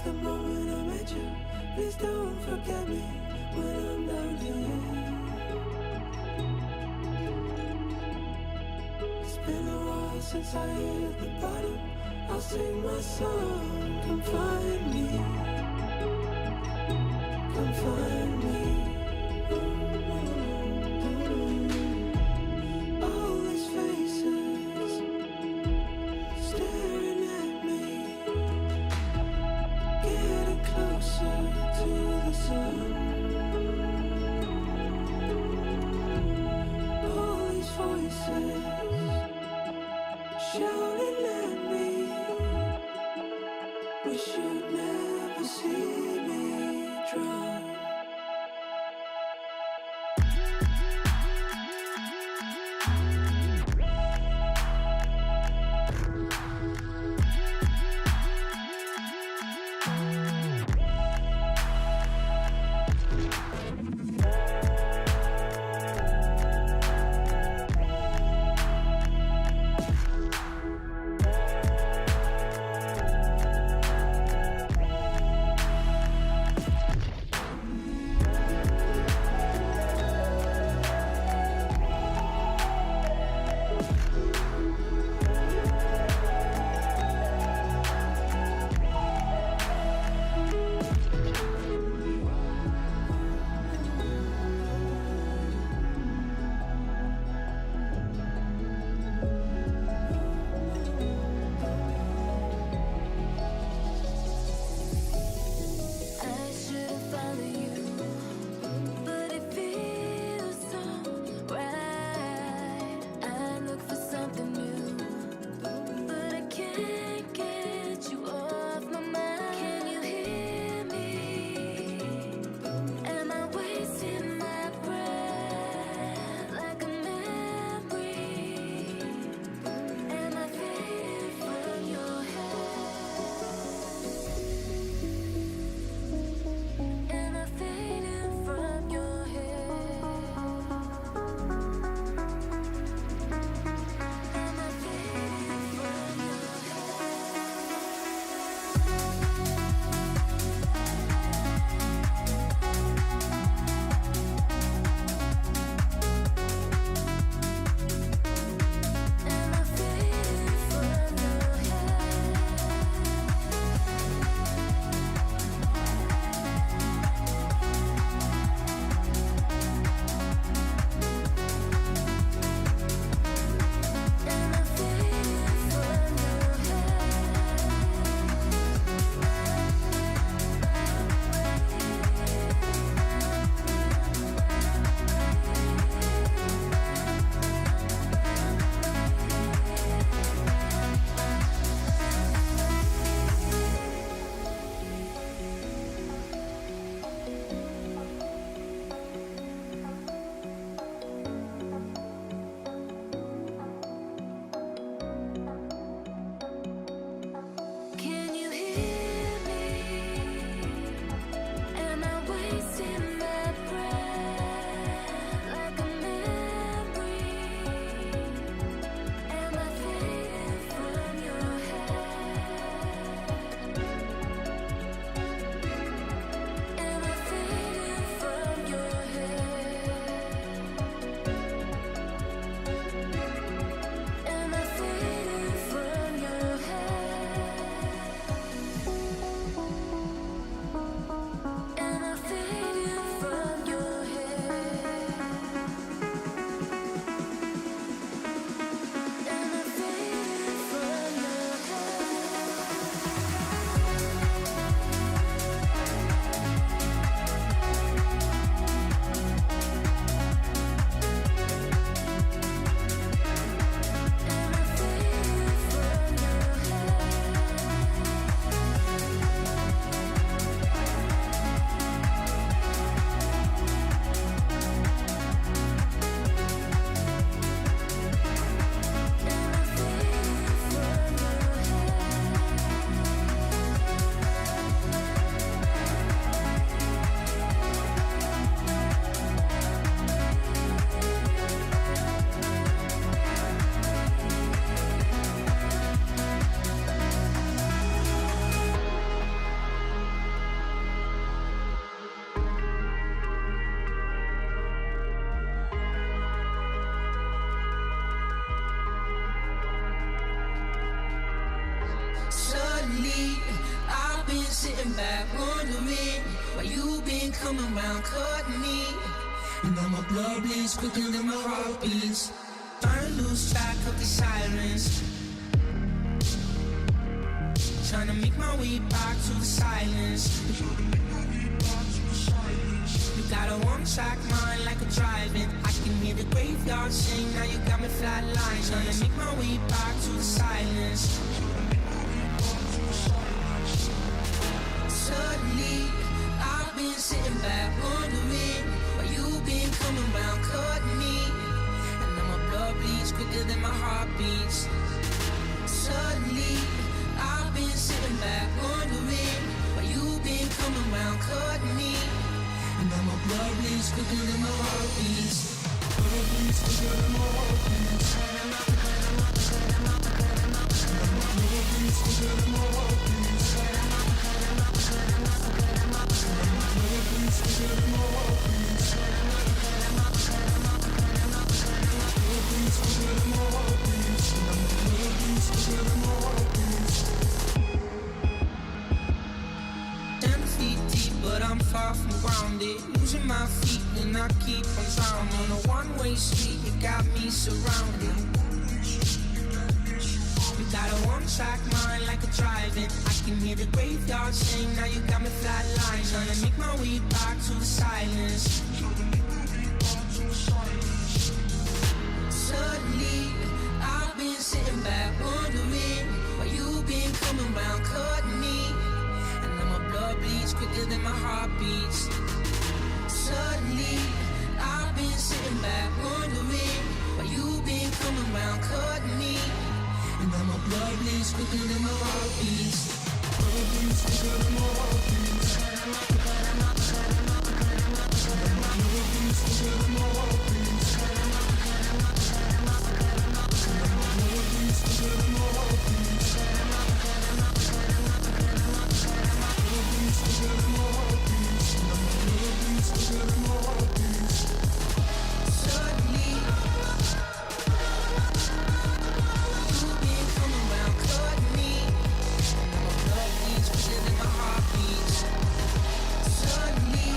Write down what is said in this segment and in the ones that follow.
the moment I met you. Please don't forget me when I'm down here. It's been a while since I hit the bottom. I'll sing my song. Come find me. Come find me. All these faces staring at me, getting closer to the sun. All these voices shouting at me, wish you'd never see me drown. coming round, cutting me. And now my blood bleeds quicker than my heart beats. Trying to lose track of the sirens. Trying to make my way back to the silence. You got a one-track mind like a driving. I can hear the graveyard sing, now you got me flatline. Trying to make my way back to the silence. Suddenly, I've been sitting back wondering why you've been coming round, cutting me. And now my blood bleeds quicker than my heart beats. Suddenly, I've been sitting back wondering why you've been coming round, cutting me. And now my blood bleeds quicker than my heart beats. Blood bleeds quicker than my heart beats. And my blood bleeds quicker than my heart beats. Blood bleeds quicker than my heart beats. Blood bleeds quicker than my heart beats. Blood bleeds quicker than my heart beats. 10 feet deep, but I'm far from grounded. Losing my feet and I keep on drowning. On a one-way street, you got me surrounded. You got a one-track mind like a driving. I can hear the graveyard sing, now you got me flatline. Trying to make my way back to the silence. Suddenly, I've been sitting back wondering why you've been coming round, cutting me. And now my blood bleeds quicker than my heart beats. Suddenly, I've been sitting back wondering why you've been coming round, cutting me. And now my blood bleeds quicker than my heart beats. Blood bleeds quicker than my heart beats. Blood bleeds quicker than my heart beats. Blood bleeds quicker than my heart beats. Blood bleeds quicker than my heart beats. Blood bleeds quicker than my heart beats. Suddenly, you've been coming round, cutting me. And now my blood bleeds quicker than my heart beats. Suddenly,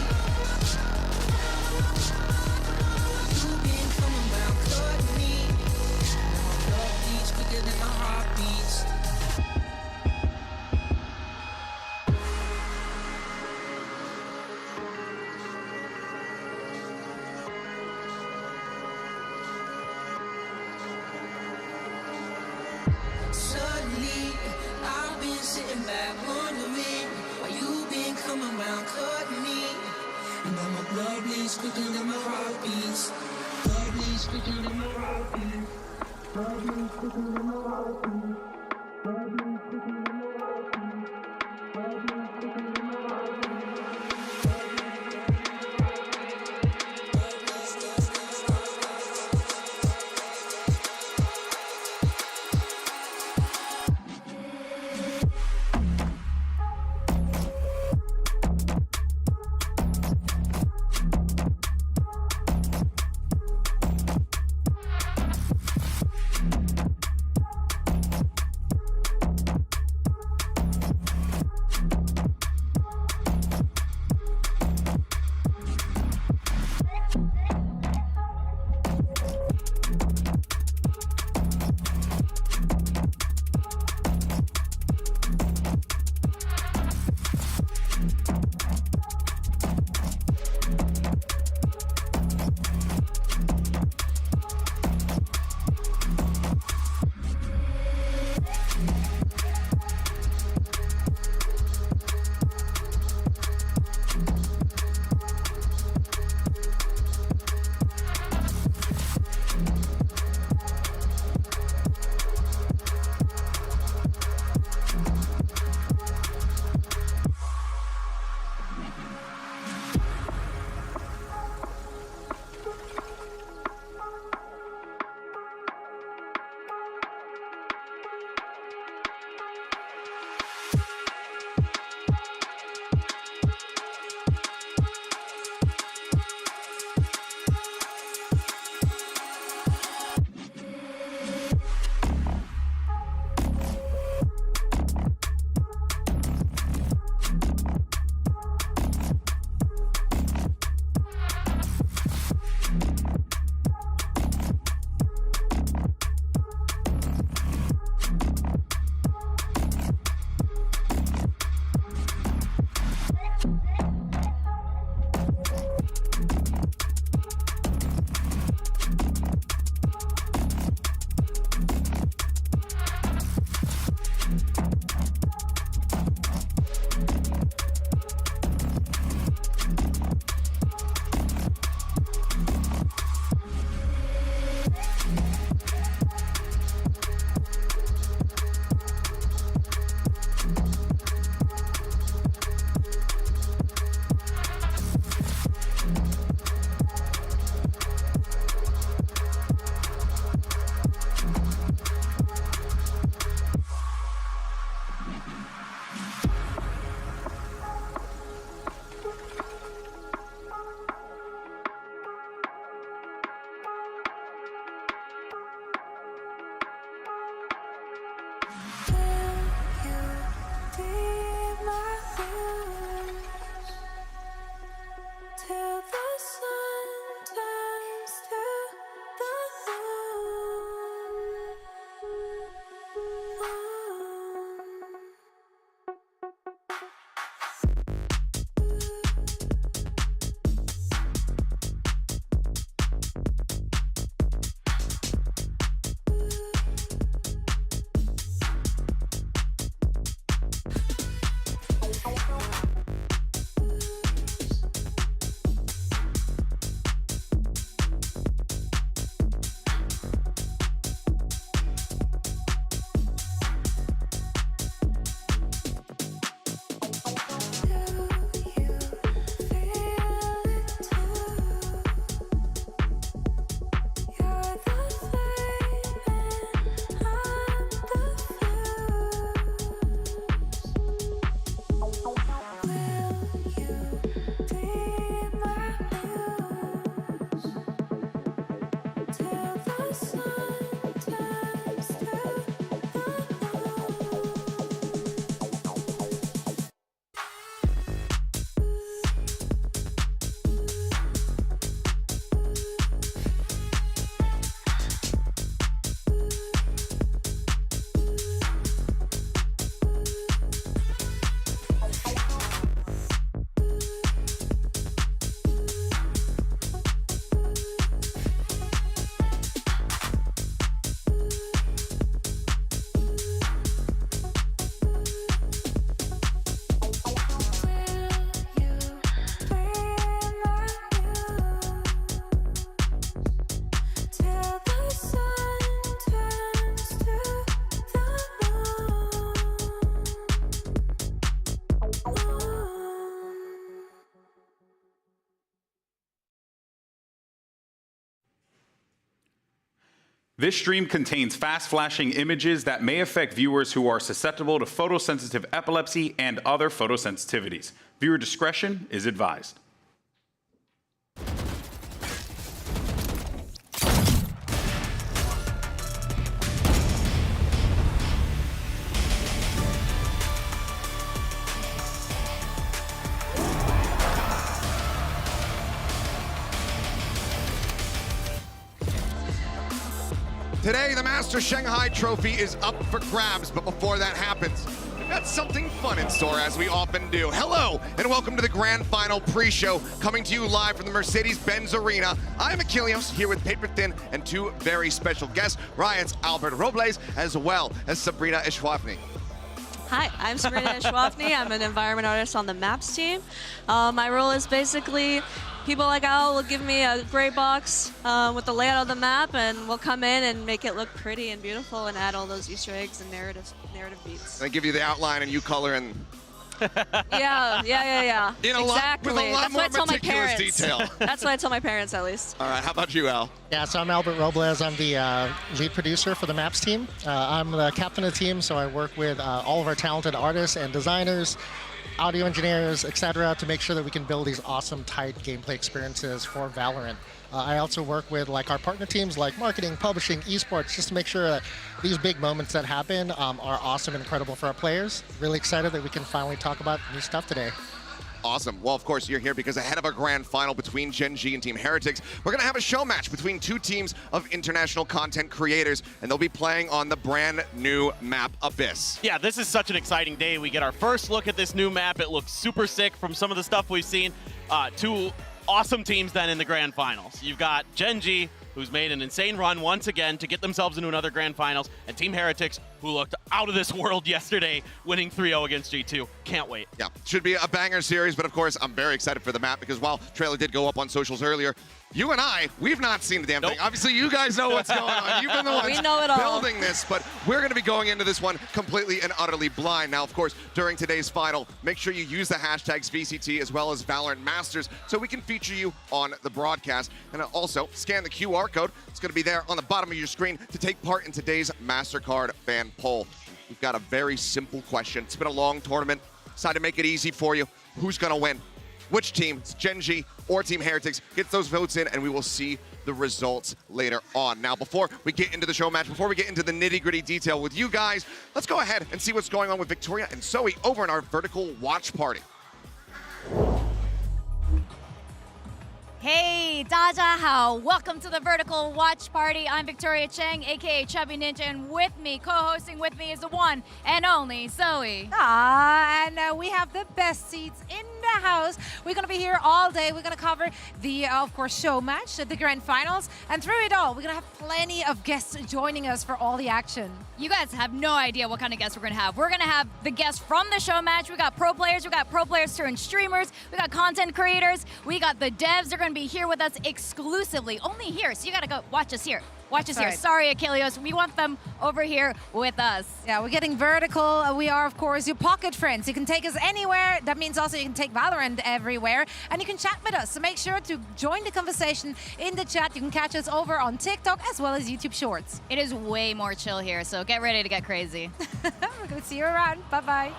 you've been coming round, cutting me. And now my blood bleeds quicker than my heart beats. Suddenly, I've been sitting back wondering why you've been coming round, cutting me. And now my blood bleeds quicker than my heart beats. Blood bleeds quicker than my heart beats. Blood bleeds quicker than my heart beats. Blood bleeds quicker than my heart beats. Blood bleeds quicker than my heart beats. This stream contains fast-flashing images that may affect viewers who are susceptible to photosensitive epilepsy and other photosensitivities. Viewer discretion is advised. Today, the Masters Shanghai trophy is up for grabs, but before that happens, we've got something fun in store, as we often do. Hello, and welcome to the Grand Final pre-show, coming to you live from the Mercedes-Benz Arena. I'm Achilles, here with Paper Thin and two very special guests, Riot's Albert Robles, as well as Sabrina Ishwafny. Hi, I'm Sabrina Ishwafny. I'm an environment artist on the Maps team. My role is basically people like Al will give me a gray box with the layout of the map, and we'll come in and make it look pretty and beautiful and add all those Easter eggs and narrative beats. I give you the outline and you color and... Yeah. Exactly. With a lot more meticulous detail. That's what I tell my parents, at least. All right, how about you, Al? Yeah, so I'm Albert Robles. I'm the lead producer for the Maps team. I'm the captain of the team, so I work with all of our talented artists and designers, audio engineers, etc., to make sure that we can build these awesome, tight gameplay experiences for Valorant. I also work with our partner teams like marketing, publishing, esports, just to make sure that these big moments that happen are awesome and incredible for our players. Really excited that we can finally talk about new stuff today. Awesome. Well, of course, you're here because ahead of our grand final between Gen G and Team Heretics, we're going to have a show match between two teams of international content creators, and they'll be playing on the brand new map, Abyss. Yeah, this is such an exciting day. We get our first look at this new map. It looks super sick from some of the stuff we've seen. Two awesome teams then in the grand finals. You've got Gen G, who's made an insane run once again to get themselves into another grand finals, and Team Heretics, who looked out of this world yesterday, winning 3-0 against G2. Can't wait. Yeah, should be a banger series, but of course, I'm very excited for the map because while trailer did go up on socials earlier, you and I, we've not seen the damn thing. Obviously, you guys know what's going on. You've been the ones building this, but we're going to be going into this one completely and utterly blind. Now, of course, during today's final, make sure you use the hashtags VCT as well as VALORANT Masters so we can feature you on the broadcast. And also, scan the QR code. It's going to be there on the bottom of your screen to take part in today's Mastercard fan poll. We've got a very simple question. It's been a long tournament. Decided to make it easy for you. Who's going to win? Which team, Gen G or Team Heretics, gets those votes in, and we will see the results later on. Now, before we get into the show match, before we get into the nitty-gritty detail with you guys, let's go ahead and see what's going on with Victoria and Zoe over in our vertical watch party. Hey, Dajahao. Welcome to the Vertical Watch Party. I'm Victoria Cheng, aka Chubby Ninja, and with me, co-hosting with me is the one and only Zoe. And we have the best seats in the house. We're going to be here all day. We're going to cover the, of course, show match, the grand finals, and through it all, we're going to have plenty of guests joining us for all the action. You guys have no idea what kind of guests we're going to have. We're going to have the guests from the show match. We got pro players. We got pro players turned streamers. We got content creators. We got the devs. They're going to be here with us exclusively, only here. So you got to go watch us here. Watch us here. Sorry, Achilles. We want them over here with us. Yeah, we're getting vertical. We are, of course, your pocket friends. You can take us anywhere. That means also you can take Valorant everywhere. And you can chat with us. So make sure to join the conversation in the chat. You can catch us over on TikTok as well as YouTube Shorts. It is way more chill here, so get ready to get crazy. We're going to see you around. Bye-bye.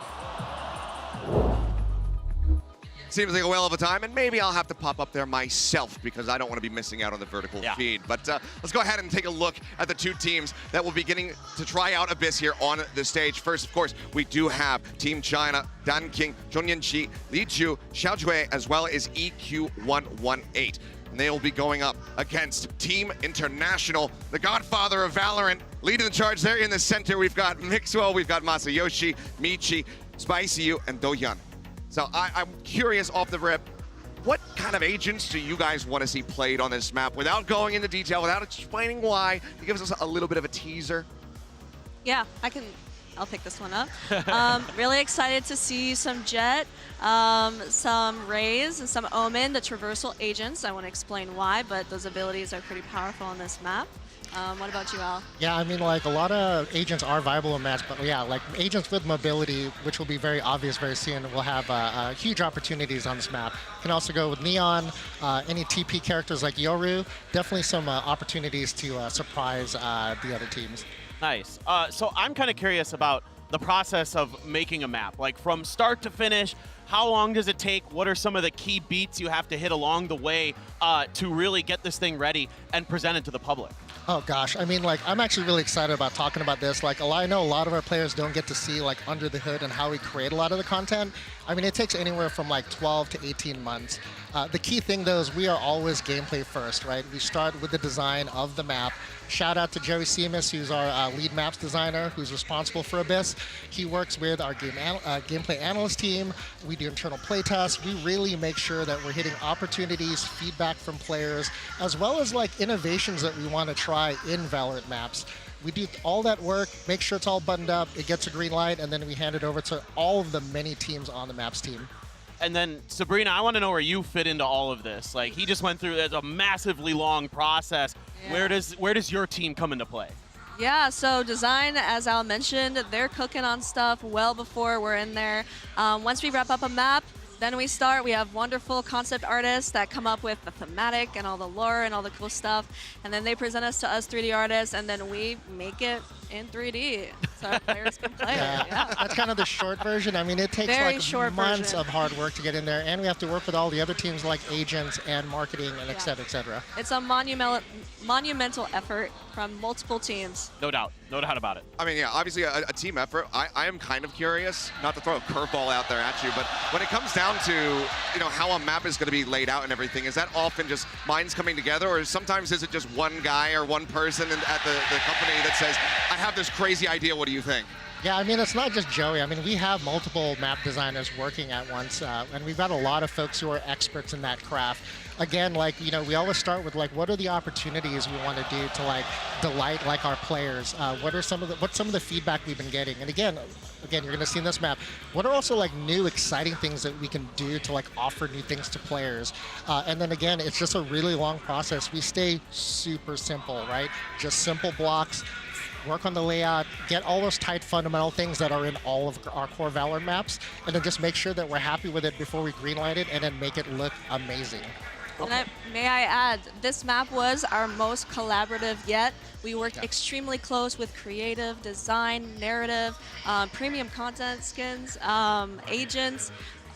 Seems like a whale of a time, and maybe I'll have to pop up there myself because I don't want to be missing out on the vertical feed. But let's go ahead and take a look at the two teams that will be getting to try out Abyss here on the stage. First, of course, we do have Team China, Dan King, Zhong Yanqi, Li Ju, Xiao Jue, as well as EQ118. And they will be going up against Team International, the godfather of Valorant. Leading the charge there in the center, we've got Mixwell, we've got Masayoshi, Michi, SpicyU, and Dohyun. So I'm curious off the rip, what kind of agents do you guys want to see played on this map without going into detail, without explaining why? Can you give us a little bit of a teaser? Yeah, I'll pick this one up. Really excited to see some Jet, some Raze, and some OMEN, the traversal agents. I won't explain why, but those abilities are pretty powerful on this map. What about you, Al? Yeah, I mean, like, a lot of agents are viable in match, but yeah, like, agents with mobility, which will be very obvious very soon, will have huge opportunities on this map. You can also go with Neon, any TP characters like Yoru, definitely some opportunities to surprise the other teams. Nice. So I'm kind of curious about the process of making a map, like from start to finish. How long does it take? What are some of the key beats you have to hit along the way to really get this thing ready and present it to the public? Oh gosh, I mean, like, I'm actually really excited about talking about this. Like, I know a lot of our players don't get to see like under the hood and how we create a lot of the content. I mean, it takes anywhere from like 12 to 18 months. The key thing though is we are always gameplay first, right? We start with the design of the map. Shout out to Joey Seamus, who's our lead maps designer, who's responsible for Abyss. He works with our gameplay analyst team. We do internal playtests. We really make sure that we're hitting opportunities, feedback from players, as well as like innovations that we want to try in Valorant maps. We do all that work, make sure it's all buttoned up, it gets a green light, and then we hand it over to all of the many teams on the maps team. And then, Sabrina, I want to know where you fit into all of this. Like, he just went through a massively long process. Yeah. Where does your team come into play? Yeah, so design, as Al mentioned, they're cooking on stuff well before we're in there. Once we wrap up a map, then we start. We have wonderful concept artists that come up with the thematic and all the lore and all the cool stuff. And then they present us to us 3D artists, and then we make it in 3D so our players can play it. Yeah. That's kind of the short version. I mean, it takes like months of hard work to get in there, and we have to work with all the other teams like agents and marketing and et cetera, et cetera. It's a monumental effort from multiple teams. No doubt. No doubt about it. I mean, yeah, obviously a team effort. I am kind of curious, not to throw a curveball out there at you, but when it comes down to, you know, how a map is going to be laid out and everything, is that often just minds coming together, or sometimes is it just one guy or one person at the company that says, I have this crazy idea, what do you think? Yeah, I mean, it's not just Joey. I mean, we have multiple map designers working at once, and we've got a lot of folks who are experts in that craft. Again, like, you know, we always start with like, what are the opportunities we want to do to like delight like our players? What's some of the feedback we've been getting? And again, you're going to see in this map, what are also like new exciting things that we can do to like offer new things to players? And then again, it's just a really long process. We stay super simple, right? Just simple blocks. Work on the layout, get all those tight fundamental things that are in all of our core Valorant maps, and then just make sure that we're happy with it before we greenlight it, and then make it look amazing. And may I add, this map was our most collaborative yet. We worked extremely close with creative, design, narrative, premium content skins, agents.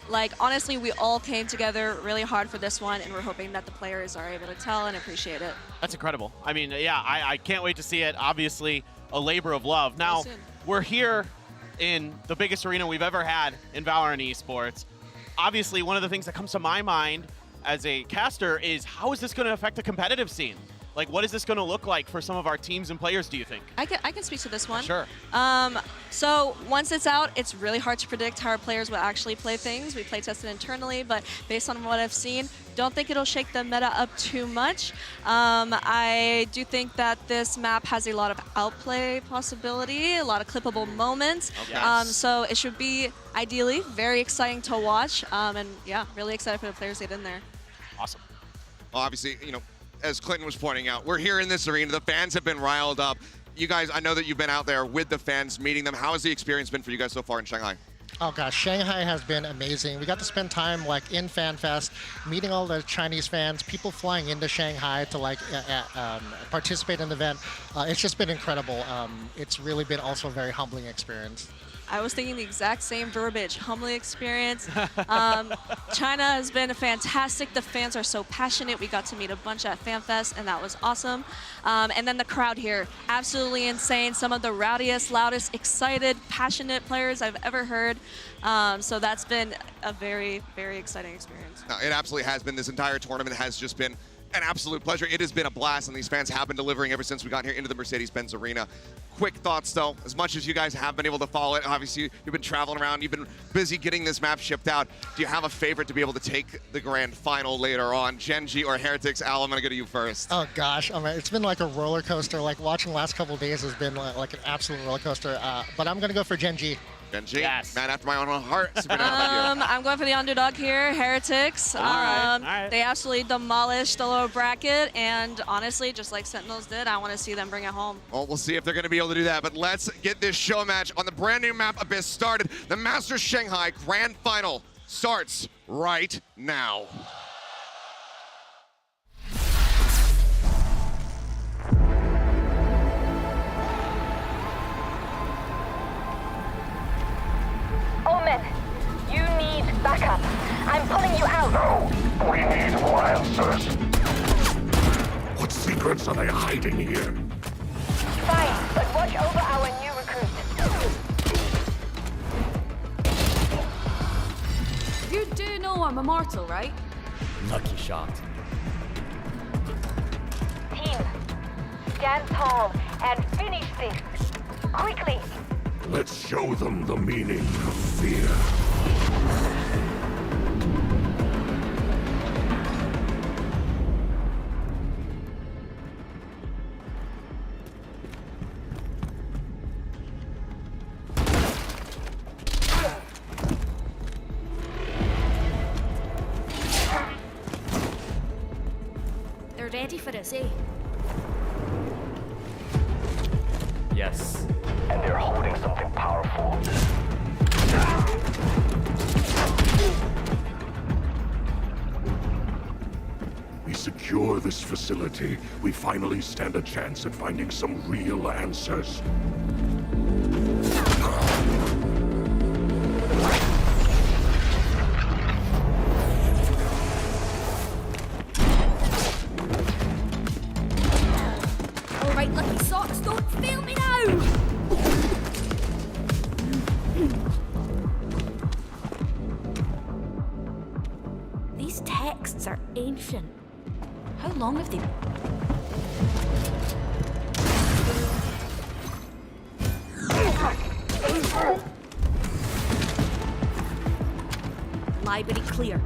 Like, honestly, we all came together really hard for this one, and we're hoping that the players are able to tell and appreciate it. That's incredible. I mean, yeah, I can't wait to see it. Obviously, a labor of love. Now, we're here in the biggest arena we've ever had in VALORANT Esports. Obviously, one of the things that comes to my mind as a caster is, how is this going to affect the competitive scene? Like, what is this going to look like for some of our teams and players, do you think? I can speak to this one. Sure. So once it's out, it's really hard to predict how our players will actually play things. We play tested internally, but based on what I've seen, don't think it'll shake the meta up too much. I do think that this map has a lot of outplay possibility, a lot of clippable moments. Yes. So it should be, ideally, very exciting to watch. And yeah, really excited for the players to get in there. Awesome. Well, obviously, you know, as Clinton was pointing out, we're here in this arena. The fans have been riled up. You guys, I know that you've been out there with the fans, meeting them. How has the experience been for you guys so far in Shanghai? Oh gosh, Shanghai has been amazing. We got to spend time like in FanFest, meeting all the Chinese fans, people flying into Shanghai to like participate in the event. It's just been incredible. It's really been also a very humbling experience. I was thinking the exact same verbiage, humbling experience. China has been fantastic. The fans are so passionate. We got to meet a bunch at FanFest, and that was awesome. And then the crowd here, absolutely insane. Some of the rowdiest, loudest, excited, passionate players I've ever heard. So that's been a very, very exciting experience. No, it absolutely has been. This entire tournament has just been an absolute pleasure. It has been a blast, and these fans have been delivering ever since we got here into the Mercedes-Benz Arena. Quick thoughts, though. As much as you guys have been able to follow it, obviously you've been traveling around, you've been busy getting this map shipped out. Do you have a favorite to be able to take the grand final later on? Genji or Heretics? Al, I'm going to go to you first. Oh, gosh. I mean, it's been like a roller coaster. Like, watching the last couple of days has been like an absolute roller coaster. But I'm going to go for Genji. Genji, Yes. man after my own heart. Sabrina, how about you? I'm going for the underdog here, Heretics. All right. They absolutely demolished the lower bracket, and honestly, just like Sentinels did, I want to see them bring it home. Well, we'll see if they're going to be able to do that, but let's get this show match on the brand new map Abyss started. The Masters Shanghai Grand Final starts right now. OMEN, you need backup. I'm pulling you out. No, we need more answers. What secrets are they hiding here? Fine, but watch over our new recruit. You do know I'm immortal, right? Lucky shot. Team, stand tall and finish this. Quickly. Let's show them the meaning of fear. They're ready for us, eh? Yes. And they're holding something powerful. We secure this facility, we finally stand a chance at finding some real answers. All right, lucky socks, don't fail me now! These texts are ancient. How long have they... Library clear.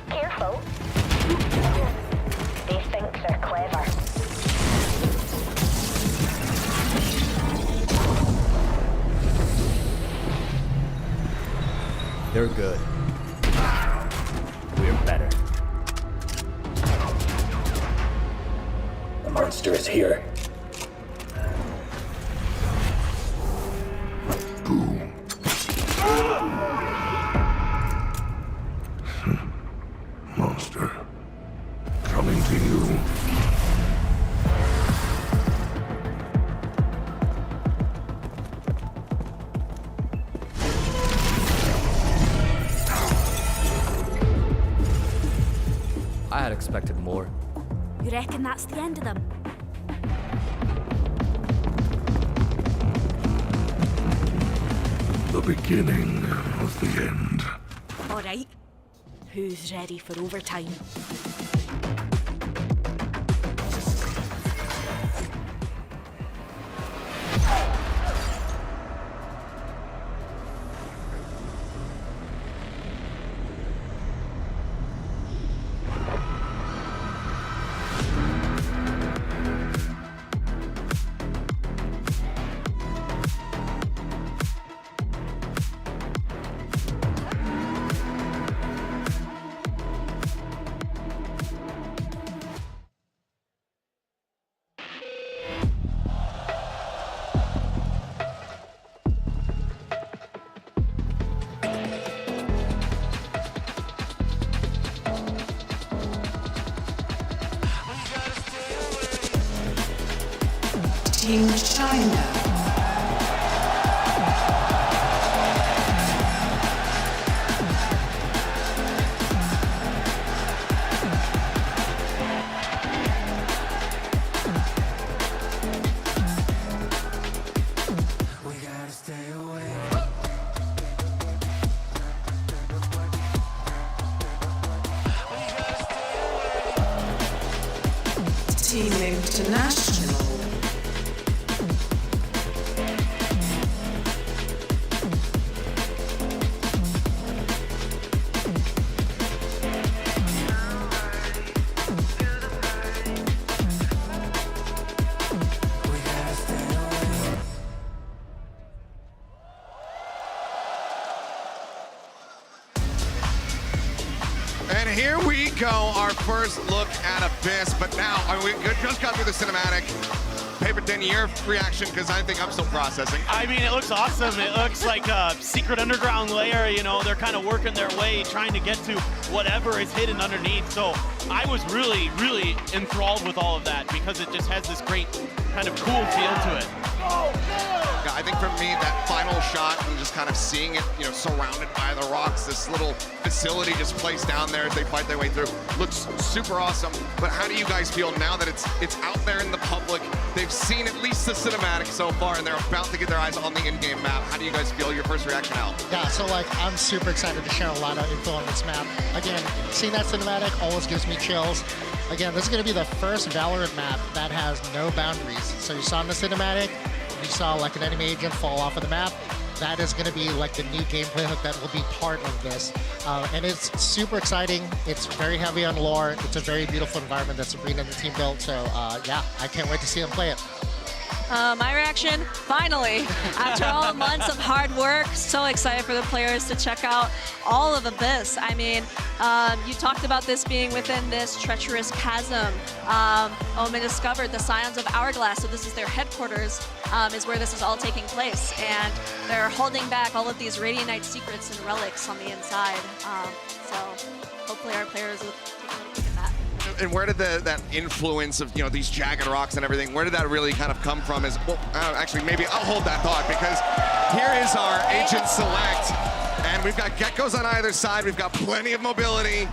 Careful. They think they're clever. They're good. We're better. The monster is here. Boom. Monster. Coming to you. I had expected more. You reckon that's the end of them? The beginning of the end. All right. Who's ready for overtime? Team China. Team International. And here we go, our first look at Abyss. But now, we just got through the cinematic. Paper Den, your reaction, because I think I'm still processing. I mean, it looks awesome. It looks like a secret underground layer. You know, they're kind of working their way, trying to get to whatever is hidden underneath. So I was really, really enthralled with all of that because it just has this great kind of cool feel to it. Yeah, I think for me, that final shot and just kind of seeing it, you know, surrounded by the rocks, this little facility just placed down there as they fight their way through, looks super awesome. But how do you guys feel now that it's out there in the public? They've seen at least the cinematic so far, and they're about to get their eyes on the in-game map. How do you guys feel? Your first reaction, Al? Yeah, so like I'm super excited to share a lot of info on this map. Again, seeing that cinematic always gives me chills. Again, this is going to be the first Valorant map that has no boundaries. So you saw in the cinematic, you saw like an enemy agent fall off of the map. That is going to be like the new gameplay hook that will be part of this. And it's super exciting. It's very heavy on lore. It's a very beautiful environment that Sabrina and the team built. So yeah, I can't wait to see them play it. My reaction, finally, after all months of hard work, so excited for the players to check out all of Abyss. I mean, you talked about this being within this treacherous chasm. OMEN discovered the Scions of Hourglass, so this is their headquarters, is where this is all taking place. And they're holding back all of these Radiant Knight secrets and relics on the inside. So hopefully our players will take a little look at that. And where did that influence of, you know, these jagged rocks and everything, where did that really kind of come from? Well, actually, maybe I'll hold that thought, because here is our Agent Select, and we've got geckos on either side. We've got plenty of mobility.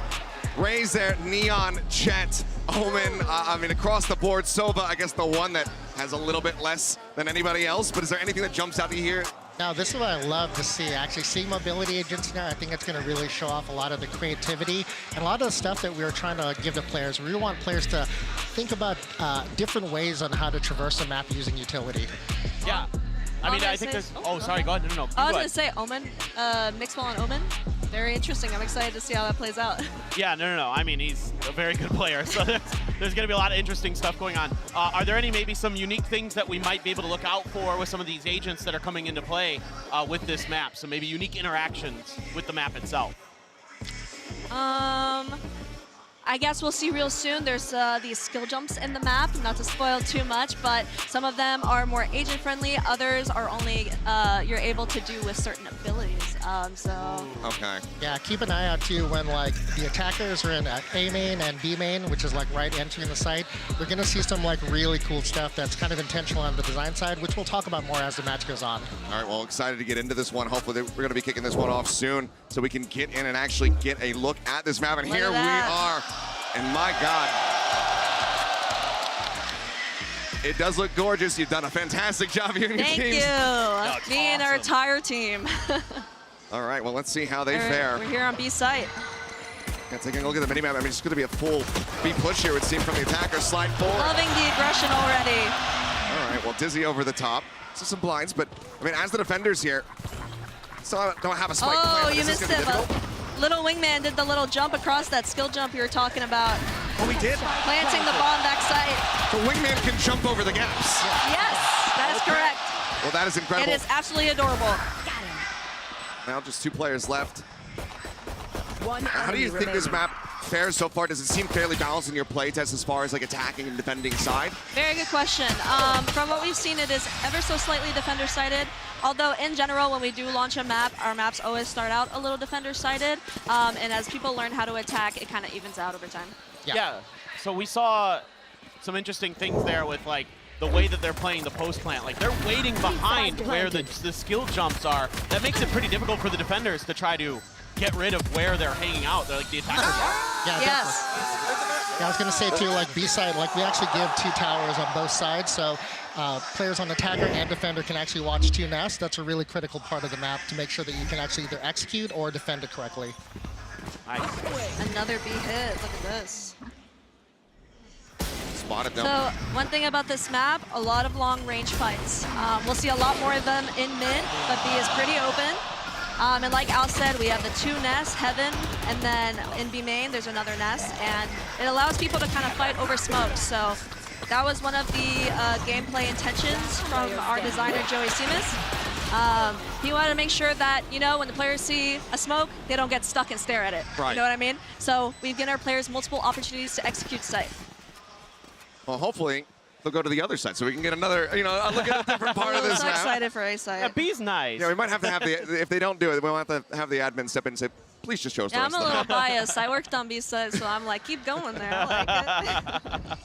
Raze there, Neon, Chet, Omen, I mean, across the board. Sova, I guess the one that has a little bit less than anybody else, but is there anything that jumps out to you here? Now, this is what I love to see. Actually, seeing mobility agents now, I think it's going to really show off a lot of the creativity and a lot of the stuff that we were trying to give to players. We want players to think about different ways on how to traverse a map using utility. Yeah. I mean, I think there's... Oh, sorry, go ahead. No. I was going to say Omen, Mixwell on Omen. Very interesting. I'm excited to see how that plays out. Yeah, no. I mean, he's a very good player, so there's going to be a lot of interesting stuff going on. Are there maybe some unique things that we might be able to look out for with some of these agents that are coming into play with this map? So maybe unique interactions with the map itself. I guess we'll see real soon. There's these skill jumps in the map, not to spoil too much, but some of them are more agent-friendly. Others are only you're able to do with certain abilities. Okay. Yeah, keep an eye out too when like the attackers are in A main and B main, which is like right entering the site. We're gonna see some like really cool stuff that's kind of intentional on the design side, which we'll talk about more as the match goes on. All right, well, excited to get into this one. Hopefully we're gonna be kicking this one off soon so we can get in and actually get a look at this map. And here we are. And my God, it does look gorgeous. You've done a fantastic job here in your teams. Thank you. Me and our entire team. All right, well, let's see how they fare. We're here on B site. Yeah, taking a look at the minimap. I mean, it's going to be a full B push here, it would seem, from the attacker. Slide forward. Loving the aggression already. All right, well, Dizzy over the top. So some blinds, but, I mean, as the defenders here, still don't have a spike plan. Oh, you missed it. Little Wingman did the little jump across that skill jump you were talking about. Oh, he did? Planting the bomb backside. So Wingman can jump over the gaps. Yes, that is correct. Well, that is incredible. It is absolutely adorable. Now just 2 players left. How do you think this map fares so far? Does it seem fairly balanced in your playtest as far as like attacking and defending side? Very good question. From what we've seen, it is ever so slightly defender-sided. Although in general, when we do launch a map, our maps always start out a little defender-sided. And as people learn how to attack, it kind of evens out over time. Yeah. So we saw some interesting things there with like the way that they're playing the post plant. Like they're waiting behind where the skill jumps are. That makes it pretty difficult for the defenders to try to get rid of where they're hanging out. They're like the attackers are. Yeah, yes. Yeah, I was going to say too, like B side, like we actually give 2 towers on both sides, so players on attacker and defender can actually watch 2 nests. That's a really critical part of the map to make sure that you can actually either execute or defend it correctly. Nice. Another B hit. Look at this. Spotted them. So one thing about this map, a lot of long-range fights. We'll see a lot more of them in mid, but B is pretty open. And like Al said, we have the 2 nests, Heaven, and then in B main, there's another nest, and it allows people to kind of fight over smoke. So that was one of the gameplay intentions from our designer, Joey Simas. He wanted to make sure that, you know, when the players see a smoke, they don't get stuck and stare at it. Right. You know what I mean? So we've given our players multiple opportunities to execute sight. Well, hopefully they'll go to the other side so we can get another, you know, a look at a different part of this so map. excited for A site. Yeah, B's nice. Yeah, we might have to have the, if they don't do it, we'll have to have the admin step in and say, please just show us the Yeah, rest I'm a of the little map. biased. I worked on B side, so I'm like, keep going there. I like it.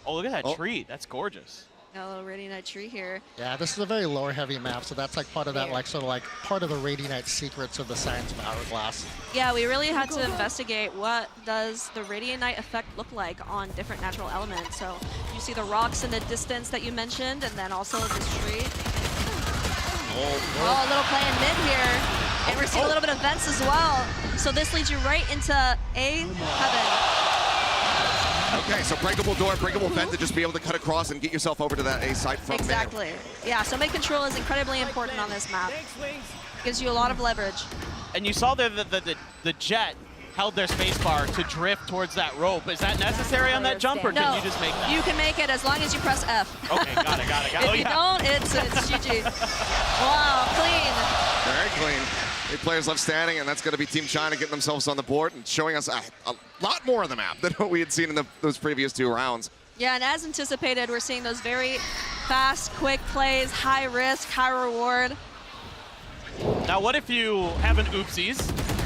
Oh, look at that tree. That's gorgeous. Got a little Radiant tree here. Yeah, this is a very lore heavy map, so that's like part of that, like, sort of like part of the Radiant secrets of the Science of Hourglass. Yeah, we really had to investigate what does the Radiant Knight effect look like on different natural elements. So you see the rocks in the distance that you mentioned, and then also this tree. Oh, a little play in mid here. And we're seeing a little bit of vents as well. So this leads you right into A heaven. Okay, so breakable door, breakable vent to just be able to cut across and get yourself over to that A site from Exactly. Yeah, so mid control is incredibly important on this map. Gives you a lot of leverage. And you saw there that the Jet held their spacebar to drift towards that rope. Is that necessary on that jump, or No, can you just make that? You can make it as long as you press F. Okay, got it. If you don't, it's GG. Wow, clean. Very clean. 8 players left standing, and that's going to be Team China getting themselves on the board and showing us a lot more of the map than what we had seen in those previous 2 rounds. Yeah, and as anticipated, we're seeing those very fast, quick plays, high risk, high reward. Now, what if you have an oopsies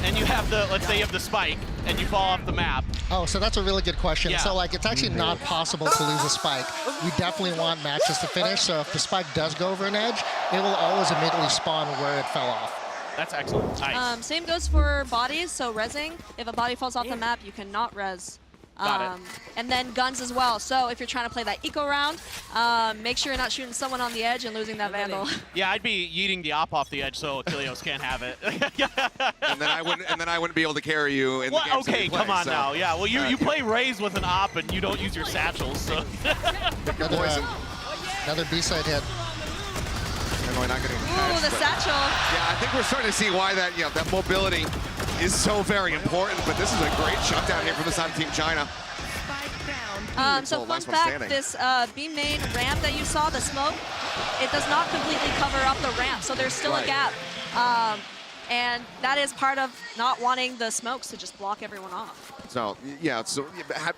and you have the, let's say you have the spike and you fall off the map? Oh, so that's a really good question. Yeah. So, like, it's actually not possible to lose a spike. We definitely want matches to finish, so if the spike does go over an edge, it will always immediately spawn where it fell off. That's excellent. Nice. Same goes for bodies, so rezzing. If a body falls off the map, you cannot res. Got it. And then guns as well. So if you're trying to play that eco round, make sure you're not shooting someone on the edge and losing that Vandal. Yeah, I'd be yeeting the op off the edge so Achilleos can't have it. and then I wouldn't be able to carry you in the games that okay, we play, come on so. now. Yeah, well, you play Raze with an op and you don't use your satchels, so. Another B-side hit. We're not getting Ooh, the satchel. Yeah, I think we're starting to see why that, you know, that mobility is so very important, but this is a great shutdown here from the side of Team China. So Oh, fun last one fact, standing. this B main ramp that you saw, the smoke, it does not completely cover up the ramp, so there's still a gap. And that is part of not wanting the smokes to just block everyone off. So, yeah, so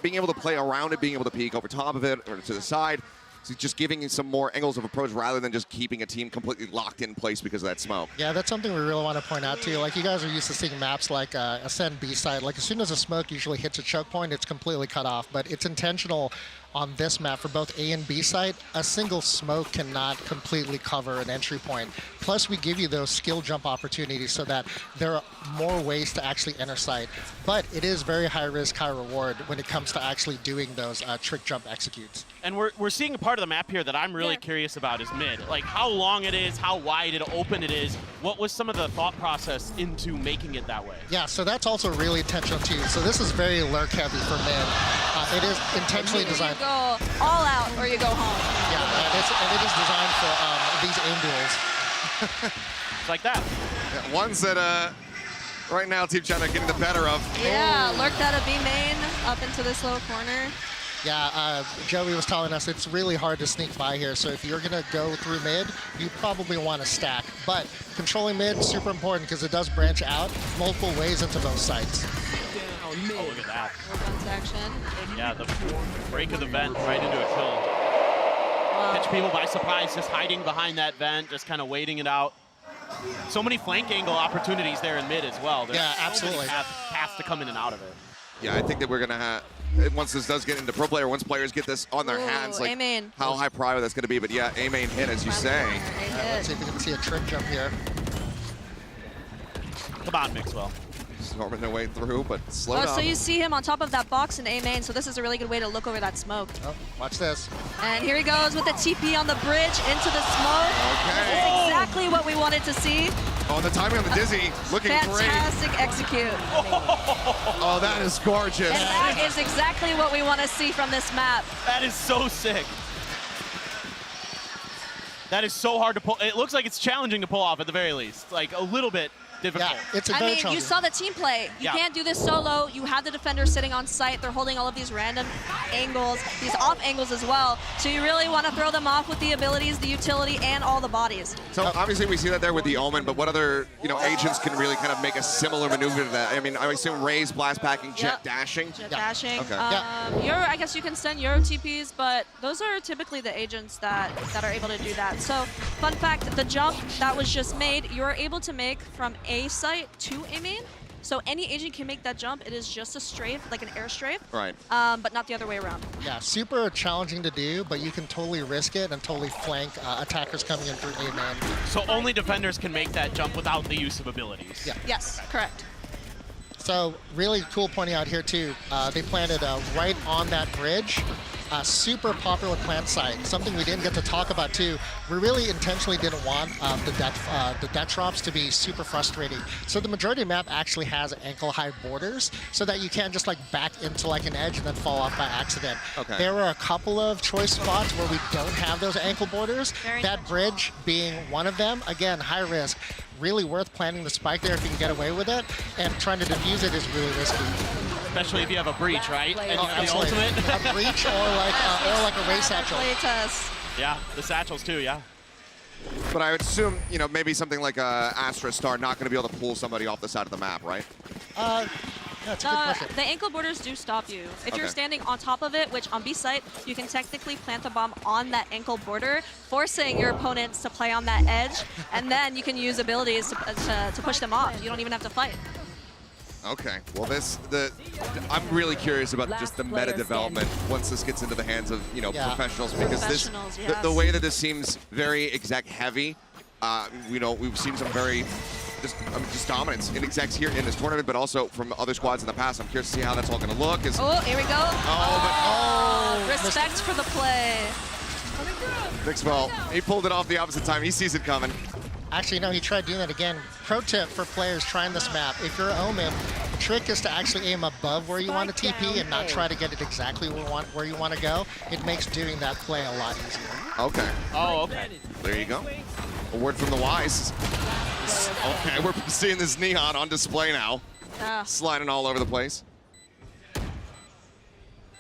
being able to play around it, being able to peek over top of it or to the side, so just giving you some more angles of approach rather than just keeping a team completely locked in place because of that smoke. Yeah, that's something we really want to point out to you. Like, you guys are used to seeing maps like Ascent B-side. Like, as soon as a smoke usually hits a choke point, it's completely cut off. But it's intentional on this map for both A and B side. A single smoke cannot completely cover an entry point. Plus, we give you those skill jump opportunities so that there are more ways to actually enter site. But it is very high risk, high reward when it comes to actually doing those trick jump executes. And we're seeing a part of the map here that I'm really curious about is mid. Like how long it is, how wide and open it is. What was some of the thought process into making it that way? Yeah, so that's also really intentional too. So this is very lurk heavy for mid. It is intentionally designed. You go all out or you go home. Yeah, and it is designed for these aim duels. It's like that. Yeah, ones that right now Team China getting the better of. Yeah, lurked out of B main up into this little corner. Yeah, Joey was telling us it's really hard to sneak by here, so if you're going to go through mid, you probably want to stack. But controlling mid is super important because it does branch out multiple ways into those sites. Oh, look at that. Guns action. Yeah, the break of the vent right into a kill. Catch people by surprise, just hiding behind that vent, just kind of waiting it out. So many flank angle opportunities there in mid as well. There's absolutely. So many paths to come in and out of it. Yeah, I think that we're going to have, once this does get into pro player, once players get this on their hands, like A-main. how high priority that's going to be. But yeah, A-main hit, as you say. Let's see if we can see a trick jump here. Come on, Mixwell. Storming their way through, but slow Oh, down. so you see him on top of that box in A main, so this is a really good way to look over that smoke. Oh, watch this. And here he goes with the TP on the bridge into the smoke. Okay. This is exactly what we wanted to see. Oh, the timing on the dizzy, looking great. Fantastic execute. Oh, that is gorgeous. And that is exactly what we want to see from this map. That is so sick. That is so hard to pull. It looks like it's challenging to pull off at the very least. Like a little bit difficult. Yeah, it's a I very mean, you challenging. saw the team play. You Yeah. can't do this solo. You have the defender sitting on site. They're holding all of these random angles, these off angles as well. So you really want to throw them off with the abilities, the utility, and all the bodies. So obviously we see that there with the Omen, but what other agents can really kind of make a similar maneuver to that? I mean, I assume Ray's blast packing, Jet Yep. dashing. Jet dashing. Okay. I guess you can send Euro TPs, but those are typically the agents that are able to do that. So, fun fact, the jump that was just made, you're able to make from A site to A main. So any agent can make that jump. It is just a strafe, like an air strafe, Right. but not the other way around. Yeah, super challenging to do, but you can totally risk it and totally flank attackers coming in through A man. So only defenders can make that jump without the use of abilities. Yeah. Yes, correct. So really cool pointing out here too, they planted right on that bridge. Super popular plant site. Something we didn't get to talk about too. We really intentionally didn't want the death drops to be super frustrating. So the majority of the map actually has ankle high borders, so that you can't just like back into like an edge and then fall off by accident. Okay. There were a couple of choice spots where we don't have those ankle borders. Very That bridge being one of them. Again, high risk. Really worth planting the spike there if you can get away with it, and trying to defuse it is really risky. Especially if you have a breach, right? And Oh, you have the absolutely. ultimate. A breach or like a race satchel. Play test. Yeah, the satchels too, yeah. But I would assume, maybe something like Astra Star not going to be able to pull somebody off the side of the map, right? That's a good question. The ankle borders do stop you. If you're Okay. standing on top of it, which on B site, you can technically plant the bomb on that ankle border, forcing your opponents to play on that edge, and then you can use abilities to push them off. You don't even have to fight. Okay. Well, I'm really curious about just the meta development once this gets into the hands of professionals, because Professionals, the yes. way that this seems very exec heavy, we've seen some very just dominance in execs here in this tournament, but also from other squads in the past. I'm curious to see how that's all going to look. Oh, here we go. Respect for the play. Mixwell, he pulled it off the opposite time. He sees it coming. Actually, no, he tried doing that again. Pro tip for players trying this map: if you're Omen, the trick is to actually aim above where you want to TP and not try to get it exactly where you want to go. It makes doing that play a lot easier. Okay. Oh, okay. There you go. A word from the wise. Okay, we're seeing this Neon on display now. Sliding all over the place.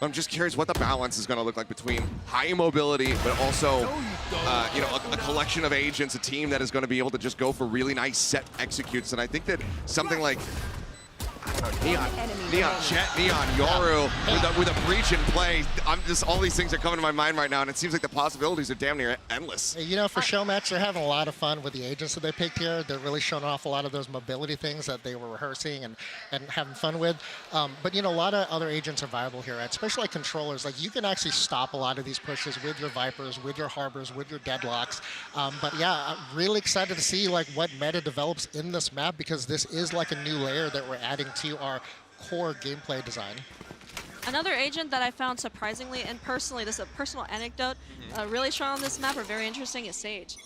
I'm just curious what the balance is going to look like between high mobility, but also, a collection of agents, a team that is going to be able to just go for really nice set executes. And I think that something like Neon, Jet, Neon, Yoru, with a breach in play, all these things are coming to my mind right now, and it seems like the possibilities are damn near endless. For Showmatch, they're having a lot of fun with the agents that they picked here. They're really showing off a lot of those mobility things that they were rehearsing and having fun with. But a lot of other agents are viable here, right? Especially like controllers. Like, you can actually stop a lot of these pushes with your Vipers, with your Harbors, with your Deadlocks. But yeah, I'm really excited to see like what meta develops in this map, because this is like a new layer that we're adding to our core gameplay design. Another agent that I found surprisingly, and personally, this is a personal anecdote, really strong on this map, or very interesting, is Sage.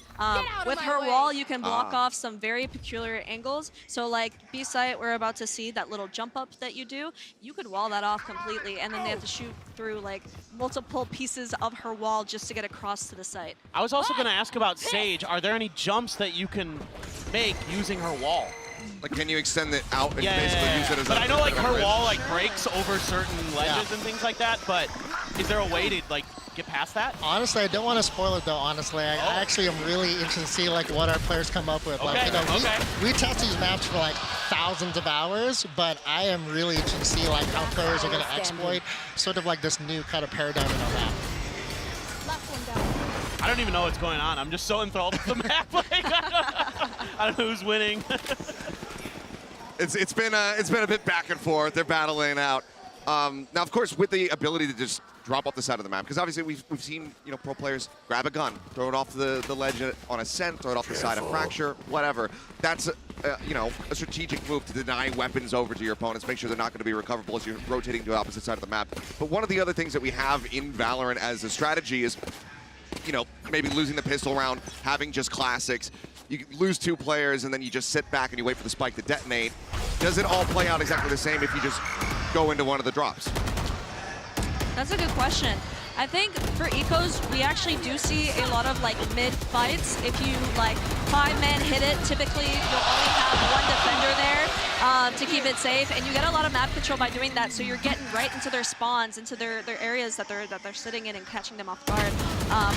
With her wall, you can block off some very peculiar angles. So like B-site, we're about to see that little jump up that you do. You could wall that off completely, and then they have to shoot through like multiple pieces of her wall just to get across to the site. I was also going to ask about Sage. Are there any jumps that you can make using her wall? Like, can you extend it out and basically use it as but I know like her bridge? wall like breaks over certain ledges and things like that, but is there a way to like get past that? Honestly, I don't want to spoil it though, honestly. I actually am really interested to see like what our players come up with. Like, we test these maps for like thousands of hours, but I am really interested to see like how players are going to exploit sort of like this new kind of paradigm in our map. I don't even know what's going on. I'm just so enthralled with the map. Like, I don't know who's winning. It's been a bit back and forth. They're battling out. Now, of course, with the ability to just drop off the side of the map, because obviously we've seen pro players grab a gun, throw it off the ledge on Ascent, throw it off the side of Fracture, whatever. That's a strategic move to deny weapons over to your opponents, make sure they're not going to be recoverable as you're rotating to the opposite side of the map. But one of the other things that we have in Valorant as a strategy is, maybe losing the pistol round, having just classics. You lose 2 players, and then you just sit back and you wait for the spike to detonate. Does it all play out exactly the same if you just go into one of the drops? That's a good question. I think for ecos, we actually do see a lot of like mid fights. If you like 5-man hit it, typically you'll only have one defender there to keep it safe, and you get a lot of map control by doing that. So you're getting right into their spawns, into their areas that they're sitting in and catching them off guard.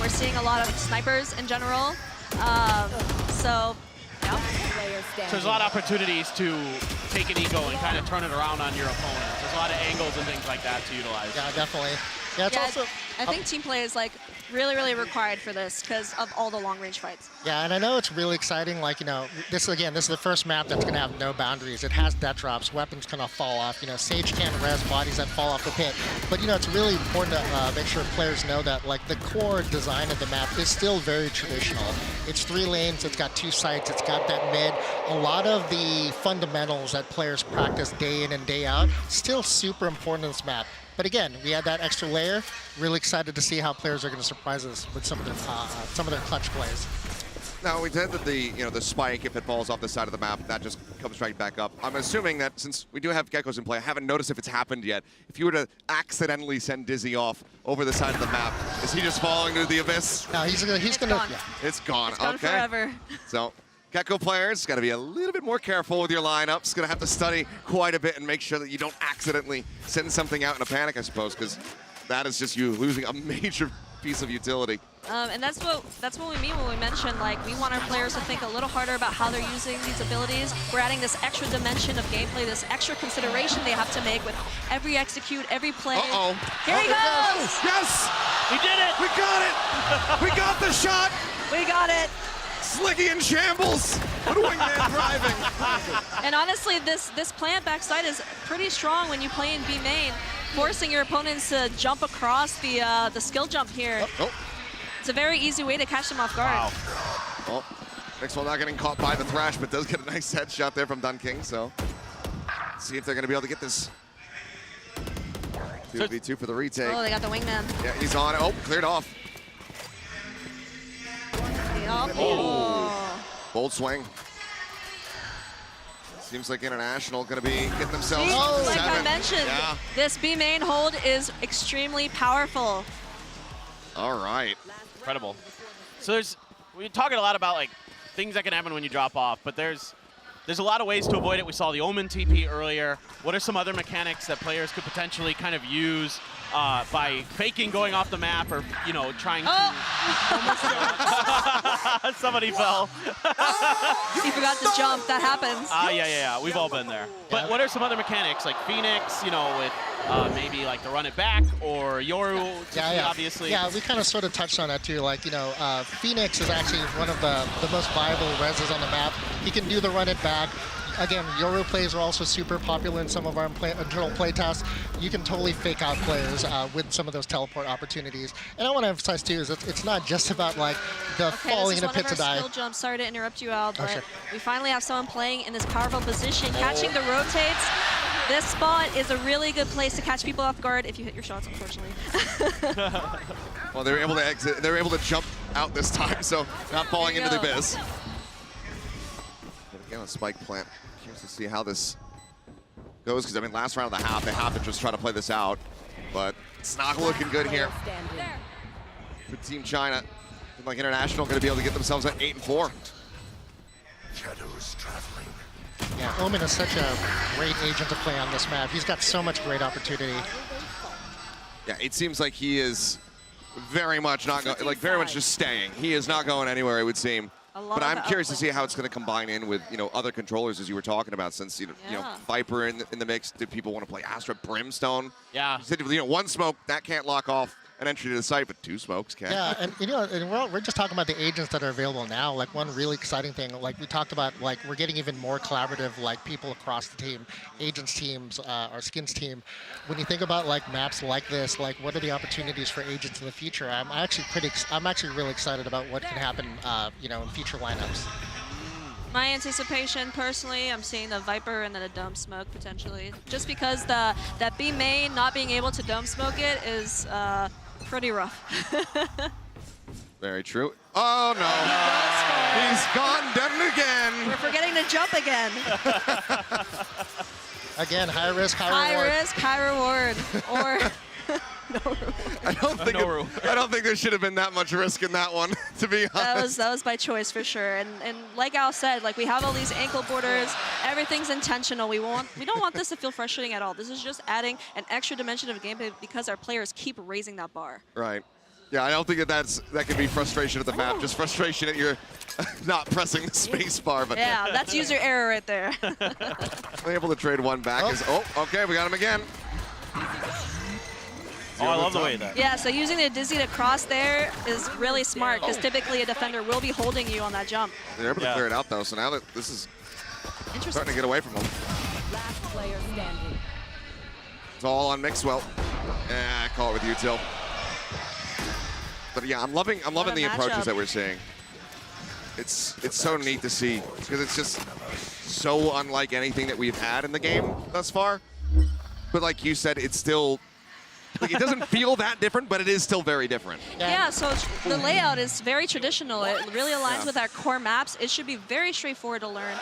We're seeing a lot of snipers in general. So there's a lot of opportunities to take an eco and kind of turn it around on your opponent. There's a lot of angles and things like that to utilize. Yeah, definitely. Yeah, it's also. I think team play is like really required for this because of all the long range fights. Yeah, and I know it's really exciting. Like, you know, this is the first map that's going to have no boundaries. It has death drops, weapons kind of fall off. You know, Sage can't res bodies that fall off the pit. But, you know, it's really important to make sure players know that, like, the core design of the map is still very traditional. It's 3 lanes, it's got 2 sites, it's got that mid. A lot of the fundamentals that players practice day in and day out, still super important in this map. But again, we had that extra layer. Really excited to see how players are going to surprise us with some of their clutch plays. Now, we said that the spike, if it falls off the side of the map, that just comes right back up. I'm assuming that since we do have geckos in play, I haven't noticed if it's happened yet. If you were to accidentally send Dizzy off over the side of the map, is he just falling into the abyss? No, he's gonna. Gone. Yeah. It's gone. It's gone okay. forever. So, Gecko players, got to be a little bit more careful with your lineups. Going to have to study quite a bit and make sure that you don't accidentally send something out in a panic, I suppose, because that is just you losing a major piece of utility. And that's what we mean when we mention, like, we want our players to think a little harder about how they're using these abilities. We're adding this extra dimension of gameplay, this extra consideration they have to make with every execute, every play. Uh-oh. Here he goes! Yes! We did it! We got it! We got the shot! We got it! Slicky in shambles! What a wingman driving! And honestly, this plant backside is pretty strong when you play in B main, forcing your opponents to jump across the skill jump here. Oh. It's a very easy way to catch them off guard. Wow. Well, next one not getting caught by the Thrash, but does get a nice headshot there from Dunking, so let's see if they're going to be able to get this 2v2 for the retake. Oh, they got the wingman. Yeah, he's on it. Oh, cleared off. Oh. Bold swing. Seems like International going to be getting themselves like 7. I mentioned, this B main hold is extremely powerful. All right. Incredible. So we're talking a lot about like things that can happen when you drop off, but there's a lot of ways to avoid it. We saw the OMEN TP earlier. What are some other mechanics that players could potentially kind of use by faking going off the map or, you know, trying to... Somebody fell. He forgot to jump. That happens. Yeah. We've all been there. But what are some other mechanics, like Phoenix, you know, with maybe like the run it back or Yoru, obviously? Yeah, we kind of sort of touched on that too. Like, you know, Phoenix is actually one of the most viable reses on the map. He can do the run it back. Again, Yoru plays are also super popular in some of our internal play tests. You can totally fake out players with some of those teleport opportunities. And I want to emphasize too is it's not just about like the falling in a pit to die. Skill jump. Sorry to interrupt you, Al, but sure. we finally have someone playing in this powerful position, catching the rotates. This spot is a really good place to catch people off guard if you hit your shots, unfortunately. Well, they were able to exit. They were able to jump out this time, so not falling into the abyss. But again, a spike plant. Curious to see how this goes, because I mean, last round of the half, they have to just try to play this out, but it's not looking good here for Team China. Looking like International going to be able to get themselves at 8-4. Shadows traveling. Yeah, OMEN is such a great agent to play on this map. He's got so much great opportunity. Yeah, it seems like he is very much not going, like very much just staying. He is not going anywhere, it would seem. But I'm curious to see how it's going to combine in with, you know, other controllers, as you were talking about, since, you know, Viper in the mix. Do people want to play Astra Brimstone? Yeah. You said, you know, 1 smoke, that can't lock off an entry to the site, but 2 smokes can. Yeah, and you know, and we're just talking about the agents that are available now. Like, one really exciting thing, like we talked about, like we're getting even more collaborative, like people across the team, agents teams, our skins team. When you think about like maps like this, like what are the opportunities for agents in the future? I'm actually really excited about what can happen, you know, in future lineups. My anticipation, personally, I'm seeing the Viper and then a dome smoke potentially. Just because that B main not being able to dome smoke it is pretty rough. Very true. Oh, no. He's gone down again. We're forgetting to jump again. Again, high risk, high reward. High risk, high reward. Or I don't think there should have been that much risk in that one, to be honest. That was by choice for sure. And like Al said, like we have all these ankle borders. Everything's intentional. We don't want this to feel frustrating at all. This is just adding an extra dimension of gameplay because our players keep raising that bar. Right. Yeah, I don't think that can be frustration at the map. Just frustration at your not pressing the space bar. But yeah, that's user error right there. Able to trade one back is okay. We got him again. Oh, I love the way that. Yeah, so using the Dizzy to cross there is really smart because typically a defender will be holding you on that jump. They're able to clear it out though, so now that this is starting to get away from them. Last player standing. It's all on Mixwell. I call it with util. But yeah, I'm loving the approaches that we're seeing. It's so neat to see because it's just so unlike anything that we've had in the game thus far. But like you said, it's still like it doesn't feel that different, but it is still very different. Yeah, so the layout is very traditional. It really aligns with our core maps. It should be very straightforward to learn,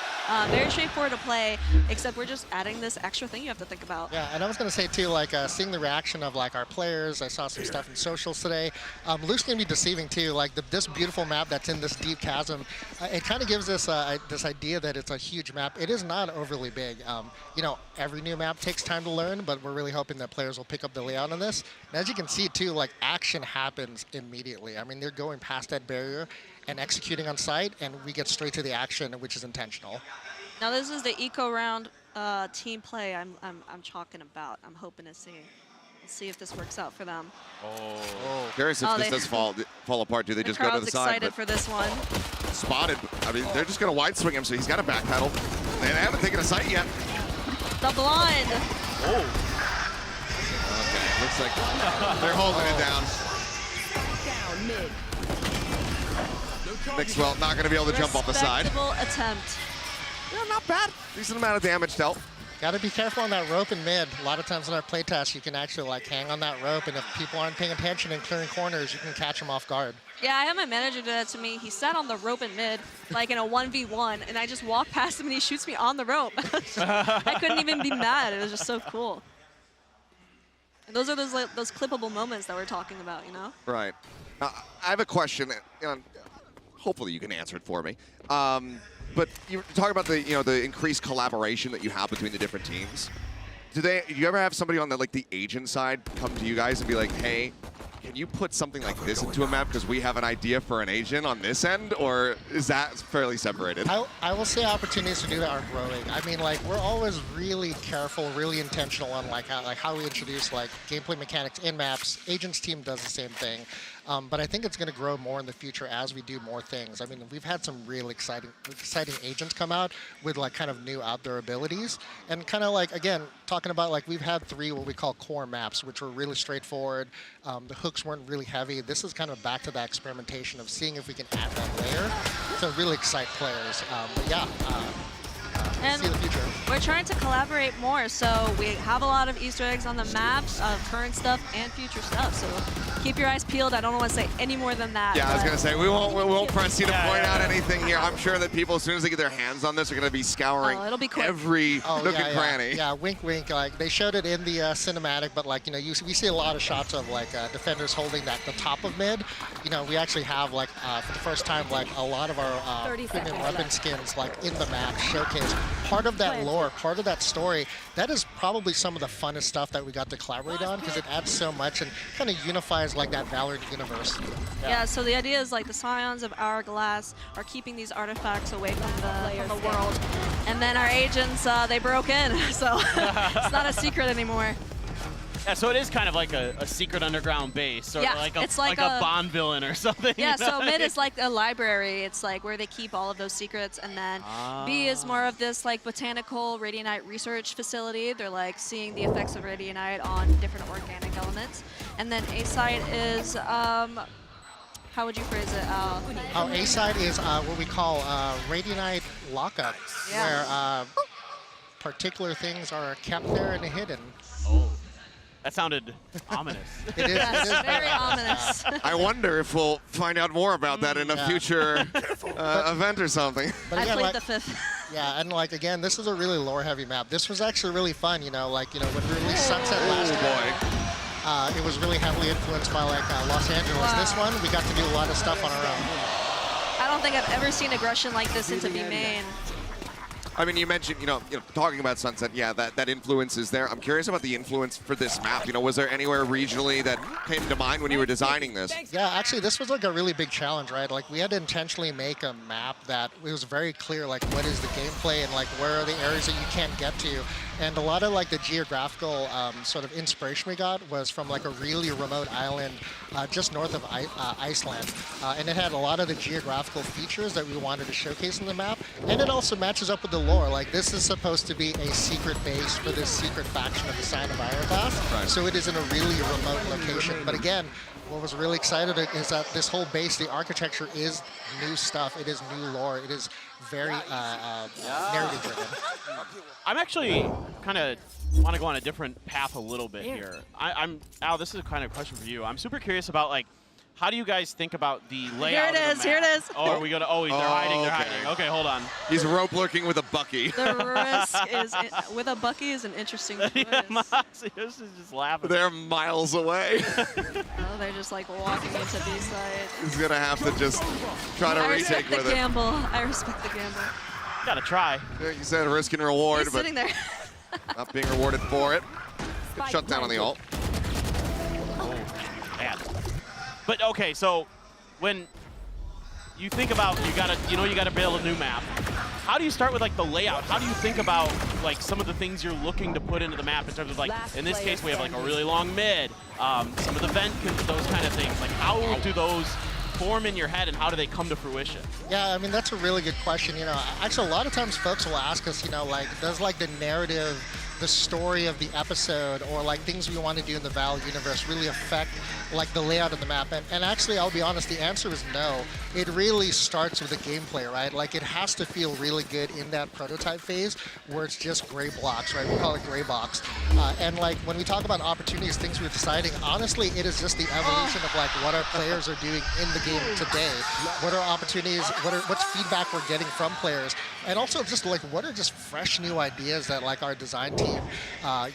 very straightforward to play, except we're just adding this extra thing you have to think about. Yeah, and I was going to say too, like seeing the reaction of like our players. I saw some stuff in socials today. Luke's going to be deceiving too. Like this beautiful map that's in this deep chasm, it kind of gives us this idea that it's a huge map. It is not overly big. You know, every new map takes time to learn, but we're really hoping that players will pick up the layout on this. And as you can see too, like action happens immediately. I mean, they're going past that barrier and executing on site, and we get straight to the action, which is intentional. Now this is the eco round team play I'm talking about. I'm hoping to see. Let's see if this works out for them. Curious if this does fall apart. Do they just go to the side? Excited for this one. Spotted. I mean, they're just going to wide swing him, so he's got a backpedal. They haven't taken a sight yet. The blind. Okay, looks like they're holding it down. Mixwell not going to be able to jump off the side. Respectable attempt. Yeah, not bad. Decent amount of damage dealt. Got to be careful on that rope in mid. A lot of times in our playtest, you can actually like hang on that rope, and if people aren't paying attention and clearing corners, you can catch them off guard. Yeah, I had my manager do that to me. He sat on the rope in mid, like in a 1v1, and I just walked past him and he shoots me on the rope. I couldn't even be mad. It was just so cool. And those are those clippable moments that we're talking about, you know? Right. I have a question. Hopefully you can answer it for me. But you talk about the increased collaboration that you have between the different teams. Do you ever have somebody on the agent side come to you guys and be like, hey, can you put something like this into a map because we have an idea for an agent on this end, or is that fairly separated? I will say opportunities to do that are growing. I mean, like we're always really careful, really intentional on how we introduce gameplay mechanics in maps. Agents team does the same thing. But I think it's going to grow more in the future as we do more things. I mean, we've had some really exciting agents come out with kind of new outdoor abilities. And kind of again, talking about we've had 3 what we call core maps, which were really straightforward. The hooks weren't really heavy. This is kind of back to that experimentation of seeing if we can add that layer to really excite players. But yeah. And see the future. We're trying to collaborate more, so we have a lot of Easter eggs on the maps of current stuff and future stuff. So keep your eyes peeled. I don't want to say any more than that. Yeah, I was gonna say we won't press you to point out anything here. I'm sure that people, as soon as they get their hands on this, are gonna be scouring it'll be quick. every nook and cranny. Yeah, wink, wink. They showed it in the cinematic, but we see a lot of shots of defenders holding the top of mid. We actually have for the first time a lot of our premium weapon skins in the map showcase. Part of that lore, part of that story, that is probably some of the funnest stuff that we got to collaborate on because it adds so much and kind of unifies that VALORANT universe. Yeah, so the idea is the Scions of Hourglass are keeping these artifacts away from the world. And then our agents, they broke in, so it's not a secret anymore. Yeah, so it is kind of like a secret underground base, or it's like a Bond villain or something. Yeah, so mid is like a library. It's where they keep all of those secrets, and then B is more of this botanical radionite research facility. They're seeing the effects of radionite on different organic elements, and then A side is how would you phrase it? A side is what we call radionite lockup, where particular things are kept there and hidden. Oh. That sounded ominous. It is very ominous. I wonder if we'll find out more about that in a future event or something. But again, I played the 5th. Yeah, and again, this is a really lore-heavy map. This was actually really fun, when we released Sunset last year. it was really heavily influenced by like Los Angeles. Wow. This one, we got to do a lot of stuff on our own. I don't think I've ever seen aggression like this into B main. I mean, you mentioned, talking about Sunset, yeah, that influence is there. I'm curious about the influence for this map. Was there anywhere regionally that came to mind when you were designing this? Yeah, actually, this was like a really big challenge, right? Like, we had to intentionally make a map that it was very clear, like, what is the gameplay and, like, where are the areas that you can't get to. And a lot of, like, the geographical sort of inspiration we got was from, like, a really remote island just north of Iceland. And it had a lot of the geographical features that we wanted to showcase in the map. And it also matches up with the lore. Like, this is supposed to be a secret base for this secret faction of the Sign of Ironclad. Right. So it is in a really remote location. But again, what was really excited is that this whole base, the architecture is new stuff. It is new lore. It is very narrative driven. I'm actually kind of want to go on a different path a little bit here. Al, this is a kind of question for you. I'm super curious about, like, how do you guys think about the layout of the map? Here it is. Oh, are we going to, they're hiding, they're hiding. Okay, hold on. He's rope lurking with a Bucky. The risk is, with a Bucky is an interesting choice. This is just laughing. They're miles away. Oh, they're just like walking into B side. He's going to have to just try to retake with it. I respect the gamble. Gotta try. Like you said, risk and reward, He's but sitting there. not being rewarded for it. Good shut down on the ult. Oh, man. But okay, so when you think about you gotta build a new map. How do you start with like the layout? How do you think about like some of the things you're looking to put into the map in terms of like in this case we have like a really long mid, some of the vent, those kind of things. Like how do those form in your head and how do they come to fruition? Yeah, I mean, that's a really good question. Actually, a lot of times folks will ask us, like, does like the narrative, the story of the episode, or like things we want to do in the Val universe really affect like the layout of the map? And actually, I'll be honest, the answer is no. It really starts with the gameplay, right? Like, it has to feel really good in that prototype phase where it's just gray blocks, right? We call it gray box. And like when we talk about opportunities, things we're deciding, honestly, it is just the evolution of like what our players are doing in the game today. What are opportunities? What's feedback we're getting from players? And also just like what are just fresh new ideas that like our design team, and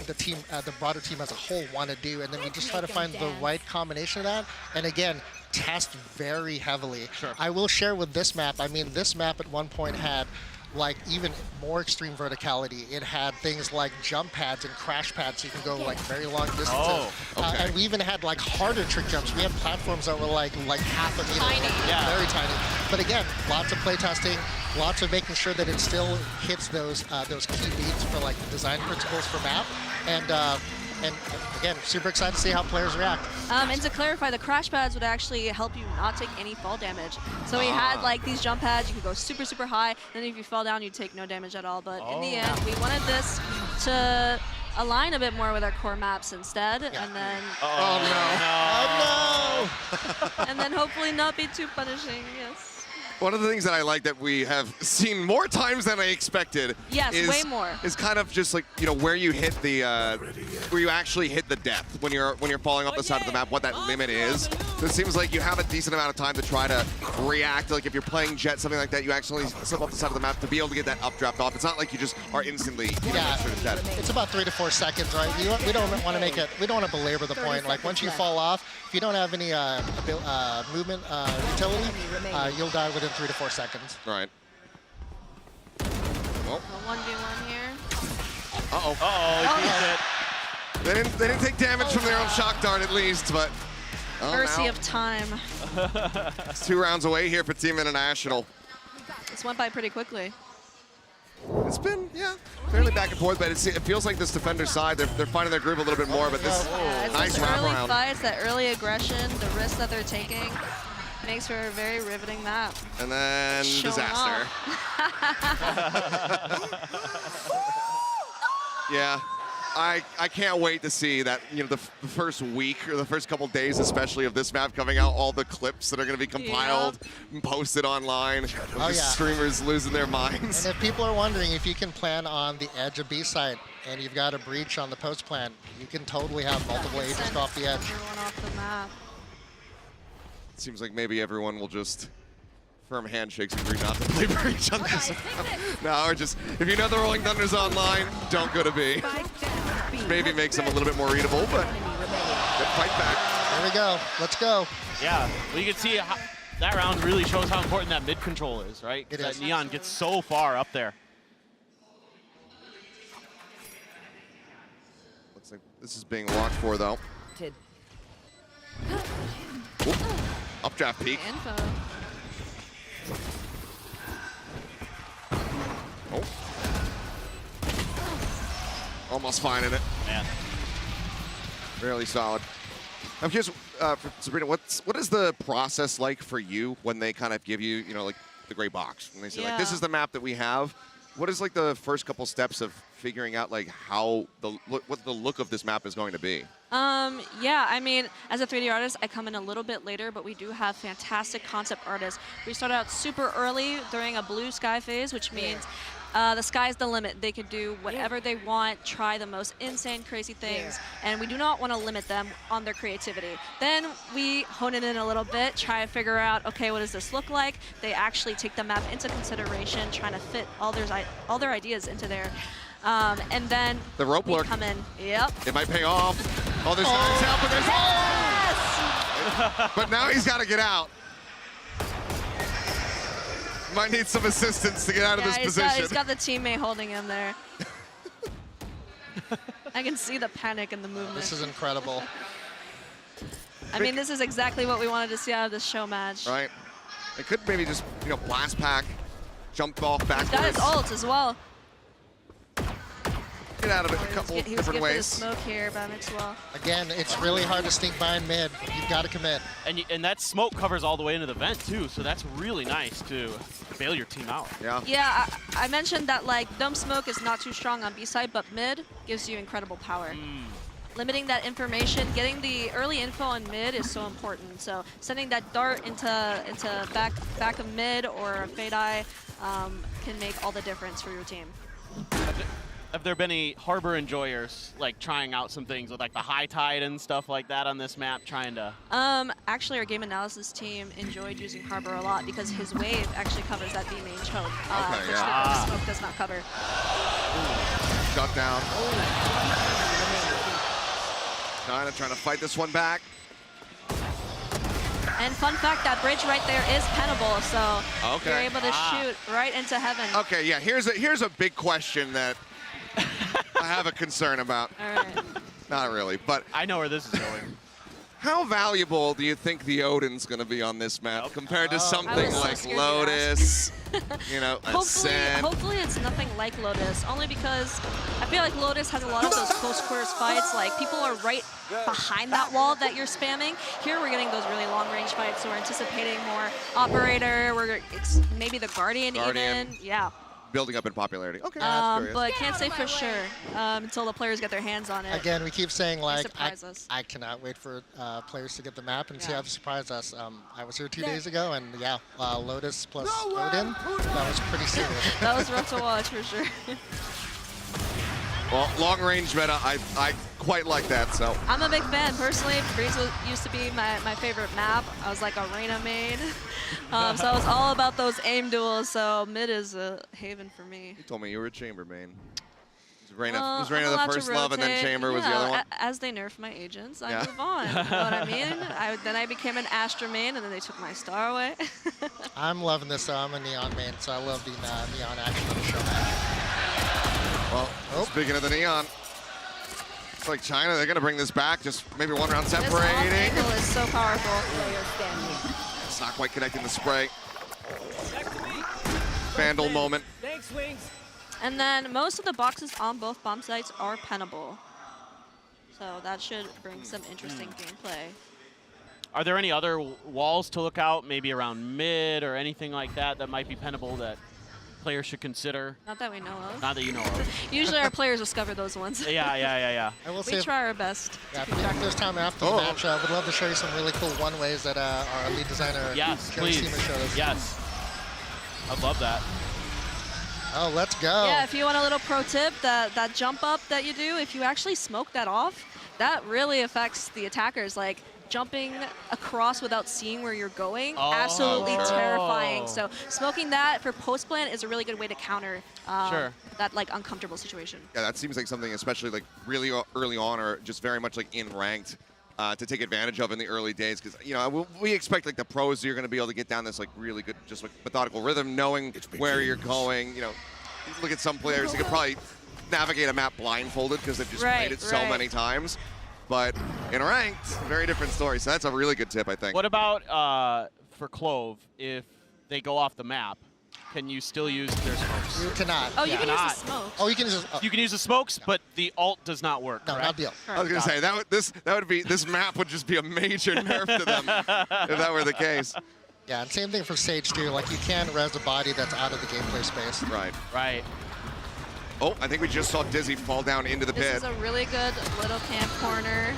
the team, the broader team as a whole want to do, and then we just try to find the right combination of that. And again, test very heavily. Sure. I will share with this map. I mean, this map at one point had like even more extreme verticality. It had things like jump pads and crash pads, so you can go like very long distances. Oh, okay. And we even had like harder trick jumps. We had platforms that were like half a meter, Tiny. very tiny. But again, lots of play testing, lots of making sure that it still hits those key beats for like the design principles for map. And again, super excited to see how players react. And to clarify, the crash pads would actually help you not take any fall damage. So we had like these jump pads, you could go super, super high, and if you fell down, you'd take no damage at all. But in the end, we wanted this to align a bit more with our core maps instead, and then... Oh, no. and then hopefully not be too punishing, yes. One of the things that I like that we have seen more times than I expected is, way more. Is kind of just like, where you hit the, where you actually hit the depth when you're falling off the side of the map, what that limit is. So it seems like you have a decent amount of time to try to react. Like if you're playing Jet, something like that, you actually slip off the side of the map to be able to get that updraft off. It's not like you just are instantly dead. It's about 3 to 4 seconds, right? We don't want to make it, we don't want to belabor the point. Like once you fall off, if you don't have any movement utility, you'll die within 3 to 4 seconds. Right. Well, 1v1 here. He beat it. They didn't take damage from their own shock dart at least, but Mercy of time. It's 2 rounds away here for Team International. This went by pretty quickly. It's been, fairly back and forth, but it feels like this defender side, they're finding their groove a little bit more, but this nice those early wraparound. fights, that early aggression, the risks that they're taking, makes for a very riveting map. And then disaster. Yeah, I can't wait to see that, the first week or the first couple days, especially of this map coming out, all the clips that are going to be compiled and posted online of streamers losing their minds. And if people are wondering if you can plan on the edge of B-site and you've got a breach on the post plan, you can totally have multiple agents go off the edge. Everyone off the map. It seems like maybe everyone will just firm handshakes and agree not to play breach on this. No, or just, if you know the Rolling Thunder's online, don't go to B. Maybe makes them a little bit more readable, but Good fight back. Here we go. Let's go. Yeah, well, you can see how, that round really shows how important that mid control is, right? It That is. Neon gets so far up there. Looks like this is being walked for, though. Updraft peak. Info. Oh. Almost finding it. Man. Really solid. I'm curious, for Sabrina, what is the process like for you when they kind of give you, like the gray box? When they say, like, this is the map that we have. What is like the first couple steps of figuring out like how what the look of this map is going to be? Yeah, I mean, as a 3D artist, I come in a little bit later, but we do have fantastic concept artists. We start out super early during a blue sky phase, which means the sky's the limit. They could do whatever they want, try the most insane, crazy things, and we do not want to limit them on their creativity. Then we hone it in a little bit, try to figure out, okay, what does this look like? They actually take the map into consideration, trying to fit all their ideas into there. And then the rope look come in. Yep. It might pay off. Oh, there's guys out, but there's but now he's got to get out. Might need some assistance to get out of this position. He's got the teammate holding him there. I can see the panic in the movement. This is incredible. I mean, this is exactly what we wanted to see out of this show match. Right. It could maybe just, blast pack, jump off backwards. He's got his ult as well. Get out of it a couple different ways. He was smoke here by Mixwell. Again, it's really hard to sneak by in mid. You've got to commit. And that smoke covers all the way into the vent too, so that's really nice to bail your team out. Yeah. Yeah, I mentioned that like dome smoke is not too strong on B side, but mid gives you incredible power. Limiting that information, getting the early info on mid is so important. So sending that dart into back of mid or a fade eye can make all the difference for your team. Have there been any Harbor enjoyers like trying out some things with like the high tide and stuff like that on this map, trying to? Actually, our game analysis team enjoyed using Harbor a lot because his wave actually covers that B main choke, which the smoke does not cover. Shut down. China trying to fight this one back. And fun fact, that bridge right there is pennable, so you're able to shoot right into heaven. Okay, yeah. Here's a big question that I have a concern about. All right. Not really, but I know where this is going. How valuable do you think the Odin's going to be on this map compared to something like so Lotus, Ascent? Hopefully it's nothing like Lotus, only because I feel like Lotus has a lot of those close quarters fights, like people are right behind that wall that you're spamming. Here we're getting those really long range fights, so we're anticipating more Operator, maybe the Guardian even. Yeah. Building up in popularity. Okay, but can't say for sure until the players get their hands on it. Again, we keep saying like, I cannot wait for players to get the map and see how they surprise us. I was here 2 days ago, and yeah, Lotus plus Odin, that was pretty serious. That was rough to watch for sure. Well, long range meta, I quite like that. So I'm a big fan personally. Breeze used to be my favorite map. I was like a Reyna main, so I was all about those aim duels. So mid is a haven for me. You told me you were a Chamber main. Was Reyna the first love, and then Chamber was the other one? As they nerf my agents, I move on. You know what I mean? Then I became an Astra main, and then they took my star away. I'm loving this. I'm a Neon main, so I love the Neon action on the show match. Well, speaking of the Neon, it's like China, they're going to bring this back, just maybe one round separating. This angle is so powerful. It's not quite connecting the spray. Vandal moment. Thanks, Wings. And then most of the boxes on both bomb sites are pennable. So that should bring some interesting gameplay. Are there any other walls to look out, maybe around mid or anything like that that might be pennable that players should consider? Not that we know of. Not that you know of. Usually our players discover those ones. Yeah. I will we try our best. Yeah, if there's time after the match, I would love to show you some really cool one-ways that our lead designer, Jerry Seaman, showed us. Yes, I'd love that. Oh, let's go. Yeah, if you want a little pro tip, that jump up that you do, if you actually smoke that off, that really affects the attackers. Like, jumping across without seeing where you're going, absolutely terrifying. So smoking that for post plant is a really good way to counter that like uncomfortable situation. Yeah, that seems like something, especially like really early on, or just very much like in ranked, to take advantage of in the early days, because we expect like the pros, you're going to be able to get down this like really good, just like methodical rhythm, knowing where you're going. Look at some players who could probably navigate a map blindfolded because they've just played it so many times. But in ranked, very different story. So that's a really good tip, I think. What about for Clove? If they go off the map, can you still use their smokes? You cannot. Oh, you can use the smokes. Oh, you can use. You can use the smokes, but the ult does not work. No, correct? not deal. I was gonna say this map would just be a major nerf to them if that were the case. Yeah, and same thing for Sage too. Like you can res a body that's out of the gameplay space. Right. Right. Oh, I think we just saw Dizzy fall down into the pit. This is a really good little camp corner.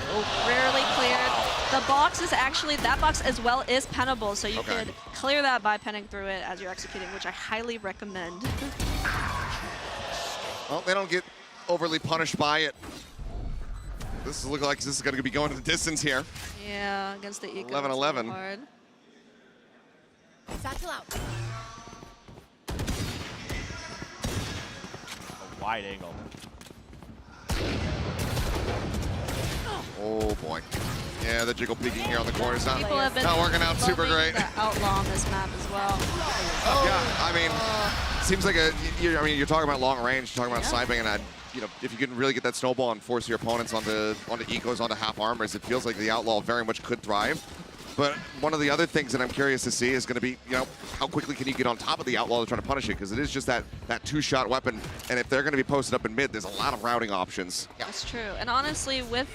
Rarely cleared. The box is actually, that box as well is pennable, so you could clear that by penning through it as you're executing, which I highly recommend. Well, they don't get overly punished by it. This looks like this is going to be going to the distance here. Yeah, against the eco. 11-11. Hard. Satchel out. Wide angle. Oh boy. Yeah, the jiggle peeking here on the corner is not People have been working out super great. The outlaw on this map as well. Yeah, I mean, seems like you're talking about long range, you're talking about sniping, and if you can really get that snowball and force your opponents onto ecos, onto half armors, it feels like the outlaw very much could thrive. But one of the other things that I'm curious to see is going to be, how quickly can you get on top of the outlaw to try to punish it? Because it is just that two-shot weapon, and if they're going to be posted up in mid, there's a lot of routing options. That's true. And honestly, with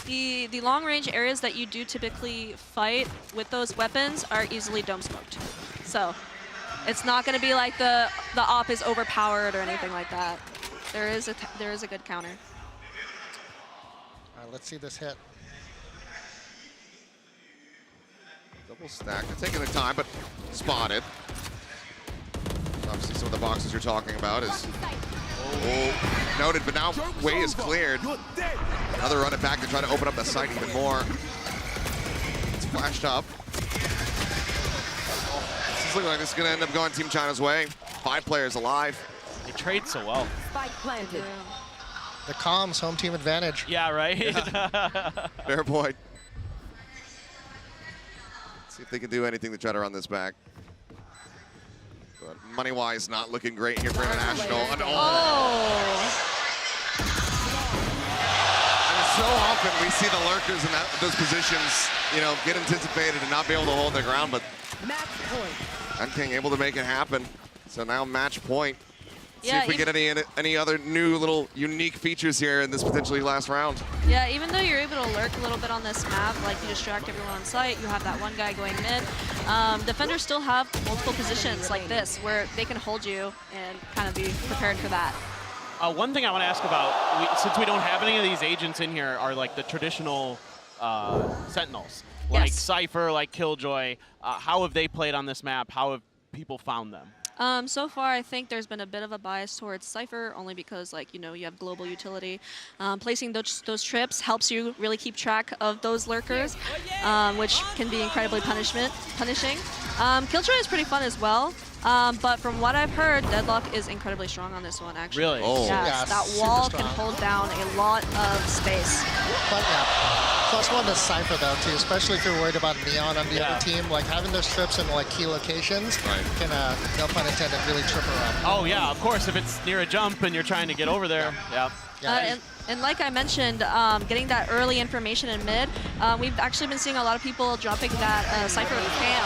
the long-range areas that you do typically fight with those weapons are easily dome smoked. So it's not going to be like the op is overpowered or anything like that. There is a good counter. All right, let's see this hit. Double stack. They're taking their time, but spotted. Obviously, some of the boxes you're talking about is noted, but now way is cleared. Another run it back to try to open up the site even more. It's flashed up. This is looking like this is going to end up going Team China's way. 5 players alive. They trade so well. Spike planted. The comms, home team advantage. Yeah, right? Fair point. See if they can do anything to try to run this back. But money-wise, not looking great here for International. And so often we see the lurkers in those positions, get anticipated and not be able to hold their ground, but Red King able to make it happen. So now match point. See if we get any other new little unique features here in this potentially last round. Yeah, even though you're able to lurk a little bit on this map, like you distract everyone on site, you have that one guy going mid. Defenders still have multiple positions like this where they can hold you and kind of be prepared for that. One thing I want to ask about, since we don't have any of these agents in here, are like the traditional sentinels, like Cypher, like Killjoy. How have they played on this map? How have people found them? So far, I think there's been a bit of a bias towards Cypher, only because, you have global utility. Placing those trips helps you really keep track of those lurkers, which can be incredibly punishing. Killjoy is pretty fun as well, but from what I've heard, Deadlock is incredibly strong on this one, actually. Really? Oh. Yes, that wall can hold down a lot of space. But yeah. Plus one to Cypher though too, especially if you're worried about Neon on the other team. Like having those trips in key locations can, no pun intended, really trip her up. Oh yeah, of course. If it's near a jump and you're trying to get over there, And like I mentioned, getting that early information in mid, we've actually been seeing a lot of people dropping that Cypher cam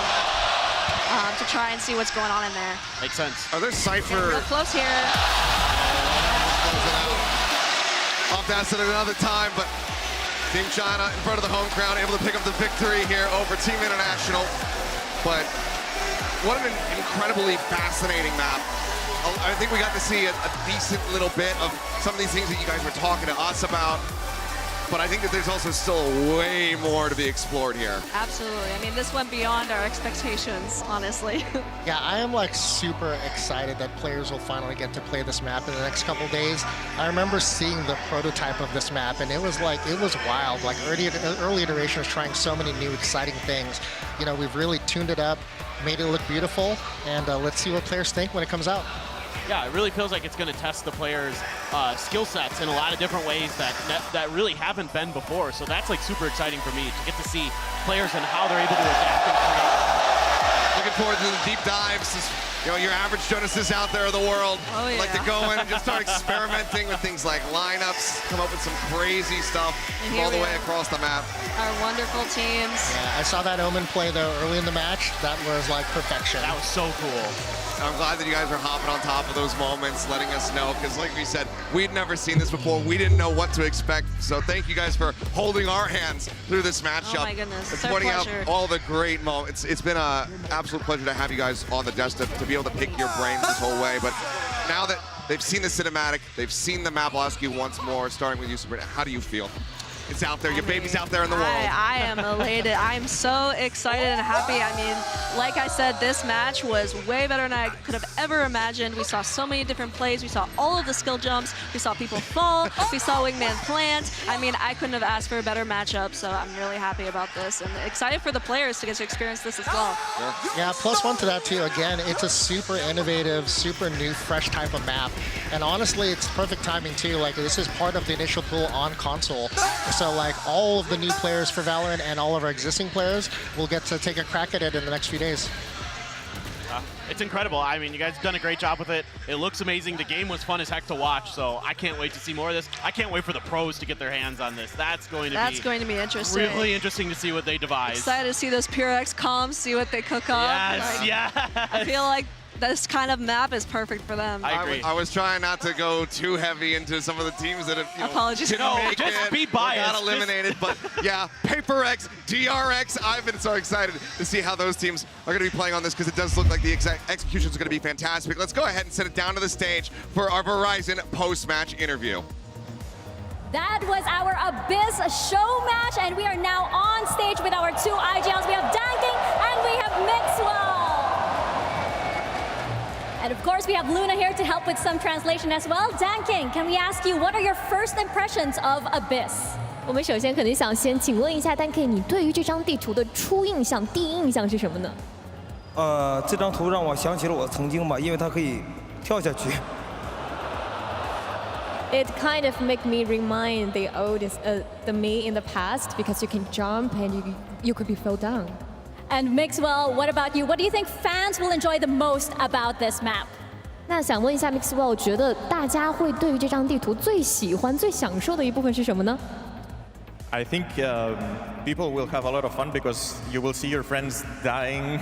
to try and see what's going on in there. Makes sense. Are there Cypher? Real close here. Off to Ascent another time, but Team China in front of the home crowd, able to pick up the victory here over Team International. But what an incredibly fascinating map. I think we got to see a decent little bit of some of these things that you guys were talking to us about. But I think that there's also still way more to be explored here. Absolutely. I mean, this went beyond our expectations, honestly. Yeah, I am super excited that players will finally get to play this map in the next couple days. I remember seeing the prototype of this map, and it was wild. Like early iterations trying so many new exciting things. We've really tuned it up, made it look beautiful, and let's see what players think when it comes out. Yeah, it really feels like it's going to test the players' skill sets in a lot of different ways that really haven't been before. So that's like super exciting for me to get to see players and how they're able to adapt and create. Looking forward to the deep dives. You know, your average Jonases out there of the world like to go in and just start experimenting with things like lineups, come up with some crazy stuff all the way across the map. Our wonderful teams. Yeah, I saw that Omen play though early in the match. That was like perfection. That was so cool. I'm glad that you guys are hopping on top of those moments, letting us know, because like we said, we'd never seen this before. We didn't know what to expect. So thank you guys for holding our hands through this matchup. Oh my goodness, and it's our pointing out pleasure. all the great moments. It's been an absolute pleasure to have you guys on the desk to be able to pick your brains this whole way. But now that they've seen the cinematic, they've seen the map, I'll ask you once more, starting with you, Sabrina, how do you feel? It's out there, your baby's out there in the world. I am elated. I'm so excited and happy. I mean, like I said, this match was way better than I could have ever imagined. We saw so many different plays. We saw all of the skill jumps. We saw people fall. We saw wingman plant. I mean, I couldn't have asked for a better matchup, so I'm really happy about this and excited for the players to get to experience this as well. Yeah, +1 to that too. Again, it's a super innovative, super new, fresh type of map. And honestly, it's perfect timing too. Like, this is part of the initial pool on console. So like all of the new players for Valorant and all of our existing players will get to take a crack at it in the next few days. It's incredible. I mean, you guys have done a great job with it. It looks amazing. The game was fun as heck to watch, so I can't wait to see more of this. I can't wait for the pros to get their hands on this. That's going to be interesting. Really interesting to see what they devise. Excited to see those PureX comms, see what they cook up. Yes, like, yes. I feel like this kind of map is perfect for them. I agree. I was trying not to go too heavy into some of the teams that have, Apologies. didn't make just it, be biased. got eliminated. But yeah, HyperX, DRX, I've been so excited to see how those teams are going to be playing on this because it does look like the execution is going to be fantastic. Let's go ahead and send it down to the stage for our Verizon post-match interview. That was our Abyss show match, and we are now on stage with our two IGLs. We have Danking and we have Mixwell. And of course, we have Luna here to help with some translation as well. Danking, can we ask you, what are your first impressions of Abyss? 我们首先肯定想先请问一下 Danking， 你对于这张地图的初印象、第一印象是什么呢？这张图让我想起了我曾经吧，因为它可以跳下去。It kind of make me remind the the me in the past because you can jump and you could be fell down. And Mixwell, what about you? What do you think fans will enjoy the most about this map? 那想问一下 Mixwell， 觉得大家会对于这张地图最喜欢、最享受的一部分是什么呢？ I think people will have a lot of fun because you will see your friends dying,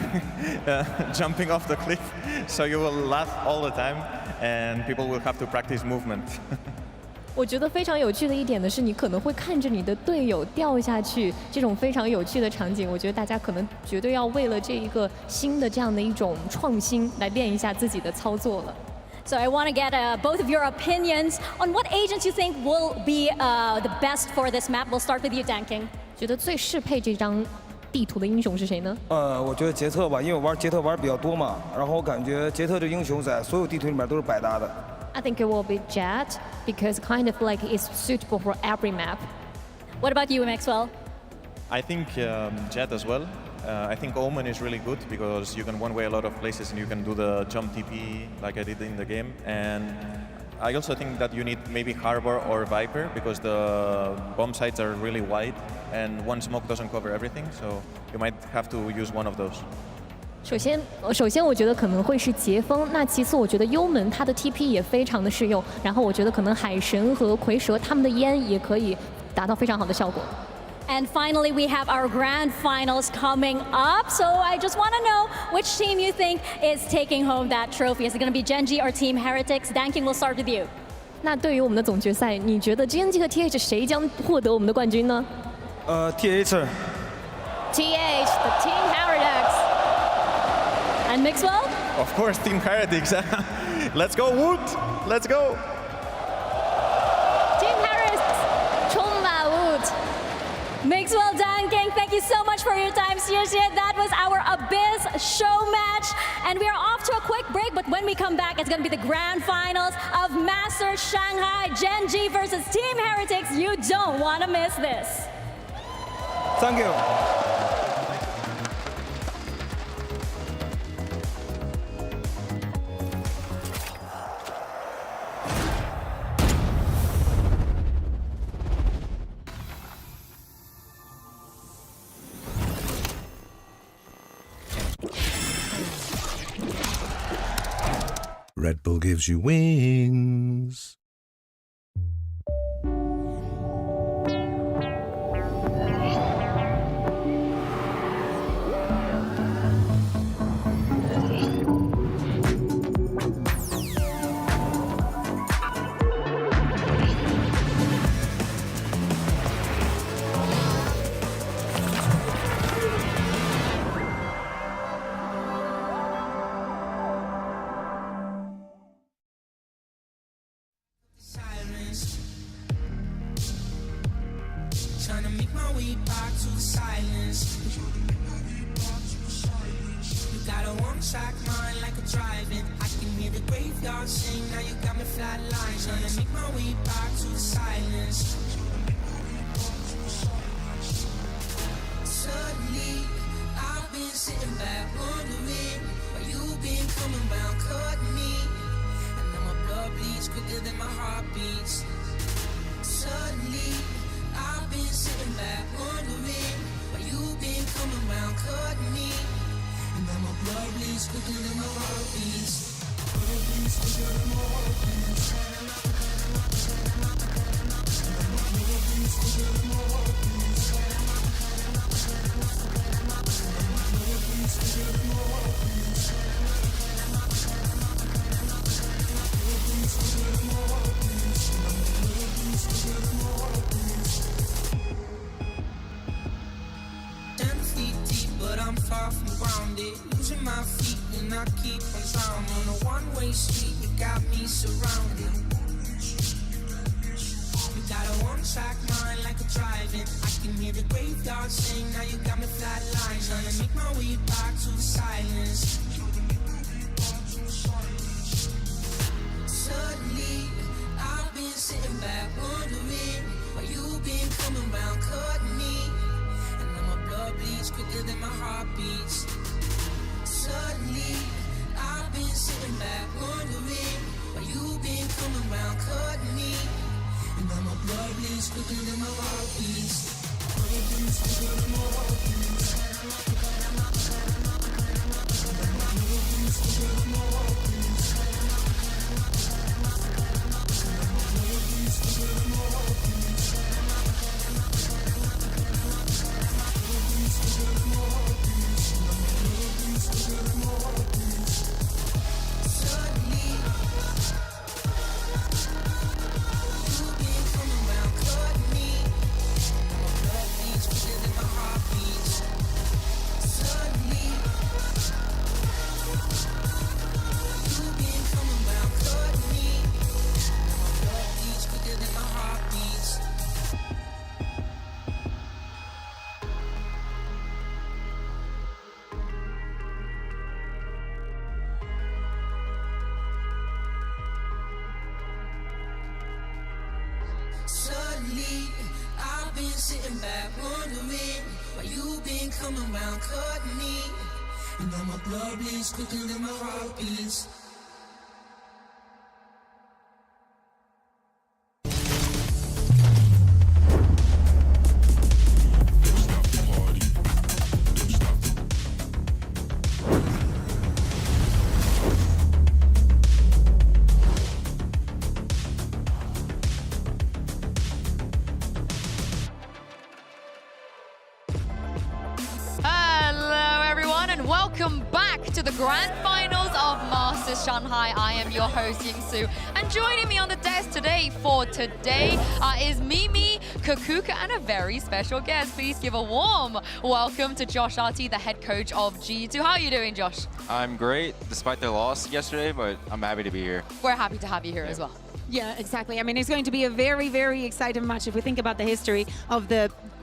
jumping off the cliff, so you will laugh all the time, and people will have to practice movement. 我觉得非常有趣的一点呢，是你可能会看着你的队友掉下去，这种非常有趣的场景，我觉得大家可能绝对要为了这一个新的这样的一种创新来练一下自己的操作了。So I want to get both of your opinions on what agents you think will be the best for this map. We'll start with you, Danking. 觉得最适配这张地图的英雄是谁呢？我觉得杰特吧，因为我玩杰特玩比较多嘛，然后我感觉杰特这英雄在所有地图里面都是百搭的。I think it will be Jet because kind of like it's suitable for every map. What about you, Maxwell? I think Jet as well. I think Omen is really good because you can one-way a lot of places and you can do the jump TP like I did in the game. And I also think that you need maybe Harbor or Viper because the bomb sites are really wide and one smoke doesn't cover everything, so you might have to use one of those. 首先我觉得可能会是杰锋，那其次我觉得幽门它的 TP 也非常的适用，然后我觉得可能海神和蝰蛇他们的烟也可以达到非常好的效果。And finally, we have our grand finals coming up. So I just want to know which team you think is taking home that trophy. Is it going to be Genji or Team Heretics? Danking, we'll start with you. 那对于我们的总决赛，你觉得 GNG 和 TH 谁将获得我们的冠军呢？TH. TH, the Team Heretics. And Mixwell? Of course, Team Heretics. Let's go, Wood. Let's go. Team Heretics, Chongma Wood. Mixwell, Danking, thank you so much for your time. Seriously, that was our Abyss show match. And we are off to a quick break, but when we come back, it's going to be the grand finals of Masters Shanghai, Genji versus Team Heretics. You don't want to miss this. Thank you. Red Bull gives you wings. Trying to make my way back to the silence. You got a one-track mind like a driving. I can hear the graveyard sing, now you got me flatline. Trying to make my way back to the silence. Suddenly, I've been sitting back wondering why you've been coming round, cutting me. And now my blood bleeds quicker than my heart beats. Suddenly, I've been sitting back wondering why you've been coming round, cutting me. And now my blood bleeds quicker than my heart beats. Blood bleeds quicker than my heart beats. And my blood bleeds quicker than my heart beats. And my blood bleeds quicker than my heart beats. Blood bleeds quicker than my heart beats. Blood bleeds quicker than my heart beats. 10 feet deep, but I'm far from grounded. Losing my feet and I keep on drowning. On a one-way street, you got me surrounded. You got a one-track mind like a driving. I can hear the graveyard sing, now you got me flatline. Trying to make my way back to the silence. Suddenly, I've been sitting back wondering why you've been coming round, cutting me. And now my blood bleeds quicker than my heart beats. Suddenly, I've been sitting back wondering why you've been coming round, cutting me. And now my blood bleeds quicker than my heart beats. Blood bleeds quicker than my heart beats. And my blood bleeds quicker than my heart beats. Blood bleeds quicker than my heart beats. Blood bleeds quicker than my heart beats. Blood bleeds quicker than my heart beats. Suddenly, you've been coming round, cutting me. My blood bleeds quicker than my heart beats. Suddenly, you've been coming round, cutting me. My blood bleeds quicker than my heart beats. Suddenly, I've been sitting back wondering why you've been coming round, cutting me. And now my blood bleeds quicker than my heart beats. Hello everyone and welcome back to the grand finals of Masters Shanghai. I am your host Yingsu, and joining me on the desk today is Mimi, Kakuka, and a very special guest. Please give a warm welcome to Josh RT, the head coach of G2. How are you doing, Josh? I'm great, despite their loss yesterday, but I'm happy to be here. We're happy to have you here as well. Yeah, exactly. I mean, it's going to be a very, very exciting match if we think about the history of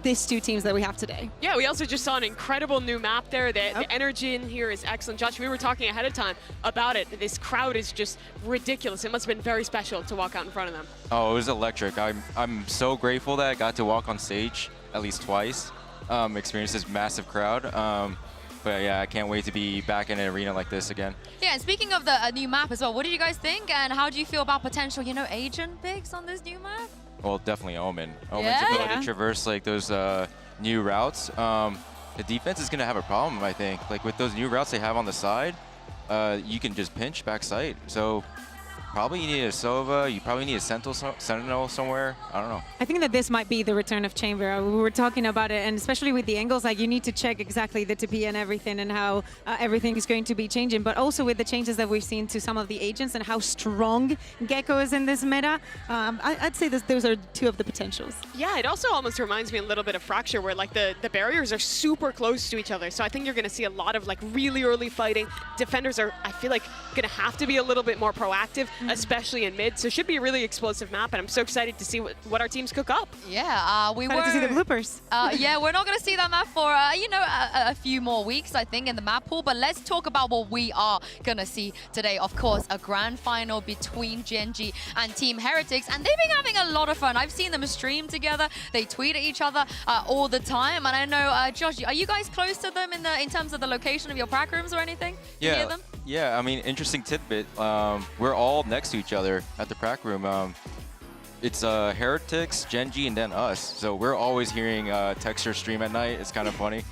these two teams that we have today. Yeah, we also just saw an incredible new map there. The energy in here is excellent. Josh, we were talking ahead of time about it. This crowd is just ridiculous. It must have been very special to walk out in front of them. Oh, it was electric. I'm so grateful that I got to walk on stage at least twice, experience this massive crowd. But yeah, I can't wait to be back in an arena like this again. Yeah, and speaking of the new map as well, what do you guys think, and how do you feel about potential, agent picks on this new map? Well, definitely OMEN. OMEN's ability to traverse like those new routes. The defense is going to have a problem, I think. Like with those new routes they have on the side, you can just pinch backside. So probably you need a Sova, you probably need a Sentinel somewhere. I don't know. I think that this might be the return of Chamber. We were talking about it, and especially with the angles, like you need to check exactly the TP and everything and how everything is going to be changing. But also with the changes that we've seen to some of the agents and how strong Gecko is in this meta, I'd say those are two of the potentials. Yeah, it also almost reminds me a little bit of Fracture, where like the barriers are super close to each other. So I think you're going to see a lot of like really early fighting. Defenders are, I feel like, going to have to be a little bit more proactive, especially in mid. So it should be a really explosive map, and I'm so excited to see what our teams cook up. Yeah, we Excited to see the bloopers. Yeah, we're not going to see that map for, a few more weeks, I think, in the map pool. But let's talk about what we are going to see today. Of course, a grand final between Gen.G and Team Heretics. And they've been having a lot of fun. I've seen them stream together. They tweet at each other all the time. And I know, Josh, are you guys close to them in terms of the location of your prac rooms or anything? Yeah. You hear them? Yeah, I mean, interesting tidbit. We're all next to each other at the prac room. It's Heretics, Gen.G, and then us. So we're always hearing Texture stream at night. It's kind of funny.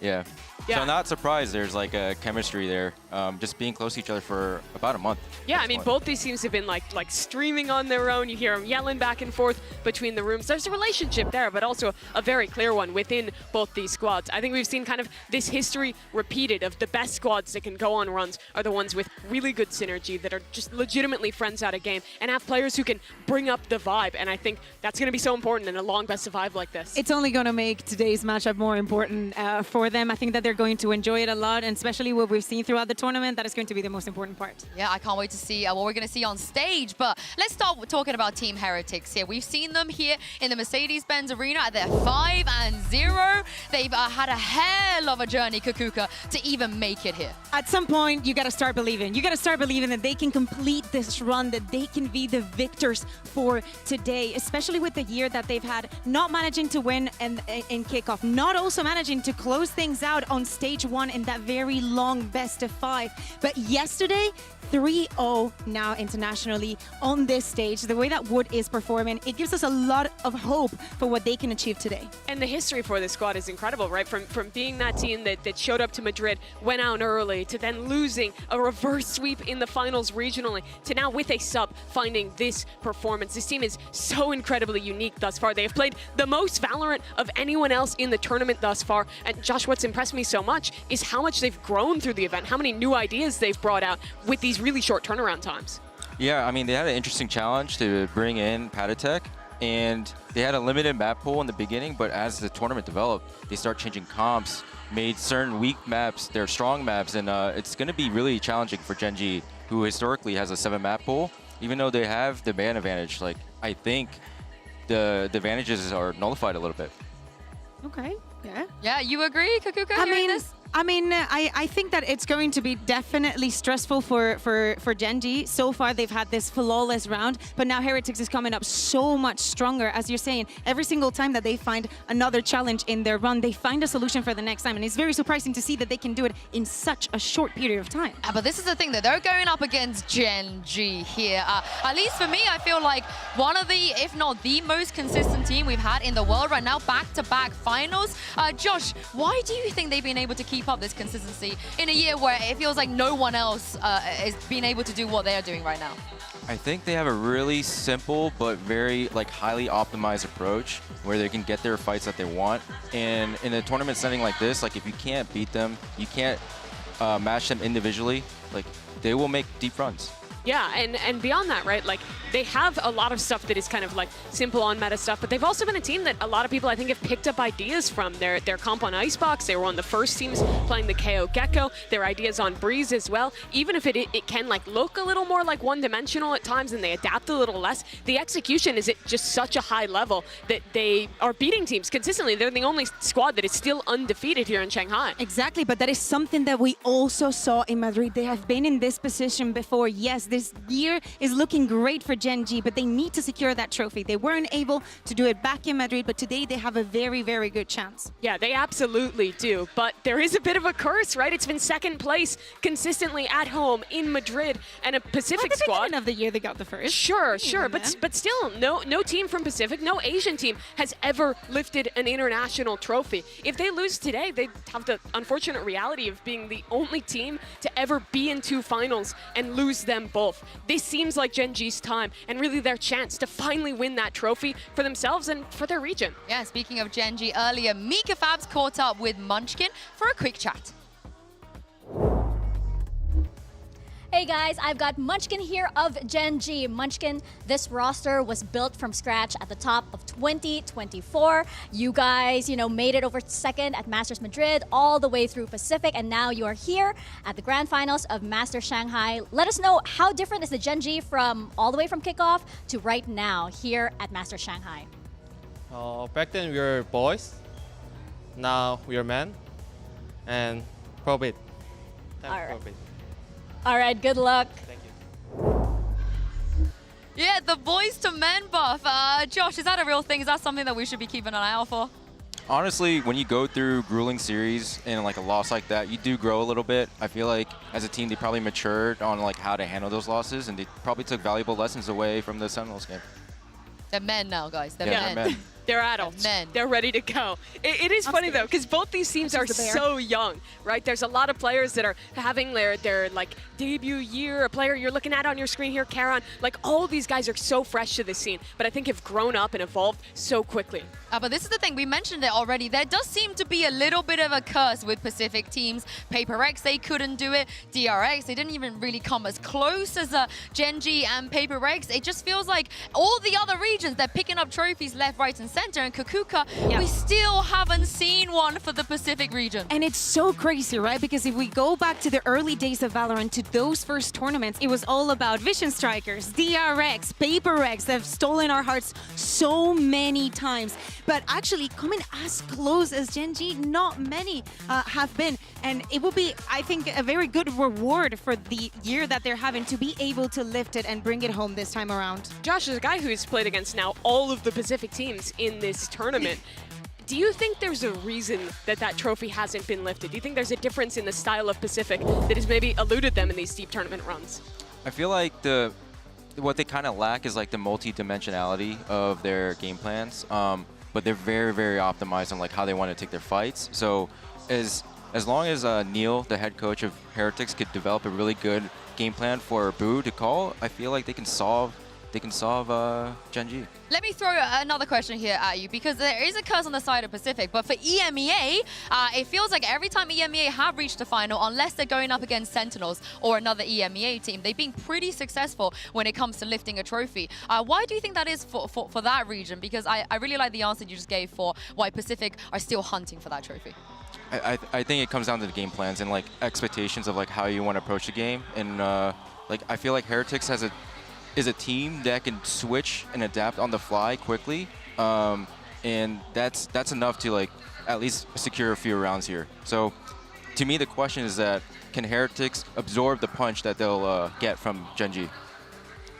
Yeah. So I'm not surprised there's like a chemistry there, just being close to each other for about a month. Yeah, I mean, both these teams have been like streaming on their own. You hear them yelling back and forth between the rooms. There's a relationship there, but also a very clear one within both these squads. I think we've seen kind of this history repeated of the best squads that can go on runs are the ones with really good synergy, that are just legitimately friends out of game and have players who can bring up the vibe. And I think that's going to be so important in a long best of 5 like this. It's only going to make today's matchup more important for them. I think that they're going to enjoy it a lot, and especially what we've seen throughout the tournament, that is going to be the most important part. Yeah, I can't wait to see what we're going to see on stage. But let's start talking about Team Heretics here. We've seen them here in the Mercedes-Benz Arena at their 5-0. They've had a hell of a journey, Kakuka, to even make it here. At some point, you got to start believing. You got to start believing that they can complete this run, that they can be the victors for today, especially with the year that they've had, not managing to win in kickoff, not also managing to close things out on stage 1 in that very long best of 5. But yesterday, 3-0 now internationally on this stage. The way that Wood is performing, it gives us a lot of hope for what they can achieve today. And the history for this squad is incredible, right? From being that team that showed up to Madrid, went out early, to then losing a reverse sweep in the finals regionally, to now with a sub finding this performance. This team is so incredibly unique thus far. They have played the most Valorant of anyone else in the tournament thus far. And Josh, what's impressed me so much is how much they've grown through the event, how many new ideas they've brought out with these really short turnaround times. Yeah, I mean, they had an interesting challenge to bring in Patatek, and they had a limited map pool in the beginning, but as the tournament developed, they start changing comps, made certain weak maps their strong maps, and it's going to be really challenging for Gen.G, who historically has a 7-map pool. Even though they have the man advantage, like, I think the advantages are nullified a little bit. Okay, yeah. Yeah, you agree, Kakuka, hearing this? I think that it's going to be definitely stressful for Gen.G. So far, they've had this flawless round, but now Heretics is coming up so much stronger. As you're saying, every single time that they find another challenge in their run, they find a solution for the next time, and it's very surprising to see that they can do it in such a short period of time. But this is the thing, that they're going up against Gen.G here. At least for me, I feel like one of the, if not the most consistent team we've had in the world right now, back-to-back finals. Josh, why do you think they've been able to keep up this consistency in a year where it feels like no one else is being able to do what they're doing right now? I think they have a really simple but very highly optimized approach where they can get their fights that they want. And in a tournament setting like this, if you can't beat them, you can't match them individually, they will make deep runs. Yeah, and beyond that, right, they have a lot of stuff that is kind of simple on meta stuff, but they've also been a team that a lot of people I think have picked up ideas from. Their comp on Icebox, they were one of the first teams playing the KO Gecko, their ideas on Breeze as well. Even if it can look a little more one-dimensional at times and they adapt a little less, the execution is at just such a high level that they are beating teams consistently. They're the only squad that is still undefeated here in Shanghai. Exactly, but that is something that we also saw in Madrid. They have been in this position before. Yes, This year is looking great for Gen G, but they need to secure that trophy. They weren't able to do it back in Madrid, but today they have a very, very good chance. Yeah, they absolutely do. But there is a bit of a curse, right? It's been second place consistently at home in Madrid, and a Pacific squad. At the beginning of the year, they got the first. Sure, but still, no team from Pacific, no Asian team has ever lifted an international trophy. If they lose today, they have the unfortunate reality of being the only team to ever be in 2 finals and lose them both. This seems like Gen G's time and really their chance to finally win that trophy for themselves and for their region. Yeah, speaking of Gen G, earlier, Mika Fabs caught up with Munchkin for a quick chat. Hey guys, I've got Munchkin here of Gen G. Munchkin, this roster was built from scratch at the top of 2024. You guys, made it over second at Masters Madrid, all the way through Pacific, and now you are here at the grand finals of Masters Shanghai. Let us know, how different is the Gen G from all the way from kickoff to right now here at Masters Shanghai? Back then we were boys, now we are men, and pro bit. All right. All right, good luck. Thank you. Yeah, the boys to men buff. Josh, is that a real thing? Is that something that we should be keeping an eye out for? Honestly, when you go through grueling series and like a loss like that, you do grow a little bit. I feel like as a team, they probably matured on like how to handle those losses, and they probably took valuable lessons away from the Sentinels game. They're men now, guys. They're men. men. They're adults. They're ready to go. It is funny though, because both these teams are so young, right? There's a lot of players that are having their like debut year. A player you're looking at on your screen here, Karan. Like all these guys are so fresh to the scene, but I think have grown up and evolved so quickly. But this is the thing, we mentioned it already. There does seem to be a little bit of a curse with Pacific teams. HyperX, they couldn't do it. DRX, they didn't even really come as close as Gen G and HyperX. It just feels like all the other regions, they're picking up trophies left, right, and center. And Kakuka, we still haven't seen one for the Pacific region. And it's so crazy, right? Because if we go back to the early days of Valorant, to those first tournaments, it was all about Vision Strikers, DRX, HyperX. They've stolen our hearts so many times. But actually, coming as close as Gen G, not many have been. And it will be, I think, a very good reward for the year that they're having to be able to lift it and bring it home this time around. Josh is a guy who's played against now all of the Pacific teams in this tournament. Do you think there's a reason that that trophy hasn't been lifted? Do you think there's a difference in the style of Pacific that has maybe eluded them in these deep tournament runs? I feel like what they kind of lack is like the multi-dimensionality of their game plans. But they're very, very optimized on like how they want to take their fights. So as long as Neil, the head coach of Heretics, could develop a really good game plan for Boo to call, I feel like they can solve Gen G. Let me throw another question here at you, because there is a curse on the side of Pacific, but for EMEA, it feels like every time EMEA have reached the final, unless they're going up against Sentinels or another EMEA team, they've been pretty successful when it comes to lifting a trophy. Why do you think that is for that region? Because I really like the answer you just gave for why Pacific are still hunting for that trophy. I think it comes down to the game plans and like expectations of like how you want to approach the game. And like I feel like Heretics is a team that can switch and adapt on the fly quickly, and that's enough to like at least secure a few rounds here. So to me, the question is that can Heretics absorb the punch that they'll get from Gen G?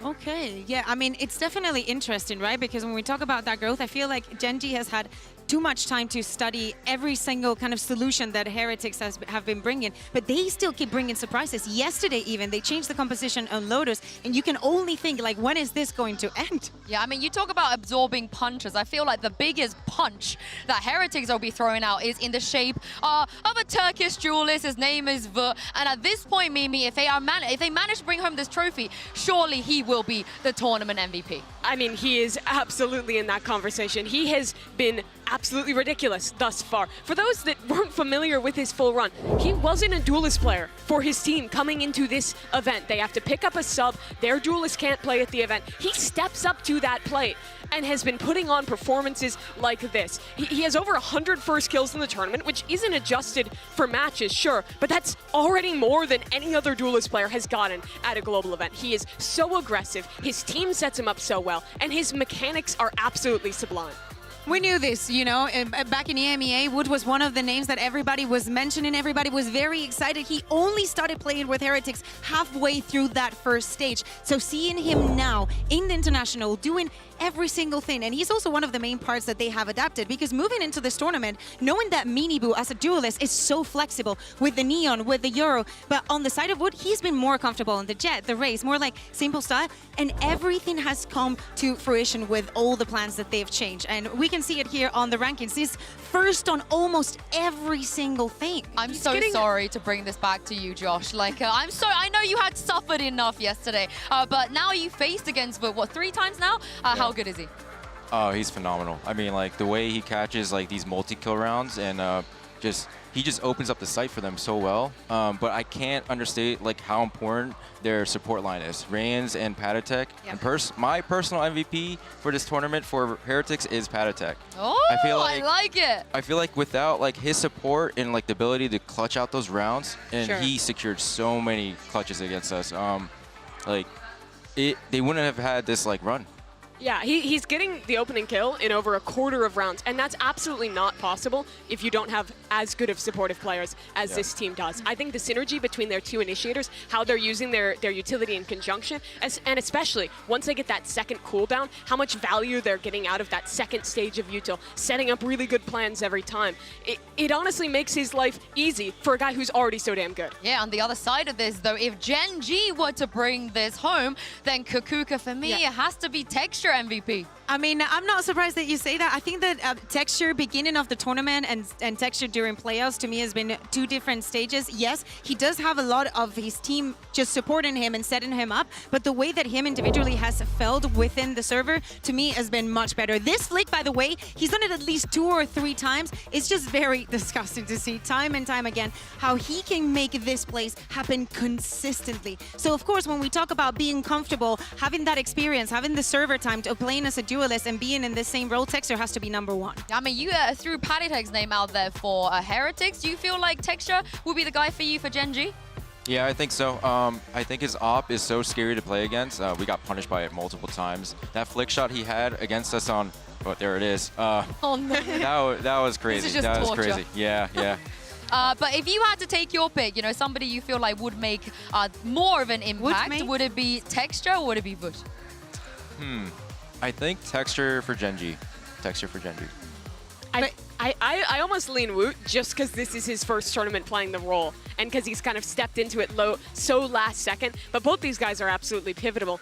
Okay, yeah, I mean, it's definitely interesting, right? Because when we talk about that growth, I feel like Gen G has had too much time to study every single kind of solution that Heretics have been bringing, but they still keep bringing surprises. Yesterday even, they changed the composition on Lotus, and you can only think, like, when is this going to end? Yeah, I mean, you talk about absorbing punches. I feel like the biggest punch that Heretics will be throwing out is in the shape of a Turkish duelist. His name is V. And at this point, Mimi, if they manage to bring home this trophy, surely he will be the tournament MVP. I mean, he is absolutely in that conversation. He has been absolutely ridiculous thus far. For those that weren't familiar with his full run, he wasn't a duelist player for his team coming into this event. They have to pick up a sub. Their duelist can't play at the event. He steps up to that plate and has been putting on performances like this. He has over 100 first kills in the tournament, which isn't adjusted for matches, sure, but that's already more than any other duelist player has gotten at a global event. He is so aggressive, his team sets him up so well, and his mechanics are absolutely sublime. We knew this, you know, back in EMEA, Wood was one of the names that everybody was mentioning. Everybody was very excited. He only started playing with Heretics halfway through that first stage. So seeing him now in the international doing every single thing, and he's also one of the main parts that they have adapted, because moving into this tournament, knowing that Minibu as a duelist is so flexible with the Neon, with the Euro, but on the side of Wood, he's been more comfortable in the Jet, the Race, more like simple style, and everything has come to fruition with all the plans that they've changed. And we can see it here on the rankings. He's first on almost every single thing. I'm so sorry to bring this back to you, Josh. Like, I'm sorry. I know you had suffered enough yesterday, but now you faced against Wood, what, 3 times now? How good is he? Oh, he's phenomenal. I mean, like, the way he catches, like, these multi-kill rounds and he just opens up the site for them so well. But I can't understate, like, how important their support line is. Reigns and Patatek. Yep. And my personal MVP for this tournament for Heretics is Patatek. Oh, I like it. I feel like without, like, his support and, like, the ability to clutch out those rounds, and Sure. he secured so many clutches against us, like, they wouldn't have had this, like, run. Yeah, he's getting the opening kill in over a quarter of rounds, and that's absolutely not possible if you don't have as good of supportive players as this team does. I think the synergy between their 2 initiators, how they're using their utility in conjunction, and especially once they get that second cooldown, how much value they're getting out of that second stage of util, setting up really good plans every time. It honestly makes his life easy for a guy who's already so damn good. Yeah, on the other side of this, though, if Gen G were to bring this home, then Kakuka, for me, it has to be Texture MVP. I mean, I'm not surprised that you say that. I think that Texture beginning of the tournament and Texture during playoffs to me has been 2 different stages. Yes, he does have a lot of his team just supporting him and setting him up, but the way that him individually has felt within the server to me has been much better. This flick, by the way, he's done it at least 2 or 3 times. It's just very disgusting to see time and time again how he can make this place happen consistently. So of course, when we talk about being comfortable, having that experience, having the server time to playing as a duelist and being in the same role, Texture has to be #1. I mean, you threw Patatek's name out there for Heretics. Do you feel like Texture will be the guy for you for Gen G? Yeah, I think so. I think his op is so scary to play against. We got punished by it multiple times. That flick shot he had against us on, oh, there it is. Oh no. That was crazy. This is just that was torture. crazy. Yeah, yeah. But if you had to take your pick, you know, somebody you feel like would make more of an impact, would it be Texture or would it be Wood? I think Texture for Genji. Texture for Genji. I almost lean Woot just because this is his first tournament playing the role and because he's kind of stepped into it so last second. But both these guys are absolutely pivotal,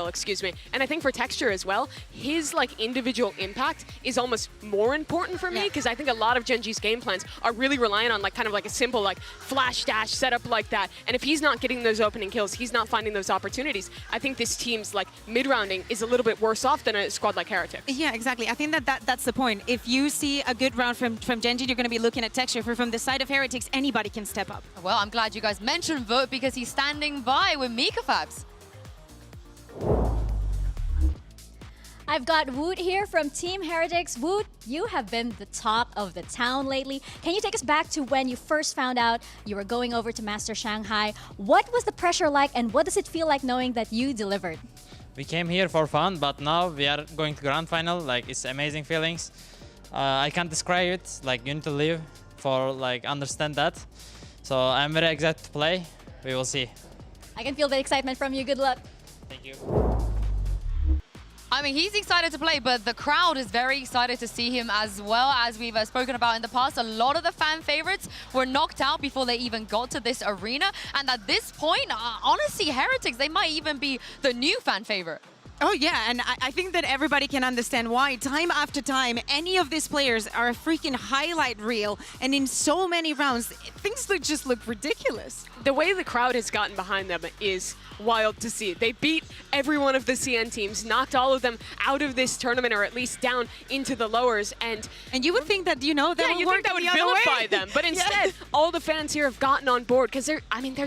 excuse me. And I think for Texture as well, his like individual impact is almost more important for me because I think a lot of Genji's game plans are really relying on like kind of like a simple like flash dash setup like that. And if he's not getting those opening kills, he's not finding those opportunities. I think this team's like mid-rounding is a little bit worse off than a squad like Heretics. Yeah, exactly. I think that's the point. If you see a good round from Genji, you're going to be looking at Texture. From the side of Heretics, anybody can step up. Well, I'm glad you guys mentioned Vote because he's standing by with Mika Fabs. I've got Woot here from Team Heretics. Woot, you have been the talk of the town lately. Can you take us back to when you first found out you were going over to Masters Shanghai? What was the pressure like and what does it feel like knowing that you delivered? We came here for fun, but now we are going to grand final. Like, it's amazing feelings. I can't describe it. Like, you need to live for like understand that. So I'm very excited to play. We will see. I can feel the excitement from you. Good luck. Thank you. I mean, he's excited to play, but the crowd is very excited to see him as well. As we've spoken about in the past, a lot of the fan favorites were knocked out before they even got to this arena. And at this point, honestly, Heretics, they might even be the new fan favorite. Oh yeah, and I think that everybody can understand why. Time after time, any of these players are a freaking highlight reel, and in so many rounds, things just look ridiculous. The way the crowd has gotten behind them is wild to see. They beat every one of the CN teams, knocked all of them out of this tournament, or at least down into the lowers, and you would think that, you know, that you think that would vilify them, but instead, all the fans here have gotten on board because they're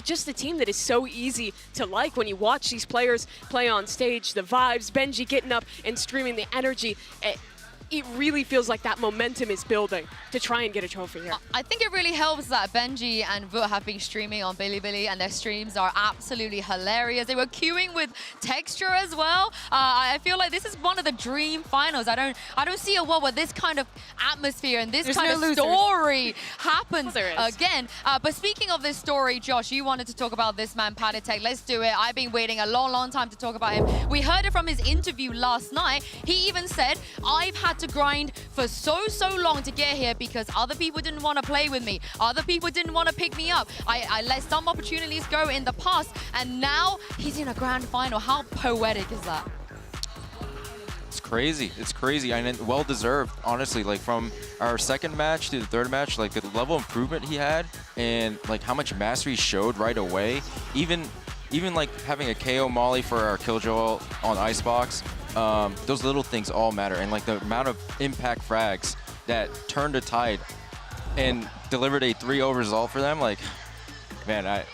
just a team that is so easy to like when you watch these players play on stage. The vibes, Benji getting up and streaming the energy. it really feels like that momentum is building to try and get a trophy here. I think it really helps that Benji and Voot have been streaming on Bilibili, and their streams are absolutely hilarious. They were queuing with texture as well. I feel like this is one of the dream finals. I don't see a world where this kind of atmosphere and this kind of story happens again. But speaking of this story, Josh, you wanted to talk about this man, Paditek. Let's do it. I've been waiting a long time to talk about him. We heard it from his interview last night. He even said, I've had to grind for so long to get here because other people didn't want to play with me. Other people didn't want to pick me up. I let some opportunities go in the past, and now he's in a grand final. How poetic is that? It's crazy. It's crazy, and well deserved, honestly. Like from our second match to the third match, like the level of improvement he had, and like how much mastery he showed right away. Even like having a KO molly for our Killjoy on Icebox, those little things all matter, and like the amount of impact frags that turned the tide and delivered a 3-0 result for them. Like, man,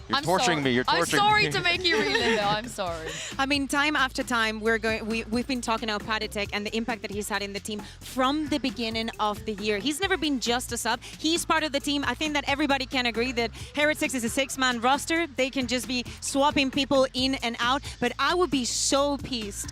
you're torturing me. You're torturing me. I'm sorry to make you relive it. I'm sorry. I mean, time after time, we've been talking about Paditek and the impact that he's had in the team from the beginning of the year. He's never been just a sub. He's part of the team. I think that everybody can agree that HyperX is a 6-man roster. They can just be swapping people in and out. But I would be so pissed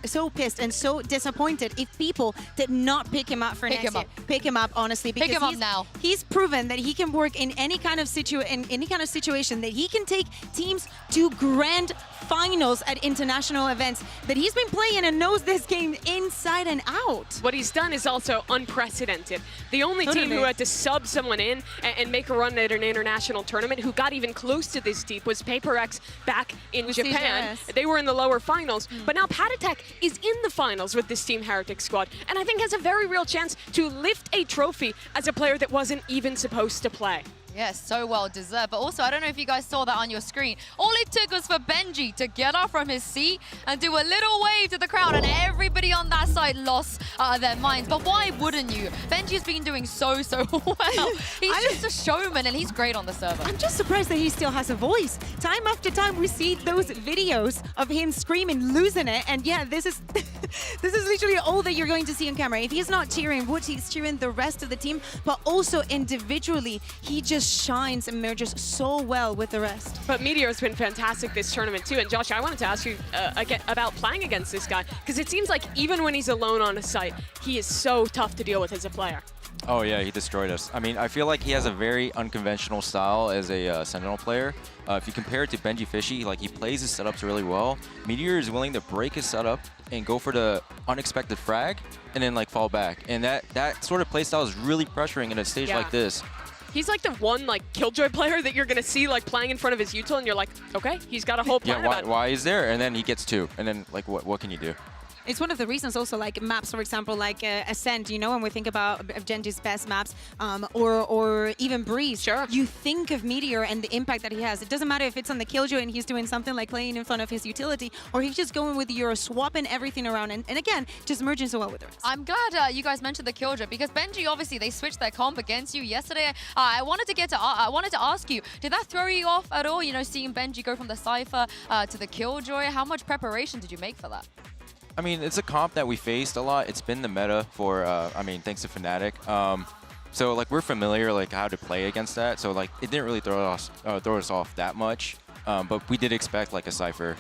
and so disappointed if people did not pick him up for next year. Pick him up, honestly. Because pick him up now. He's proven that he can work in any kind of situation, that he can take teams to grand finals at international events, that he's been playing and knows this game inside and out. What he's done is also unprecedented. The only team who had to sub someone in and make a run at an international tournament who got even close to this deep was HyperX back in Japan. They were in the lower finals, but now Paditek is in the finals with this Team Heretic squad, and I think has a very real chance to lift a trophy as a player that wasn't even supposed to play. Yes, so well deserved. But also, I don't know if you guys saw that on your screen. All it took was for Benji to get up from his seat and do a little wave to the crowd, and everybody on that side lost their minds. But why wouldn't you? Benji's been doing so well. He's just a showman, and he's great on the server. I'm just surprised that he still has a voice. Time after time, we see those videos of him screaming, losing it, and yeah, this is this is literally all that you're going to see on camera. If he's not cheering Wood, he's cheering the rest of the team, but also individually, he just shines and merges so well with the rest. But Meteor's been fantastic this tournament too. And Josh, I wanted to ask you again about playing against this guy, because it seems like even when he's alone on a site, he is so tough to deal with as a player. Oh yeah, he destroyed us. I mean, I feel like he has a very unconventional style as a Sentinel player. If you compare it to Benji Fishy, like he plays his setups really well. Meteor is willing to break his setup and go for the unexpected frag and then like fall back. And that sort of playstyle is really pressuring in a stage like this. He's like the one like Killjoy player that you're gonna see like playing in front of his util, and you're like, okay, he's got a whole plan about it. Why is there? And then he gets 2, and then like what can you do? It's one of the reasons also, like maps, for example, like Ascent, you know, when we think about Genji's best maps, or even Breeze, you think of Meteor and the impact that he has. It doesn't matter if it's on the Killjoy and he's doing something like playing in front of his utility, or he's just going with Euro, swapping everything around, and again, just merging so well with the rest. I'm glad you guys mentioned the Killjoy, because Benji, obviously, they switched their comp against you yesterday. I wanted to ask you, did that throw you off at all, you know, seeing Benji go from the Cypher to the Killjoy? How much preparation did you make for that? I mean, it's a comp that we faced a lot. It's been the meta for, I mean, thanks to Fnatic. So, like, we're familiar, like, how to play against that. So, like, it didn't really throw us off that much. But we did expect, like, a Cypher.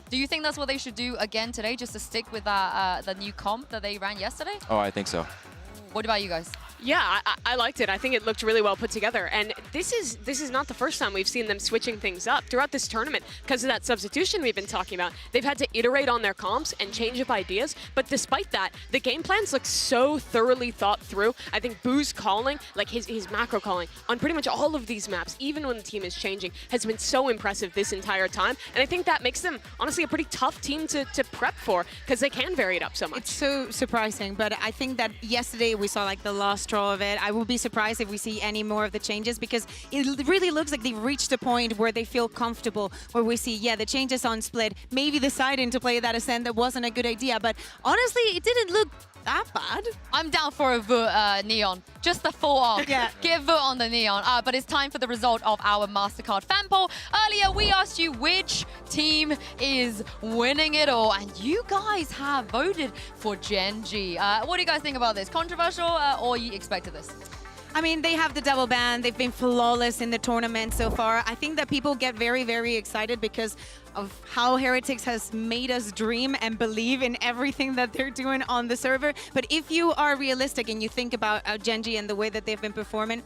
Do you think that's what they should do again today, just to stick with that the new comp that they ran yesterday? Oh, I think so. What about you guys? Yeah, I liked it. I think it looked really well put together. And this is not the first time we've seen them switching things up throughout this tournament. Because of that substitution we've been talking about, they've had to iterate on their comps and change up ideas. But despite that, the game plans look so thoroughly thought through. I think Boo's calling, like his macro calling, on pretty much all of these maps, even when the team is changing, has been so impressive this entire time. And I think that makes them, honestly, a pretty tough team to prep for, because they can vary it up so much. It's so surprising, but I think that yesterday we saw like the last straw of it. I will be surprised if we see any more of the changes, because it really looks like they've reached a point where they feel comfortable, where we see, yeah, the changes on split, maybe deciding to play that Ascent that wasn't a good idea, but honestly, it didn't look that bad. I'm down for a Neon. Just the full off. Yeah. Give vote on the Neon. But it's time for the result of our Mastercard fan poll. Earlier, we asked you which team is winning it all, and you guys have voted for Gen.G. What do you guys think about this? Controversial, or you expected this? I mean, they have the double ban. They've been flawless in the tournament so far. I think that people get very, very excited because of how HyperX has made us dream and believe in everything that they're doing on the server. But if you are realistic and you think about Gen.G and the way that they've been performing,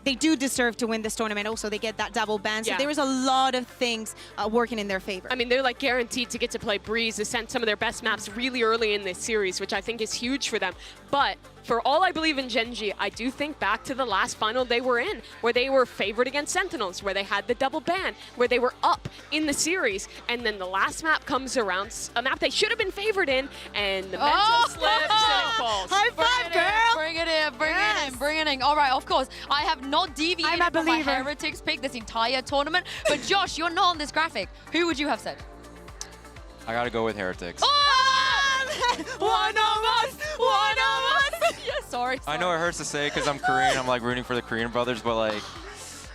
they do deserve to win this tournament. Also, they get that double ban. So there is a lot of things working in their favor. I mean, they're like guaranteed to get to play Breeze, Ascent, some of their best maps really early in this series, which I think is huge for them. But for all I believe in Gen.G, I do think back to the last final they were in, where they were favored against Sentinels, where they had the double ban, where they were up in the series, and then the last map comes around, a map they should have been favored in, and the mental slips and it falls. High five, girl! Bring it in, bring it in, bring it in. All right, of course, I have not deviated from my HyperX pick this entire tournament, but Josh, you're not on this graphic. Who would you have said? I gotta go with HyperX. One of us! One of us! Yeah, sorry. I know it hurts to say because I'm Korean. I'm like rooting for the Korean brothers, but like,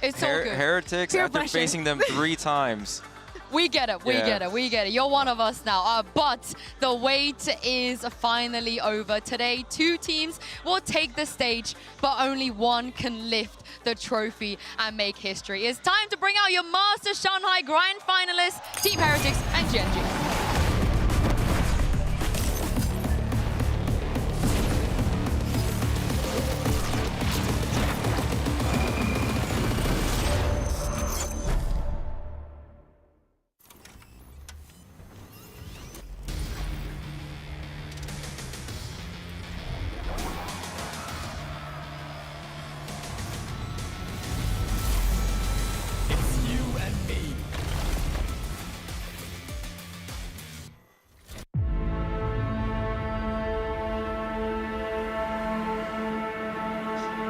it's so good. HyperX, after facing them 3 times. We get it, we get it, we get it. You're one of us now. But the wait is finally over. Today, 2 teams will take the stage, but only one can lift the trophy and make history. It's time to bring out your Masters Shanghai Grand Finalists, Team HyperX and Gen.G.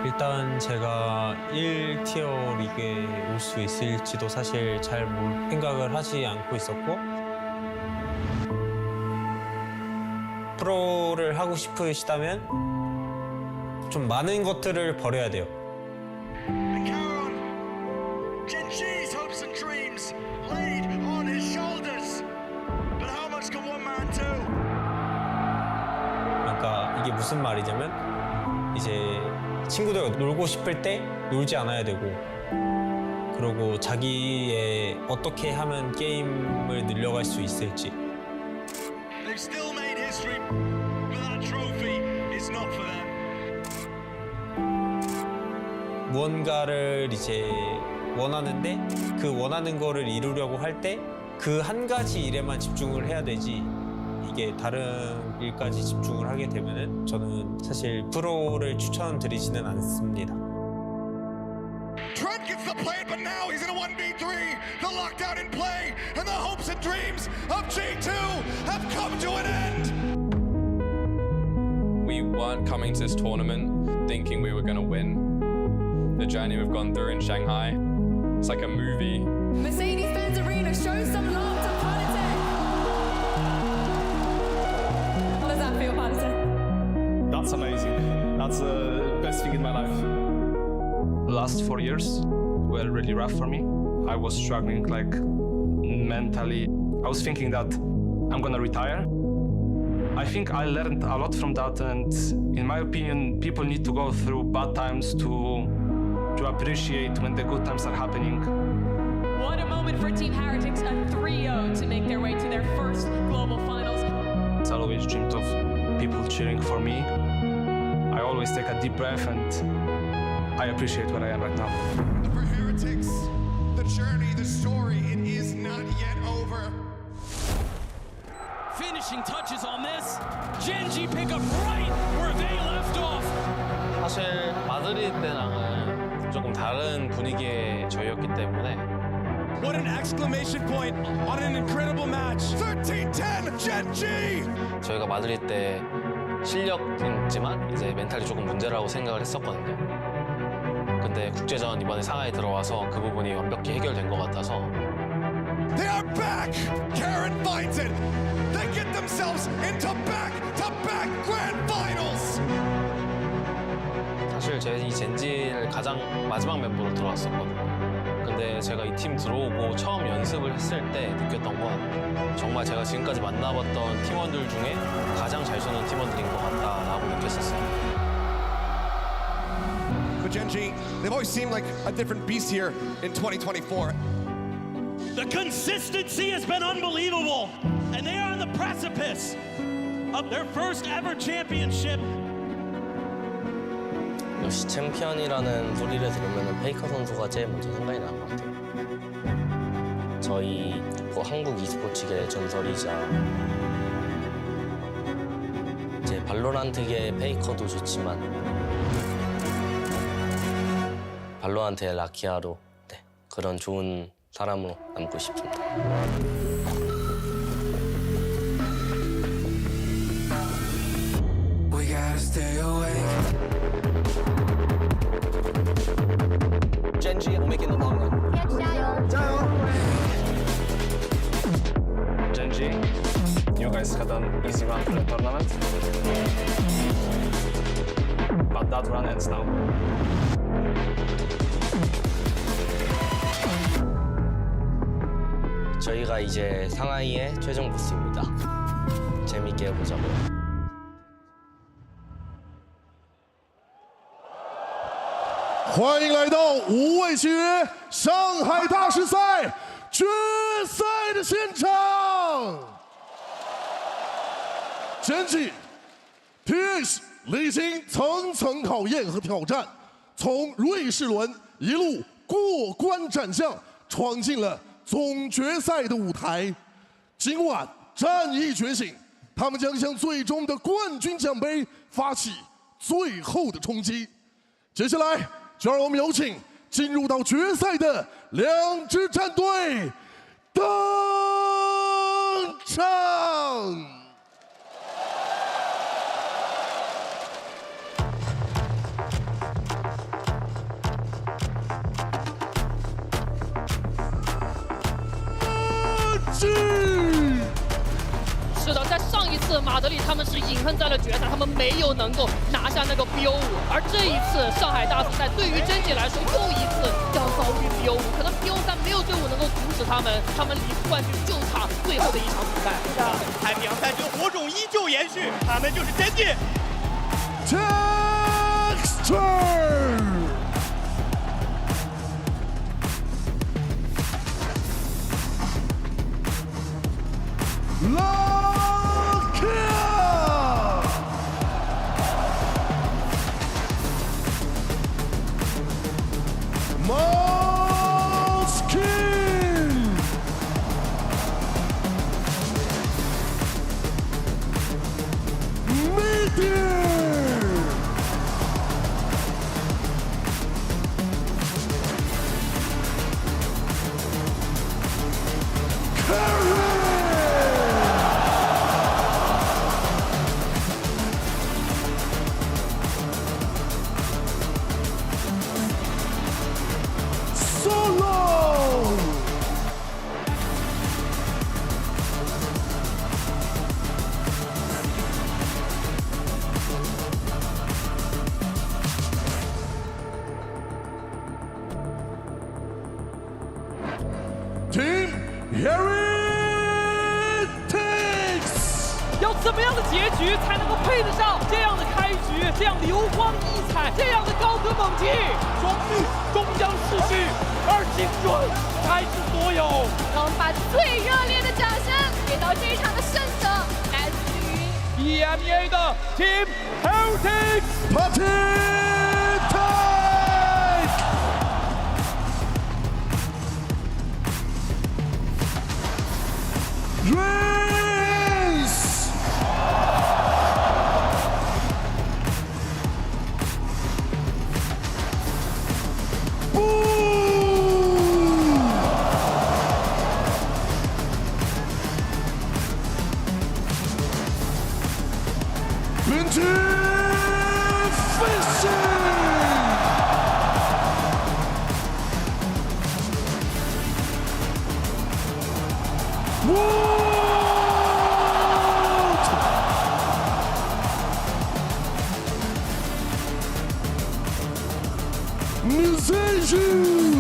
일단 제가 1티어 리그에 올 수 있을지도 사실 잘 생각을 하지 않고 있었고 프로를 하고 싶으시다면 좀 많은 것들을 버려야 돼요. Gen.G's hopes and dreams laid on his shoulders. But how much can one man do? 그러니까 이게 무슨 말이냐면 이제 친구들과 놀고 싶을 때 놀지 않아야 되고 그리고 자기의 어떻게 하면 게임을 늘려갈 수 있을지 They've still made history, but that trophy is not for them. 무언가를 이제 원하는데 그 원하는 거를 이루려고 할 때 그 한 가지 일에만 집중을 해야 되지 이게 다른 일까지 집중을 하게 되면은 저는 사실 프로를 추천드리지는 않습니다. Trent gets the play, but now he's in a 1v3. The lockdown in play, and the hopes and dreams of G2 have come to an end. We weren't coming to this tournament thinking we were going to win. The journey we've gone through in Shanghai, it's like a movie. Mercedes-Benz Arena, show some love to Palatech. How does that feel, Palatech? That's amazing. That's the best thing in my life. The last 4 years were really rough for me. I was struggling like mentally. I was thinking that I'm gonna retire. I think I learned a lot from that, and in my opinion, people need to go through bad times to appreciate when the good times are happening. What a moment for Team HyperX, a 3-0 to make their way to their first global finals. I always dreamed of people cheering for me. I always take a deep breath, and I appreciate where I am right now. For HyperX, the journey, the story, it is not yet over. Finishing touches on this. Gen.G pick up right where they left off. 사실 마드리드 때랑은 조금 다른 분위기의 저희였기 때문에 What an exclamation point on an incredible match. 13-10 Gen.G. 저희가 마드리드 때 실력이지만 이제 멘탈이 조금 문제라고 생각을 했었거든요. 근데 국제전 이번에 상하이 들어와서 그 부분이 완벽히 해결된 것 같아서 They are back. Karen finds it. They get themselves into back-to-back grand finals. 사실 제가 이 젠지를 가장 마지막 멤버로 들어왔었거든요. 근데 제가 이 팀 들어오고 처음 연습을 했을 때 느꼈던 건 정말 제가 지금까지 만나봤던 팀원들 중에 가장 잘 쏘는 팀원들인 것 같다라고 느꼈었어요. For Genji, they've always seemed like a different beast here in 2024. The consistency has been unbelievable, and they are on the precipice of their first ever championship. 역시 챔피언이라는 소리를 들으면 페이커 선수가 제일 먼저 생각이 나는 것 같아요. 저희 한국 e스포츠계의 전설이자 이제 발로란트계의 페이커도 좋지만 발로란트의 라키아로 그런 좋은 사람으로 남고 싶습니다. We gotta stay awake. Genji will make it in the long run. Genji, you guys had an easy run for the tournament, but that run ends now. 저희가 이제 상하이의 최종 보스입니다. 재밌게 해보자고요. 欢迎来到无畏契约上海大师赛决赛的现场。Genji TX 历经层层考验和挑战，从瑞士轮一路过关斩将，闯进了总决赛的舞台。今晚战役觉醒，他们将向最终的冠军奖杯发起最后的冲击。接下来，就让我们有请进入到决赛的两支战队登场。是的，在上一次马德里他们是隐恨在了决赛，他们没有能够拿下那个 BO5，而这一次上海大师赛对于Genji来说又一次要遭遇 BO5，可能 BO3没有队伍能够阻止他们离冠军就差最后的一场比赛。太平洋赛局火种依旧延续，他们就是 Genji。Team HyperX 要怎么样的结局才能够配得上这样的开局，这样流光溢彩，这样的高歌猛进？荣誉终将逝去，而青春才是所有。让我们把最热烈的掌声给到这一场的胜者，来自于 EMEA 的 Team HyperX Party Time。Race! Boom! 本局 Fishing! musician.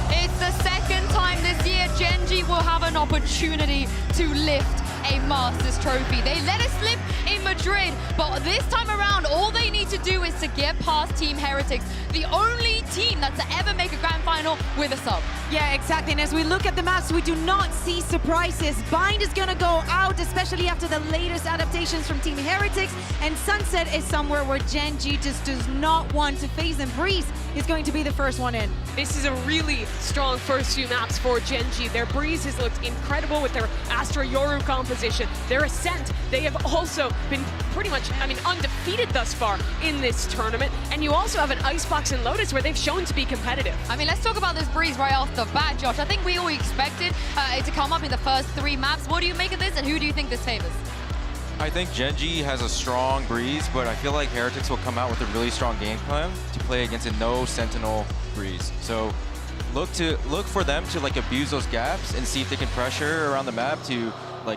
It's the second time this year Gen.G will have an opportunity to lift a Masters trophy. They let it slip in Madrid, but this time around, all they need to do is to get past Team Heretics, the only team that's to ever make a grand final with a sub. Yeah, exactly. And as we look at the maps, we do not see surprises. Bind is going to go out, especially after the latest adaptations from Team Heretics. And Sunset is somewhere where Gen.G just does not want to face them. Breeze is going to be the first one in. This is a really strong first few maps for Gen.G. Their Breeze has looked incredible with their Astra Yoru composition. Their Ascent, they have also been pretty much, undefeated thus far in this tournament. And you also have an Icebox and Lotus where they've shown to be competitive. Let's talk about this Breeze right off the bat, Josh. I think we all expected it to come up in the first 3 maps. What do you make of this, and who do you think this favors? I think Gen.G has a strong Breeze, but I feel like Heretics will come out with a really strong game plan to play against a no Sentinel Breeze. So look for them to abuse those gaps and see if they can pressure around the map to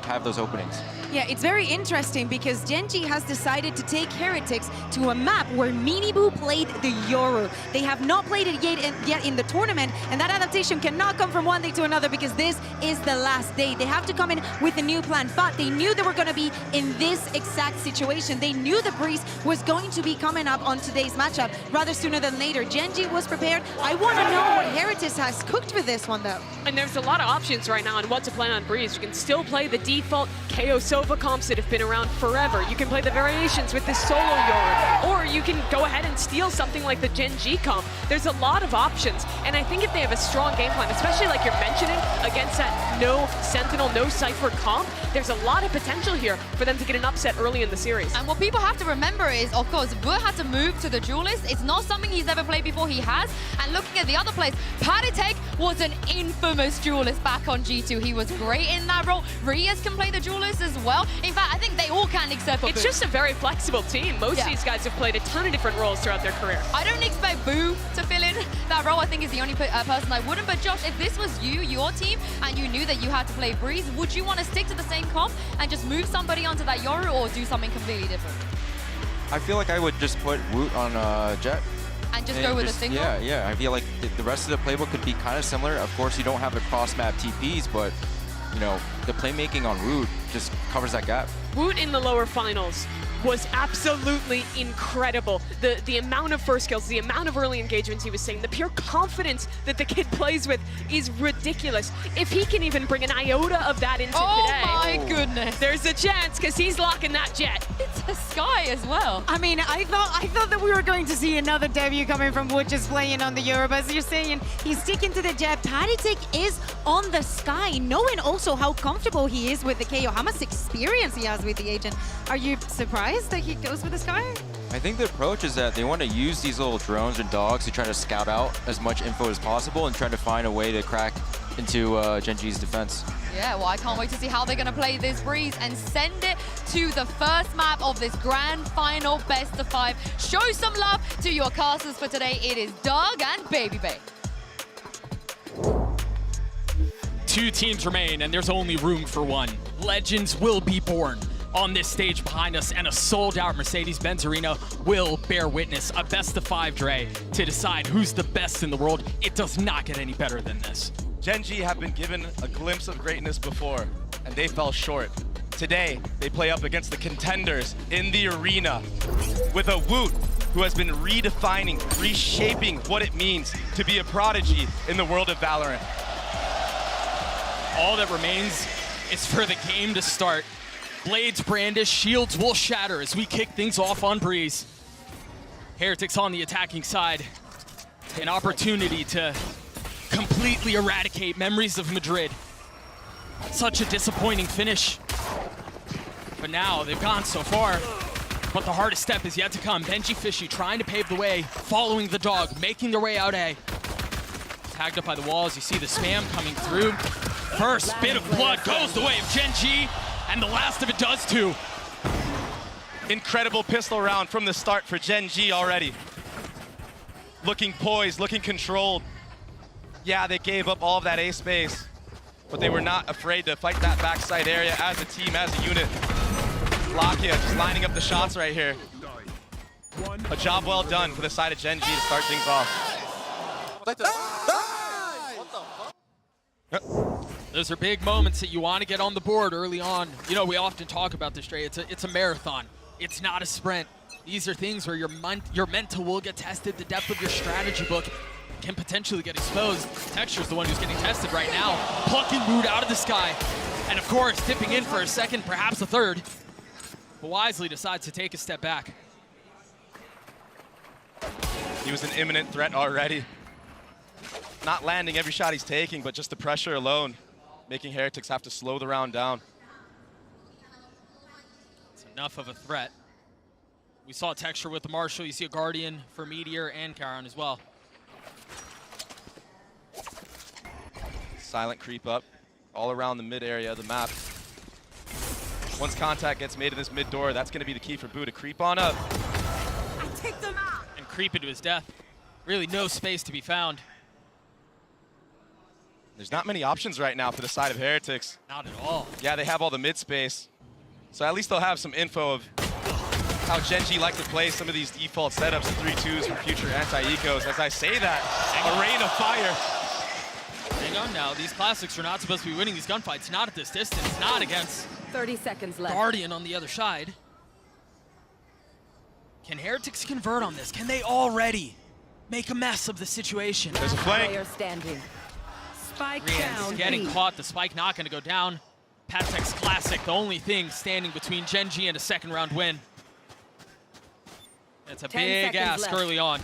have those openings. Yeah, it's very interesting because Gen.G has decided to take Heretics to a map where Minibu played the Yoru. They have not played it yet in the tournament, and that adaptation cannot come from one day to another because this is the last day. They have to come in with a new plan, but they knew they were going to be in this exact situation. They knew the Breeze was going to be coming up on today's matchup rather sooner than later. Gen.G was prepared. I want to know what Heretics has cooked for this one, though. And there's a lot of options right now on what to play on Breeze. You can still play the default KO Sova comps that have been around forever. You can play the variations with the solo Yoru, or you can go ahead and steal something like the Gen.G comp. There's a lot of options, and I think if they have a strong game plan, especially like you're mentioning, against that no Sentinel, no Cypher comp, there's a lot of potential here for them to get an upset early in the series. And what people have to remember is, of course, Vu had to move to the Duelist. It's not something he's ever played before. He has. And looking at the other plays, Paditek was an infamous Duelist back on G2. He was great in that role. Reyes can play the Duelist as well. In fact, I think they all can except for It's Boo. just a very flexible team. Most of these guys have played a ton of different roles throughout their career. I don't expect Boo to fill in that role. I think is the only person I wouldn't. But Josh, if this was you, your team, and you knew that you had to play Breeze, would you want to stick to the same comp and just move somebody onto that Yoru, or do something completely different? I feel like I would just put Woot on Jet. And just go with a single? Yeah. I feel like the rest of the playbook could be kind of similar. Of course, you don't have the cross-map TPs, but the playmaking on Woot just covers that gap. Woot in the lower finals was absolutely incredible. The amount of first kills, the amount of early engagements he was seeing, the pure confidence that the kid plays with is ridiculous. If he can even bring an iota of that into today, my goodness, there's a chance because he's locking that Jet. It's a Sky as well. I thought that we were going to see another debut coming from Wood just playing on the Yoru, but as you're saying, he's sticking to the Jet. Paditek is on the Sky, knowing also how comfortable he is with the KO, how much experience he has with the agent. Are you surprised that he goes with the Sky? I think the approach is that they want to use these little drones and dogs to try to scout out as much info as possible and try to find a way to crack into Gen.G's defense. Yeah, well, I can't wait to see how they're going to play this Breeze and send it to the first map of this grand final best of 5. Show some love to your casters for today. It is Doug and Baby Bay. 2 teams remain, and there's only room for one. Legends will be born on this stage behind us, and a sold-out Mercedes-Benz Arena will bear witness. A best of 5, Dre, to decide who's the best in the world. It does not get any better than this. Gen.G have been given a glimpse of greatness before, and they fell short. Today, they play up against the contenders in the arena with a Woot who has been redefining, reshaping what it means to be a prodigy in the world of Valorant. All that remains is for the game to start. Blades brandish, shields will shatter as we kick things off on Breeze. Heretics on the attacking side. An opportunity to completely eradicate memories of Madrid. Such a disappointing finish. But now they've gone so far. But the hardest step is yet to come. Benji Fishy trying to pave the way, following the dog, making their way out A. Tagged up by the walls, you see the spam coming through. First bit of blood goes the way of Gen.G, and the last of it does too. Incredible pistol round from the start for Gen G already. Looking poised, looking controlled. Yeah, they gave up all of that A space, but they were not afraid to fight that backside area as a team, as a unit. Lakia just lining up the shots right here. A job well done for the side of Gen G to start things off. Those are big moments that you want to get on the board early on. You know, we often talk about this, Dre. It's a marathon. It's not a sprint. These are things where your mental will get tested. The depth of your strategy book can potentially get exposed. Texture's the one who's getting tested right now. Plucking Woot out of the sky. And of course, dipping in for a second, perhaps a third. But wisely decides to take a step back. He was an imminent threat already. Not landing every shot he's taking, but just the pressure alone, making Heretics have to slow the round down. It's enough of a threat. We saw Texture with the Marshall. You see a Guardian for Meteor and Charon as well. Silent creep up all around the mid area of the map. Once contact gets made in this mid door, that's going to be the key for Boo to creep on up. Take them out. And creep into his death. Really no space to be found. There's not many options right now for the side of Heretics. Not at all. Yeah, they have all the mid space. So at least they'll have some info of how Gen G like to play some of these default setups of 3-2s for future anti-ecos. As I say that, a rain of fire. Hang on now, these classics are not supposed to be winning these gunfights, not at this distance, not against 30 seconds left. Guardian on the other side. Can Heretics convert on this? Can they already make a mess of the situation? There's a flank. Player standing. Spike Rian's down. getting B. caught, the spike not gonna go down. Patek's classic, the only thing standing between Gen G and a second round win. It's a 10 big seconds ask left. early on.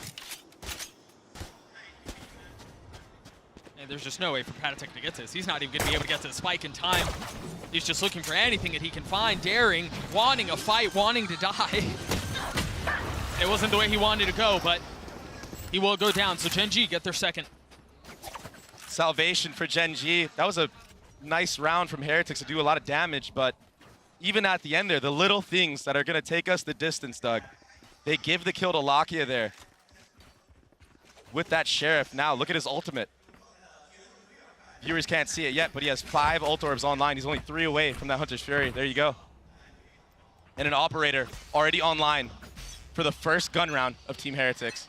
And there's just no way for Patek to get to this. He's not even gonna be able to get to the spike in time. He's just looking for anything that he can find, daring, wanting a fight, wanting to die. It wasn't the way he wanted to go, but he will go down. So Gen G get their second. Salvation for Gen G. That was a nice round from Heretics to do a lot of damage, but even at the end there, the little things that are going to take us the distance, Doug. They give the kill to Lakia there. With that Sheriff now, look at his ultimate. Viewers can't see it yet, but he has 5 ult orbs online. He's only 3 away from that Hunter's Fury. There you go. And an Operator already online for the first gun round of Team Heretics.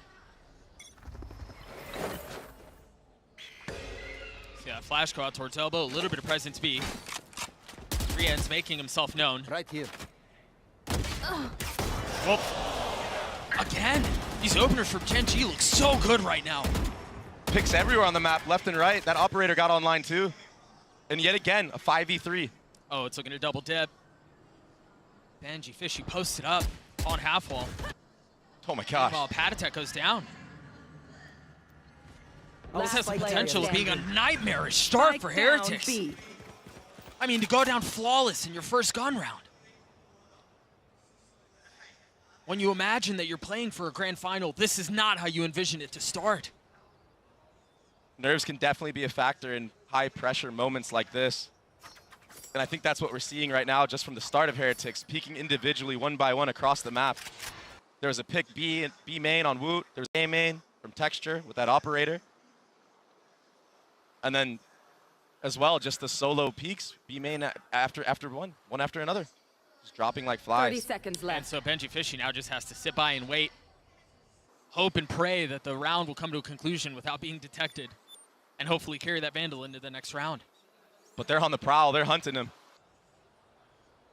Yeah, flash go out towards elbow, a little bit of presence B. Rian's making himself known. Right here. Well, again, these openers from Gen G look so good right now. Picks everywhere on the map, left and right. That Operator got online too. And yet again, a 5v3. Oh, it's looking to double dip. Benji Fishy posted up on half wall. Oh my gosh. Meanwhile, Patek goes down. This has the potential of being a nightmarish start for Heretics. I mean, to go down flawless in your first gun round. When you imagine that you're playing for a grand final, this is not how you envision it to start. Nerves can definitely be a factor in high pressure moments like this. And I think that's what we're seeing right now just from the start of Heretics, peeking individually one by one across the map. There was a pick B main on Woot. There was A main from Texture with that Operator. And then as well, just the solo peaks, B main after one after another. Just dropping like flies. 30 seconds left. And so Benji Fishy now just has to sit by and wait. Hope and pray that the round will come to a conclusion without being detected. And hopefully carry that Vandal into the next round. But they're on the prowl, they're hunting him.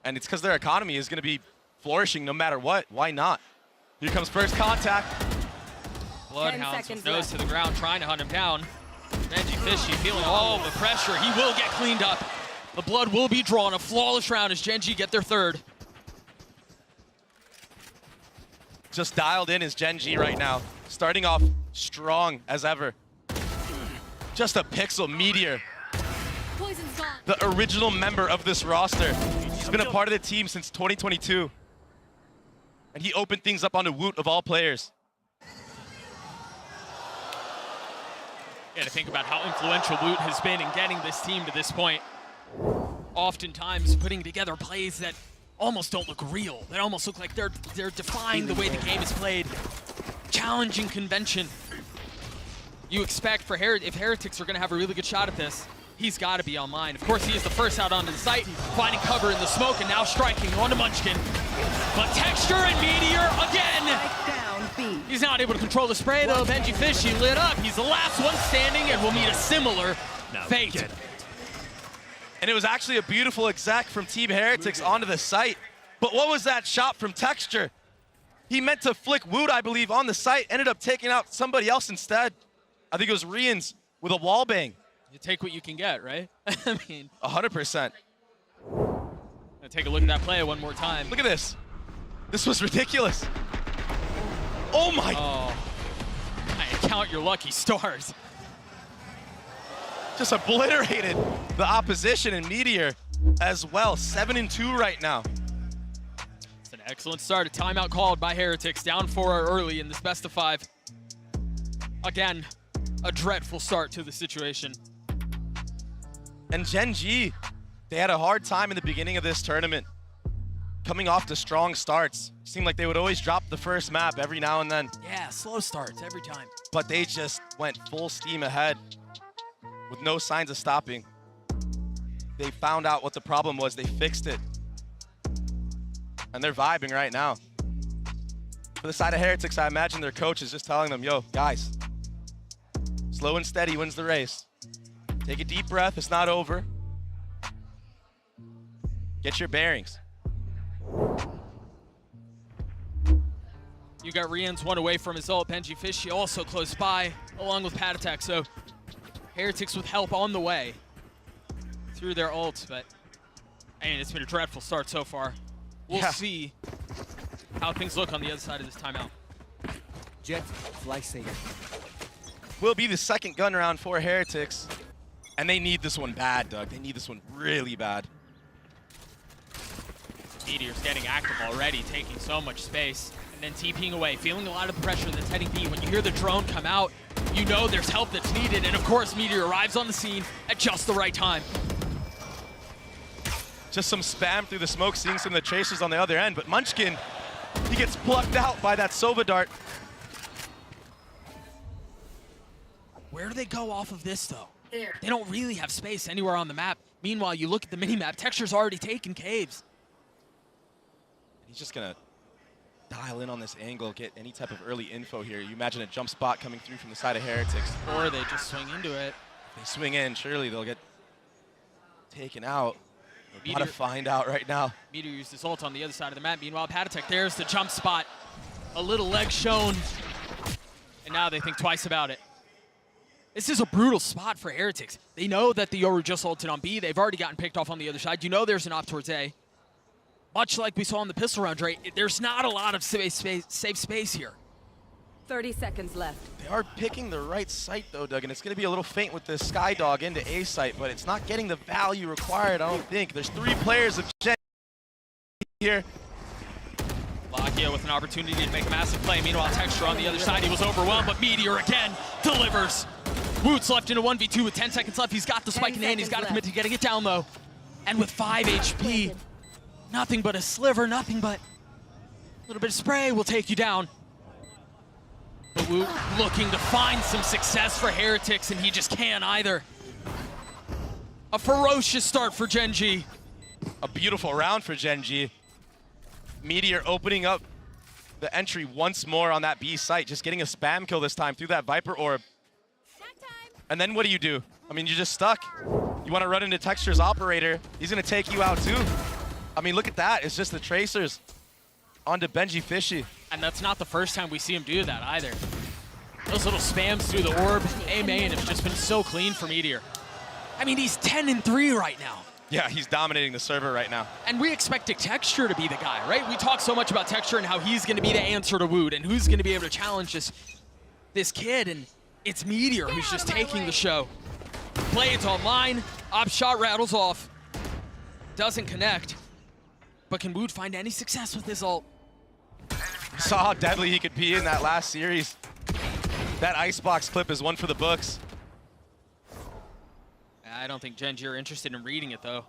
And it's because their economy is going to be flourishing no matter what. Why not? Here comes first contact. Bloodhounds with nose to the ground trying to hunt him down. Benji Fishy feeling all the pressure. He will get cleaned up. The blood will be drawn. A flawless round as Gen G get their third. Just dialed in is Gen G right now. Starting off strong as ever. Just a Pixel Meteor. The original member of this roster. He's been a part of the team since 2022. And he opened things up onto Woot of all players. Yeah, to think about how influential Woot has been in getting this team to this point. Oftentimes putting together plays that almost don't look real. They almost look like they're defying the way the game is played. Challenging convention. You expect for if Heretics are going to have a really good shot at this, he's got to be online. Of course, he is the first out onto the site, finding cover in the smoke and now striking onto Munchkin. But Texture and Meteor again. He's not able to control the spray though. Benji Fishy lit up. He's the last one standing and will meet a similar fate. And it was actually a beautiful exec from Team Heretics onto the site. But what was that shot from Texture? He meant to flick Woot, I believe, on the site, ended up taking out somebody else instead. I think it was Rians with a wall bang. You take what you can get, right? I mean, 100%. Take a look at that play one more time. Look at this. This was ridiculous. Oh my. Oh, count your lucky stars. Just obliterated the opposition in Meteor as well. 7-2 right now. It's an excellent start. A timeout called by Heretics, down 4 early in this best of 5. Again, a dreadful start to the situation. And Gen G, they had a hard time in the beginning of this tournament. Coming off to strong starts. Seemed like they would always drop the first map every now and then. Yeah, slow starts every time. But they just went full steam ahead with no signs of stopping. They found out what the problem was, they fixed it. And they're vibing right now. For the side of Heretics, I imagine their coach is just telling them, yo, guys, slow and steady wins the race. Take a deep breath, it's not over. Get your bearings. You got Rian's one away from his ult. Benji Fishy also close by, along with Pad Attack. So Heretics with help on the way through their ults, but I mean, it's been a dreadful start so far. We'll see how things look on the other side of this timeout. Jet, fly safe. Will be the second gun round for Heretics. And they need this one bad, Doug. They need this one really bad. Meteor's getting active already, taking so much space. And then TPing away, feeling a lot of the pressure that's heading B. When you hear the drone come out, you know there's help that's needed. And of course, Meteor arrives on the scene at just the right time. Just some spam through the smoke, seeing some of the chasers on the other end. But Munchkin, he gets plucked out by that Sova dart. Where do they go off of this, though? They don't really have space anywhere on the map. Meanwhile, you look at the mini-map, Texture's already taken caves. He's just gonna dial in on this angle, get any type of early info here. You imagine a jump spot coming through from the side of Heretics. Or they just swing into it. They swing in, surely they'll get taken out. We're about to find out right now. Meteor used his ult on the other side of the map. Meanwhile, Patatek, there's the jump spot. A little leg shown. And now they think twice about it. This is a brutal spot for Heretics. They know that the Yoru just ulted on B. They've already gotten picked off on the other side. You know there's an op towards A. Much like we saw in the pistol round, right? There's not a lot of safe space here. 30 seconds left. They are picking the right site though, Doug, and it's gonna be a little faint with the Skydog into A site, but it's not getting the value required, I don't think. There's 3 players of Gen here. Lakia with an opportunity to make a massive play. Meanwhile, Texture on the other side, he was overwhelmed, but Meteor again delivers. Woot's left in a 1v2 with 10 seconds left. He's got the spike in hand. He's got to commit to getting it down low. And with 5 HP, nothing but a sliver, nothing but a little bit of spray will take you down. But Woot looking to find some success for Heretics, and he just can't either. A ferocious start for Gen G. A beautiful round for Gen G. Meteor opening up the entry once more on that B site, just getting a spam kill this time through that Viper orb. And then what do? I mean, you're just stuck. You want to run into Texture's operator. He's going to take you out too. I mean, look at that. It's just the tracers onto Benji Fishy. And that's not the first time we see him do that either. Those little spams through the orb, A-Main have just been so clean for Meteor. I mean, he's 10-3 right now. Yeah, he's dominating the server right now. And we expect Texture to be the guy, right? We talk so much about Texture and how he's going to be the answer to Woot and who's going to be able to challenge this kid, and it's Meteor who's just taking the show. Blades online, op shot rattles off. Doesn't connect. But can Woot find any success with his ult? Saw how deadly he could be in that last series. That Icebox clip is one for the books. I don't think Gen G are interested in reading it though.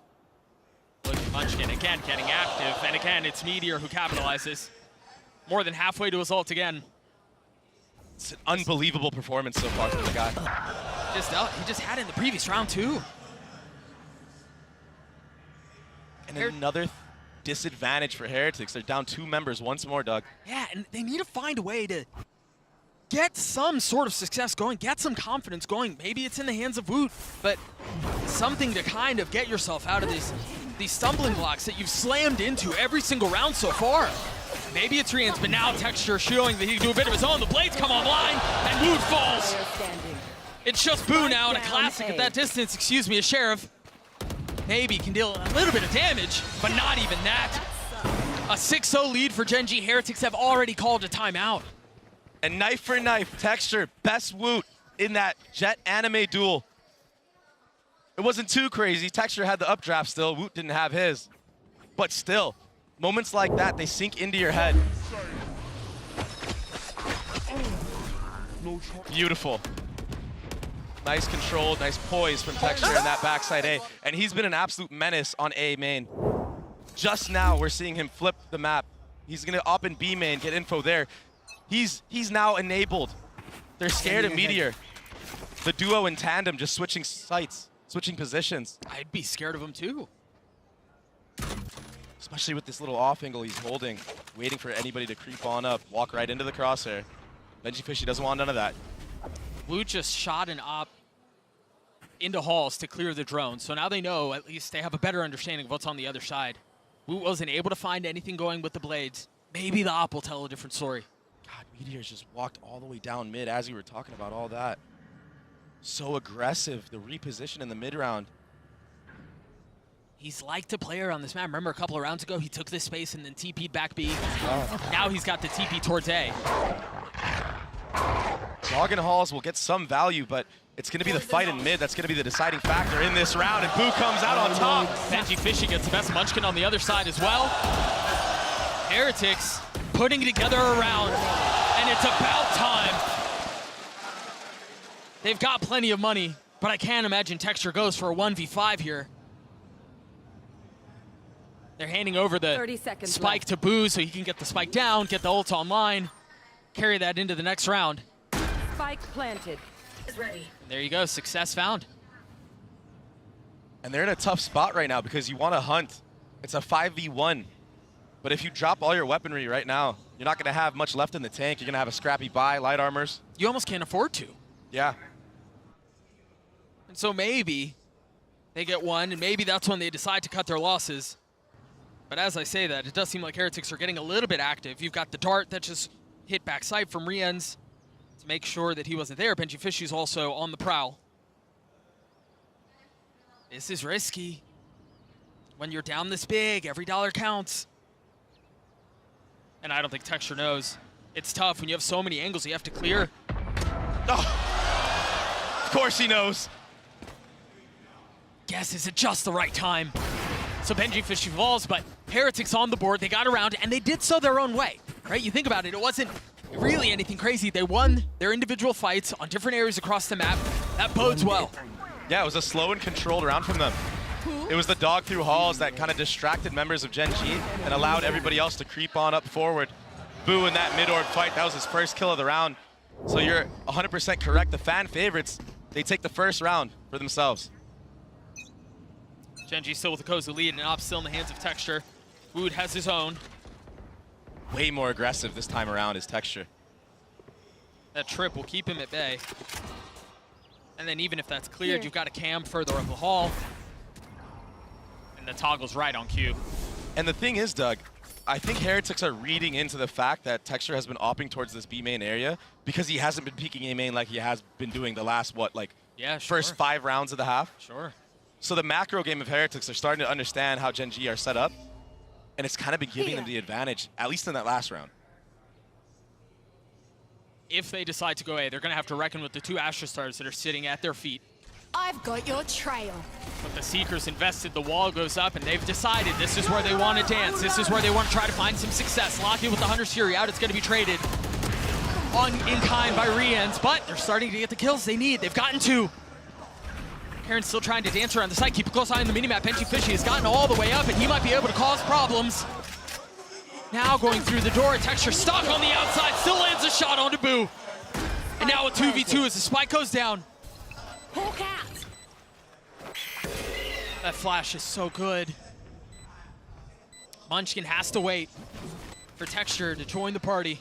Looking Munchkin again getting active, and again, it's Meteor who capitalizes. More than halfway to his ult again. It's an unbelievable performance so far from the guy. He just had it in the previous round too. And another disadvantage for Heretics. They're down 2 members once more, Doug. Yeah, and they need to find a way to get some sort of success going, get some confidence going. Maybe it's in the hands of Woot, but something to kind of get yourself out of these stumbling blocks that you've slammed into every single round so far. Maybe it's Rian's, but now Texture showing that he can do a bit of his own. The blades come online, and Woot falls. It's just Boo now, and a classic at that distance, excuse me, a Sheriff. Maybe can deal a little bit of damage, but not even that. A 6-0 lead for Gen G. Heretics have already called a timeout. And knife for knife, Texture, best Woot in that Jet anime duel. It wasn't too crazy. Texture had the updraft still. Woot didn't have his. But still, moments like that, they sink into your head. Beautiful. Nice control, nice poise from Texture in that backside A. And he's been an absolute menace on A main. Just now, we're seeing him flip the map. He's gonna up in B main, get info there. He's now enabled. They're scared of Meteor. The duo in tandem just switching sites, switching positions. I'd be scared of him too. Especially with this little off angle he's holding, waiting for anybody to creep on up, walk right into the crosshair. VegieFishy doesn't want none of that. Woot just shot an op into halls to clear the drone, so now they know, at least they have a better understanding of what's on the other side. Woot wasn't able to find anything going with the blades. Maybe the op will tell a different story. God, Meteor's just walked all the way down mid as you were talking about all that. So aggressive, the reposition in the mid round. He's liked to play around this map. Remember a couple of rounds ago, he took this space and then TP'd back B. Now he's got the TP towards A. Dog and Halls will get some value, but it's going to be the fight in mid that's going to be the deciding factor in this round, and Boo comes out on top. VegieFishy gets the best Munchkin on the other side as well. Heretics putting together a round, and it's about time. They've got plenty of money, but I can't imagine Texture goes for a 1v5 here. They're handing over the spike to Boo so he can get the spike down, get the ult online, carry that into the next round. Spike planted. Is ready. There you go, success found. And they're in a tough spot right now because you want to hunt. It's a 5v1. But if you drop all your weaponry right now, you're not going to have much left in the tank. You're going to have a scrappy buy, light armors. You almost can't afford to. Yeah. And so maybe they get one, and maybe that's when they decide to cut their losses. But as I say that, it does seem like Heretics are getting a little bit active. You've got the dart that just hit backside from Rian's to make sure that he wasn't there. VegieFishy's also on the prowl. This is risky. When you're down this big, every dollar counts. And I don't think Texture knows. It's tough when you have so many angles you have to clear. Oh, of course he knows. Guess, is it just the right time? So VegieFishy falls, but Heretics on the board, they got around, and they did so their own way, right? You think about it, it wasn't really anything crazy. They won their individual fights on different areas across the map. That bodes well. Yeah, it was a slow and controlled round from them. It was the dog through halls that kind of distracted members of Gen G and allowed everybody else to creep on up forward. Boo in that mid-orb fight, that was his first kill of the round. So you're 100% correct. The fan favorites, they take the first round for themselves. Gen G still with the cozy lead, and Op still in the hands of Texture. Woot has his own. Way more aggressive this time around is Texture. That trip will keep him at bay. And then even if that's cleared, you've got a cam further up the hall. And the toggle's right on cue. And the thing is, Doug, I think Heretics are reading into the fact that Texture has been opting towards this B main area because he hasn't been peeking A main like he has been doing the last, first 5 rounds of the half. Sure. So the macro game of Heretics are starting to understand how Gen G are set up, and it's kind of been giving them the advantage, at least in that last round. If they decide to go A, they're going to have to reckon with the 2 Astra Stars that are sitting at their feet. I've got your trail. But the Seekers invested, the wall goes up, and they've decided this is where they want to dance. This is where they want to try to find some success. Locked in with the Hunter's Fury out, it's going to be traded in kind by Rian's, but they're starting to get the kills they need. They've gotten 2. Karen's still trying to dance around the site. Keep a close eye on the minimap. Benji Fishy has gotten all the way up, and he might be able to cause problems. Now going through the door, Texture stuck on the outside, still lands a shot onto Boo. And now a 2v2 as the spike goes down. That flash is so good. Munchkin has to wait for Texture to join the party.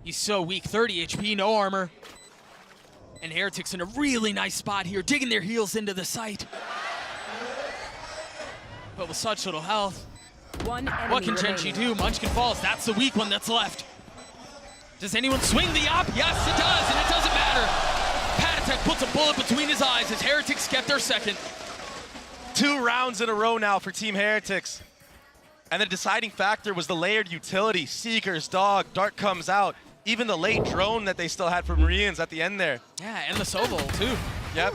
He's so weak, 30 HP, no armor. And Heretic's in a really nice spot here, digging their heels into the site. But with such little health, what can Genji do? Munchkin falls, that's the weak one that's left. Does anyone swing the op? Yes, it does, and it doesn't matter. Patatek puts a bullet between his eyes as Heretics get their second. 2 rounds in a row now for Team Heretics. And the deciding factor was the layered utility. Seekers, Dog, Dart comes out. Even the late drone that they still had for Marians at the end there. Yeah, and the Sovol too. Yep.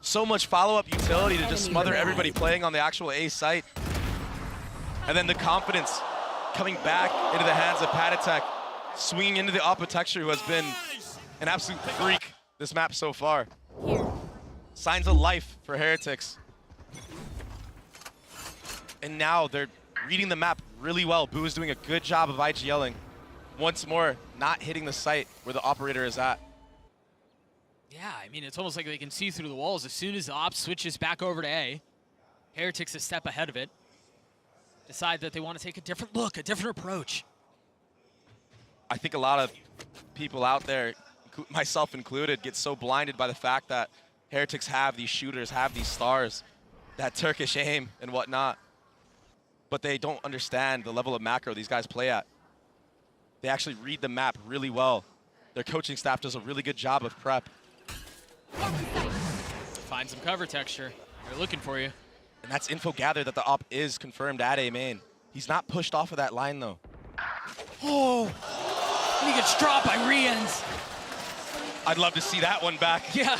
So much follow-up utility to just smother everybody playing on the actual A site. And then the confidence coming back into the hands of Patatek, swinging into the Oppa Texture, who has been an absolute freak this map so far. Signs of life for Heretics. And now they're reading the map really well. Boo is doing a good job of IGLing. Once more, not hitting the site where the operator is at. Yeah, I mean, it's almost like they can see through the walls. As soon as the op switches back over to A, Heretics a step ahead of it. Decide that they want to take a different look, a different approach. I think a lot of people out there, myself included, get so blinded by the fact that Heretics have these shooters, have these stars, that Turkish aim and whatnot. But they don't understand the level of macro these guys play at. They actually read the map really well. Their coaching staff does a really good job of prep. Find some cover, Texture. They're looking for you. And that's info gathered that the op is confirmed at A main. He's not pushed off of that line though. Oh, he gets dropped by Rians. I'd love to see that one back. Yeah.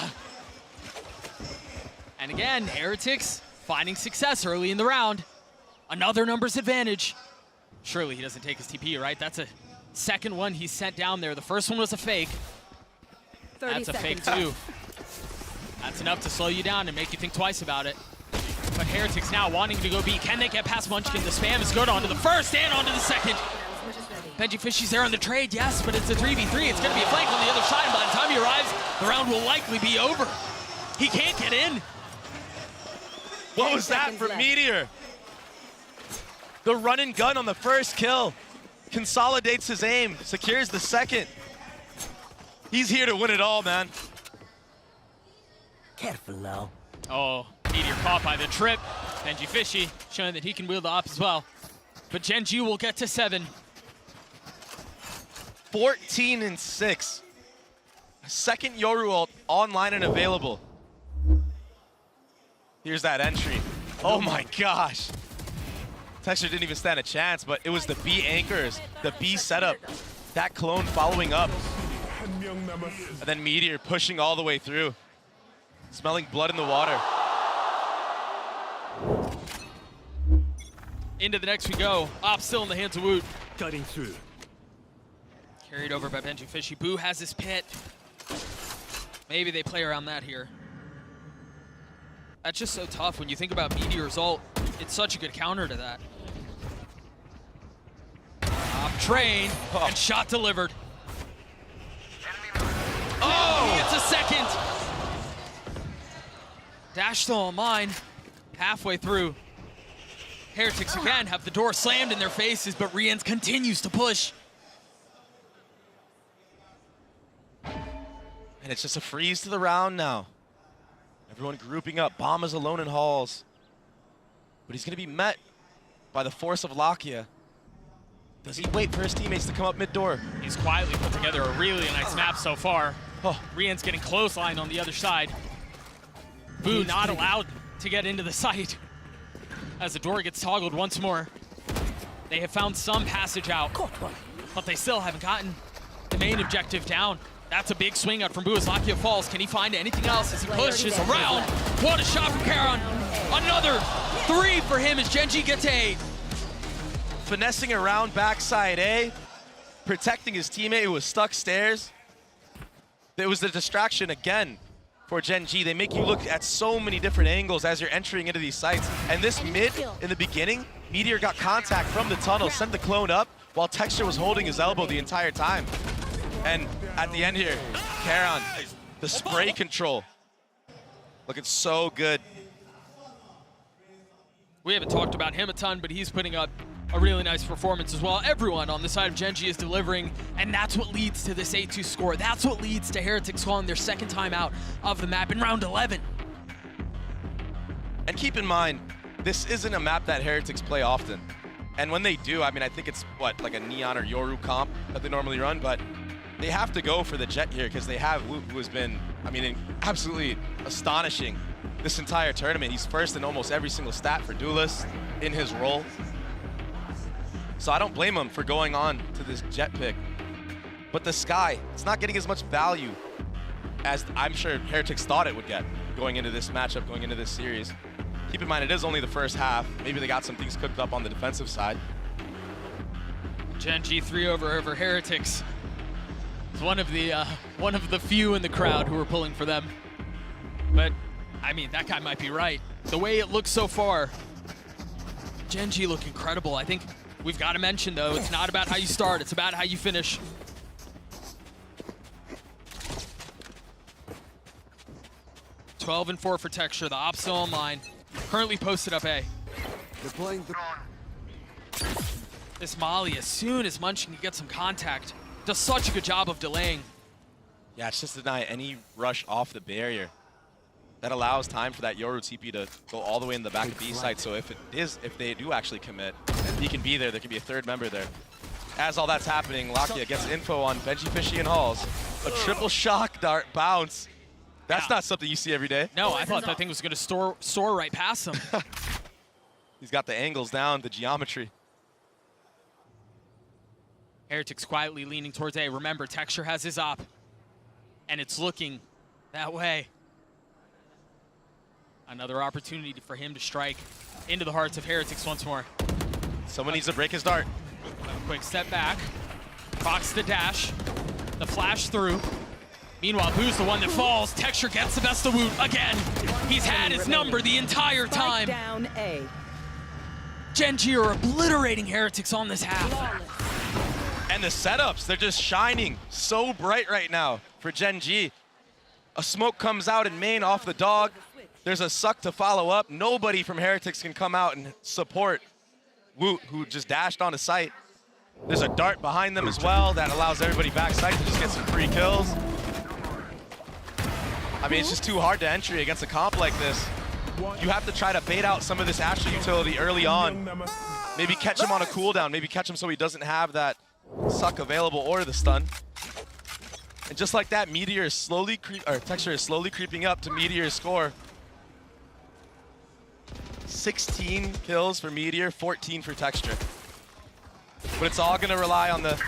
And again, Heretics finding success early in the round. Another numbers advantage. Surely he doesn't take his TP, right? That's a second one he sent down there. The first one was a fake. That's a fake too. That's enough to slow you down and make you think twice about it. But Heretics now wanting to go B. Can they get past Munchkin? The spam is good onto the first and onto the second. Benji Fishy's there on the trade, yes, but it's a 3v3. It's going to be a flank on the other side. And by the time he arrives, the round will likely be over. He can't get in. What was that from Meteor? The run and gun on the first kill. Consolidates his aim, secures the second. He's here to win it all, man. Careful now. Oh, Meteor caught by the trip. Benji Fishy showing that he can wield the op as well. But Genji will get to 7. 14-6. Second Yoru ult online and available. Here's that entry. Oh my gosh. Texture didn't even stand a chance, but it was the B anchors, the B setup, that clone following up. And then Meteor pushing all the way through. Smelling blood in the water. Into the next we go. Op still in the hands of Woot. Cutting through. Carried over by Benji Fishy. Boo has his pit. Maybe they play around that here. That's just so tough when you think about Meteor's ult. It's such a good counter to that. Op train and shot delivered. Oh, he gets a second. Dash still on mine. Halfway through. Heretics again have the door slammed in their faces, but Rians continues to push. And it's just a freeze to the round now. Everyone grouping up. Bomb is alone in halls. But he's going to be met by the force of Lakia. Does he wait for his teammates to come up mid-door? He's quietly put together a really nice map so far. Oh, Rian's getting clothesline on the other side. Boo not allowed to get into the site as the door gets toggled once more. They have found some passage out, but they still haven't gotten the main objective down. That's a big swing out from Boo as Lakia falls. Can he find anything else as he pushes around? What a shot from Karon. Another 3 for him as Genji gets 8. Finessing around backside A, protecting his teammate who was stuck stairs. There was the distraction again for Gen G. They make you look at so many different angles as you're entering into these sites. And this mid, in the beginning, Meteor got contact from the tunnel, sent the clone up, while Texture was holding his elbow the entire time. And at the end here, Karan, the spray control, looking so good. We haven't talked about him a ton, but he's putting up a really nice performance as well. Everyone on the side of Gen G is delivering, and that's what leads to this 8-2 score. That's what leads to Heretics calling their second time out of the map in round 11. And keep in mind, this isn't a map that Heretics play often. And when they do, I mean, I think it's, what, like a Neon or Yoru comp that they normally run, but they have to go for the Jet here because they have Woot, who has been, I mean, absolutely astonishing this entire tournament. He's first in almost every single stat for Duelist in his role. So I don't blame him for going on to this Jet pick. But the Sky, it's not getting as much value as I'm sure Heretics thought it would get going into this matchup, going into this series. Keep in mind, it is only the first half. Maybe they got some things cooked up on the defensive side. Gen G 3 over Heretics. It's one of the few in the crowd who are pulling for them. But, I mean, that guy might be right. The way it looks so far, Gen G look incredible. I think we've got to mention, though, it's not about how you start, it's about how you finish. (12-4) for Texture, the op still online. Currently posted up A. This Molly, as soon as Munchkin can get some contact, does such a good job of delaying. Yeah, it's just to deny any rush off the barrier. That allows time for that Yoru TP to go all the way in the back of B side. So if they do actually commit, he can be there. There can be a third member there. As all that's happening, Lakia gets info on Benji Fishy and Halls. A triple shock dart bounce. That's not something you see every day. No, I thought that thing was going to soar right past him. He's got the angles down, the geometry. Heretics quietly leaning towards A. Remember, Texture has his op, and it's looking that way. Another opportunity for him to strike into the hearts of Heretics once more. Someone needs to break his dart. A quick step back. Fox the dash. The flash through. Meanwhile, Boo's the one that falls. Texture gets the best of Woot again. He's had his number the entire time. Down A. Gen G are obliterating Heretics on this half. And the setups, they're just shining so bright right now for Gen G. A smoke comes out in main off the dog. There's a suck to follow up. Nobody from Heretics can come out and support Woot, who just dashed onto site. There's a dart behind them as well that allows everybody backside to just get some free kills. I mean, it's just too hard to entry against a comp like this. You have to try to bait out some of this Astra utility early on. Maybe catch him on a cooldown. Maybe catch him so he doesn't have that suck available or the stun. And just like that, Meteor is slowly Texture is slowly creeping up to Meteor's score. 16 kills for Meteor, 14 for Texture. But it's all gonna rely on the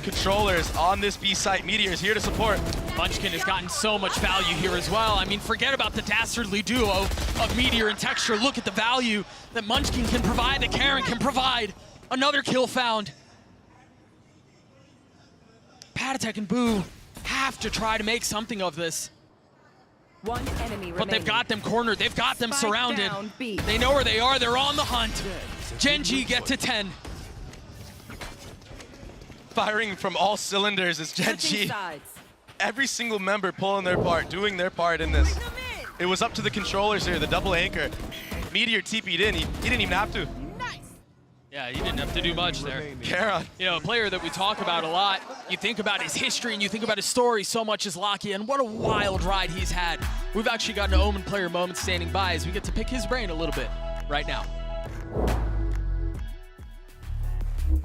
controllers on this B site. Meteor is here to support. Munchkin has gotten so much value here as well. I mean, forget about the dastardly duo of Meteor and Texture. Look at the value that Munchkin can provide, that Karan can provide. Another kill found. Patatek and Boo have to try to make something of this. One enemy remaining. But they've got them cornered. They've got them Spike surrounded. down B. They know where they are. They're on the hunt. Gen G get to 10. Firing from all cylinders is Gen G. Every single member pulling their part, doing their part in this. It was up to the controllers here, the double anchor. Meteor TP'd in. He didn't even have to. Yeah, he didn't have to do much there. Karan. You know, a player that we talk about a lot. You think about his history and you think about his story so much as Lakia, and what a wild ride he's had. We've actually got an OMEN player moment standing by as we get to pick his brain a little bit right now.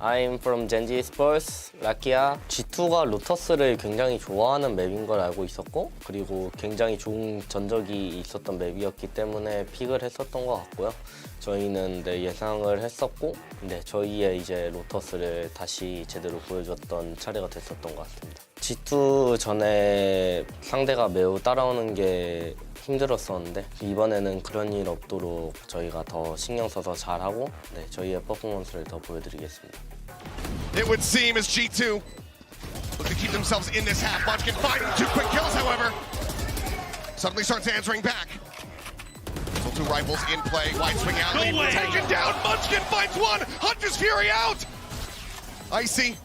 I'm from Gen G Esports, 라키야. G2가 로터스를 굉장히 좋아하는 맵인 걸 알고 있었고, 그리고 굉장히 좋은 전적이 있었던 맵이었기 때문에 픽을 했었던 것 같고요. 저희는 예상을 했었고, 저희의 이제 로터스를 다시 제대로 보여줬던 차례가 됐었던 것 같습니다. G2 전에 상대가 매우 따라오는 게 힘들었었는데 이번에는 그런 일 없도록 저희가 더 신경 써서 잘하고 저희의 퍼포먼스를 더 보여드리겠습니다. It would seem as G2 look to keep themselves in this half. Munchkin finding 2 quick kills, however. suddenly starts answering back. Still two rifles in play. Wide swing alley. Taken down. Munchkin finds one. Hunter's Fury out. Icy.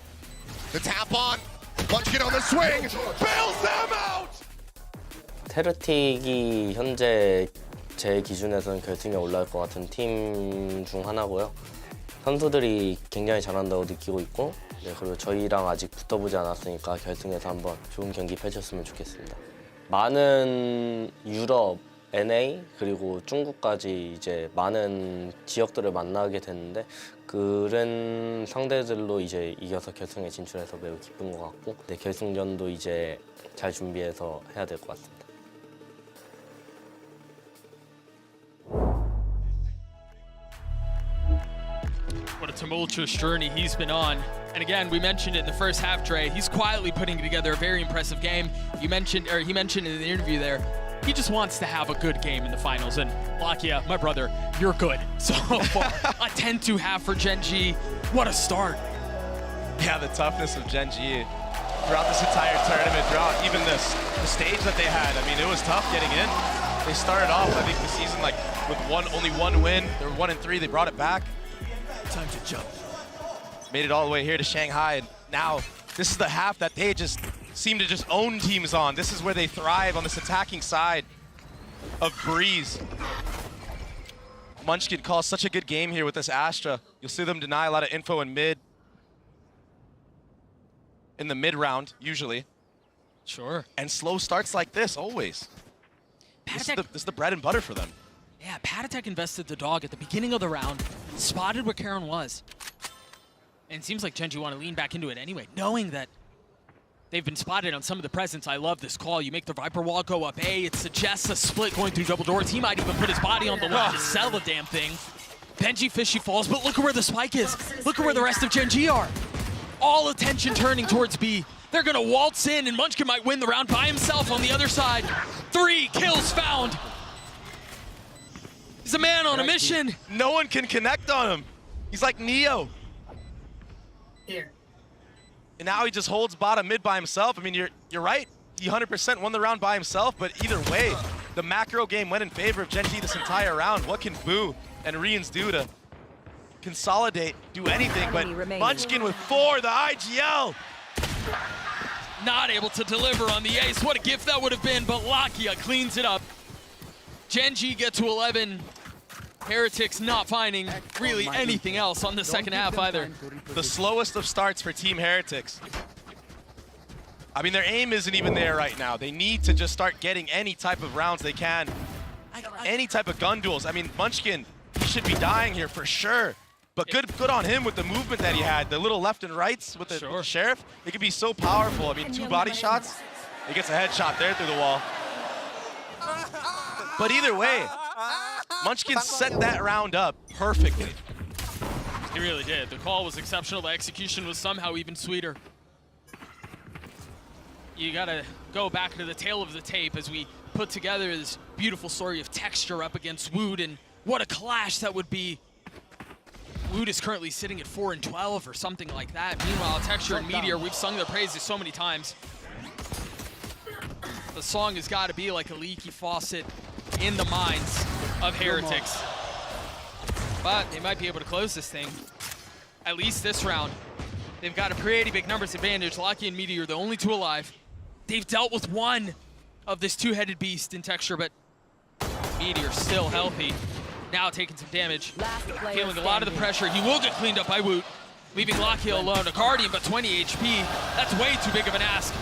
The tap on. Munchkin on the swing. Bails them out. 테르틱이 현재 제 기준에서는 결승에 올라올 것 같은 팀 중 하나고요. 선수들이 굉장히 잘한다고 느끼고 있고, 네, 그리고 저희랑 아직 붙어보지 않았으니까 결승에서 한번 좋은 경기 펼쳤으면 좋겠습니다. 많은 유럽, NA 그리고 중국까지 이제 많은 지역들을 만나게 됐는데 그런 상대들로 이제 이겨서 결승에 진출해서 매우 기쁜 것 같고, 네, 결승전도 이제 잘 준비해서 해야 될 것 같습니다. What a tumultuous journey he's been on. And again, we mentioned it in the first half, Dre. He's quietly putting together a very impressive game. He mentioned in the interview there, he just wants to have a good game in the finals. And Lakia, my brother, you're good. So a 10-2 half for Gen G. What a start. Yeah, the toughness of Gen G throughout this entire tournament, throughout even the stage that they had. I mean, it was tough getting in. They started off, I think, the season like with only one win. They were 1-3. They brought it back. Time to jump. Made it all the way here to Shanghai, and now this is the half that they just seem to just own teams on. This is where they thrive, on this attacking side of Breeze. Munchkin calls such a good game here with this Astra. You'll see them deny a lot of info in mid. In the mid round, usually. Sure. And slow starts like this, always. This is the bread and butter for them. Yeah, Patatek invested the dog at the beginning of the round, spotted where Karen was. And it seems like Gen G want to lean back into it anyway, knowing that they've been spotted on some of the presence. I love this call. You make the Viper wall go up A. It suggests a split going through double doors. He might even put his body on the line to sell the damn thing. Benji Fishy falls, but look at where the spike is. Look at where the rest of Gen G are. All attention turning towards B. They're going to waltz in, and Munchkin might win the round by himself on the other side. 3 kills found. He's a man on a mission. No one can connect on him. He's like Neo. Here. And now he just holds bottom mid by himself. I mean, you're right. He 100% won the round by himself, but either way, the macro game went in favor of Gen G this entire round. What can Boo and Rians do to consolidate, do anything? But Munchkin with 4, the IGL. Not able to deliver on the ace. What a gift that would have been, but Lakia cleans it up. Gen G get to 11. Heretics not finding really anything else on the second half either. The slowest of starts for Team Heretics. I mean, their aim isn't even there right now. They need to just start getting any type of rounds they can. Any type of gun duels. I mean, Munchkin, he should be dying here for sure. But good on him with the movement that he had. The little left and rights with the Sheriff. It could be so powerful. I mean, 2 body shots. He gets a headshot there through the wall. But either way, Munchkin set that round up perfectly. He really did. The call was exceptional. The execution was somehow even sweeter. You gotta go back to the tail of the tape as we put together this beautiful story of Texture up against Wood, and what a clash that would be. Wood is currently sitting at 4-12 or something like that. Meanwhile, Texture and Meteor, we've sung their praises so many times. The song has got to be like a leaky faucet in the minds of Heretics. But they might be able to close this thing, at least this round. They've got a pretty big numbers advantage. Lucky and Meteor, the only 2 alive. They've dealt with 1 of this 2-headed beast in Texture, but Meteor still healthy. Now taking some damage, feeling a lot of the pressure. He will get cleaned up by Woot, leaving Lakia alone. A Guardian, but 20 HP. That's way too big of an ask.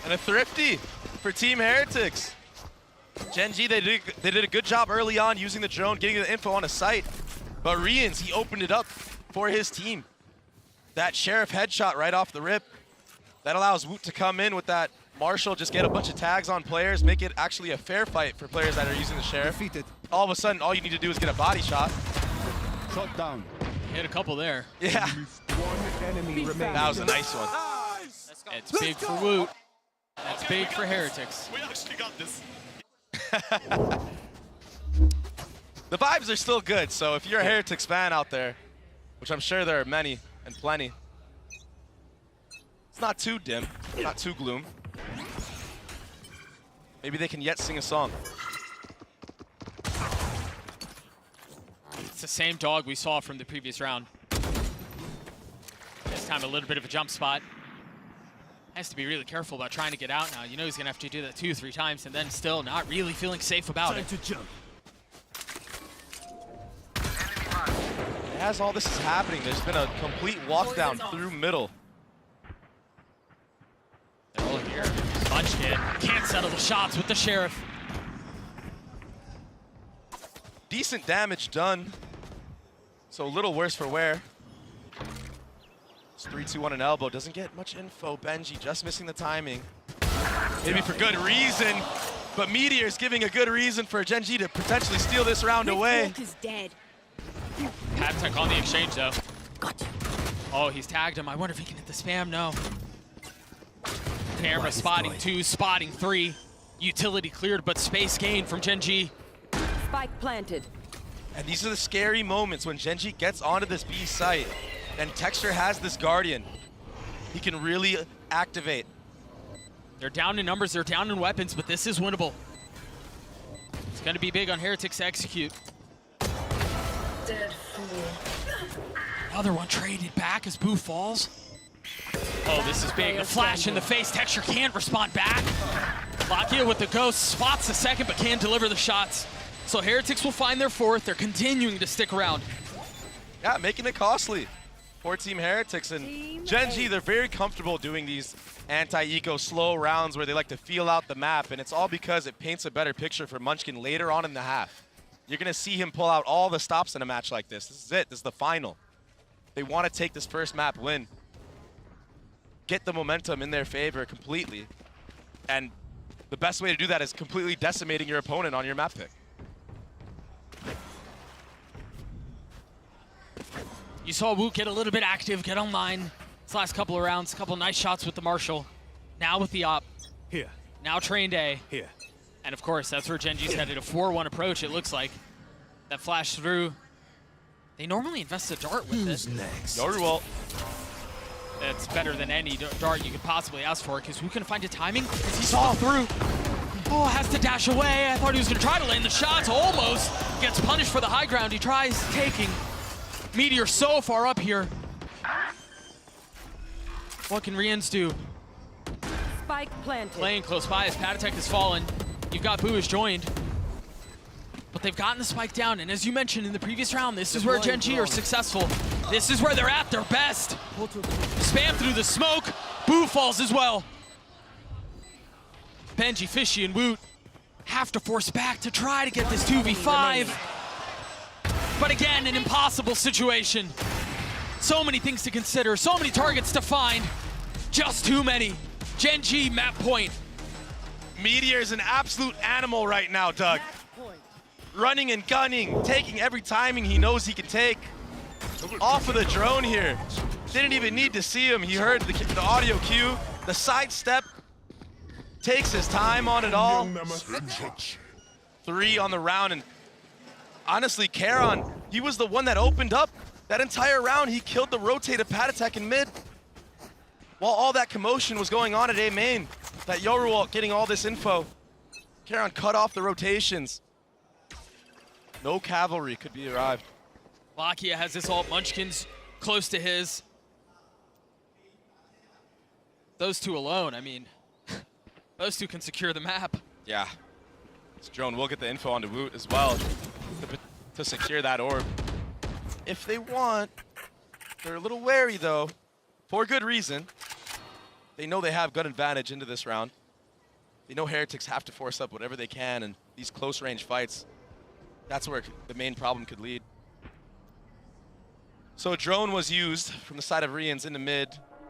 And a Thrifty for Team Heretics. Gen G, they did a good job early on using the drone, getting the info on a site. But Rians, he opened it up for his team. That Sheriff headshot right off the rip. That allows Woot to come in with that Marshall, just get a bunch of tags on players, make it actually a fair fight for players that are using the Sheriff. Defeated. All of a sudden, all you need to do is get a body shot. Shot down. Hit a couple there. Yeah. That was a nice one. It's big for Woot. That's big for Heretics. We actually got this. The vibes are still good, so if you're a Heretics fan out there, which I'm sure there are many and plenty, it's not too dim, not too gloom. Maybe they can yet sing a song. It's the same dog we saw from the previous round. This time a little bit of a jump spot. Has to be really careful about trying to get out now. You know he's gonna have to do that 2-3 times and then still not really feeling safe about it. To jump. As all this is happening, there's been a complete walk down through middle. They're all here. Munchkin can't settle the shots with the Sheriff. Decent damage done. So a little worse for wear. It's 3-2 on an elbow. Doesn't get much info. Benji just missing the timing. Maybe for good reason. But Meteor's giving a good reason for Genji to potentially steal this round away. Is dead. Pattek on the exchange though. Oh, he's tagged him. I wonder if he can hit the spam. No. Camera spotting 2, spotting 3. Utility cleared, but space gained from Genji. Spike planted. And these are the scary moments when Genji gets onto this B site and Texture has this Guardian. He can really activate. They're down in numbers, they're down in weapons, but this is winnable. It's gonna be big on Heretics to execute. Dead fool. Another one traded back as Boo falls. Oh, this is big. A flash in the face. Texture can't respond back. Lakia with the ghost spots the second, but can't deliver the shots. So Heretics will find their fourth. They're continuing to stick around. Yeah, making it costly for Team Heretics. And Genji, they're very comfortable doing these anti-eco slow rounds where they like to feel out the map. And it's all because it paints a better picture for Munchkin later on in the half. You're going to see him pull out all the stops in a match like this. This is it. This is the final. They want to take this first map win. Get the momentum in their favor completely. And the best way to do that is completely decimating your opponent on your map pick. You saw Woot get a little bit active, get online. This last couple of rounds, a couple nice shots with the Marshall. Now with the op. Here. Now trained A. Here. And of course, that's where Genji's headed. A 4-1 approach, it looks like. That flash through. They normally invest a dart with this. Next? Yoruwalt. That's better than any dart you could possibly ask for, because who can find a timing? As he saw through. Oh, has to dash away. I thought he was going to try to land the shots. Almost gets punished for the high ground. He tries taking. Meteor so far up here. What can Rians do? Spike planted. Playing close by as Pattek has fallen. You've got Boo has joined. But they've gotten the spike down, and as you mentioned in the previous round, this is where Genji are successful. This is where they're at their best. Spam through the smoke. Boo falls as well. Benji, Fishy, and Woot have to force back to try to get this 2v5. But again, an impossible situation. So many things to consider, so many targets to find. Just too many. Genji, map point. Meteor is an absolute animal right now, Doug. Running and gunning, taking every timing he knows he can take. Off of the drone here. Didn't even need to see him. He heard the audio cue. The sidestep takes his time on it all. 3 on the round, and honestly, Karon, he was the one that opened up that entire round. He killed the rotated Pattek in mid. While all that commotion was going on at A main, that Yoruwalt getting all this info. Karon cut off the rotations. No cavalry could be arrived. Lakia has this ult. Munchkin's close to his. Those two alone, I mean, those two can secure the map. Yeah. This drone will get the info onto Woot as well to secure that orb. If they want, they're a little wary though, for good reason. They know they have gun advantage into this round. They know Heretics have to force up whatever they can, and these close range fights, that's where the main problem could lead. So a drone was used from the side of Rians into mid.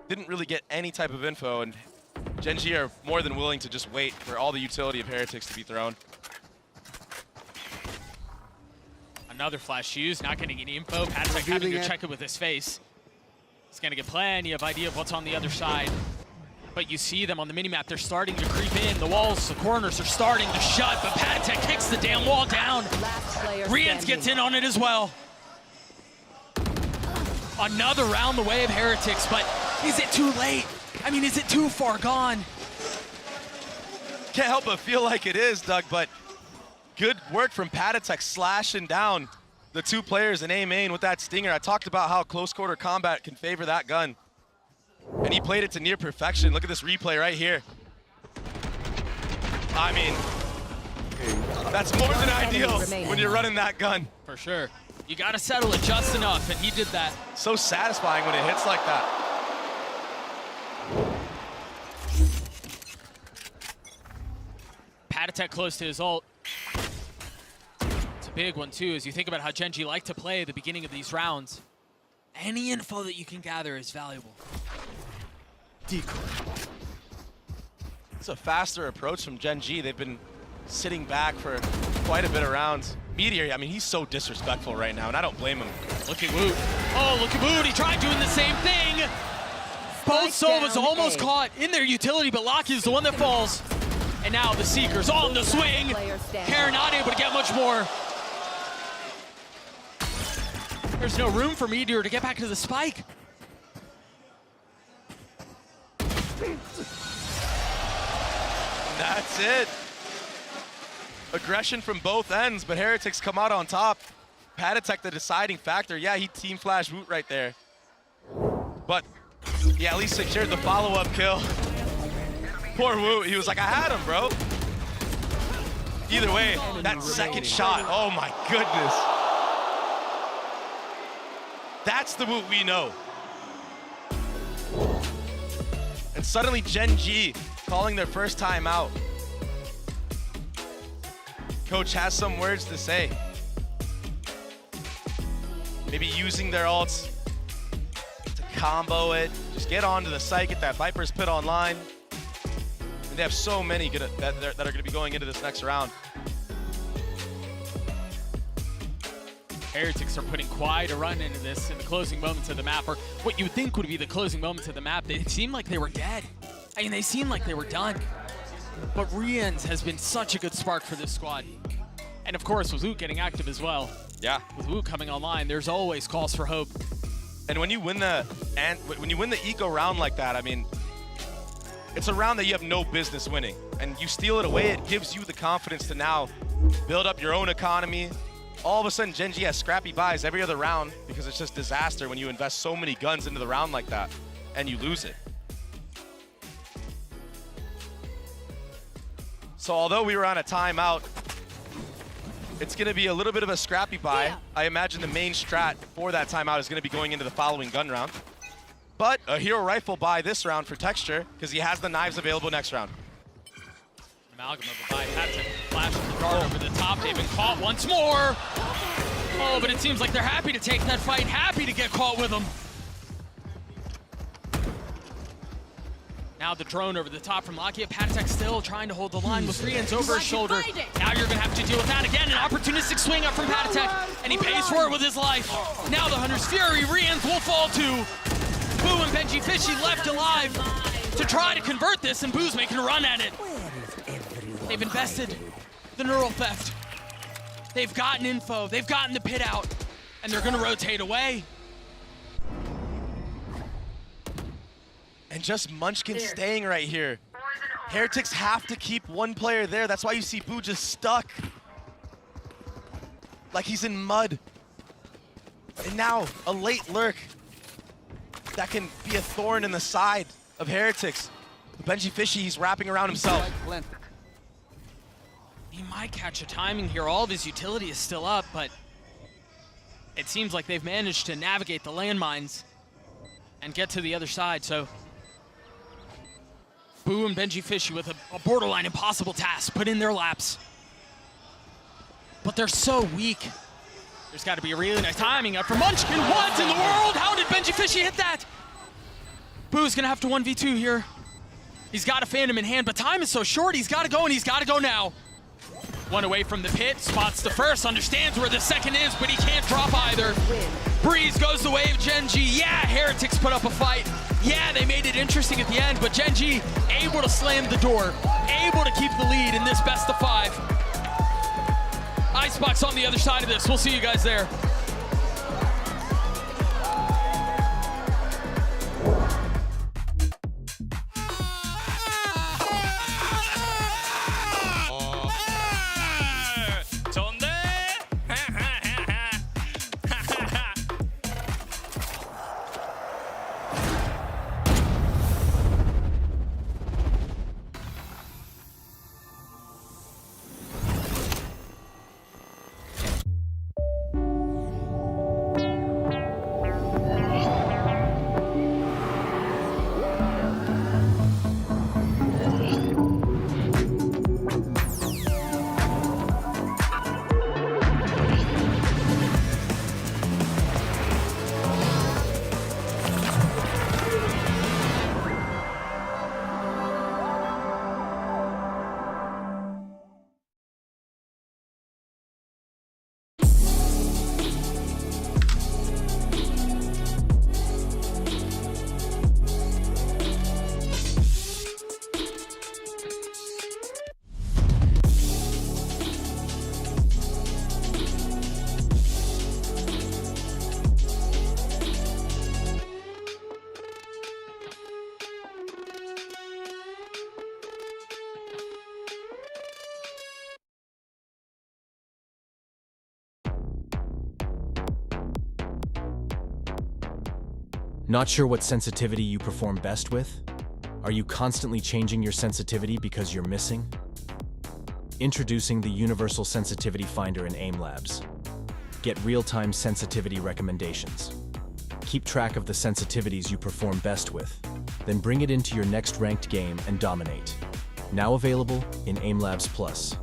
Didn't really get any type of info, and Genji are more than willing to just wait for all the utility of Heretics to be thrown. Another flash used, not getting any info. Pattek having to check it with his face. He's gonna get plenty of idea of what's on the other side. But you see them on the minimap, they're starting to creep in. The walls, the corners are starting to shut, but Pattek kicks the damn wall down. Rians gets in on it as well. Another round the way of Heretics, but is it too late? I mean, is it too far gone? Can't help but feel like it is, Doug, but good work from Patatek slashing down the two players in A main with that stinger. I talked about how close quarter combat can favor that gun. And he played it to near perfection. Look at this replay right here. I mean, that's more than ideal when you're running that gun. For sure. You gotta settle it just enough, and he did that. So satisfying when it hits like that. Patatek close to his ult. It's a big one too, as you think about how Gen.G like to play at the beginning of these rounds. Any info that you can gather is valuable. Decoy. It's a faster approach from Gen.G. They've been sitting back for quite a bit of rounds. Meteor, I mean, he's so disrespectful right now, and I don't blame him. Look at Woot. Oh, look at Woot. He tried doing the same thing. Both Sovas almost caught in their utility, but Locky is the one that falls. And now the Seekers on the swing. Karen not able to get much more. There's no room for Meteor to get back to the spike. That's it. Aggression from both ends, but Heretics come out on top. Patatek the deciding factor. Yeah, he team flashed Woot right there. But yeah, at least secured the follow-up kill. Poor Woot, he was like, I had him, bro. Either way, that second shot, oh my goodness. That's the Woot we know. And suddenly Gen.G calling their first time out. Coach has some words to say. Maybe using their ults to combo it. Just get onto the site, get that Viper's Pit online. And they have so many that are going to be going into this next round. Heretics are putting quite a run into this in the closing moments of the map, or what you would think would be the closing moments of the map. They seemed like they were dead. I mean, they seemed like they were done. But Rians has been such a good spark for this squad. And of course, with Woot getting active as well. Yeah. With Woot coming online, there's always calls for hope. And when you win the eco round like that, I mean, it's a round that you have no business winning. And you steal it away, it gives you the confidence to now build up your own economy. All of a sudden, Gen.G has scrappy buys every other round because it's just disaster when you invest so many guns into the round like that and you lose it. So although we were on a timeout, it's going to be a little bit of a scrappy buy. Yeah. I imagine the main strat for that timeout is going to be going into the following gun round. But a hero rifle buy this round for Texture because he has the knives available next round. Amalgam of a buy. Patatek flashes the dart over the top. They've been caught once more. Oh, but it seems like they're happy to take that fight, happy to get caught with them. Now the drone over the top from Lakia. Patatek still trying to hold the line with Rians over his shoulder. Now you're going to have to deal with that again. An opportunistic swing up from Patatek, and he pays for it with his life. Now the Hunter's Fury. Rians will fall too. Boo and Benji Fishy left alive to try to convert this, and Boo's making a run at it. They've invested the neural theft. They've gotten info. They've gotten the pit out, and they're going to rotate away. And just Munchkin staying right here. Heretics have to keep one player there. That's why you see Boo just stuck. Like he's in mud. And now a late lurk that can be a thorn in the side of Heretics. The Benji Fishy, he's wrapping around himself. He might catch a timing here. All of his utility is still up, but it seems like they've managed to navigate the landmines and get to the other side, so Boo and Benji Fishy with a borderline impossible task put in their laps. But they're so weak. There's got to be a really nice timing up for Munchkin. What in the world? How did Benji Fishy hit that? Boo's gonna have to 1v2 here. He's got a Phantom in hand, but time is so short. He's got to go, and he's got to go now. One away from the pit, spots the first, understands where the second is, but he can't drop either. Breeze goes the way of Gen.G. Yeah, Heretics put up a fight. Yeah, they made it interesting at the end, but Gen.G able to slam the door, able to keep the lead in this best of 5. Icebox on the other side of this. We'll see you guys there. Not sure what sensitivity you perform best with? Are you constantly changing your sensitivity because you're missing? Introducing the Universal Sensitivity Finder in AIM Labs. Get real-time sensitivity recommendations. Keep track of the sensitivities you perform best with, then bring it into your next ranked game and dominate. Now available in AIM Labs Plus.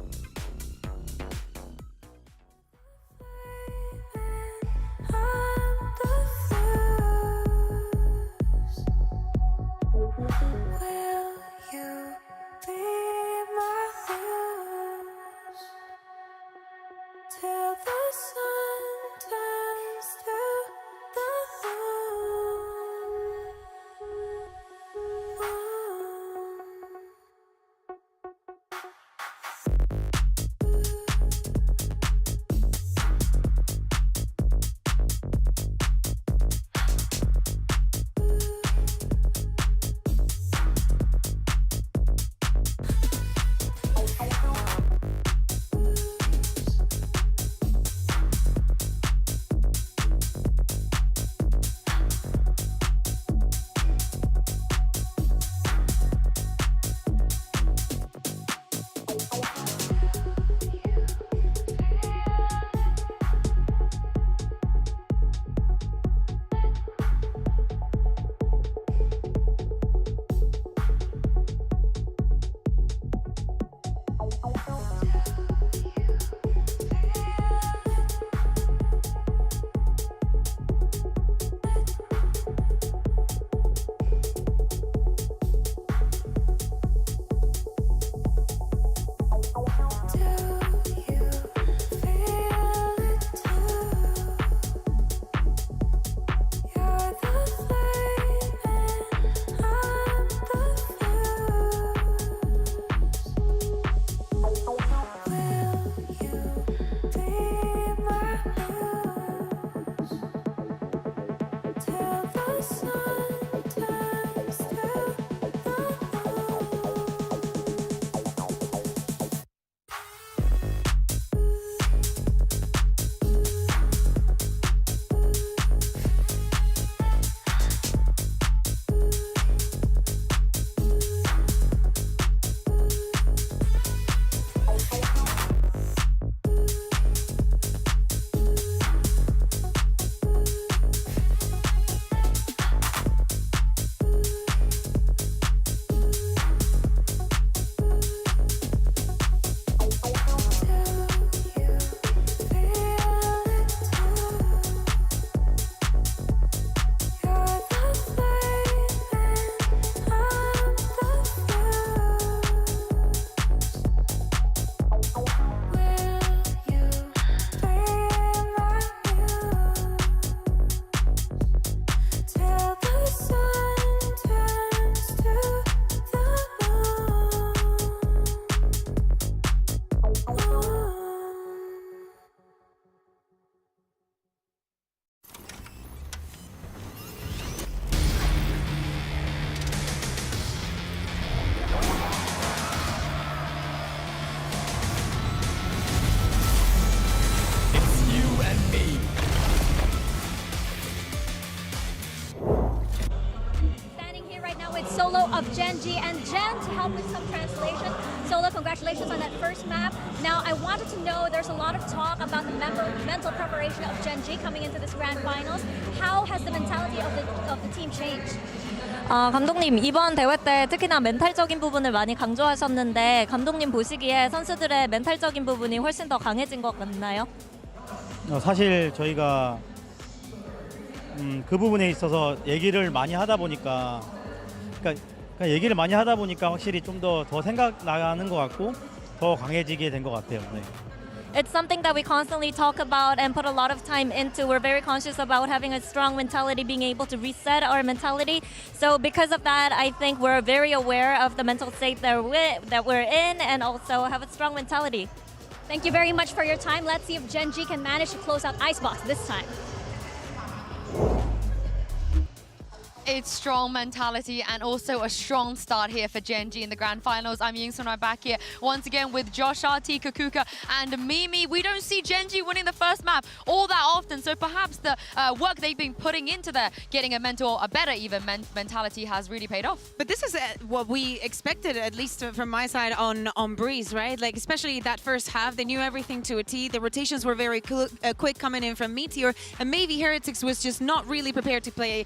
Solo of Genji and Jen to help with some translation. Solo, congratulations on that first map. Now, I wanted to know, there's a lot of talk about the mental preparation of Genji coming into this grand finals. How has the mentality of the team changed? 감독님, 이번 대회 때 특히나 멘탈적인 부분을 많이 강조하셨는데 감독님 보시기에 선수들의 멘탈적인 부분이 훨씬 더 강해진 것 같나요? 사실 저희가 그 부분에 있어서 얘기를 많이 하다 보니까 얘기를 많이 하다 보니까 확실히 좀 더 생각 나는 것 같고 더 강해지게 된 것 같아요. 네. It's something that we constantly talk about and put a lot of time into. We're very conscious about having a strong mentality, being able to reset our mentality. So because of that, I think we're very aware of the mental state that we're in and also have a strong mentality. Thank you very much for your time. Let's see if Genji can manage to close out Icebox this time. It's strong mentality and also a strong start here for Gen G in the grand finals. I'm Yingsun right back here once again with Josh, RT, Kakuka, and Mimi. We don't see Gen G winning the first map all that often, so perhaps the work they've been putting into there, getting a better even mentality has really paid off. But this is what we expected, at least from my side, on Breeze, right? Like, especially that first half, they knew everything to a T. The rotations were very quick coming in from Meteor, and maybe Heretics was just not really prepared to play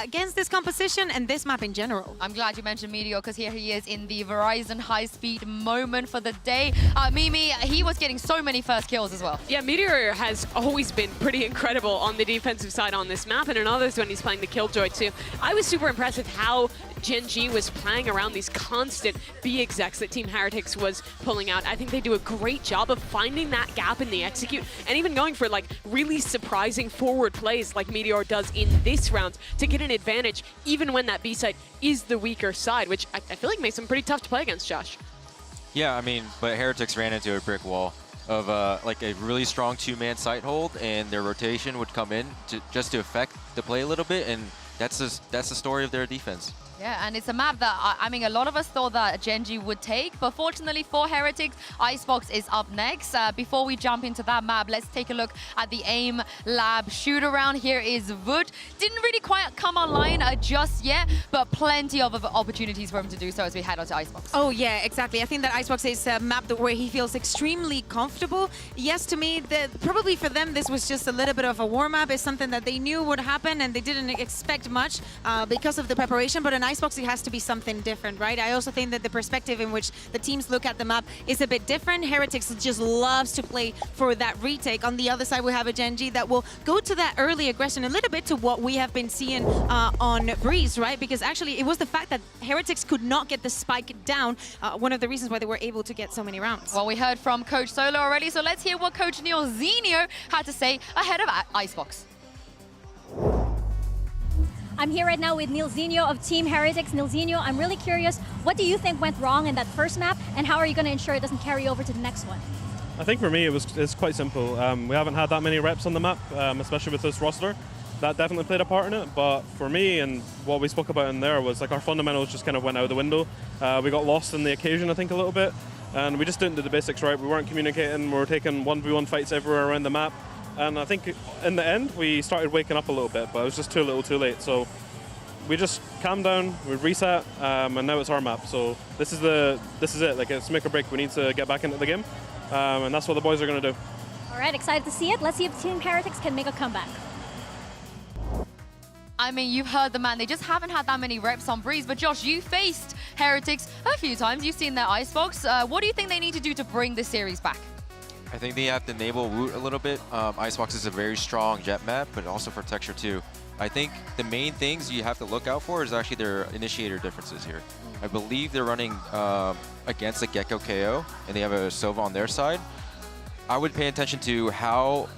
against this composition and this map in general. I'm glad you mentioned Meteor, because here he is in the Verizon high-speed moment for the day. Mimi, he was getting so many first kills as well. Yeah, Meteor has always been pretty incredible on the defensive side on this map, and in others when he's playing the Killjoy too. I was super impressed with how Gen G was playing around these constant B execs that Team Heretics was pulling out. I think they do a great job of finding that gap in the execute and even going for like really surprising forward plays like Meteor does in this round to get an advantage even when that B side is the weaker side, which I feel like makes them pretty tough to play against, Josh. Yeah, I mean, but Heretics ran into a brick wall of like a really strong two-man site hold, and their rotation would come in just to affect the play a little bit, and that's the story of their defense. Yeah, and it's a map that, I mean, a lot of us thought that Gen G would take, but fortunately for Heretics, Icebox is up next. Before we jump into that map, let's take a look at the AIM Lab shoot-around. Here is Wood. Didn't really quite come online just yet, but plenty of opportunities for him to do so as we head on to Icebox. Oh, yeah, exactly. I think that Icebox is a map where he feels extremely comfortable. Yes, to me, probably for them, this was just a little bit of a warm-up. It's something that they knew would happen, and they didn't expect much because of the preparation, but an Icebox, it has to be something different, right? I also think that the perspective in which the teams look at the map is a bit different. Heretics just loves to play for that retake. On the other side, we have a Gen G that will go to that early aggression, a little bit to what we have been seeing on Breeze, right? Because actually, it was the fact that Heretics could not get the spike down, one of the reasons why they were able to get so many rounds. Well, we heard from Coach Solo already, so let's hear what Coach Neil Zinio had to say ahead of Icebox. I'm here right now with Neil Zinio of Team Heretics. Neil Zinio, I'm really curious, what do you think went wrong in that first map, and how are you going to ensure it doesn't carry over to the next one? I think for me it's quite simple. We haven't had that many reps on the map, especially with this roster. That definitely played a part in it, but for me and what we spoke about in there was like our fundamentals just kind of went out the window. We got lost in the occasion, I think, a little bit, and we just didn't do the basics right. We weren't communicating, we were taking 1v1 fights everywhere around the map. And I think in the end, we started waking up a little bit, but it was just too little too late. So we just calmed down, we reset, and now it's our map. So this is it, like it's make or break. We need to get back into the game, and that's what the boys are gonna do. All right, excited to see it. Let's see if Team Heretics can make a comeback. I mean, you've heard the man. They just haven't had that many reps on Breeze. But Josh, you faced Heretics a few times. You've seen their Icebox. What do you think they need to do to bring this series back? I think they have to enable Woot a little bit. Icebox is a very strong jet map, but also for texture too. I think the main things you have to look out for is actually their initiator differences here. I believe they're running against a Gecko KO, and they have a Sova on their side. I would pay attention to how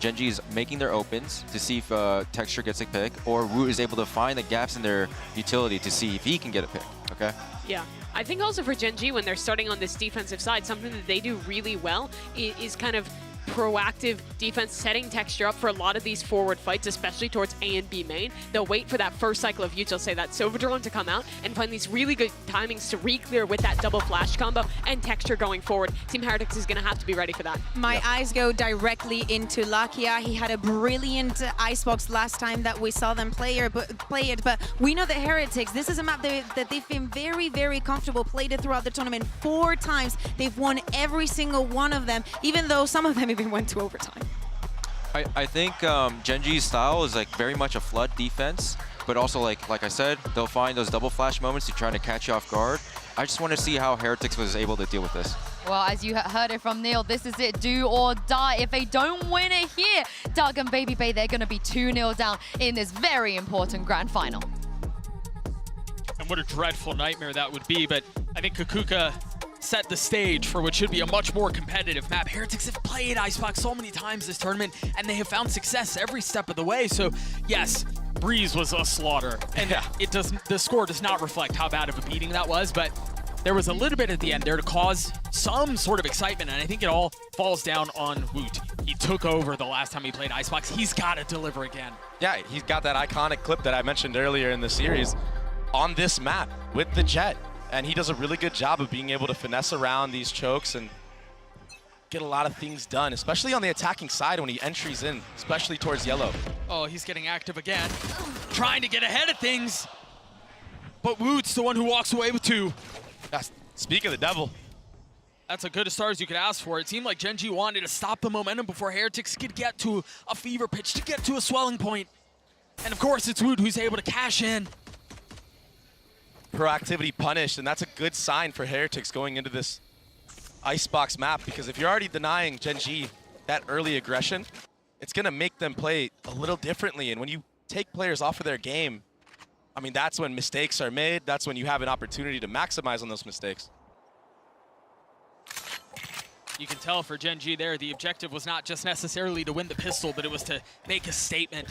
Gen G is making their opens to see if texture gets a pick, or Woot is able to find the gaps in their utility to see if he can get a pick, okay? Yeah. I think also for Gen G, when they're starting on this defensive side, something that they do really well is kind of proactive defense, setting texture up for a lot of these forward fights, especially towards A and B main. They'll wait for that first cycle of util, say that Sova drone to come out and find these really good timings to re-clear with that double flash combo and texture going forward. Team Heretics is going to have to be ready for that. My eyes go directly into Lakia. He had a brilliant Icebox last time that we saw them play it, but we know that Heretics, this is a map that they've been very, very comfortable, played it throughout the tournament 4 times. They've won every single one of them, even though some of them even went to overtime. I think Gen G's style is like very much a flood defense, but also like I said, they'll find those double flash moments to try to catch you off guard. I just want to see how Heretics was able to deal with this. Well, as you heard it from Neil, this is it, do or die. If they don't win it here, Doug and Baby Bay, they're going to be 2-0 down in this very important grand final. And what a dreadful nightmare that would be, but I think Kakuka set the stage for what should be a much more competitive map. Heretics have played Icebox so many times this tournament, and they have found success every step of the way. So yes, Breeze was a slaughter, and the score does not reflect how bad of a beating that was, but there was a little bit at the end there to cause some sort of excitement, and I think it all falls down on Woot. He took over the last time he played Icebox. He's got to deliver again. Yeah, he's got that iconic clip that I mentioned earlier in the series on this map with the Jet. And he does a really good job of being able to finesse around these chokes and get a lot of things done, especially on the attacking side when he entries in, especially towards yellow. Oh, he's getting active again, trying to get ahead of things. But Woot's the one who walks away with 2. Speak of the devil. That's as good a start as you could ask for. It seemed like Gen G wanted to stop the momentum before Heretics could get to a fever pitch, to get to a swelling point. And of course, it's Woot who's able to cash in. Proactivity punished, and that's a good sign for Heretics going into this Icebox map, because if you're already denying Gen G that early aggression, it's going to make them play a little differently. And when you take players off of their game, I mean, that's when mistakes are made. That's when you have an opportunity to maximize on those mistakes. You can tell for Gen G there, the objective was not just necessarily to win the pistol, but it was to make a statement,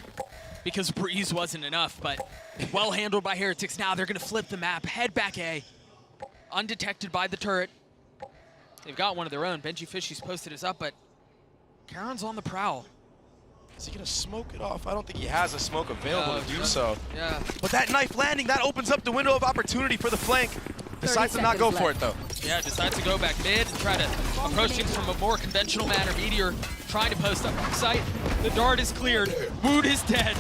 because Breeze wasn't enough. But well handled by Heretics. Now they're going to flip the map, head back A, undetected by the turret. They've got one of their own. Benji Fishy's posted his up, but Karen's on the prowl. Is he going to smoke it off? I don't think he has a smoke available to do so. Yeah. But that knife landing, that opens up the window of opportunity for the flank. Decides to not go for it, though. Yeah, decides to go back mid and try to approach things from a more conventional manner. Meteor trying to post up sight. The dart is cleared. Woot is dead.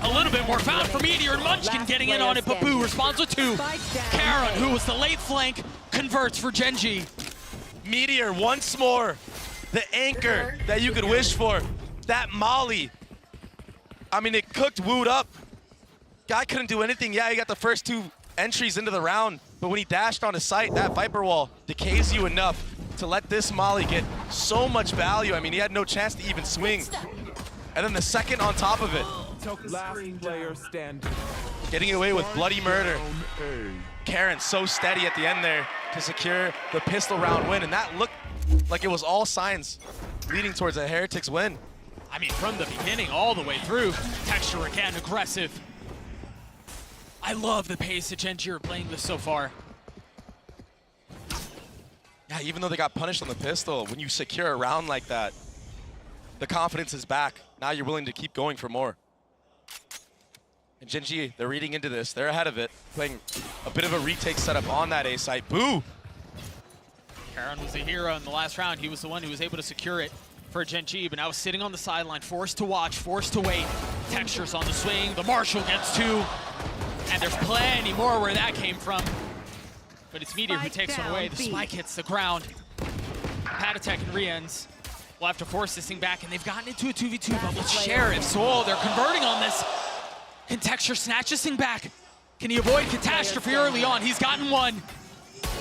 A little bit more found for Meteor, and Munchkin getting in on it, but Boo responds with 2. Karen, who was the late flank, converts for Gen G. Meteor, once more, the anchor that you could wish for. That molly. I mean, it cooked Woot up. Guy couldn't do anything. Yeah, he got the first 2 entries into the round, but when he dashed on his site, that Viper Wall decays you enough to let this molly get so much value. I mean, he had no chance to even swing. And then the second on top of it. Last player standing. Getting away with bloody murder. Karen so steady at the end there to secure the pistol round win, and that looked like it was all signs leading towards a Heretics win. I mean, from the beginning all the way through, Texture again aggressive. I love the pace that Gen G are playing this so far. Yeah, even though they got punished on the pistol, when you secure a round like that, the confidence is back. Now you're willing to keep going for more. And Gen G, they're reading into this. They're ahead of it, playing a bit of a retake setup on that A site. Boo! Karen was the hero in the last round. He was the one who was able to secure it for Gen G, but now sitting on the sideline, forced to watch, forced to wait. Texture's on the swing. The Marshall gets 2. And there's plenty more where that came from. But it's Meteor who takes one away. The spike hits the ground. Patatech and Riens will have to force this thing back, and they've gotten into a 2v2, but with Sheriff. So they're converting on this. Can Texture snatch this thing back? Can he avoid catastrophe early on? He's gotten 1.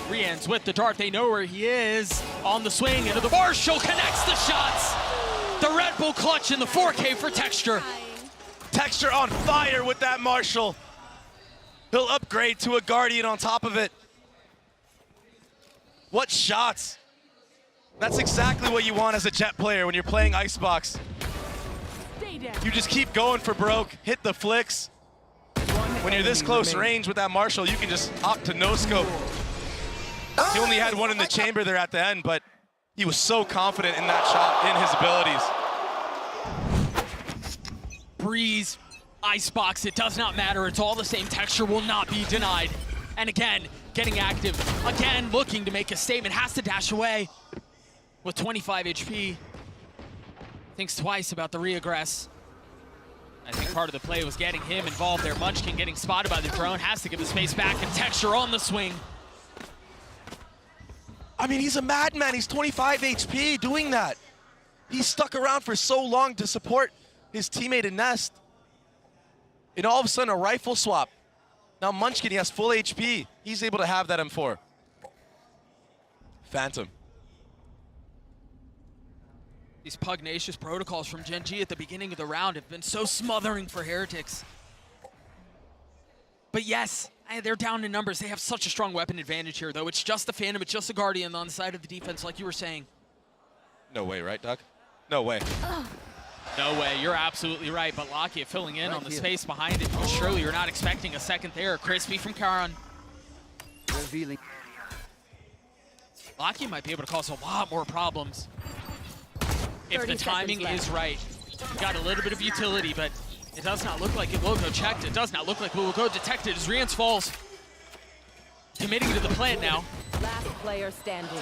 Riens with the dart. They know where he is. On the swing into the Marshall, connects the shots. The Red Bull clutch in the 4K for Texture. Texture on fire with that Marshall. He'll upgrade to a Guardian on top of it. What shots. That's exactly what you want as a Jet player when you're playing Icebox. You just keep going for broke, hit the flicks. When you're this close range with that Marshall, you can just opt to no scope. He only had 1 in the chamber there at the end, but he was so confident in that shot, in his abilities. Breeze, Icebox, it does not matter. It's all the same. Texture will not be denied. And again, getting active. Again, looking to make a statement. Has to dash away with 25 HP. Thinks twice about the reaggress. I think part of the play was getting him involved there. Munchkin getting spotted by the drone. Has to give the space back, and Texture on the swing. I mean, he's a madman. He's 25 HP doing that. He's stuck around for so long to support his teammate in Nest. And all of a sudden, a rifle swap. Now Munchkin, he has full HP. He's able to have that M4. Phantom. These pugnacious protocols from Gen G at the beginning of the round have been so smothering for Heretics. But yes, they're down in numbers. They have such a strong weapon advantage here, though. It's just the Phantom, it's just the Guardian on the side of the defense, like you were saying. No way, right, Doug? No way. No way, you're absolutely right. But Lakia filling in on the space behind it. Surely you're not expecting a second there. Crispy from Karan. Revealing. Locky might be able to cause a lot more problems if the timing is right. Got a little bit of utility, but it does not look like it will go checked. It does not look like it will go detected as Rians falls. Committing to the plant now. Last player standing.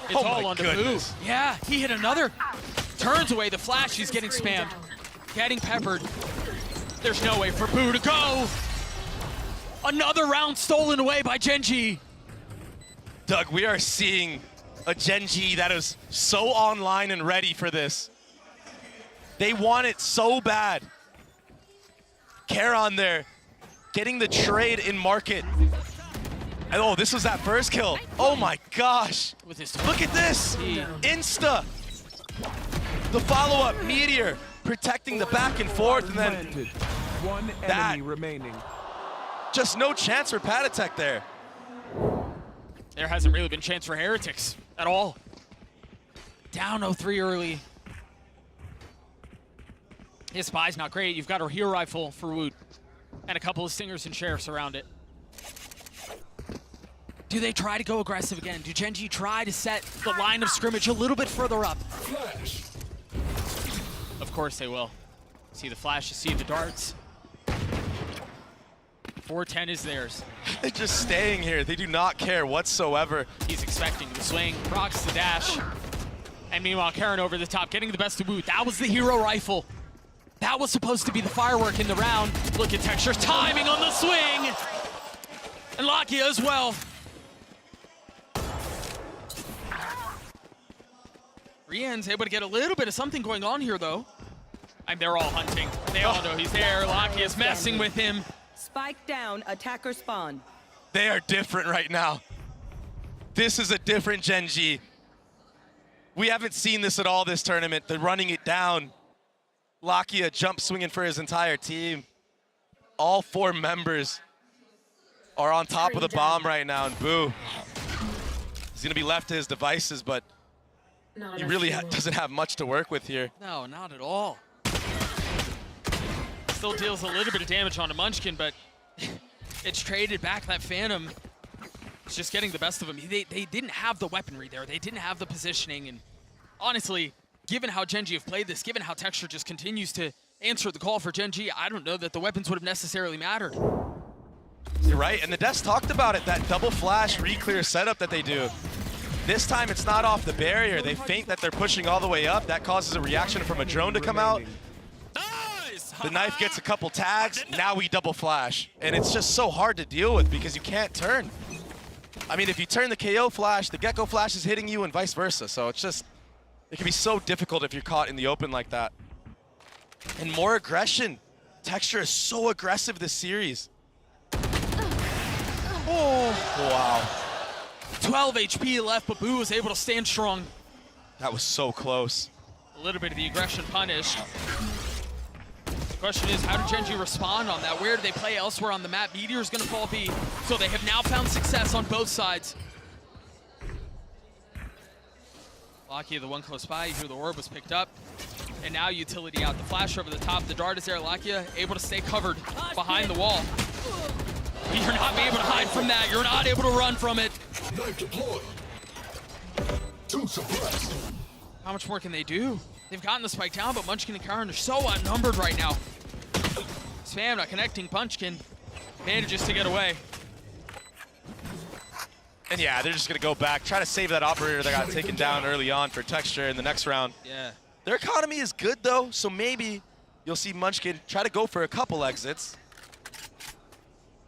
It's all on Boo. Yeah, he hit another. Turns away the flash. He's getting spammed. Getting peppered. There's no way for Boo to go. Another round stolen away by Gen.G. Doug, we are seeing a Gen.G that is so online and ready for this. They want it so bad. Karon there, getting the trade in market. And oh, this was that first kill. Oh my gosh. Look at this. Insta. The follow-up, Meteor, protecting the back and forth, and then one enemy remaining. Just no chance for Patatek there. There hasn't really been a chance for Heretics at all. Down 0-3 early. His spy's not great. You've got a hero rifle for Woot and a couple of stingers and sheriffs around it. Do they try to go aggressive again? Do Gen.G try to set the line of scrimmage a little bit further up? Flash. Of course they will. See the flash, you see the darts. 410 is theirs. They're just staying here. They do not care whatsoever. He's expecting the swing, procs the dash. And meanwhile, Karon over the top, getting the best of Woot. That was the hero rifle. That was supposed to be the firework in the round. Look at Texture's timing on the swing. And Lakia as well. Rian's able to get a little bit of something going on here, though. And they're all hunting. They all know he's there. Lakia is messing with him. Spike down, attacker spawn. They are different right now. This is a different Gen.G. We haven't seen this at all this tournament. They're running it down. Lakia jump swinging for his entire team. All 4 members are on top of the bomb right now, and Boo. He's gonna be left to his devices, but he really doesn't have much to work with here. No, not at all. Still deals a little bit of damage onto Munchkin, but it's traded back. That Phantom is just getting the best of him. They didn't have the weaponry there. They didn't have the positioning, and honestly, given how Gen.G have played this, given how Texture just continues to answer the call for Gen.G, I don't know that the weapons would have necessarily mattered. You're right, and the devs talked about it, that double flash re-clear setup that they do. This time it's not off the barrier. They feint that they're pushing all the way up. That causes a reaction from a drone to come out. The knife gets a couple tags. Now we double flash. And it's just so hard to deal with because you can't turn. I mean, if you turn the KO flash, the Gecko flash is hitting you and vice versa. So it's just, it can be so difficult if you're caught in the open like that. And more aggression. Texture is so aggressive this series. Oh, wow. 12 HP left, but Boo was able to stand strong. That was so close. A little bit of the aggression punished. The question is, how did Gen.G respond on that? Where do they play elsewhere on the map? Meteor's gonna fall B, so they have now found success on both sides. Lakia, the one close by, you hear the orb was picked up. And now utility out, the flash over the top, the dart is there. Lakia able to stay covered behind the wall. You're not able to hide from that. You're not able to run from it. Knife deployed. 2 suppressed. How much more can they do? They've gotten the spike down, but Munchkin and Karon are so outnumbered right now. Spam not connecting. Munchkin manages to get away. And yeah, they're just gonna go back, try to save that operator that got taken down early on for Texture in the next round. Yeah. Their economy is good though, so maybe you'll see Munchkin try to go for a couple exits.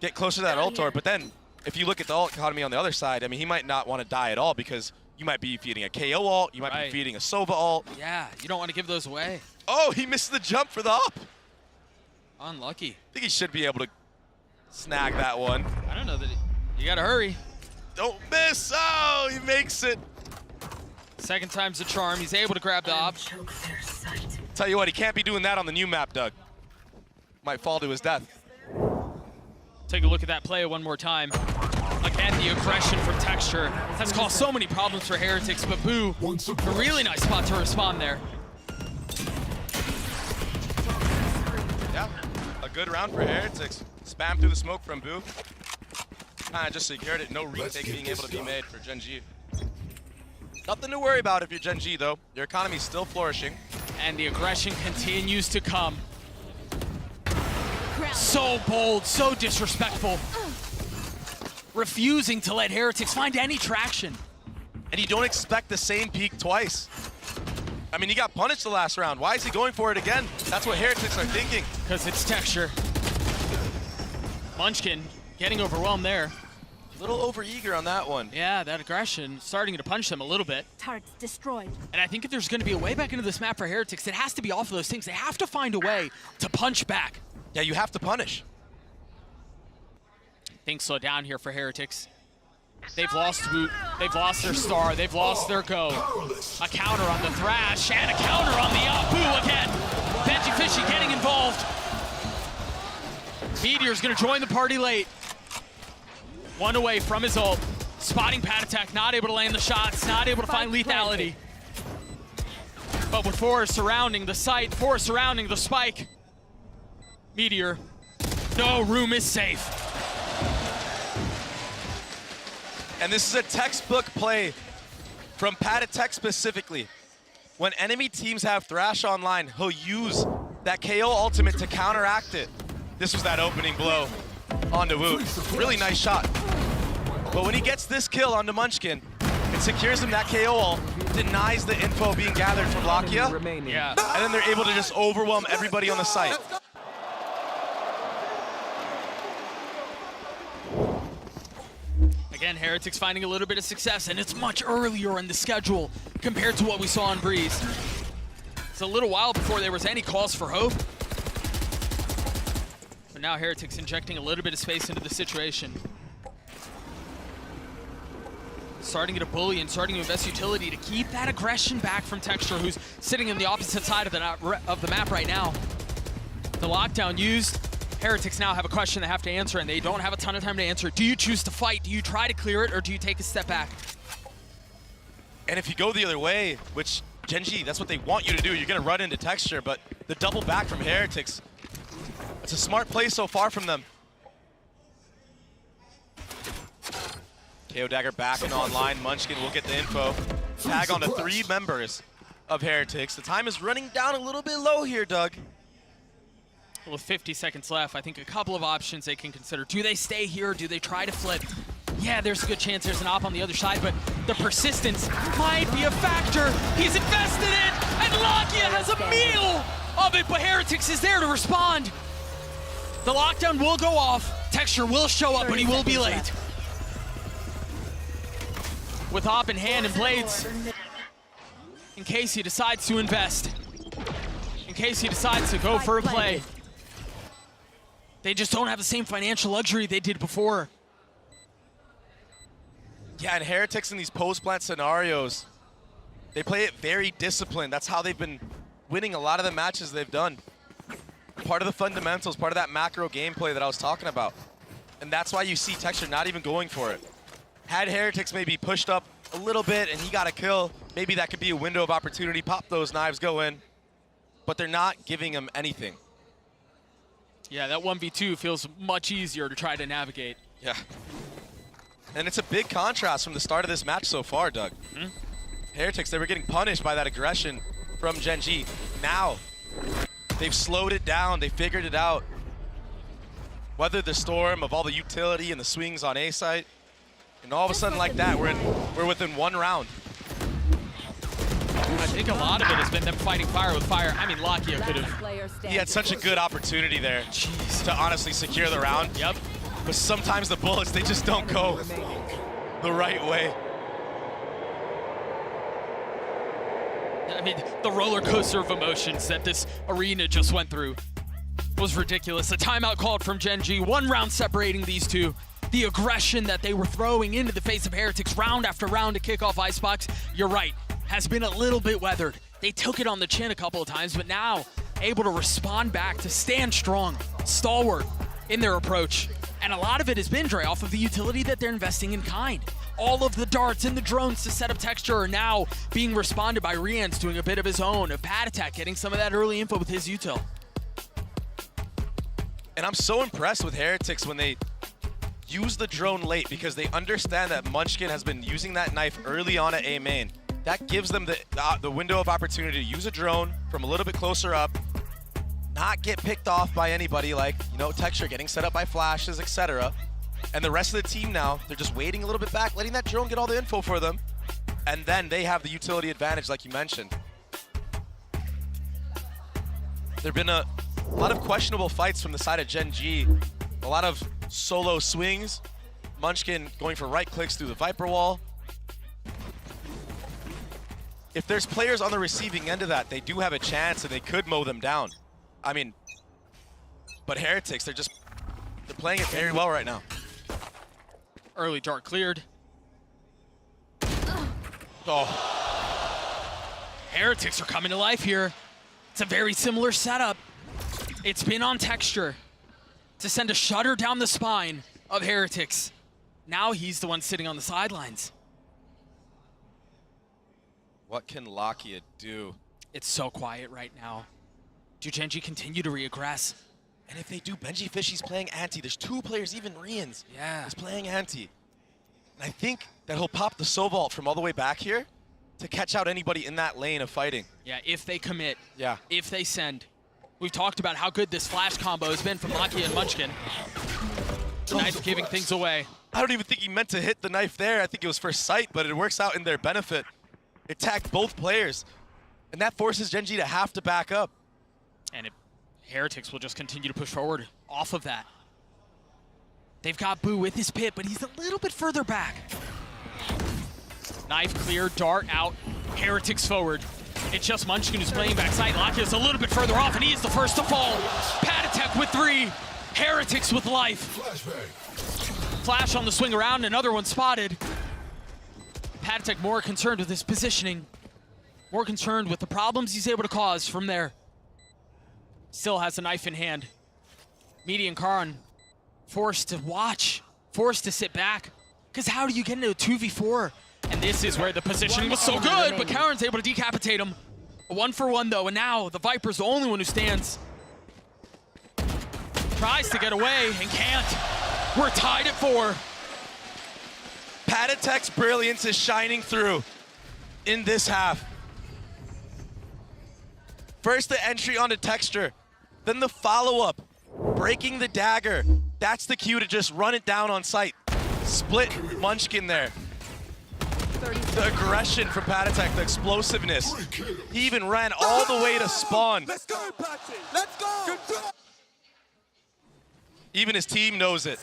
Get closer to that ult orb, but then if you look at the ult economy on the other side, I mean, he might not want to die at all because you might be feeding a KO ult, you might be feeding a Sova ult. Yeah, you don't want to give those away. Oh, he missed the jump for the up. Unlucky. I think he should be able to snag that one. I don't know that you gotta hurry. Don't miss. Oh, he makes it. Second time's a charm. He's able to grab the op. Tell you what, he can't be doing that on the new map, Doug. Might fall to his death. Take a look at that play one more time. Again, the aggression from Texture has caused so many problems for Heretics, but Boo, a really nice spot to respond there. Yeah, a good round for Heretics. Spam through the smoke from Boo. Kind of just secured it. No retake being able to be made for Gen.G. Nothing to worry about if you're Gen G, though. Your economy's still flourishing. And the aggression continues to come. So bold, so disrespectful. Refusing to let Heretics find any traction. And you don't expect the same peak twice. I mean, he got punished the last round. Why is he going for it again? That's what Heretics are thinking. Because it's Texture. Munchkin getting overwhelmed there. A little overeager on that one. Yeah, that aggression starting to punch them a little bit. Targets destroyed. And I think if there's going to be a way back into this map for Heretics, it has to be off of those things. They have to find a way to punch back. Yeah, you have to punish. Things slow down here for Heretics. They've lost Woot, they've lost their star, they've lost their go. A counter on the Thrash, and a counter on the Boo again. Benji Fishy getting involved. Meteor's gonna join the party late. One away from his ult. Spotting Pad Attack, not able to land the shots, not able to find lethality. But with Forest surrounding the site, Forest surrounding the spike. Meteor, no room is safe. And this is a textbook play from Pad Attack specifically. When enemy teams have Thrash online, he'll use that KO ultimate to counteract it. This was that opening blow onto Woot. Really nice shot. But when he gets this kill onto Munchkin, it secures him that KO ult, denies the info being gathered from Lakia, yeah. And then they're able to just overwhelm everybody on the site. Again, Heretics finding a little bit of success, and it's much earlier in the schedule compared to what we saw on Breeze. It's a little while before there was any cause for hope. But now Heretics injecting a little bit of space into the situation. Starting to get a bully and starting to invest utility to keep that aggression back from Texture, who's sitting on the opposite side of the map right now. The lockdown used. Heretics now have a question they have to answer, and they don't have a ton of time to answer. Do you choose to fight? Do you try to clear it, or do you take a step back? And if you go the other way, which Gen G, that's what they want you to do, you're gonna run into Texture, but the double back from Heretics, it's a smart play so far from them. KO Dagger back and online. Munchkin will get the info. Tag onto 3 members of Heretics. The time is running down a little bit low here, Doug. With 50 seconds left, I think a couple of options they can consider. Do they stay here? Do they try to flip? Yeah, there's a good chance there's an op on the other side, but the persistence might be a factor. He's invested in, and Lakia has a meal of it, but Heretics is there to respond. The lockdown will go off. Texture will show up, but he will be late. With op in hand and blades, in case he decides to invest, in case he decides to go for a play. They just don't have the same financial luxury they did before. Yeah, and Heretics in these post-plant scenarios, they play it very disciplined. That's how they've been winning a lot of the matches they've done. Part of the fundamentals, part of that macro gameplay that I was talking about. And that's why you see Texture not even going for it. Had Heretics maybe pushed up a little bit and he got a kill, maybe that could be a window of opportunity. Pop those knives, go in. But they're not giving him anything. Yeah, that 1v2 feels much easier to try to navigate. Yeah. And it's a big contrast from the start of this match so far, Doug. Mm-hmm. Heretics, they were getting punished by that aggression from Gen G. Now, they've slowed it down, they figured it out. Weathered the storm of all the utility and the swings on A site. And all of a sudden like that, we're within 1 round. I think a lot of it has been them fighting fire with fire. I mean, Lakia could have. He had such a good opportunity there to honestly secure the round. Yep. But sometimes the bullets, they just don't go the right way. I mean, the roller coaster of emotions that this arena just went through was ridiculous. A timeout called from Gen G, 1 round separating these two. The aggression that they were throwing into the face of Heretics round after round to kick off Icebox, you're right, has been a little bit weathered. They took it on the chin a couple of times, but now able to respond back, to stand strong, stalwart in their approach. And a lot of it has been, Dre, off of the utility that they're investing in kind. All of the darts and the drones to set up Texture are now being responded by Rian's doing a bit of his own, of Pad Attack getting some of that early info with his util. And I'm so impressed with Heretics when they use the drone late, because they understand that Munchkin has been using that knife early on at A main. that gives them the window of opportunity to use a drone from a little bit closer up, not get picked off by anybody like, you know, Texture getting set up by flashes, etc. And the rest of the team now, they're just waiting a little bit back, letting that drone get all the info for them. And then they have the utility advantage like you mentioned. There have been a lot of questionable fights from the side of Gen G. A lot of solo swings. Munchkin going for right clicks through the Viper wall. If there's players on the receiving end of that, they do have a chance and they could mow them down. I mean, but Heretics, they're playing it very well right now. Early dart cleared. Oh. Heretics are coming to life here. It's a very similar setup. It's been on Texture to send a shutter down the spine of Heretics. Now he's the one sitting on the sidelines. What can Lakia do? It's so quiet right now. Do Gen G continue to reaggress? And if they do, Benji Fishy's playing anti. There's two players, even Rians. Yeah. He's playing anti. And I think that he'll pop the Sovault from all the way back here to catch out anybody in that lane of fighting. Yeah, if they commit. Yeah. If they send. We've talked about how good this flash combo has been from Lakia and Munchkin. Knife giving things away. I don't even think he meant to hit the knife there. I think it was for sight, but it works out in their benefit. It tagged both players. And that forces Gen G to have to back up. And Heretics will just continue to push forward off of that. They've got Boo with his pit, but he's a little bit further back. Knife clear, dart out, Heretics forward. It's just Munchkin who's playing backside. Lakia's a little bit further off, and he is the first to fall. Patatek with 3, Heretics with life. Flash on the swing around, another one spotted. Patatek more concerned with his positioning, more concerned with the problems he's able to cause from there. Still has a knife in hand. Median Karan forced to watch, forced to sit back. Because how do you get into a 2v4? And this is where the positioning was so good, but Karen's able to decapitate him. A 1-for-1 though, and now the Viper's the only one who stands. Tries to get away and can't. We're tied at 4. Patatek's brilliance is shining through in this half. First the entry onto Texture, then the follow-up, breaking the dagger. That's the cue to just run it down on sight. Split Munchkin there. The aggression from Patatek, the explosiveness. He even ran all the way to spawn. Let's go, Patty. Let's go. Even his team knows it.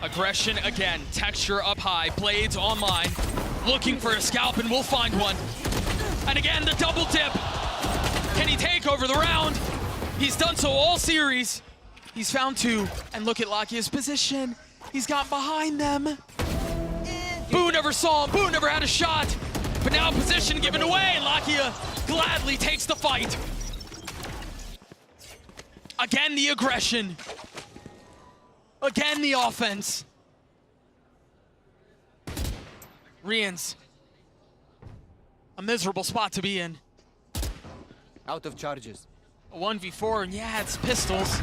Aggression again, Texture up high, Blades online, looking for a scalp and we'll find one. And again, the double dip. Can he take over the round? He's done so all series. He's found 2, and look at Lakia's position. He's got behind them. Boo never saw him, Boo never had a shot. But now position given away, and Lakia gladly takes the fight. Again, the aggression. Again, the offense. Rians, a miserable spot to be in. Out of charges. A 1v4, and yeah, it's pistols.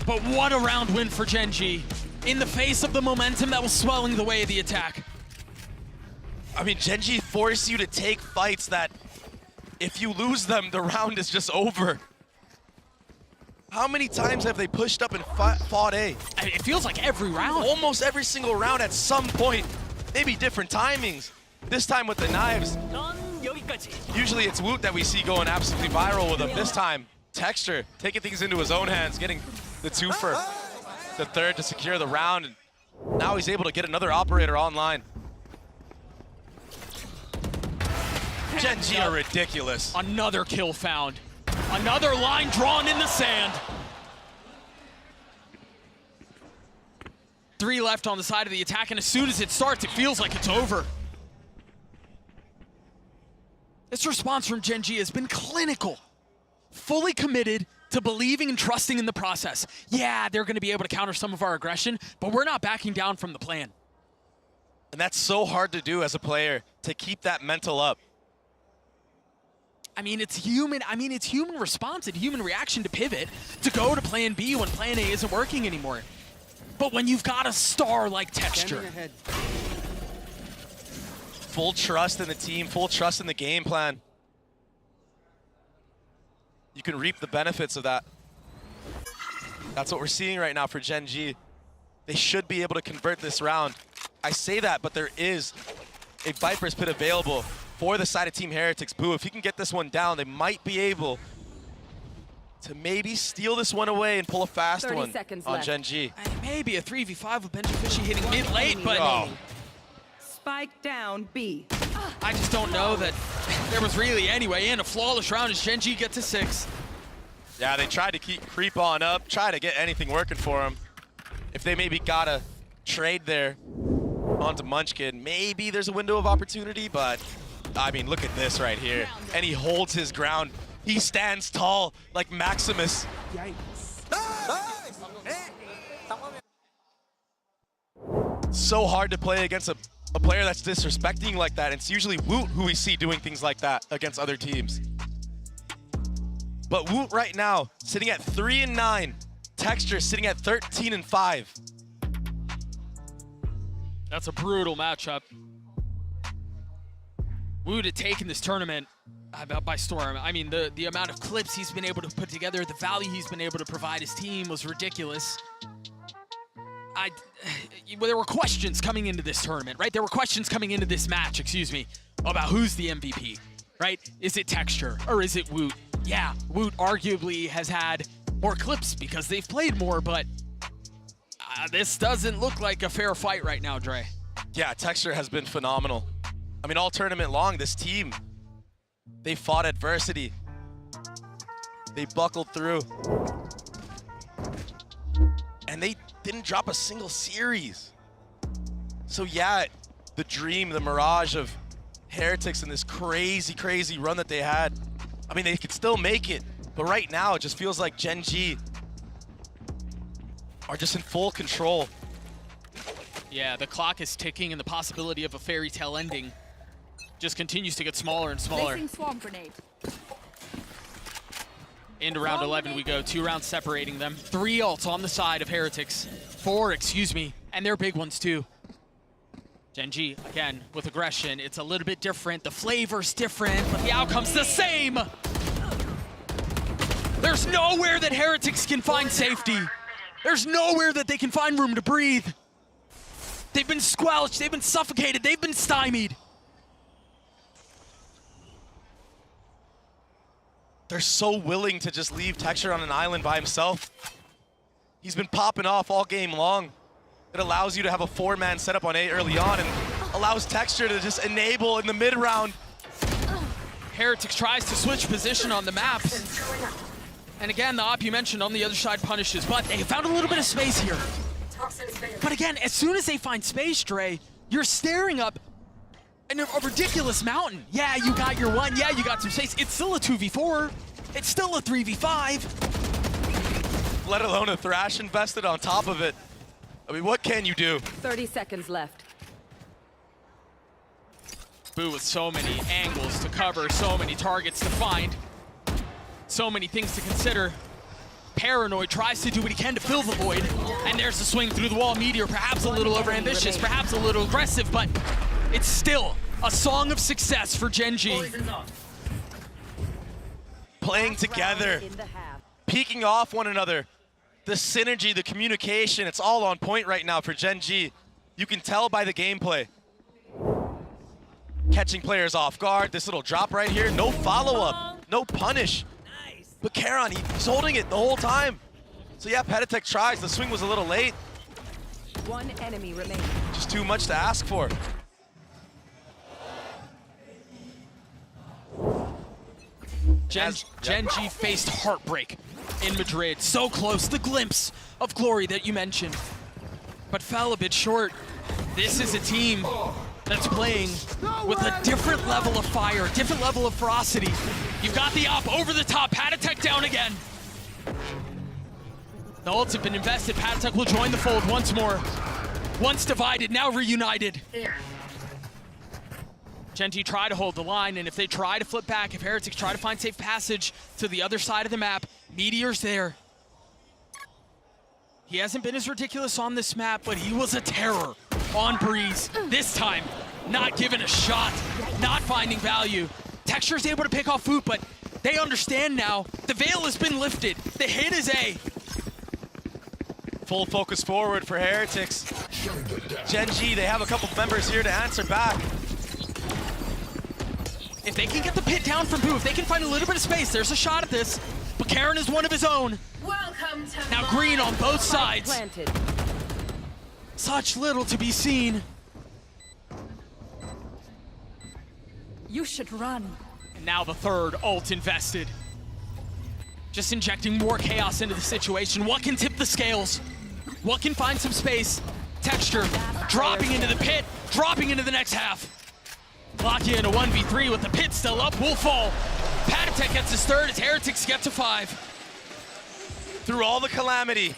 But what a round win for Gen G in the face of the momentum that was swelling the way of the attack. I mean, Gen G force you to take fights that if you lose them, the round is just over. How many times have they pushed up and fought A? It feels like every round. Almost every single round at some point. Maybe different timings. This time with the knives. Usually it's Woot that we see going absolutely viral with him. This time, Texture taking things into his own hands, getting the 2 for the 3rd to secure the round. And now he's able to get another operator online. Gen G are ridiculous. Another kill found. Another line drawn in the sand. 3 left on the side of the attack, and as soon as it starts, it feels like it's over. This response from Gen G has been clinical. Fully committed to believing and trusting in the process. Yeah, they're going to be able to counter some of our aggression, but we're not backing down from the plan. And that's so hard to do as a player, to keep that mental up. I mean, it's human. I mean, it's human response and human reaction to pivot, to go to plan B when plan A isn't working anymore. But when you've got a star like Texture, full trust in the team, full trust in the game plan. You can reap the benefits of that. That's what we're seeing right now for Gen G. They should be able to convert this round. I say that, but there is a Viper's Pit available for the side of Team Heretics. Boo, if he can get this one down, they might be able to maybe steal this one away and pull a fast one on Gen G. Maybe a 3v5 with Benjifishy hitting mid-late, but Spike down B. I just don't know that there was really any way in. A flawless round as Gen G get to 6. Yeah, they tried to creep on up, try to get anything working for them. If they maybe got a trade there onto Munchkin, maybe there's a window of opportunity, but I mean, look at this right here. And he holds his ground. He stands tall like Maximus. So hard to play against a player that's disrespecting like that. It's usually Woot who we see doing things like that against other teams. But Woot right now, sitting at 3-9. Texture sitting at 13-5. That's a brutal matchup. Woot had taken this tournament by storm. I mean, the amount of clips he's been able to put together, the value he's been able to provide his team was ridiculous. There were questions coming into this tournament, right? There were questions coming into this match, excuse me, about who's the MVP, right? Is it Texture or is it Woot? Yeah, Woot arguably has had more clips because they've played more, but this doesn't look like a fair fight right now, Dre. Yeah, Texture has been phenomenal. I mean, all tournament long, this team, they fought adversity. They buckled through. And they didn't drop a single series. So yeah, the dream, the mirage of Heretics in this crazy, crazy run that they had, I mean, they could still make it. But right now, it just feels like Gen G are just in full control. Yeah, the clock is ticking and the possibility of a fairy tale ending just continues to get smaller and smaller. Swarm grenade. Into round 11 we go, 2 rounds separating them. 3 ults on the side of Heretics. 4, excuse me, and they're big ones too. Gen G, again, with aggression. It's a little bit different, the flavor's different, but the outcome's the same! There's nowhere that Heretics can find safety. There's nowhere that they can find room to breathe. They've been squelched, they've been suffocated, they've been stymied. They're so willing to just leave Texture on an island by himself. He's been popping off all game long. It allows you to have a 4-man setup on A early on and allows Texture to just enable in the mid-round. Heretics tries to switch position on the maps. And again, the op you mentioned on the other side punishes, but they found a little bit of space here. But again, as soon as they find space, Dre, you're staring up a ridiculous mountain. Yeah, you got your one. Yeah, you got some space. It's still a 2v4. It's still a 3v5. Let alone a Thrash invested on top of it. I mean, what can you do? 30 seconds left. Boo with so many angles to cover, so many targets to find, so many things to consider. Paranoid tries to do what he can to fill the void, and there's the swing through the wall. Meteor, perhaps a little overambitious, perhaps a little aggressive, but it's still a song of success for Gen G. Playing together, peeking off one another. The synergy, the communication, it's all on point right now for Gen G. You can tell by the gameplay. Catching players off guard, this little drop right here, no follow-up, no punish. But Karon, he's holding it the whole time. So yeah, Petatek tries, the swing was a little late. One enemy remaining. Just too much to ask for. Gen G faced heartbreak in Madrid. So close, the glimpse of glory that you mentioned, but fell a bit short. This is a team that's playing with a different level of fire, a different level of ferocity. You've got the op over the top, Petatek down again. The ults have been invested, Petatek will join the fold once more. Once divided, now reunited. Gen.G try to hold the line, and if they try to flip back, if Heretics try to find safe passage to the other side of the map, Meteor's there. He hasn't been as ridiculous on this map, but he was a terror on Breeze. This time, not given a shot, not finding value. Texture's able to pick off Foot, but they understand now. The veil has been lifted. The hit is A. Full focus forward for Heretics. Gen.G, they have a couple members here to answer back. If they can get the pit down from Boo, if they can find a little bit of space, there's a shot at this. But Karen is one of his own. Welcome to Now green on both sides. Planted. Such little to be seen. You should run. And now the third ult invested. Just injecting more chaos into the situation. What can tip the scales? What can find some space? Texture dropping into the pit, dropping into the next half. Lakia in a 1v3 with the pit still up, will fall. Patatek gets his third as Heretics get to 5. Through all the calamity,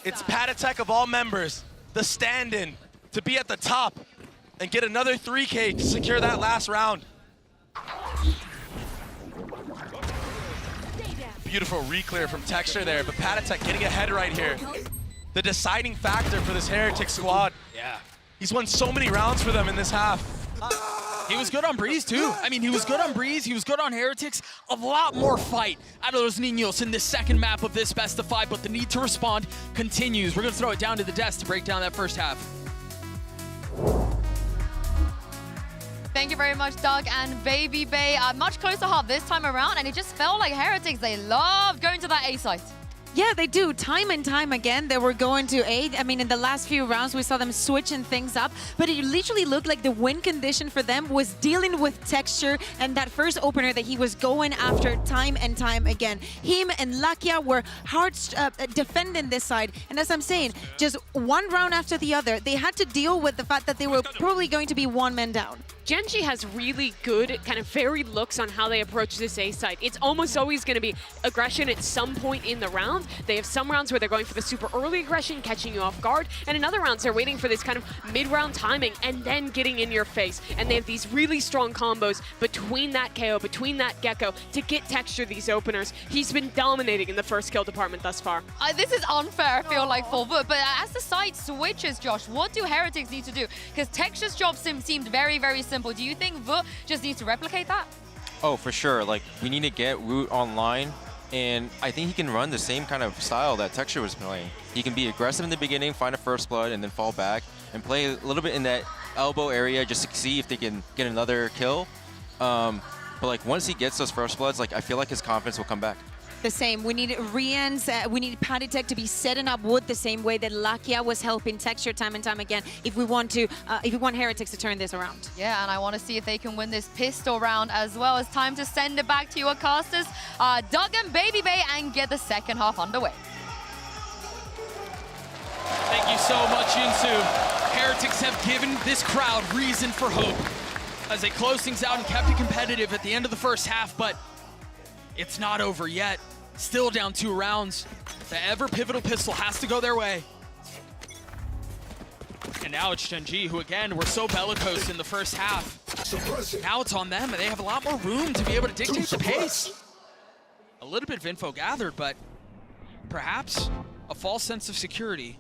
it's Patatek of all members, the stand-in, to be at the top and get another 3K to secure that last round. Beautiful re-clear from Texture there, but Patatek getting ahead right here. The deciding factor for this Heretic squad. Yeah. He's won so many rounds for them in this half. He was good on Breeze too. I mean, he was good on Breeze, he was good on Heretics. A lot more fight out of those Niños in this second map of this best of 5, but the need to respond continues. We're gonna throw it down to the desk to break down that first half. Thank you very much, Doug and Baby Bay. Much closer half this time around, and it just felt like Heretics, they loved going to that A site. Yeah, they do. Time and time again, they were going to A. I mean, in the last few rounds, we saw them switching things up, but it literally looked like the win condition for them was dealing with Texture and that first opener that he was going after time and time again. Him and Lakia were hard defending this side, and as I'm saying, just one round after the other, they had to deal with the fact that they were probably going to be one man down. Gen.G has really good, kind of varied looks on how they approach this A site. It's almost always going to be aggression at some point in the round. They have some rounds where they're going for the super early aggression, catching you off guard, and in other rounds they're waiting for this kind of mid-round timing and then getting in your face. And they have these really strong combos between that KO, between that Gecko, to get Texture these openers. He's been dominating in the first kill department thus far. This is unfair, I feel like, for Voot, but as the site switches, Josh, what do Heretics need to do? Because Texture's job seemed very, very simple. Do you think Voot just needs to replicate that? Oh, for sure. Like, we need to get Root online, and I think he can run the same kind of style that Texture was playing. He can be aggressive in the beginning, find a first blood, and then fall back, and play a little bit in that elbow area just to see if they can get another kill. But like, once he gets those first bloods, like, I feel like his confidence will come back. The same. We need Rian's, we need Patatek to be setting up Wood the same way that Lakia was helping Texture time and time again if we want Heretics to turn this around. Yeah, and I want to see if they can win this pistol round as well. It's time to send it back to your casters, Doug and Baby Bay, and get the second half underway. Thank you so much, Yunsu. Heretics have given this crowd reason for hope as they close things out and kept it competitive at the end of the first half, but it's not over yet. Still down 2 rounds. The ever-pivotal pistol has to go their way. And now it's Gen.G, who again were so bellicose in the first half. Now it's on them, and they have a lot more room to be able to dictate the pace. A little bit of info gathered, but perhaps a false sense of security.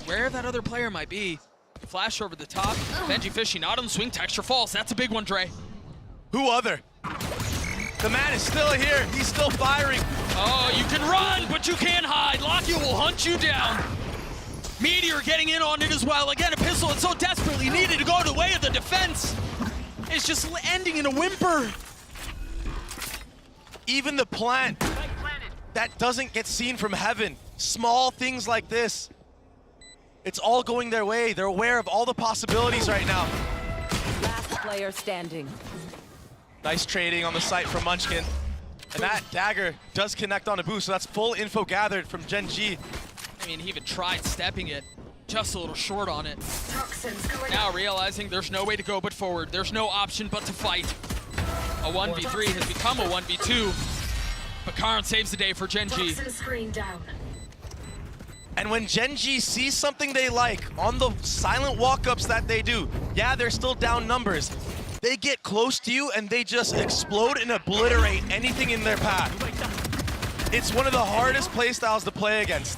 Where that other player might be. Flash over the top. Benji Fishy not on the swing. Texture falls. That's a big one, Dre. Who other? The man is still here. He's still firing. Oh, you can run, but you can't hide. Lakia will hunt you down. Meteor getting in on it as well. Again, a pistol that's so desperately needed to go the way of the defense. It's just ending in a whimper. Even the plant that doesn't get seen from heaven. Small things like this. It's all going their way. They're aware of all the possibilities right now. Last player standing. Nice trading on the site from Munchkin. And that dagger does connect on a boost, so that's full info gathered from Gen.G. I mean, he even tried stepping it, just a little short on it. Now realizing there's no way to go but forward. There's no option but to fight. A 1v3 has become a 1v2, but Karn saves the day for Gen.G. And when Gen.G sees something they like on the silent walk-ups that they do, yeah, they're still down numbers. they get close to you and they just explode and obliterate anything in their path. It's one of the hardest playstyles to play against.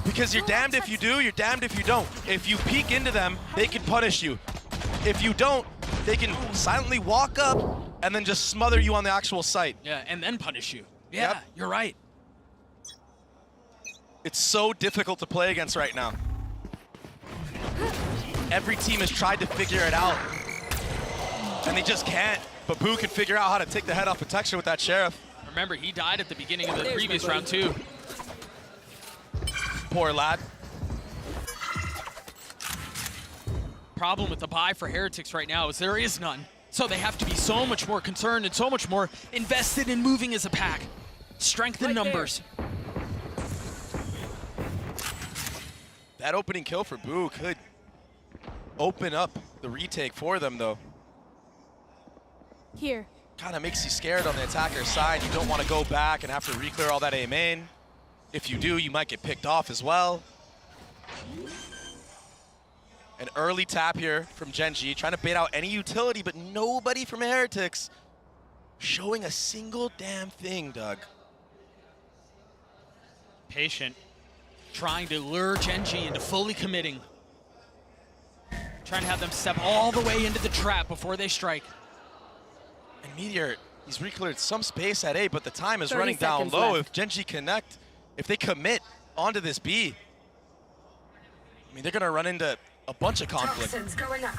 Because you're damned if you do, you're damned if you don't. If you peek into them, they can punish you. If you don't, they can silently walk up and then just smother you on the actual site. Yeah, and then punish you. Yeah, Yep. You're right. It's so difficult to play against right now. Every team has tried to figure it out, and they just can't. But Boo can figure out how to take the head off of Texture with that Sheriff. Remember, he died at the beginning of the previous round too. Poor lad. Problem with the buy for Heretics right now is there is none. So they have to be so much more concerned and so much more invested in moving as a pack. Strength in numbers. That opening kill for Boo could open up the retake for them, though. Here. Kind of makes you scared on the attacker's side. You don't want to go back and have to re-clear all that A main. If you do, you might get picked off as well. An early tap here from Gen.G, trying to bait out any utility, but nobody from Heretics showing a single damn thing, Doug. Patient. Trying to lure Gen.G into fully committing. Trying to have them step all the way into the trap before they strike. And Meteor, he's re-cleared some space at A, but the time is running down low. left. If Gen.G connect, if they commit onto this B, I mean, they're gonna run into a bunch of conflict. Toxins going up.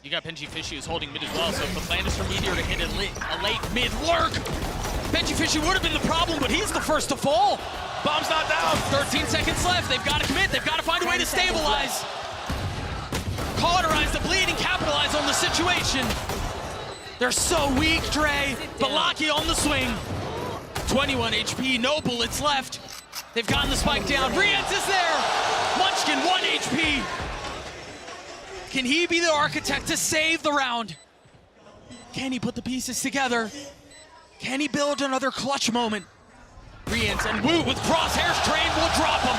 You got Benji Fishy who's holding mid as well, so if the plan is for Meteor to hit a late mid lurk, Benji Fishy would have been the problem, but he's the first to fall. Bomb's not down. 13 seconds left. They've got to commit. They've got to find a way to stabilize. Cauterize the bleed and capitalize on the situation. They're so weak, Dre. Balaki on the swing. 21 HP, no bullets left. They've gotten the spike down. Rienz is there. Munchkin, 1 HP. Can he be the architect to save the round? Can he put the pieces together? Can he build another clutch moment? Rienz and Wu with crosshairs trained will drop him.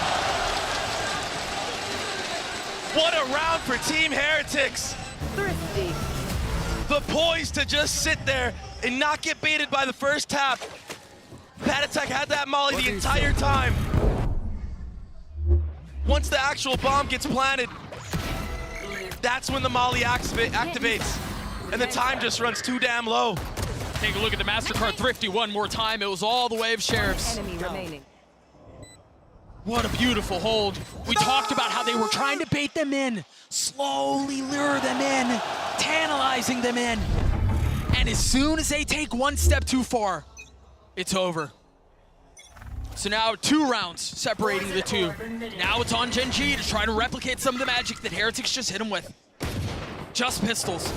What a round for Team Heretics. Thrifty. The poise to just sit there and not get baited by the first tap. Patatech had that molly the entire time. Once the actual bomb gets planted, that's when the molly activates, and the time just runs too damn low. Take a look at the Mastercard Thrifty one more time. It was all the way of Sheriffs. Enemy remaining. What a beautiful hold. We talked about how they were trying to bait them in, slowly lure them in, tantalizing them in. And as soon as they take one step too far, it's over. So now 2 rounds separating the two. Now it's on Gen.G to try to replicate some of the magic that Heretics just hit them with. Just pistols.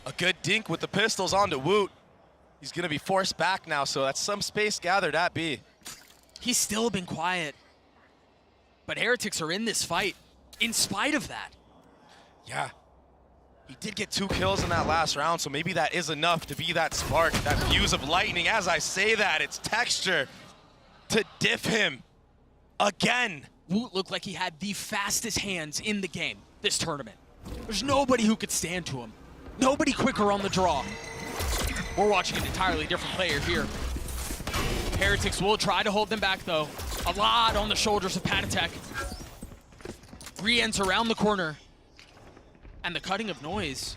A good dink with the pistols onto Woot. He's gonna be forced back now, so that's some space gathered at B. He's still been quiet. But Heretics are in this fight, in spite of that. Yeah. He did get 2 kills in that last round, so maybe that is enough to be that spark, that fuse of lightning. As I say that, it's Texture to diff him again. Woot looked like he had the fastest hands in the game this tournament. There's nobody who could stand to him. Nobody quicker on the draw. We're watching an entirely different player here. Heretics will try to hold them back, though. A lot on the shoulders of Patatech. Rienz around the corner. And the cutting of noise.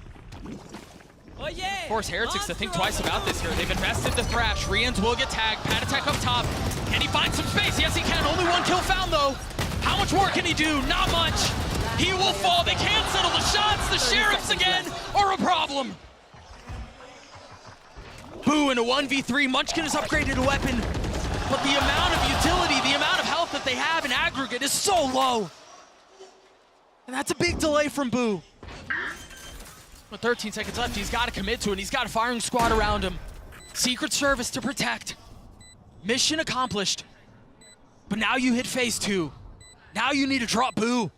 Force Heretics to think twice about this here. They've invested the Thrash. Rienz will get tagged. Patatech up top. Can he find some space? Yes, he can. Only 1 kill found, though. How much more can he do? Not much. He will fall. They can't settle the shots. The Sheriffs again are a problem. Boo in a 1v3. Munchkin has upgraded a weapon. But the amount of utility, the amount of health that they have in aggregate is so low. And that's a big delay from Boo. With 13 seconds left, he's got to commit to it. He's got a firing squad around him. Secret Service to protect. Mission accomplished. But now you hit phase 2. Now you need to drop Boo.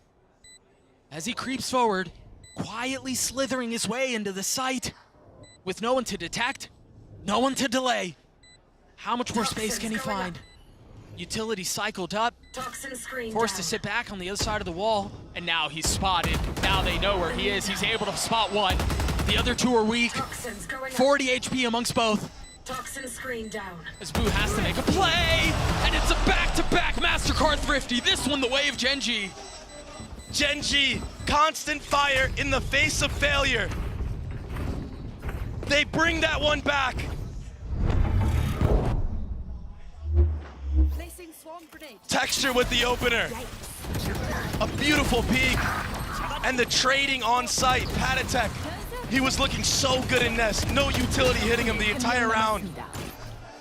As he creeps forward, quietly slithering his way into the site. With no one to detect, no one to delay. How much more space can he find? Utility cycled up, Toxin screen forced down. to sit back on the other side of the wall, and now he's spotted. Now they know where he is. He's able to spot one. The other two are weak. Toxins going 40 HP amongst both. Toxin screen down. As Boo has to make a play, and it's a back-to-back Mastercard Thrifty. This one the way of Genji. Genji, constant fire in the face of failure. They bring that one back. Placing swarm grenade. Texture with the opener. A beautiful peek. And the trading on site, Patatek. He was looking so good in Nest. No utility hitting him the entire round.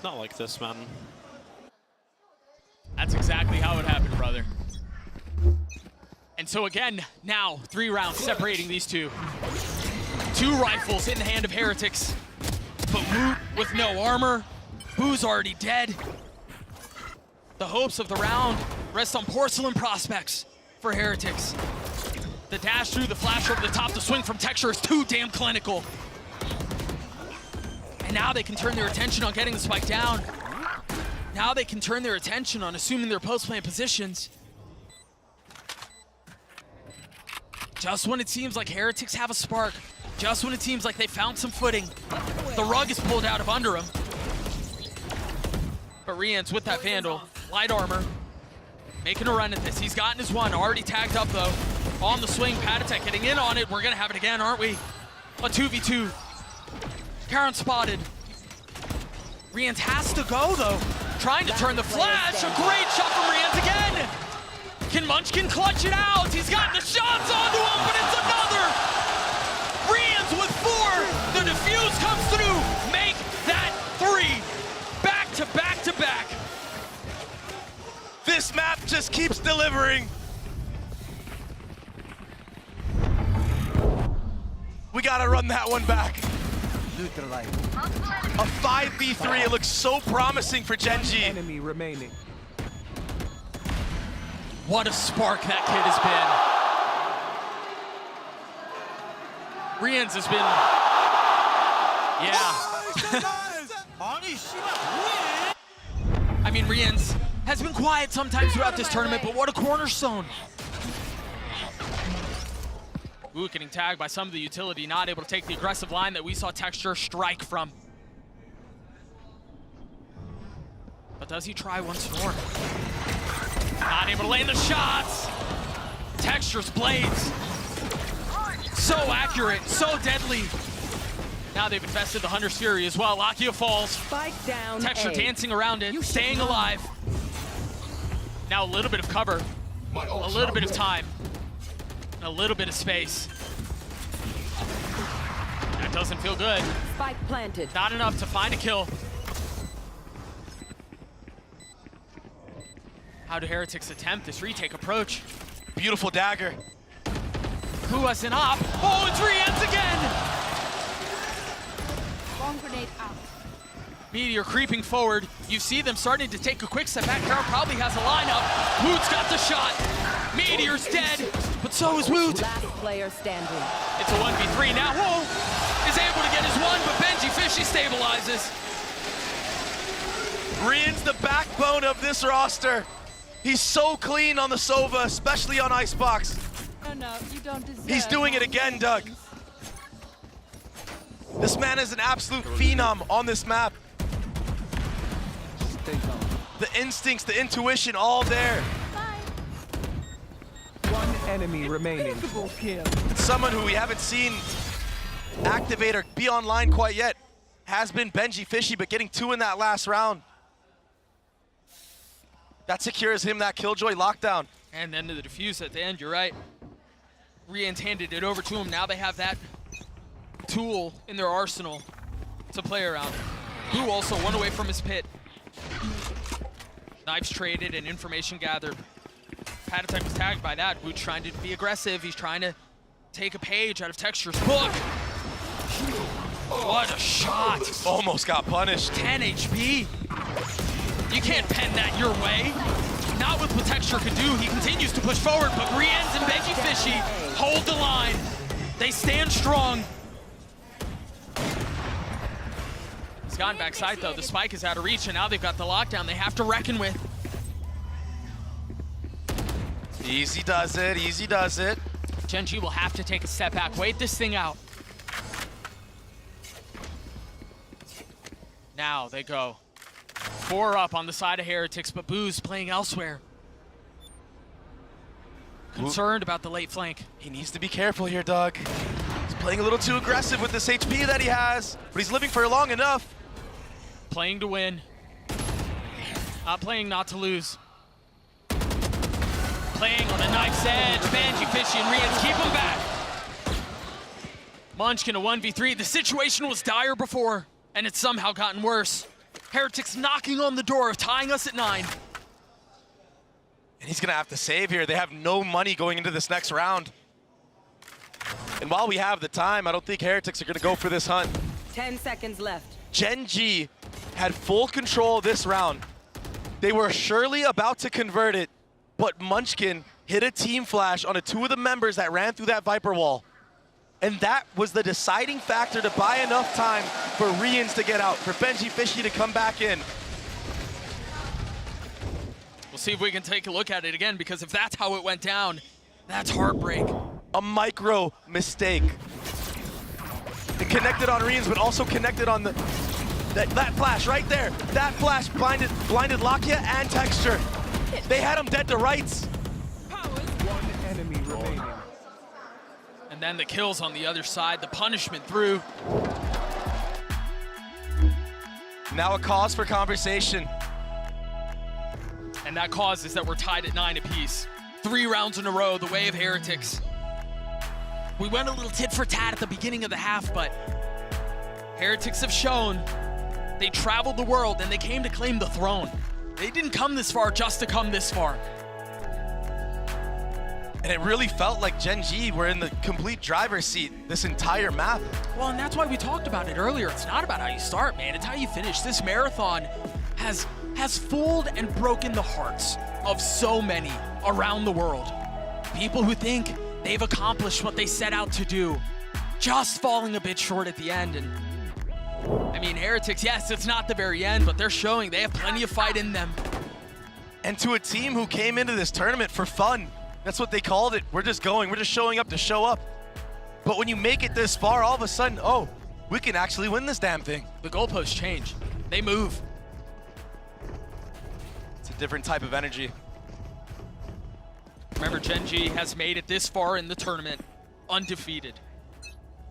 Not like this, man. That's exactly how it happened, brother. And so again, now 3 rounds separating these two. 2 rifles in the hand of Heretics, but Woot with no armor. Boo's already dead. The hopes of the round rest on porcelain prospects for Heretics. The dash through, the flash over the top, the swing from Texture is too damn clinical. And now they can turn their attention on getting the spike down. Now they can turn their attention on assuming their post-plant positions. Just when it seems like Heretics have a spark, just when it seems like they found some footing, the rug is pulled out of under him. But Rian's with that Vandal, light armor, making a run at this. He's gotten his one, already tagged up though. On the swing, Patatek getting in on it. We're gonna have it again, aren't we? A 2v2. Karen spotted. Rian's has to go though. Trying to turn the flash. A great shot from Rian's again. Can Munchkin clutch it out? He's got the shots onto him, but it's another. Rian's with 4. The defuse comes through. Make that 3. Back to back to back. This map just keeps delivering. We gotta run that one back. A 5v3, it looks so promising for Genji. Enemy remaining. What a spark that kid has been. Rian's has been, yeah. I mean, Rian's has been quiet sometimes throughout this tournament, but what a cornerstone. Ooh, getting tagged by some of the utility, not able to take the aggressive line that we saw Texture strike from. But does he try once more? Not able to land the shots. Texture's blades. So accurate, so deadly. Now they've invested the Hunter's Fury as well. Lakia falls. Spike down. Texture dancing around it, staying alive. Now a little bit of cover, a little bit of time, and a little bit of space. That doesn't feel good. Spike planted. Not enough to find a kill. How do Heretics attempt this retake approach? Beautiful dagger. Who has an op? Oh, it's Rian's again! Bomb grenade out. Meteor creeping forward. You see them starting to take a quick step back. Carol probably has a lineup. Woot's got the shot. Meteor's dead, but so is Woot. Last player standing. It's a 1v3 now. Whoa! Is able to get his one, but Benji Fishy stabilizes. Rian's the backbone of this roster. He's so clean on the Sova, especially on Icebox. No, you don't deserve. He's doing it again, Doug. This man is an absolute phenom on this map. The instincts, the intuition, all there. One enemy remaining. Someone who we haven't seen activate or be online quite yet has been Benji Fishy, but getting 2 in that last round. That secures him that Killjoy lockdown. And then to the defuse at the end, you're right. Rian's handed it over to him. Now they have that tool in their arsenal to play around. Boo also 1 away from his pit. Knives traded and information gathered. Patatek was tagged by that. Boo's trying to be aggressive. He's trying to take a page out of Texture's book. What a shot. Almost got punished. 10 HP. You can't pen that your way. Not with what Texture could do. He continues to push forward, but Rian's and Benji Fishy hold the line. They stand strong. He's gone backside though. The spike is out of reach, and now they've got the lockdown they have to reckon with. Easy does it, easy does it. Gen G will have to take a step back, wait this thing out. Now they go. 4 up on the side of Heretics, but Boo's playing elsewhere. Concerned about the late flank. He needs to be careful here, Doug. He's playing a little too aggressive with this HP that he has, but he's living for long enough. Playing to win. Not playing not to lose. Playing on a knife's edge. Banji, Fishy, and Rians keep him back. Munchkin a 1v3. The situation was dire before, and it's somehow gotten worse. Heretics knocking on the door of tying us at 9. And he's gonna have to save here. They have no money going into this next round. And while we have the time, I don't think Heretics are gonna go for this hunt. 10 seconds left. Gen G had full control of this round. They were surely about to convert it, but Munchkin hit a team flash on 2 of the members that ran through that Viper wall. And that was the deciding factor to buy enough time for Rians to get out, for Benji Fishy to come back in. We'll see if we can take a look at it again, because if that's how it went down, that's heartbreak. A micro mistake. It connected on Rians, but also connected on that flash right there. That flash blinded Lakia and Texture. They had him dead to rights. One enemy remaining. And then the kills on the other side, the punishment through. Now a cause for conversation. And that cause is that we're tied at 9 apiece. 3 rounds in a row, the way of Heretics. We went a little tit for tat at the beginning of the half, but Heretics have shown they traveled the world and they came to claim the throne. They didn't come this far just to come this far. And it really felt like Gen G were in the complete driver's seat this entire map. Well, and that's why we talked about it earlier. It's not about how you start, man. It's how you finish. This marathon has fooled and broken the hearts of so many around the world. People who think they've accomplished what they set out to do, just falling a bit short at the end. And I mean, Heretics, yes, it's not the very end, but they're showing they have plenty of fight in them. And to a team who came into this tournament for fun. That's what they called it. We're just showing up to show up. But when you make it this far, all of a sudden, oh, we can actually win this damn thing. The goalposts change. They move. It's a different type of energy. Remember, Gen G has made it this far in the tournament undefeated.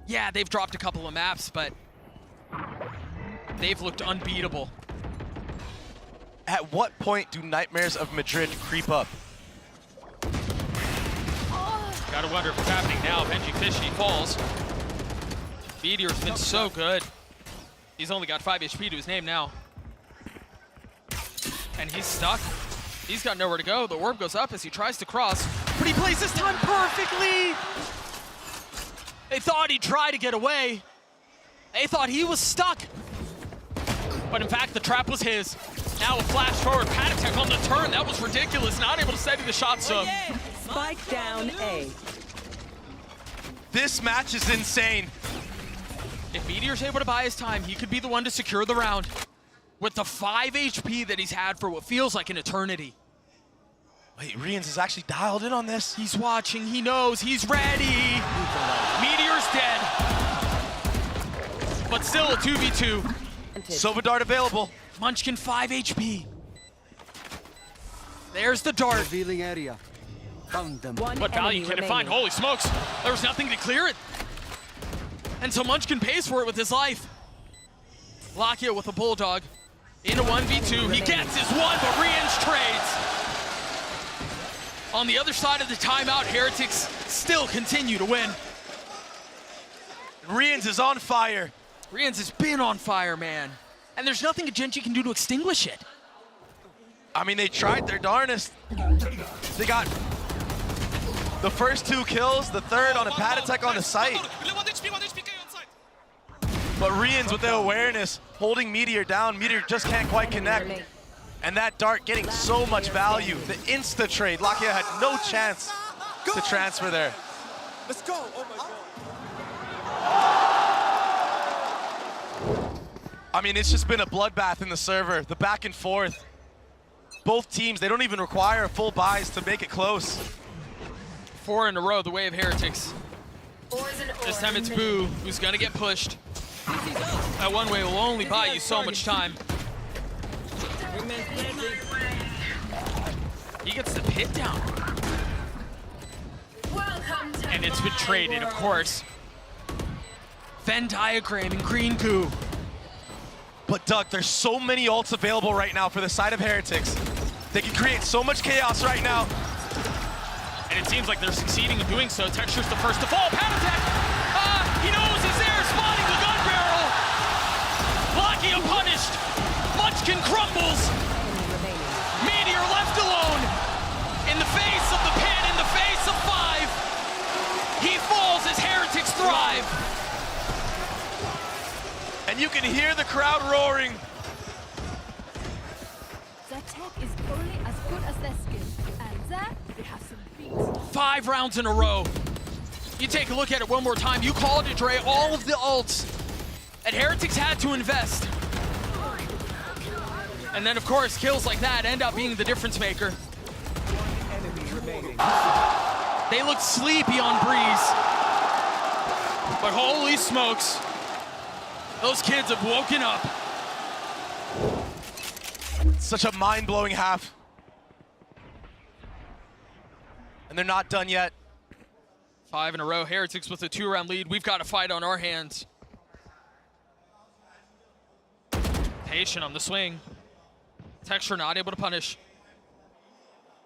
Yeah, they've dropped a couple of maps, but they've looked unbeatable. At what point do Nightmares of Madrid creep up? Gotta wonder if it's happening now. Benji Fishy falls. Meteor's been so good. He's only got 5 HP to his name now. And he's stuck. He's got nowhere to go. The orb goes up as he tries to cross, but he plays this time perfectly. They thought he'd try to get away. They thought he was stuck. But in fact, the trap was his. Now a flash forward, Patatek on the turn. That was ridiculous. Not able to steady the shot sub. Spike down A. This match is insane. If Meteor's able to buy his time, he could be the one to secure the round. With the 5 HP that he's had for what feels like an eternity. Wait, Rians is actually dialed in on this. He's watching, he knows, he's ready. Meteor's dead. But still a 2v2. Sova Dart available. Munchkin 5 HP. There's the dart. Revealing area. Found them. What value can it find? Holy smokes. There was nothing to clear it. And so Munchkin pays for it with his life. Lakia with a Bulldog. In a 1v2. He gets his one, but Rians trades. On the other side of the timeout, Heretics still continue to win. Rians is on fire. Rians has been on fire, man. And there's nothing a Gen G can do to extinguish it. I mean, they tried their darnest. They got the first 2 kills, the third on a Patatek on the site. But Rians with the awareness, holding Meteor down. Meteor just can't quite connect. And that dart getting so much value. The insta-trade, Lakia had no chance to transfer there. Let's go. Oh my God. I mean, it's just been a bloodbath in the server, the back and forth. Both teams, they don't even require full buys to make it close. 4 in a row the way of Heretics. This time it's Boo who's gonna get pushed. That one way will only buy you so much time. He gets the pit down. And it's been traded, of course. Venn diagram and green goo. But Doug, there's so many ults available right now for the side of Heretics. They can create so much chaos right now. And it seems like they're succeeding in doing so. Texture's the first to fall. Patatek! He knows he's there, spotting the gun barrel. Lakia punished. Munchkin crumbles. Meteor left alone. In the face of the pin, in the face of 5. He falls as Heretics thrive. And you can hear the crowd roaring. Their tech is only as good as their skill. And there, they have some beats. 5 rounds in a row. You take a look at it one more time. You call it, Dre, all of the ults. And Heretics had to invest. And then, of course, kills like that end up being the difference maker. They look sleepy on Breeze. But holy smokes. Those kids have woken up. Such a mind-blowing half. And they're not done yet. 5 in a row. Heretics with a 2-round lead. We've got a fight on our hands. Patient on the swing. Texture not able to punish.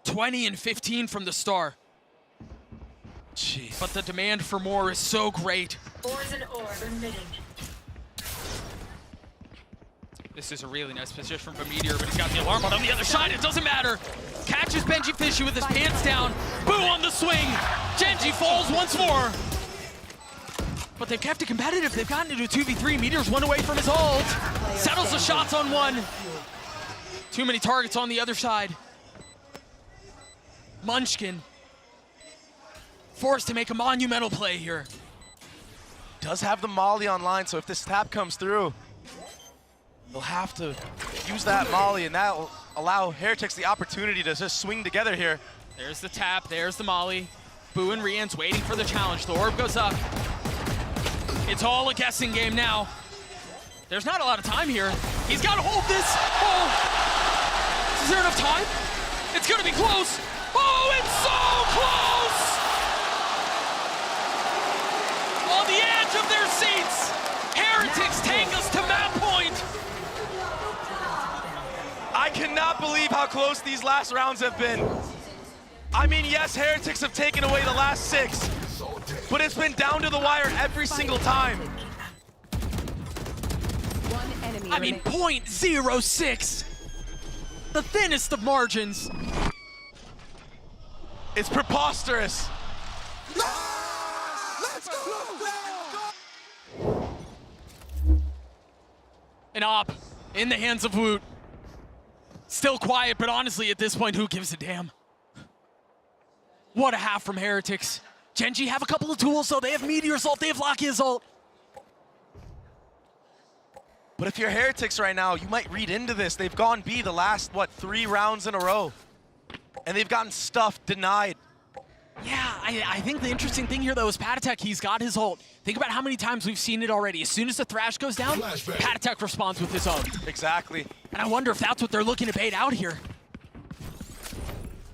20 and 15 from the Star. Jeez. But the demand for more is so great. This is a really nice position from Meteor, but he's got the alarm on the other side. It doesn't matter. Catches Benji Fishy with his pants down. Boo on the swing. Genji falls once more. But they've kept it competitive. They've gotten into a 2v3. Meteor's 1 away from his ult. Settles the shots on 1. Too many targets on the other side. Munchkin forced to make a monumental play here. Does have the Molly online, so if this tap comes through, they'll have to use that Molly, and that'll allow Heretics the opportunity to just swing together here. There's the tap, there's the Molly. Boo and Rian's waiting for the challenge. The orb goes up. It's all a guessing game now. There's not a lot of time here. He's got to hold this. Oh! Is there enough time? It's gonna be close. Oh, it's so close! On the edge of their seats, Heretics take us to map point. I cannot believe how close these last rounds have been. I mean, yes, Heretics have taken away the last 6, but it's been down to the wire every single time. I mean, 0.06. The thinnest of margins. It's preposterous. An op in the hands of Woot. Still quiet, but honestly, at this point, who gives a damn? What a half from Heretics. Genji have a couple of tools, though. They have Meteor's ult, they have Lakia's ult. But if you're Heretics right now, you might read into this. They've gone B the last, 3 rounds in a row. And they've gotten stuff denied. Yeah, I think the interesting thing here, though, is Patatek, he's got his ult. Think about how many times we've seen it already. As soon as the Thrash goes down, Patatek responds with his own. Exactly. And I wonder if that's what they're looking to bait out here.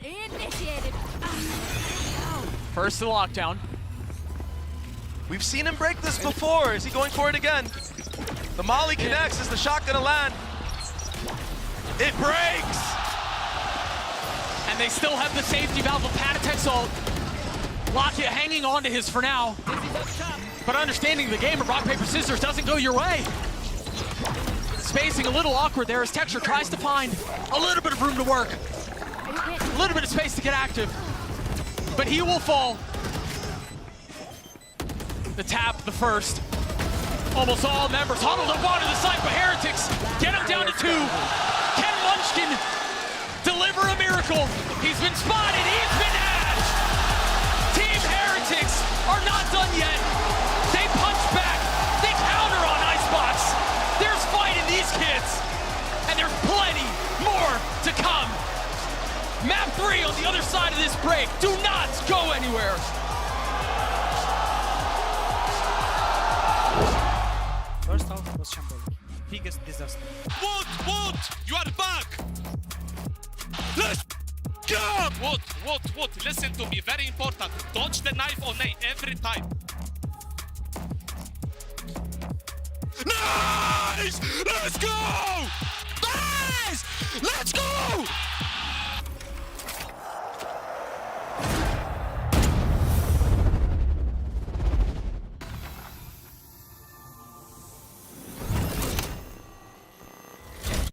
Initiated. First the lockdown. We've seen him break this before. Is he going for it again? The Molly connects. Is the shot gonna land? It breaks! And they still have the safety valve of Patatek's ult. Lakia hanging on to his for now. But understanding the game of rock, paper, scissors doesn't go your way. Spacing a little awkward there as Texture tries to find a little bit of room to work. A little bit of space to get active. But he will fall. The tap, the first. Almost all members huddled up onto the side, but Heretics get him down to 2. Can Munchkin deliver a miracle? He's been spotted, he's been hashed. Team Heretics are not done yet. They punch back, they counter on Icebox. There's fight in these kids, and there's plenty more to come. Map 3 on the other side of this break. Do not go anywhere. First half was shambolic. Biggest disaster. Wood, you are back. Let's go. Wood, listen to me, very important. Dodge the knife on A every time. Nice! Let's go! Nice! Let's go!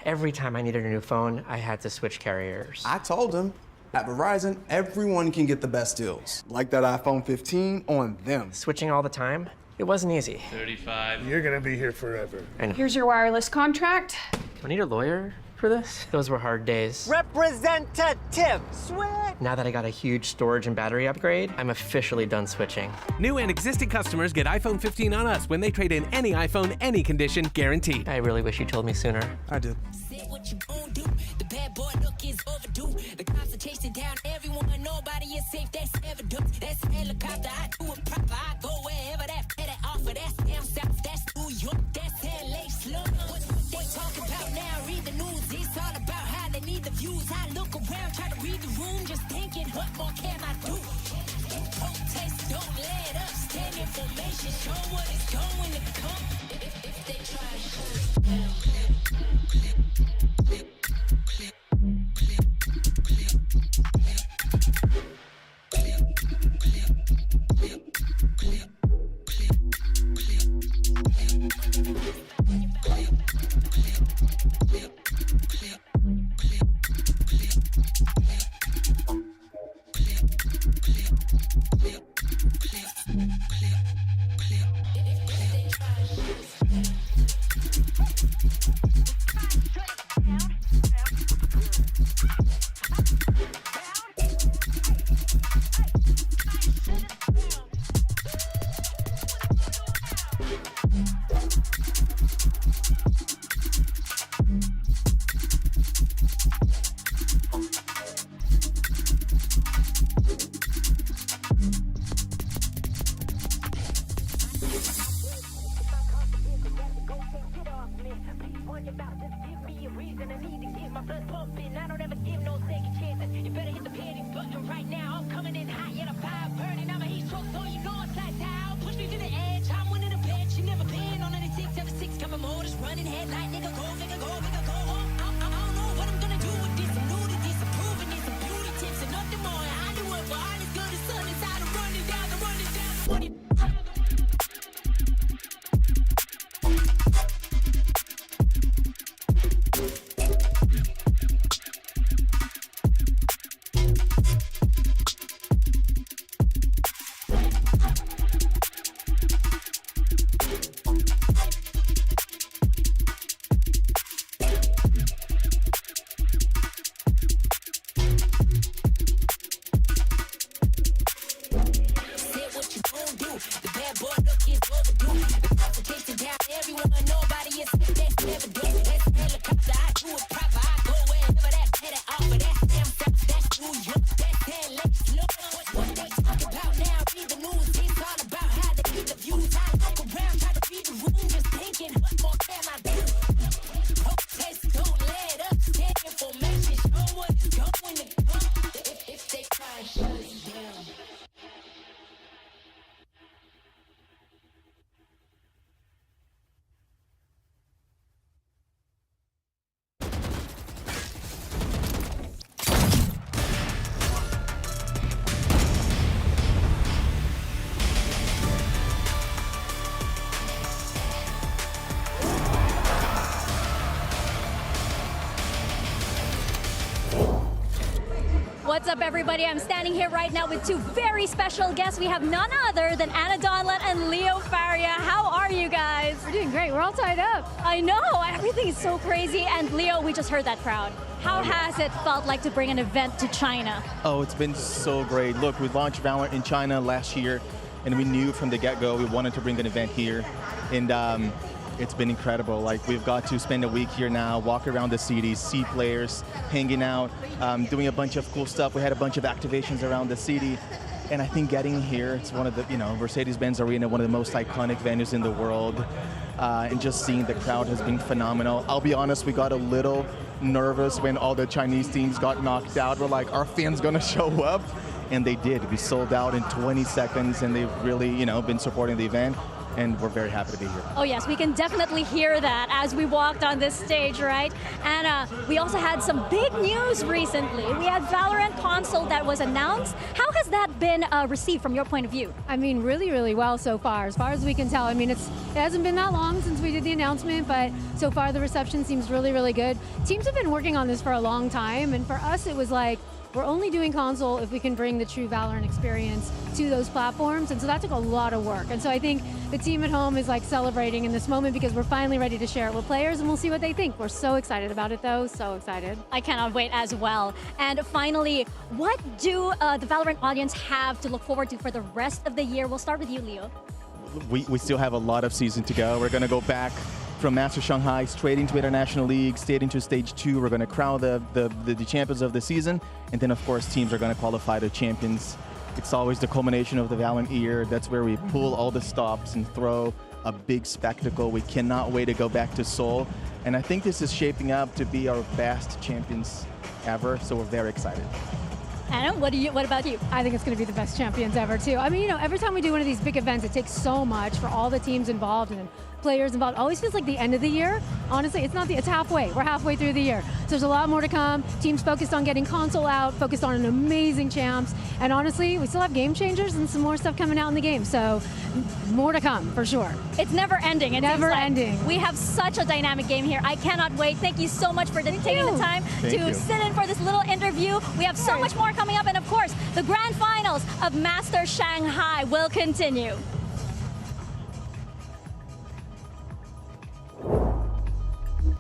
Every time I needed a new phone, I had to switch carriers. I told him, at Verizon, everyone can get the best deals. Like that iPhone 15 on them. Switching all the time, it wasn't easy. 35. You're gonna be here forever. I know. Here's your wireless contract. Do I need a lawyer for this? Those were hard days. Representative switch! Now that I got a huge storage and battery upgrade, I'm officially done switching. New and existing customers get iPhone 15 on us when they trade in any iPhone, any condition, guaranteed. I really wish you told me sooner. I did. What you gon' do? The bad boy look is overdue. The cops are chasing down everyone. Nobody is safe. That's evidence. That's a helicopter. I do it proper. I go wherever that offer. That's down south. That's New York. That's LA slow. What they talk about now? Read the news. It's all about how they need the views. I look around, try to read the room, just thinking, what more can I do? Protest, don't let up. Stand in formation. Show what is going to come. If they try to shut us down. What's up, everybody? I'm standing here right now with two very special guests. We have none other than Anna Donlan and Leo Faria. How are you guys? We're doing great. We're all tied up. I know. Everything is so crazy. And Leo, we just heard that crowd. How has it felt like to bring an event to China? Oh, it's been so great. Look, we launched VALORANT in China last year, and we knew from the get-go we wanted to bring an event here. And It's been incredible. Like, we've got to spend a week here now, walk around the city, see players, hanging out, doing a bunch of cool stuff. We had a bunch of activations around the city. And I think getting here, it's one of the, Mercedes-Benz Arena, one of the most iconic venues in the world. And just seeing the crowd has been phenomenal. I'll be honest, we got a little nervous when all the Chinese teams got knocked out. We're like, are fans gonna show up? And they did. We sold out in 20 seconds, and they've really, been supporting the event. And we're very happy to be here. Oh yes, we can definitely hear that as we walked on this stage, right? And we also had some big news recently. We had VALORANT console that was announced. How has that been received from your point of view? I mean, really, really well so far as we can tell. I mean, it hasn't been that long since we did the announcement, but so far the reception seems really, really good. Teams have been working on this for a long time, and for us it was like, we're only doing console if we can bring the true VALORANT experience to those platforms, and so that took a lot of work. And so I think the team at home is like celebrating in this moment because we're finally ready to share it with players, and we'll see what they think. We're so excited about it though, so excited. I cannot wait as well. And finally, what do the VALORANT audience have to look forward to for the rest of the year? We'll start with you, Leo. We still have a lot of season to go. We're gonna go back from Masters Shanghai straight into International League, straight into Stage 2. We're gonna crown the champions of the season. And then of course teams are gonna qualify to champions. It's always the culmination of the VALORANT year. That's where we pull all the stops and throw a big spectacle. We cannot wait to go back to Seoul. And I think this is shaping up to be our best champions ever, so we're very excited. Anna, what about you? I think it's going to be the best champions ever too. I mean, every time we do one of these big events, it takes so much for all the teams involved and players involved. It always feels like the end of the year. Honestly, it's halfway. We're halfway through the year. So there's a lot more to come. Teams focused on getting console out, focused on an amazing champs. And honestly, we still have game changers and some more stuff coming out in the game. So more to come, for sure. It's never ending. It never ending. We have such a dynamic game here. I cannot wait. Thank you so much for taking the time to sit in for this little interview. We have so much more coming up. And of course, the grand finals of Masters Shanghai will continue.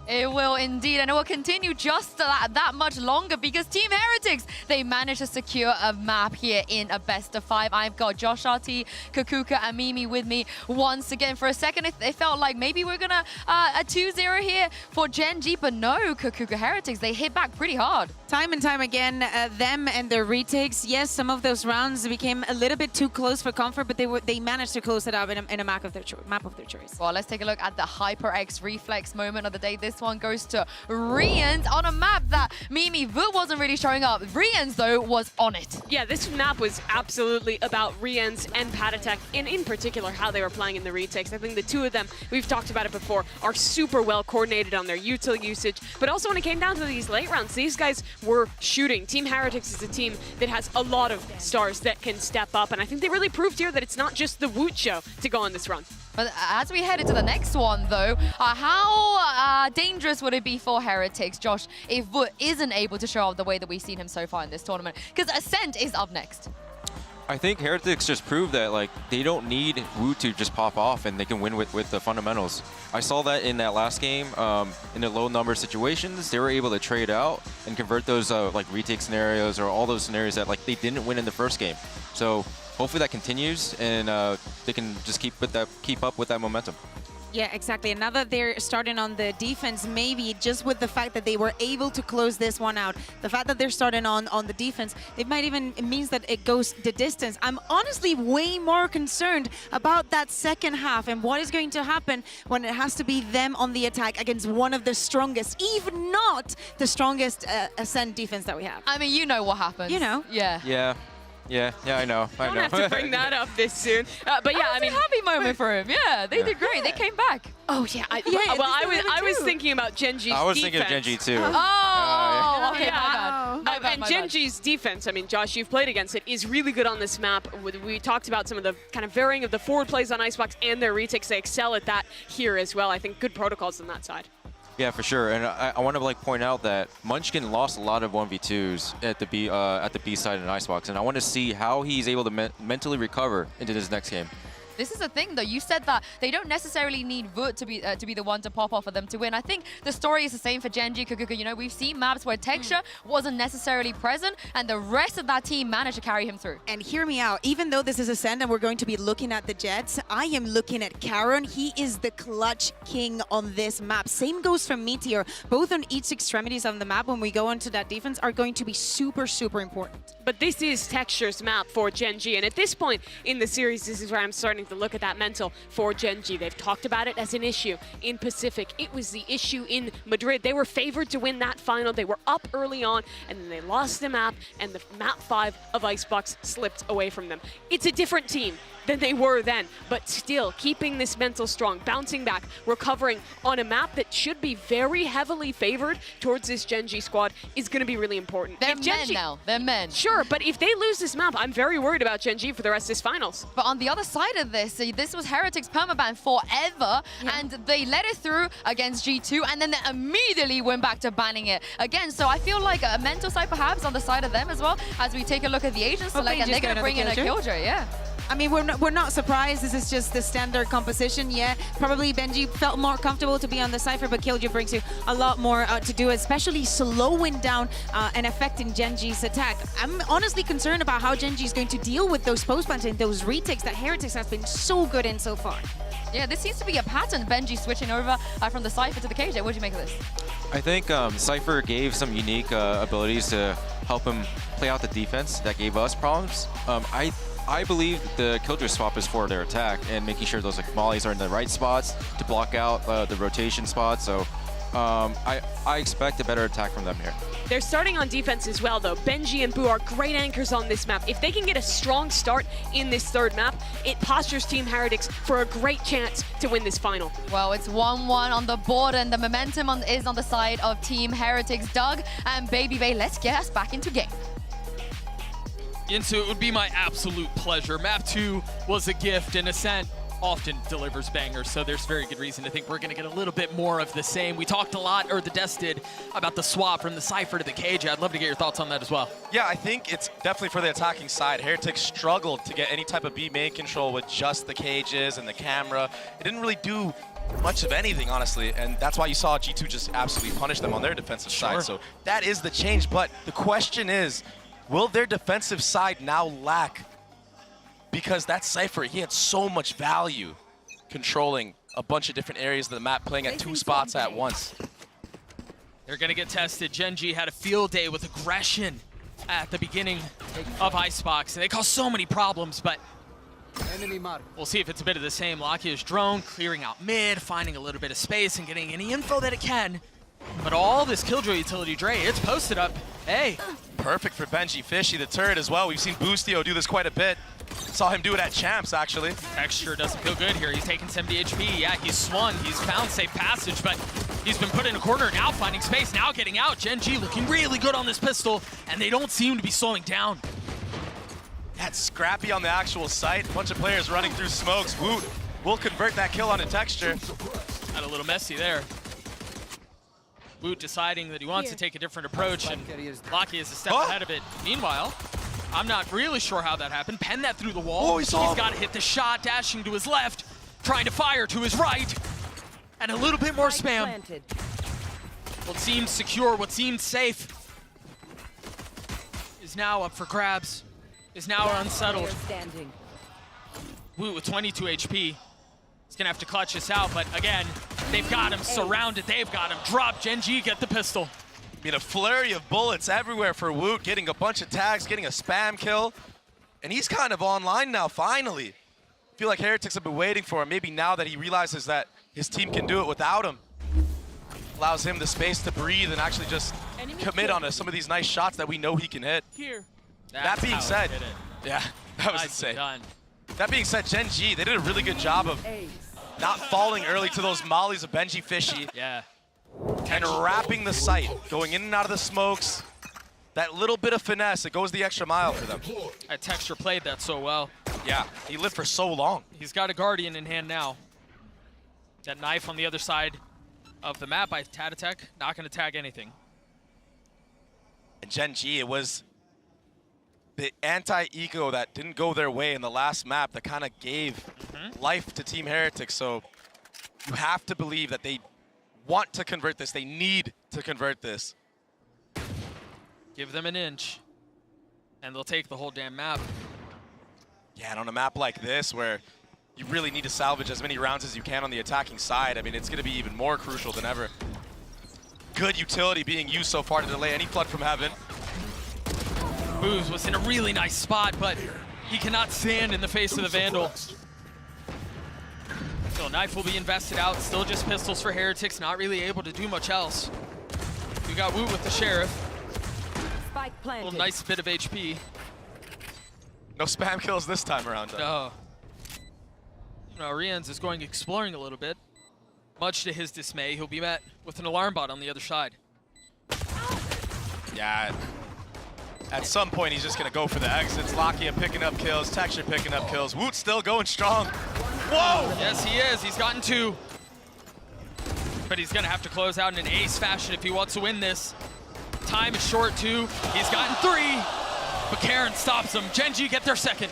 It will indeed, and it will continue just that much longer because Team Heretics, they managed to secure a map here in a best of 5. I've got Josh RT, Kakuka, and Mimi with me once again. For a second, it felt like maybe we're gonna a 2-0 here for Gen G, but no, Kakuka Heretics, they hit back pretty hard. Time and time again, them and their retakes, yes, some of those rounds became a little bit too close for comfort, but they managed to close it up in a map of their choice. Well, let's take a look at the HyperX reflex moment of the day. This one goes to Rians on a map that Mimi Vu wasn't really showing up. Rians, though, was on it. Yeah, this map was absolutely about Rians and Patatek, and in particular how they were playing in the retakes. I think the two of them, we've talked about it before, are super well coordinated on their util usage, but also when it came down to these late rounds, these guys were shooting. Team Heretics is a team that has a lot of stars that can step up, and I think they really proved here that it's not just the Woot show to go on this run. But as we head into the next one, though, how dangerous would it be for Heretics, Josh, if Woot isn't able to show up the way that we've seen him so far in this tournament? Because Ascent is up next. I think Heretics just proved that they don't need Woot to just pop off and they can win with the fundamentals. I saw that in that last game, in the low number situations, they were able to trade out and convert those retake scenarios or all those scenarios that they didn't win in the first game. So hopefully that continues and they can just keep up with that momentum. Yeah, exactly. And now that they're starting on the defense, maybe just with the fact that they were able to close this one out, the fact that they're starting on the defense, it means that it goes the distance. I'm honestly way more concerned about that second half and what is going to happen when it has to be them on the attack against one of the strongest, even not the strongest Ascent defense that we have. I mean, you know what happens. You know. Yeah. Yeah, I know. I don't have to bring that up this soon. But yeah, I mean, a happy moment for him. Yeah, they did great. They came back. Oh yeah. I was thinking about Gen G's defense. I was thinking of Gen G too. Oh, okay, yeah. my bad. And Gen G's defense, I mean, Josh, you've played against it, is really good on this map. We talked about some of the kind of varying of the forward plays on Icebox and their retakes. They excel at that here as well. I think good protocols on that side. Yeah, for sure. And I want to point out that Munchkin lost a lot of 1v2s at the B side in Icebox, and I want to see how he's able to mentally recover into this next game. This is the thing, though. You said that they don't necessarily need Wood to be the one to pop off for them to win. I think the story is the same for Genji, Kukuka. You know, we've seen maps where Texture wasn't necessarily present, and the rest of that team managed to carry him through. And hear me out. Even though this is Ascent and we're going to be looking at the Jets, I am looking at Karon. He is the clutch king on this map. Same goes for Meteor. Both on each extremities of the map, when we go into that defense, are going to be super, super important. But this is Texture's map for Genji, and at this point in the series, this is where I'm starting to look at that mental for Genji. They've talked about it as an issue in Pacific. It was the issue in Madrid. They were favored to win that final. They were up early on, and then they lost the map, and the map 5 of Icebox slipped away from them. It's a different team than they were then, but still keeping this mental strong, bouncing back, recovering on a map that should be very heavily favored towards this Genji squad is going to be really important. They're men now. They're men. Sure, but if they lose this map, I'm very worried about Genji for the rest of this finals. But on the other side of this, this was Heretics permaban forever, and they let it through against G2, and then they immediately went back to banning it again. So I feel like a mental side perhaps on the side of them as well, as we take a look at the Asian select, and they're going to bring in a Killjoy, yeah. I mean, we're not surprised. This is just the standard composition. Yeah, probably Benji felt more comfortable to be on the Cypher, but Killjoy brings you a lot more to do, especially slowing down and affecting Genji's attack. I'm honestly concerned about how Genji is going to deal with those post-plants and those retakes that Heretics has been so good in so far. Yeah, this seems to be a pattern. Benji switching over from the Cypher to the KJ. What do you make of this? I think Cypher gave some unique abilities to help him play out the defense that gave us problems. I believe the Killjoy swap is for their attack and making sure those like mollies are in the right spots to block out the rotation spots. So I expect a better attack from them here. They're starting on defense as well, though. Benji and Boo are great anchors on this map. If they can get a strong start in this third map, it postures Team Heretics for a great chance to win this final. Well, it's 1-1 on the board, and the momentum is on the side of Team Heretics. Doug and Baby Bay, let's get us back into game. Yinsu, it would be my absolute pleasure. Map 2 was a gift, and Ascent often delivers bangers, so there's very good reason to think we're going to get a little bit more of the same. We talked a lot, or the Des did, about the swap from the Cypher to the KJ. I'd love to get your thoughts on that as well. Yeah, I think it's definitely for the attacking side. Heretics struggled to get any type of B main control with just the cages and the camera. It didn't really do much of anything, honestly, and that's why you saw G2 just absolutely punish them on their defensive side. So that is the change, but the question is, will their defensive side now lack? Because that Cypher, he had so much value controlling a bunch of different areas of the map, playing at 2 spots at once. They're going to get tested. Genji had a field day with aggression at the beginning of Icebox, and they caused so many problems, but we'll see if it's a bit of the same. Lakia's drone clearing out mid, finding a little bit of space and getting any info that it can. But all this Killjoy utility, Dre, it's posted up. Hey. Perfect for Benji. Fishy, the turret as well. We've seen Boostio do this quite a bit. Saw him do it at Champs, actually. Texture doesn't feel good here. He's taking 70 HP. Yeah, he's swung. He's found safe passage, but he's been put in a corner, now finding space, now getting out. Genji looking really good on this pistol, and they don't seem to be slowing down. That's scrappy on the actual site. A bunch of players running through smokes. Woot will convert that kill onto Texture. Got a little messy there. Woot deciding that he wants to take a different approach, and Lakia is a step ahead of it. Meanwhile, I'm not really sure how that happened. Pen that through the wall. Oh, he's got to hit the shot, dashing to his left, trying to fire to his right, and a little bit more spam. What seemed secure, what seemed safe, is now up for grabs, is now unsettled. Woot with 22 HP. He's gonna have to clutch this out, but again, they've got him surrounded, they've got him. Drop, Genji, get the pistol. I mean, a flurry of bullets everywhere for Woot, getting a bunch of tags, getting a spam kill. And he's kind of online now, finally. I feel like Heretics have been waiting for him. Maybe now that he realizes that his team can do it without him. Allows him the space to breathe and actually just commit on some of these nice shots that we know he can hit. That being said, yeah, that was insane. That being said, Genji, they did a really good job of not falling early to those mollies of Benji Fishy. Yeah. And wrapping the site, going in and out of the smokes. That little bit of finesse, it goes the extra mile for them. That Texture played that so well. Yeah, he lived for so long. He's got a Guardian in hand now. That knife on the other side of the map by Tatatech, not going to tag anything. And Genji, it was the anti-eco that didn't go their way in the last map that kind of gave life to Team Heretics. So you have to believe that they want to convert this. They need to convert this. Give them an inch, and they'll take the whole damn map. Yeah, and on a map like this where you really need to salvage as many rounds as you can on the attacking side, I mean, it's going to be even more crucial than ever. Good utility being used so far to delay any flood from heaven. Booze was in a really nice spot, but he cannot stand in the face of the Vandal. So knife will be invested out, still just pistols for Heretics, not really able to do much else. We got Woot with the Sheriff. Spike planted. Little nice bit of HP. No spam kills this time around, though. No. Now Riens is going exploring a little bit. Much to his dismay, he'll be met with an alarm bot on the other side. Yeah. At some point, he's just going to go for the exits. Lakia picking up kills, Texture picking up kills. Woot still going strong. Whoa! Yes, he is. He's gotten 2. But he's going to have to close out in an ace fashion if he wants to win this. Time is short, too. He's gotten 3. But Karen stops him. Gen.G get their second.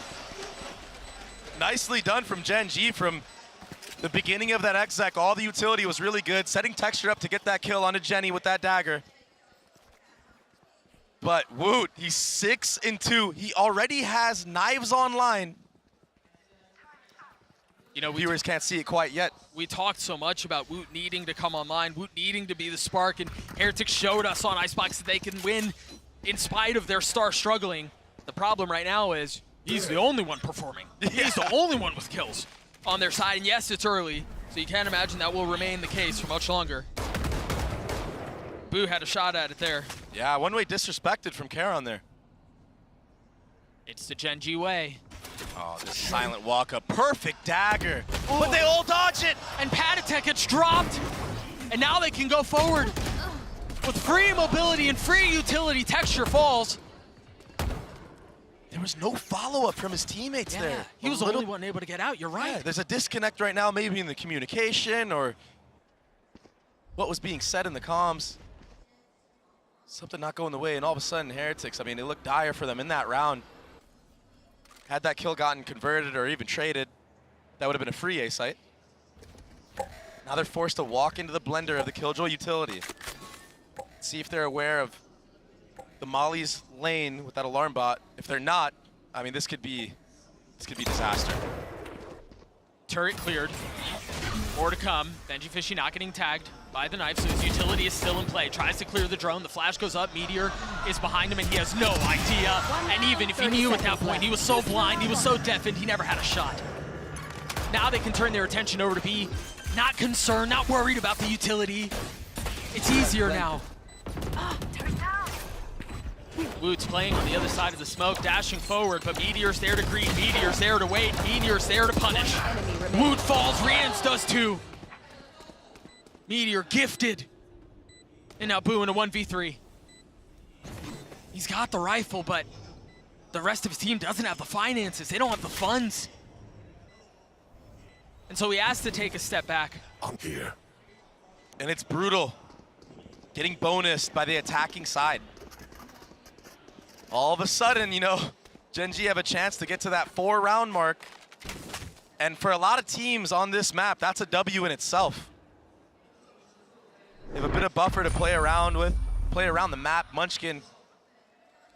Nicely done from Gen.G from the beginning of that exec. All the utility was really good. Setting Texture up to get that kill onto Jenny with that dagger. But Woot, he's 6-2. He already has knives online. You know, viewers can't see it quite yet. We talked so much about Woot needing to come online, Woot needing to be the spark, and Heretics showed us on Icebox that they can win in spite of their star struggling. The problem right now is he's the only one performing. Yeah. He's the only one with kills on their side, and yes, it's early, so you can't imagine that will remain the case for much longer. Boo had a shot at it there. Yeah, one-way disrespected from Karon there. It's the Gen.G way. Oh, this silent walk-up. Perfect dagger. Oh. But they all dodge it. And Patatek gets dropped. And now they can go forward with free mobility and free utility. Texture falls. There was no follow-up from his teammates there. He was the only one able to get out. You're right. Yeah, there's a disconnect right now, maybe in the communication or what was being said in the comms. Something not going the way, and all of a sudden, Heretics, I mean, it looked dire for them in that round. Had that kill gotten converted or even traded, that would have been a free A site. Now they're forced to walk into the blender of the Killjoy utility. See if they're aware of the Molly's lane with that alarm bot. If they're not, I mean, this could be disaster. Turret cleared. More to come. Benji Fishy not getting tagged by the knife, so his utility is still in play. Tries to clear the drone. The flash goes up. Meteor is behind him, and he has no idea. And even if he knew at that point, he was so blind, he was so deafened, he never had a shot. Now they can turn their attention over to B. Not concerned, not worried about the utility. It's easier now. Woot's playing on the other side of the smoke, dashing forward, but Meteor's there to greet, Meteor's there to wait, Meteor's there to punish. Woot falls, Riens does too. Meteor gifted. And now Boo in a 1v3. He's got the rifle, but the rest of his team doesn't have the finances. They don't have the funds. And so he has to take a step back. I'm here. And it's brutal. Getting bonused by the attacking side. All of a sudden, you know, Gen.G have a chance to get to that 4-round mark. And for a lot of teams on this map, that's a W in itself. They have a bit of buffer to play around with, play around the map. Munchkin,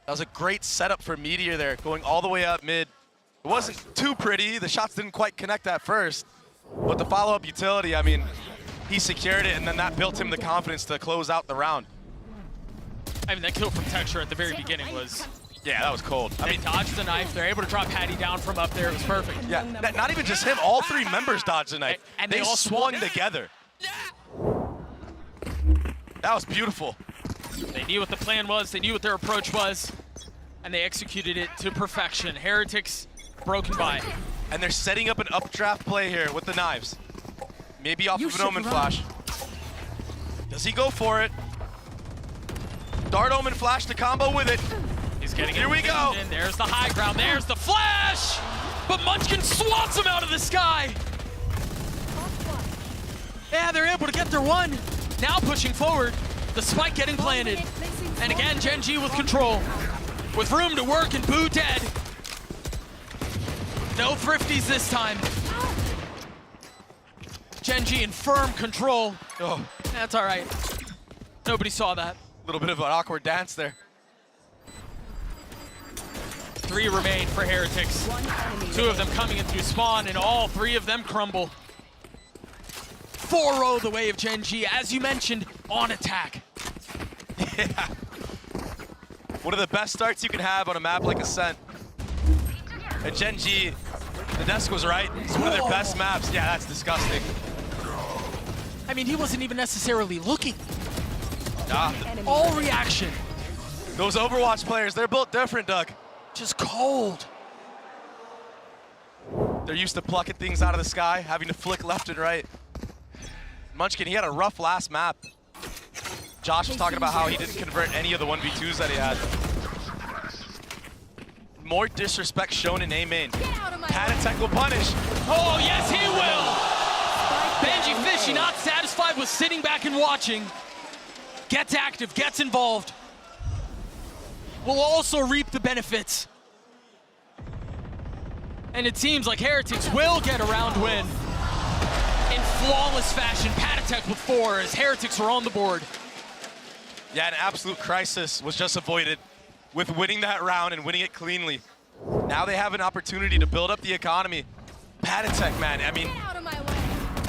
that was a great setup for Meteor there, going all the way up mid. It wasn't too pretty. The shots didn't quite connect at first. But the follow-up utility, I mean, he secured it, and then that built him the confidence to close out the round. I mean, that kill from Texture at the very beginning was... Yeah, that was cold. They dodged the knife. They're able to drop Patty down from up there. It was perfect. Yeah, not even just him. All 3 members dodged the knife. And they all swung together. That was beautiful. They knew what the plan was. They knew what their approach was. And they executed it to perfection. Heretics broken by. And they're setting up an updraft play here with the knives. Maybe off of an Omen flash. Does he go for it? Dart Omen flash to combo with it. He's getting Here we go. And there's the high ground. There's the flash. But Munchkin swats him out of the sky. Yeah, they're able to get their one. Now pushing forward. The spike getting planted. And again, Gen.G with control. with room to work and Boo dead. No thrifties this time. Gen.G in firm control. Oh, that's all right. Nobody saw that. A little bit of an awkward dance there. 3 remain for Heretics. 2 of them coming in through spawn, and all 3 of them crumble. 4-0 the way of Gen.G, as you mentioned, on attack. Yeah. One of the best starts you can have on a map like Ascent. And Gen.G, the desk was right. It's one of their best maps. Yeah, that's disgusting. I mean, he wasn't even necessarily looking. Nah. All reaction. Those Overwatch players, they're built different, Doug. Just cold. They're used to plucking things out of the sky, having to flick left and right. Munchkin, he had a rough last map. Josh was talking about how he didn't convert any of the 1v2s that he had. More disrespect shown in A-main. Paditech will punish. Oh, yes, he will! Benji Fishy not satisfied with sitting back and watching. Gets active, gets involved. Will also reap the benefits. And it seems like Heretics will get a round win. In flawless fashion, Paditech with 4 as Heretics are on the board. Yeah, an absolute crisis was just avoided with winning that round and winning it cleanly. Now they have an opportunity to build up the economy. Paditech, man, I mean,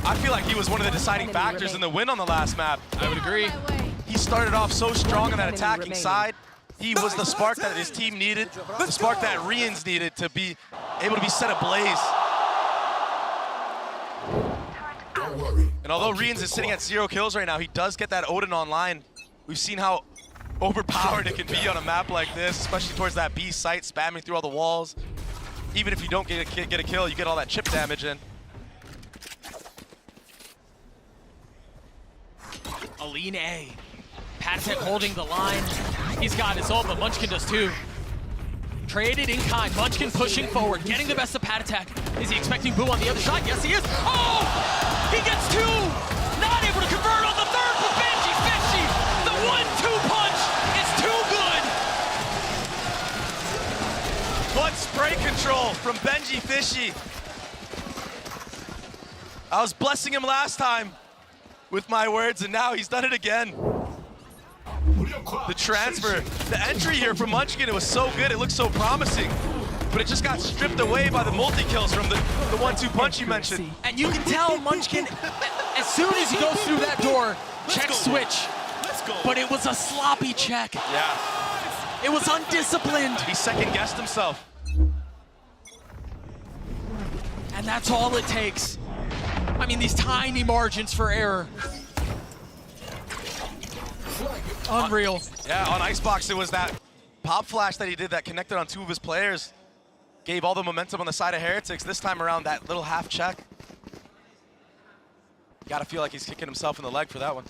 I feel like he was one of the deciding factors in the win on the last map. I would agree. He started off so strong on that attacking side. He was the spark that his team needed, the spark that Rians needed to be able to be set ablaze. And although Rians is sitting at 0 kills right now, he does get that Odin online. We've seen how overpowered it can be on a map like this, especially towards that B site, spamming through all the walls. Even if you don't get a kill, you get all that chip damage in. Aline A. Paditech holding the line. He's got his ult, but Munchkin does too. Traded in kind. Munchkin pushing forward, getting the best of Paditech. Is he expecting Boo on the other side? Yes, he is. Oh! He gets 2! Not able to convert on the 3rd for Benji Fishy! The 1-2 punch is too good! What spray control from Benji Fishy. I was blessing him last time with my words, and now he's done it again. The transfer, the entry here from Munchkin, it was so good, it looked so promising. But it just got stripped away by the multi-kills from the 1-2 punch you mentioned. And you can tell Munchkin, as soon as he goes through that door, check switch. But it was a sloppy check. Yeah. It was undisciplined. He second-guessed himself. And that's all it takes. I mean, these tiny margins for error. Unreal. Yeah, on Icebox, it was that pop flash that he did that connected on 2 of his players. Gave all the momentum on the side of Heretics. This time around, that little half check. Gotta feel like he's kicking himself in the leg for that one.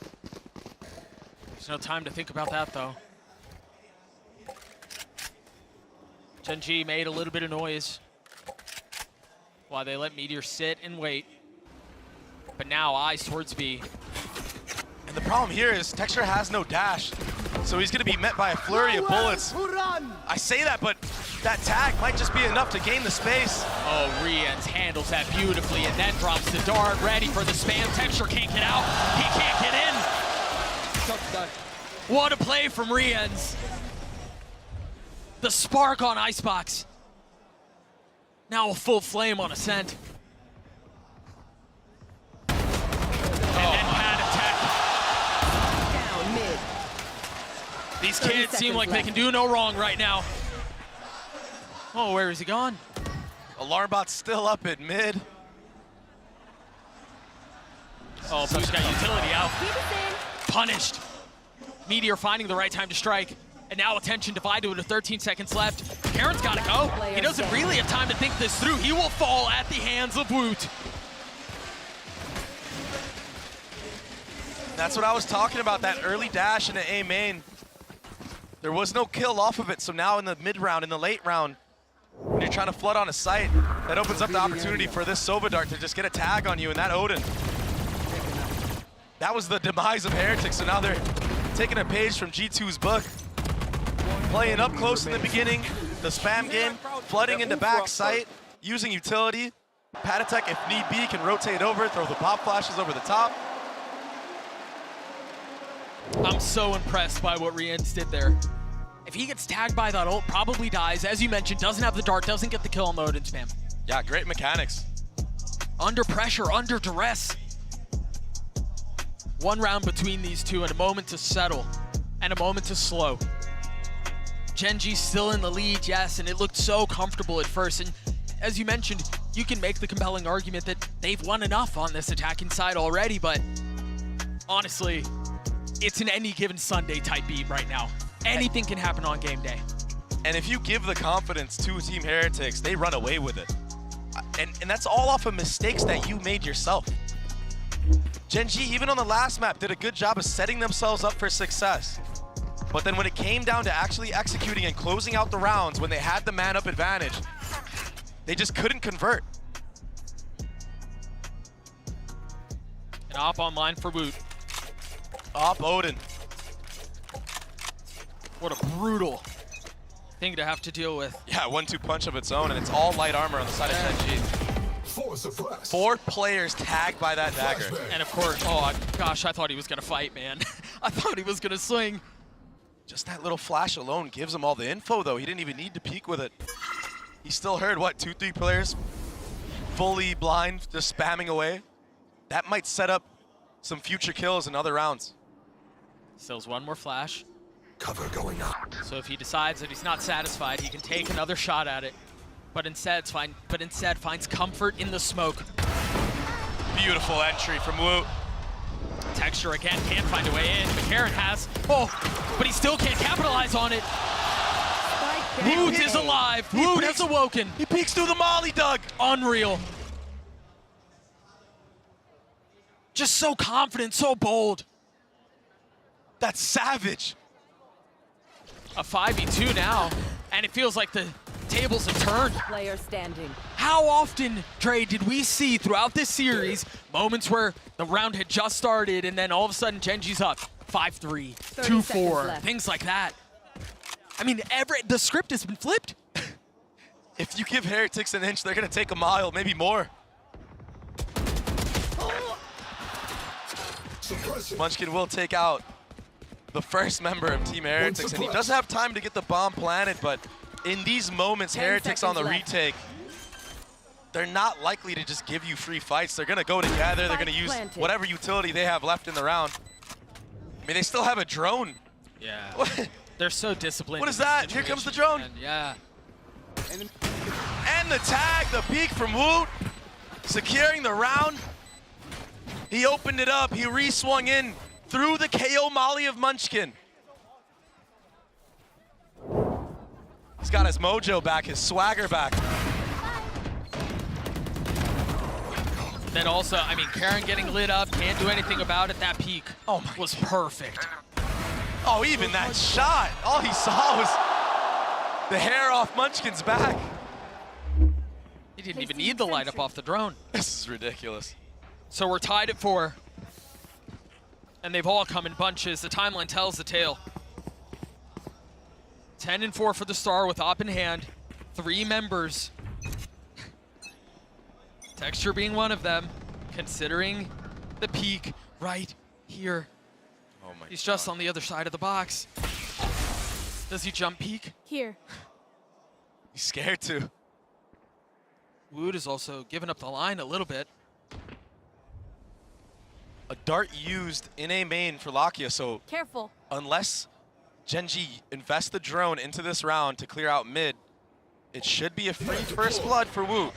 There's no time to think about that, though. Gen.G made a little bit of noise while they let Meteor sit and wait. But now eyes towards B. And the problem here is Texture has no dash, so he's gonna be met by a flurry of bullets. I say that, but that tag might just be enough to gain the space. Oh, Rians handles that beautifully and then drops the dart, ready for the spam. Texture can't get out, he can't get in. What a play from Rians. The spark on Icebox. Now a full flame on Ascent. These kids seem like they can do no wrong right now. Oh, where is he gone? Alarm bot's still up at mid. Oh, Boo's got utility out. Punished. Meteor finding the right time to strike. And now attention divided with 13 seconds left. Karen's gotta go. He doesn't really have time to think this through. He will fall at the hands of Woot. That's what I was talking about, that early dash in the A main. There was no kill off of it, so now in the mid round, in the late round, when you're trying to flood on a site, that opens up the opportunity for this Sova Dart to just get a tag on you, and that Odin. That was the demise of Heretics, so now they're taking a page from G2's book. Playing up close in the beginning, the spam game, flooding into back sight, using utility. Patatek, if need be, can rotate over, throw the pop flashes over the top. I'm so impressed by what Riens did there. If he gets tagged by that ult, probably dies. As you mentioned, doesn't have the dart, doesn't get the kill on the Odin spam. Yeah, great mechanics. Under pressure, under duress. One round between these two and a moment to settle and a moment to slow. Gen.G's still in the lead, yes, and it looked so comfortable at first. And as you mentioned, you can make the compelling argument that they've won enough on this attacking side already, but honestly, it's an any given Sunday type beat right now. Anything can happen on game day. And if you give the confidence to Team Heretics, they run away with it. And that's all off of mistakes that you made yourself. Gen.G, even on the last map, did a good job of setting themselves up for success. But then when it came down to actually executing and closing out the rounds, when they had the man-up advantage, they just couldn't convert. An op online for Woot. Op Odin. What a brutal thing to have to deal with. Yeah, 1-2 punch of its own, and it's all light armor on the side of Gen.G. 4 players tagged by that dagger. And of course, oh gosh, I thought he was gonna fight, man. I thought he was gonna swing. Just that little flash alone gives him all the info, though. He didn't even need to peek with it. He still heard, what, 2-3 players fully blind, just spamming away. That might set up some future kills in other rounds. Stills one more flash. Cover going out. So if he decides that he's not satisfied, he can take another shot at it. But instead finds comfort in the smoke. Beautiful entry from Woot. Texture again can't find a way in. McCarron has. Oh, but he still can't capitalize on it. Woot is alive. Woot has awoken. He peeks through the molly, Doug. Unreal. Just so confident, so bold. That's savage. A 5v2 now, and it feels like the tables have turned. Player standing. How often, Dre, did we see throughout this series moments where the round had just started and then all of a sudden Gen.G's up 5-3, 2-4, things like that? I mean, the script has been flipped. If you give Heretics an inch, they're going to take a mile, maybe more. Munchkin will take out the first member of Team Heretics, and he does have time to get the bomb planted, but in these moments, Heretics on the retake, they're not likely to just give you free fights. They're going to go together. They're going to use whatever utility they have left in the round. I mean, they still have a drone. Yeah. What? They're so disciplined. What is that? Here comes the drone. Yeah. And the tag, the peek from Woot, securing the round. He opened it up. He re-swung in through the KO molly of Munchkin. He's got his mojo back, his swagger back. Then also, I mean, Karen getting lit up, can't do anything about it. That peak was perfect. Oh, even that shot. All he saw was the hair off Munchkin's back. He didn't even need the light up off the drone. This is ridiculous. So we're tied at 4. And they've all come in bunches. The timeline tells the tale. 10-4 for the Star with op in hand. 3 members. Texture being one of them, considering the peak right here. Oh my He's just on the other side of the box. Does he jump peak? Here. He's scared to. Woot is also giving up the line a little bit. A dart used in a main for Lakia, so Careful. unless Gen.G invests the drone into this round to clear out mid, it should be a free first blood for Woot.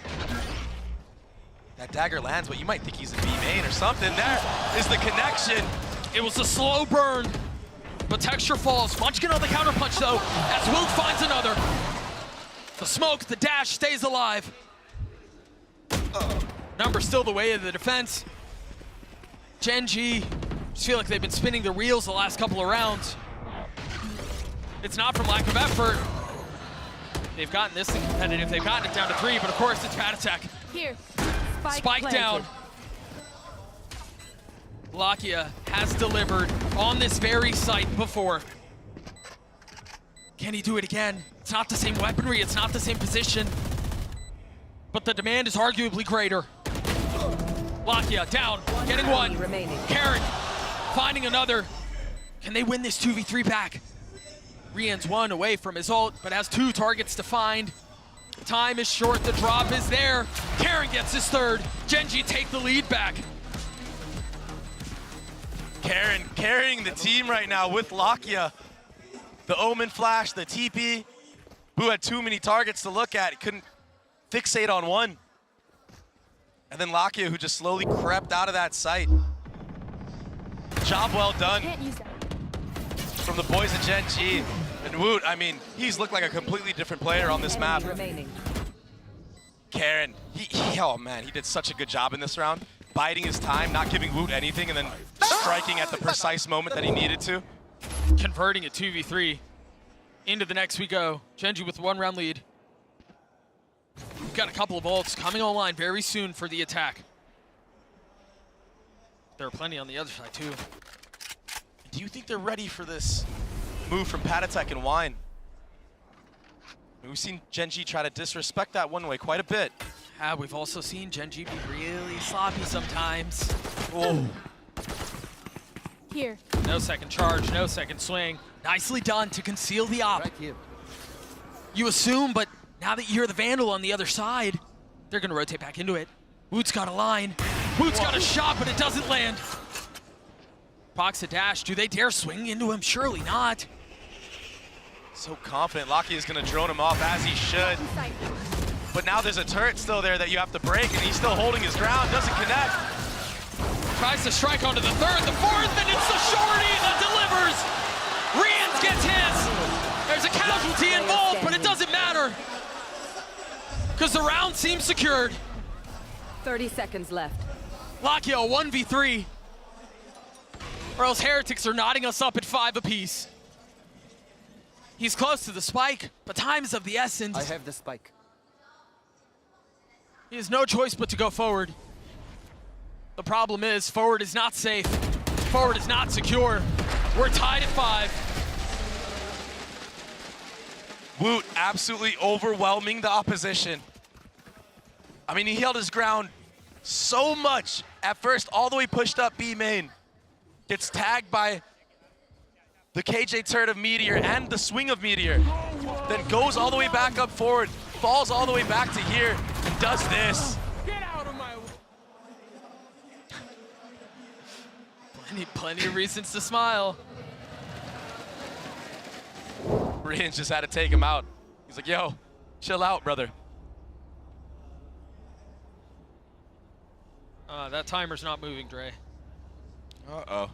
That dagger lands, but you might think he's a B main or something. There is the connection. It was a slow burn, but Texture falls. Munchkin on the counterpunch though, as Woot finds another. The smoke, the dash stays alive. Number still the way of the defense. Gen.G, just feel like they've been spinning their wheels the last couple of rounds. It's not from lack of effort. They've gotten this thing competitive. They've gotten it down to 3, but of course it's Patatek. Here. Spike down. Lakia has delivered on this very site before. Can he do it again? It's not the same weaponry, it's not the same position. But the demand is arguably greater. Lakia down, getting one. Karen finding another. Can they win this 2v3 back? Rian's one away from his ult, but has 2 targets to find. Time is short, the drop is there. Karen gets his third. Gen.G take the lead back. Karen carrying the team right now with Lakia. The Omen flash, the TP. Who had too many targets to look at, couldn't fixate on one. And then Lakia, who just slowly crept out of that site. Job well done from the boys at Gen.G. And Woot, I mean, he's looked like a completely different player on this map. Karen, oh man, he did such a good job in this round. Biding his time, not giving Woot anything, and then striking at the precise moment that he needed to. Converting a 2v3. Into the next we go. Gen.G with 1 round lead. We've got a couple of ults coming online very soon for the attack. There are plenty on the other side too. Do you think they're ready for this move from Patatek and Wine? We've seen Gen.G try to disrespect that one way quite a bit. We've also seen Gen.G be really sloppy sometimes. Oh. Here. No second charge, no second swing. Nicely done to conceal the op. Right here. You assume, but now that you hear the Vandal on the other side, they're gonna rotate back into it. Woot's got a line. Woot's got a shot, but it doesn't land. Prox a dash. Do they dare swing into him? Surely not. So confident. Lakia is gonna drone him off as he should. But now there's a turret still there that you have to break, and he's still holding his ground, doesn't connect. Tries to strike onto the third, the fourth, and it's the shorty that delivers. Rians gets his. There's a casualty involved, but it doesn't matter. Because the round seems secured. 30 seconds left. Lakia, 1v3. Or else Heretics are knotting us up at 5 apiece. He's close to the spike, but time is of the essence. I have the spike. He has no choice but to go forward. The problem is, forward is not safe. Forward is not secure. We're tied at 5. Woot absolutely overwhelming the opposition. I mean, he held his ground so much. At first, all the way pushed up B main. Gets tagged by the KJ turret of Meteor and the swing of Meteor. Then goes all the way back up forward, falls all the way back to here, and does this. Get out of my way. Plenty of reasons to smile. Rian just had to take him out. He's like, yo, chill out, brother. That timer's not moving, Dre. Uh-oh.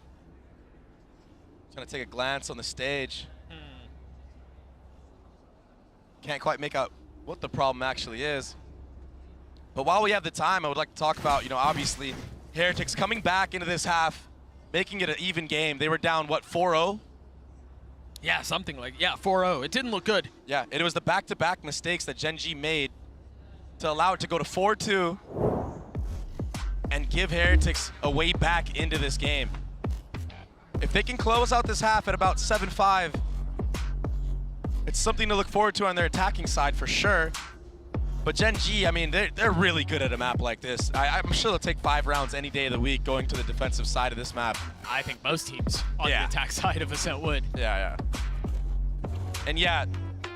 Trying to take a glance on the stage. Can't quite make out what the problem actually is. But while we have the time, I would like to talk about, you know, obviously, Heretics coming back into this half, making it an even game. They were down, what, 4-0? Yeah, something like, yeah, 4-0. It didn't look good. Yeah, it was the back-to-back mistakes that Gen.G made to allow it to go to 4-2 and give Heretics a way back into this game. If they can close out this half at about 7-5, it's something to look forward to on their attacking side for sure. But Gen.G, I mean, they're really good at a map like this. I'm sure they'll take 5 rounds any day of the week going to the defensive side of this map. I think most teams on the attack side of Ascent would. Yeah. And yeah,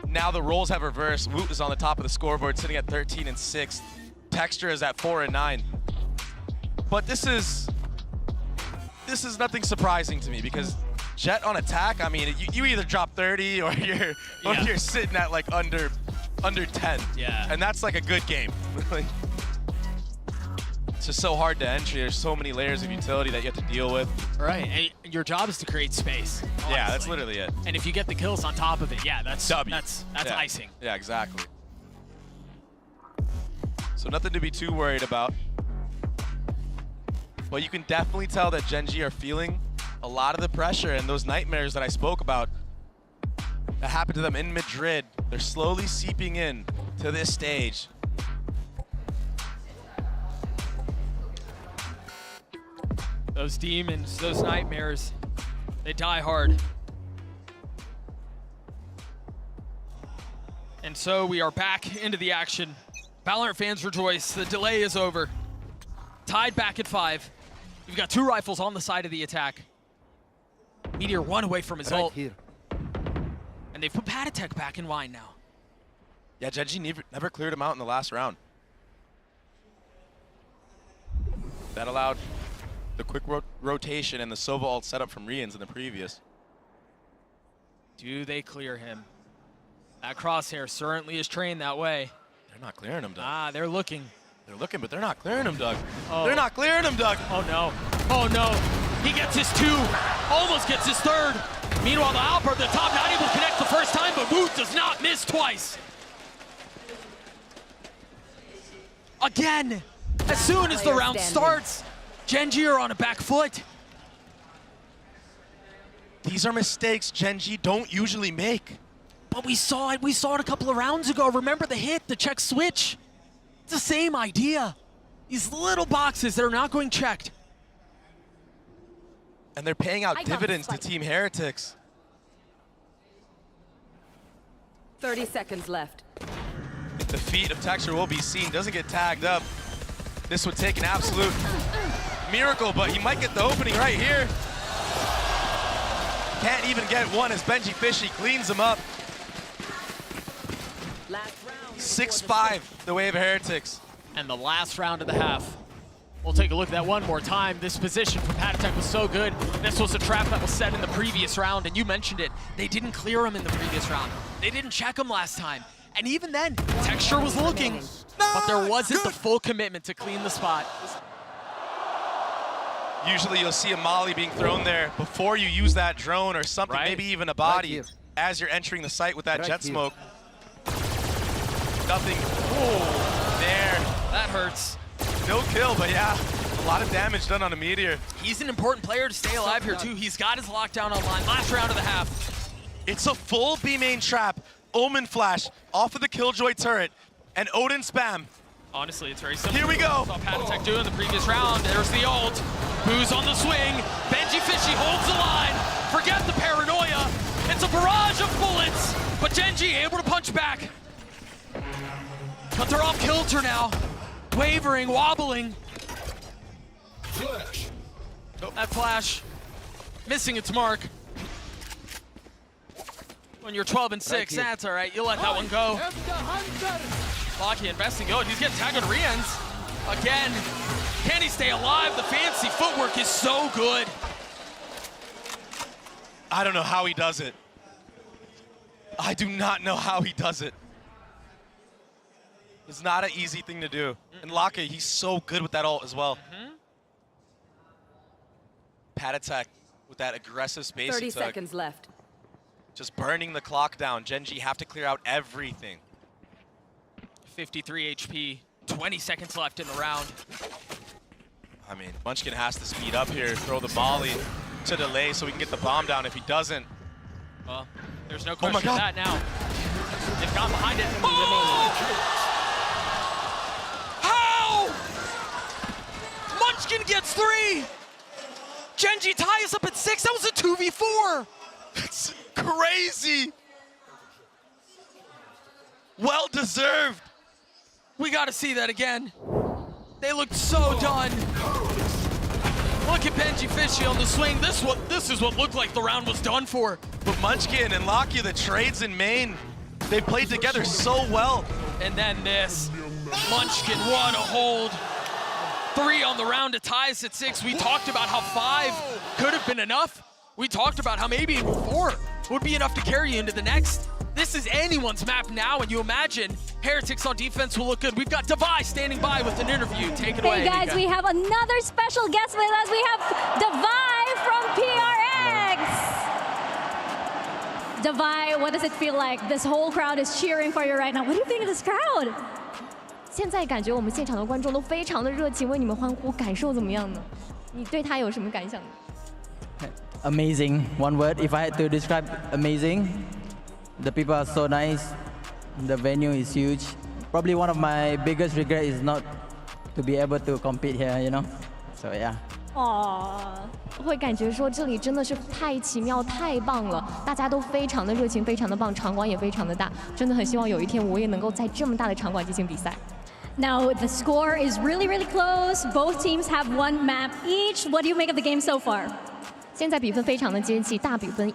now the roles have reversed. Woot is on the top of the scoreboard, sitting at 13 and 6. Texture is at 4 and 9. But this is nothing surprising to me because Jet on attack, I mean, you either drop 30 or you're sitting at like under 10. Yeah. And that's like a good game. It's just so hard to entry. There's so many layers of utility that you have to deal with. Right. And your job is to create space. Honestly. Yeah, that's literally it. And if you get the kills on top of it, yeah, that's W. That's icing. Yeah, exactly. So nothing to be too worried about. But you can definitely tell that Gen.G are feeling a lot of the pressure and those nightmares that I spoke about that happened to them in Madrid. They're slowly seeping in to this stage. Those demons, those nightmares, they die hard. And so we are back into the action. VALORANT fans rejoice. The delay is over. Tied back at 5. We've got 2 rifles on the side of the attack. Meteor 1 away from his ult. Here. And they've put Patatek back in line now. Yeah, Genji never cleared him out in the last round. That allowed the quick rotation and the Sova ult setup from Rians in the previous. Do they clear him? That crosshair certainly is trained that way. They're not clearing him, Doug. Ah, they're looking. They're looking, but they're not clearing him, Doug. Oh. They're not clearing him, Doug. Oh no. Oh no. He gets his 2. Almost gets his 3rd. Meanwhile, the Alper at the top not able to connect the first time, but Woot does not miss twice. Again, as soon as the round starts, Genji are on a back foot. These are mistakes Genji don't usually make. But we saw it a couple of rounds ago. Remember the hit, the check switch? It's the same idea. These little boxes that are not going checked. And they're paying out dividends to Team Heretics. 30 seconds left. The feet of Texture will be seen, doesn't get tagged up. This would take an absolute miracle, but he might get the opening right here. Can't even get one as Benji Fishy cleans him up. 6-5, the way of Heretics. And the last round of the half. We'll take a look at that one more time. This position from Patatek was so good. This was a trap that was set in the previous round, and you mentioned it. They didn't clear him in the previous round. They didn't check him last time. And even then, Texture was looking, but there wasn't the full commitment to clean the spot. Usually you'll see a molly being thrown there before you use that drone or something, right? maybe even a body, as you're entering the site with that jet smoke. Nothing. Oh, there. That hurts. No kill, but yeah, a lot of damage done on a Meteor. He's an important player to stay alive here too. He's got his lockdown online. Last round of the half. It's a full B main trap. Omen flash off of the Killjoy turret and Odin spam. Honestly, it's very simple. Here we go. Saw Patatek do in the previous round. There's the ult. Boo's on the swing. Benji Fishy holds the line. Forget the paranoia. It's a barrage of bullets, but Genji able to punch back. But they're off kilter now. Wavering, wobbling. Flash. That flash missing its mark. When you're 12 and 6, that's all right. You'll let that one go. Locky investing. Oh, he's getting tagged on Rians. Again, can he stay alive? The fancy footwork is so good. I don't know how he does it. I do not know how he does it. It's not an easy thing to do. And Locky, he's so good with that ult as well. Patatek with that aggressive space. 30 seconds left. Just burning the clock down. Genji have to clear out everything. 53 HP, 20 seconds left in the round. I mean, Munchkin has to speed up here, throw the molly to delay so we can get the bomb down. If he doesn't, well, there's no question of that now. They've gone behind it. How? Munchkin gets 3. Genji ties up at 6. That was a 2v4. It's crazy. Well deserved. We got to see that again. They looked so done. Look at Benji Fishy on the swing. This is what looked like the round was done for. But Munchkin and Locky, the trades in main, they played together so well. And then this. Munchkin, what a hold. 3 on the round to tie us at 6. We talked about how 5 could have been enough. We talked about how maybe even 4 would be enough to carry you into the next. This is anyone's map now, and you imagine Heretics on defense will look good. We've got Devi standing by with an interview. Take it away. Hey guys, we have another special guest with us. We have Devi from PRX. Devi, what does it feel like? This whole crowd is cheering for you right now. What do you think of this crowd? 现在感觉我们现场的观众都非常的热情，为你们欢呼，感受怎么样呢？你对他有什么感想呢？ Amazing. One word, if I had to describe, amazing. The people are so nice. The venue is huge. Probably one of my biggest regrets is not to be able to compete here, you know? So yeah, Aww. 会感觉说这里真的是太奇妙、太棒了，大家都非常的热情，非常的棒，场馆也非常的大，真的很希望有一天我也能够在这么大的场馆进行比赛。Now the score is really, really close. Both teams have one map each. What do you make of the game so far? 现在比分非常的接近，大比分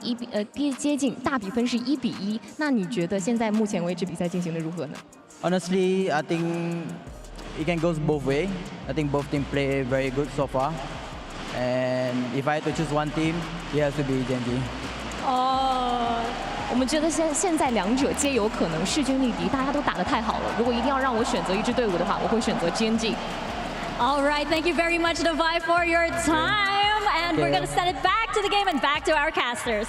接近，大比分是1比1。那你觉得现在目前为止比赛进行的如何呢 Honestly, I think it can go both way. I think both teams play very good so far. And if I had to choose one team, it has to be Genji. 我们觉得现在两者皆有可能势均力敌，大家都打得太好了。如果一定要让我选择一支队伍的话，我会选择 GNG。All right, thank you very much, Devi, for your time. And we're going to send it back to the game and back to our casters.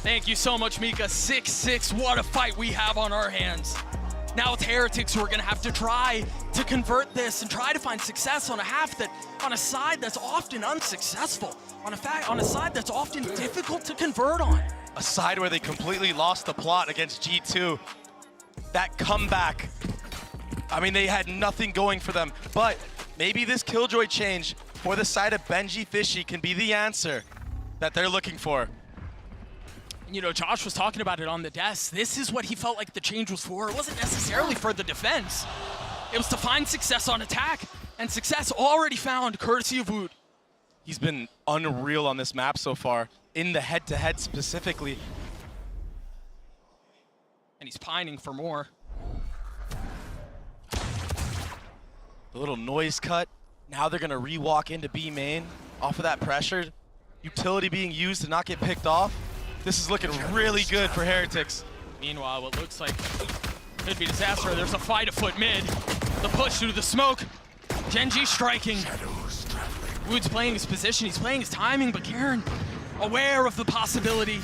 Thank you so much, Mika. 6-6, what a fight we have on our hands. Now it's Heretics who are going to have to try to convert this and try to find success on a side that's often unsuccessful, on a side that's often difficult to convert on. A side where they completely lost the plot against G2. That comeback. I mean, they had nothing going for them, but maybe this Killjoy change for the side of Benji Fishy can be the answer that they're looking for. You know, Josh was talking about it on the desk. This is what he felt like the change was for. It wasn't necessarily for the defense. It was to find success on attack, and success already found courtesy of Wood. He's been unreal on this map so far, in the head-to-head specifically. And he's pining for more. The little noise cut. Now they're gonna re-walk into B main off of that pressure. Utility being used to not get picked off. This is looking really good for Heretics. Meanwhile, what looks like could be disaster. There's a fight afoot mid. The push through the smoke. Genji striking. Wood's playing his position, he's playing his timing, but Karen aware of the possibility.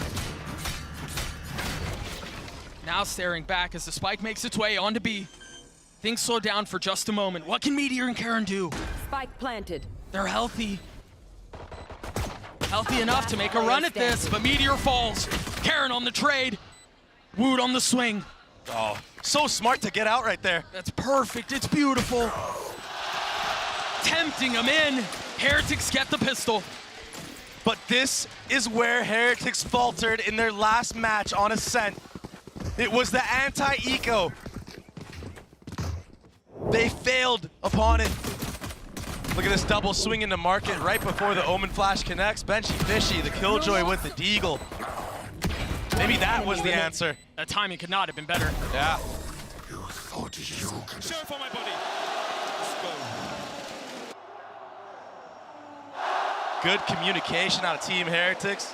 Now staring back as the spike makes its way onto B. Things slow down for just a moment. What can Meteor and Karen do? Spike planted. They're healthy. Healthy enough to make a run at this, but Meteor falls. Karen on the trade. Wood on the swing. Oh, so smart to get out right there. That's perfect, it's beautiful. Tempting him in. Heretics get the pistol. But this is where Heretics faltered in their last match on Ascent. It was the anti-eco. They failed upon it. Look at this double swing into market right before the Omen flash connects. Benji Fishy, the Killjoy with the deagle. Maybe that was the answer. That timing could not have been better. Yeah. You thought you could. Show it for my body. Let's go. Good communication out of Team Heretics.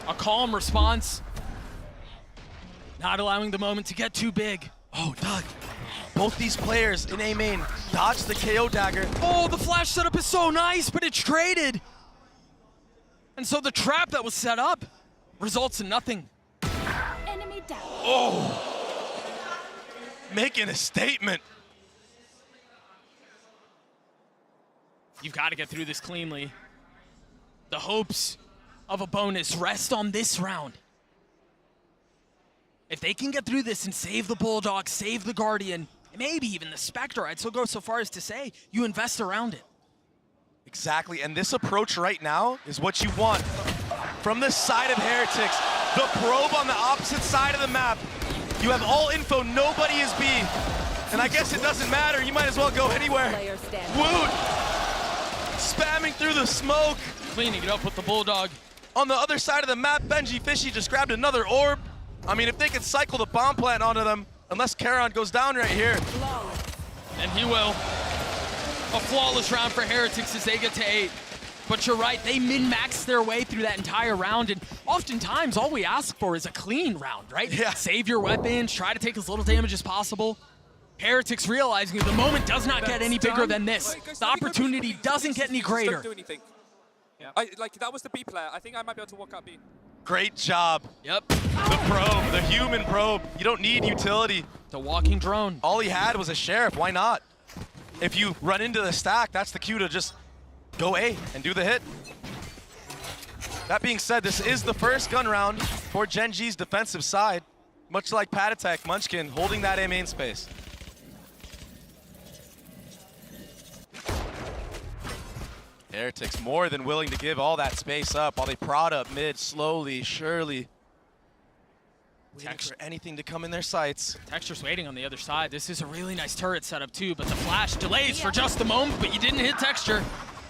A calm response. Not allowing the moment to get too big. Oh, Doug. Both these players in A main dodged the KO dagger. Oh, the flash setup is so nice, but it's traded. And so the trap that was set up results in nothing. Enemy down. Oh, making a statement. You've got to get through this cleanly. The hopes of a bonus rest on this round. If they can get through this and save the Bulldog, save the Guardian, maybe even the Spectre, I'd still go so far as to say you invest around it. Exactly, and this approach right now is what you want. From the side of Heretics, the probe on the opposite side of the map. You have all info, nobody is B. And I guess it doesn't matter, you might as well go anywhere. Woot! Spamming through the smoke. Cleaning it up with the Bulldog. On the other side of the map, Benji Fishy just grabbed another orb. I mean, if they could cycle the bomb plant onto them, unless Charon goes down right here. And he will. A flawless round for Heretics as they get to 8. But you're right, they min-max their way through that entire round, and oftentimes all we ask for is a clean round, right? Yeah. Save your weapons, try to take as little damage as possible. Heretics realizing that the moment does not get any bigger than this. The opportunity doesn't get any greater. Don't do anything. Yeah. Like, that was the B player. I think I might be able to walk out B. Great job. Yep. The probe, the human probe. You don't need utility. The walking drone. All he had was a sheriff, why not? If you run into the stack, that's the cue to just go A and do the hit. That being said, this is the first gun round for Genji's defensive side. Much like Patatek, Munchkin holding that A main space. Heretics more than willing to give all that space up while they prod up mid slowly, surely. Waiting for anything to come in their sights. Texture's waiting on the other side. This is a really nice turret setup too, but the flash delays for just a moment, but you didn't hit Texture,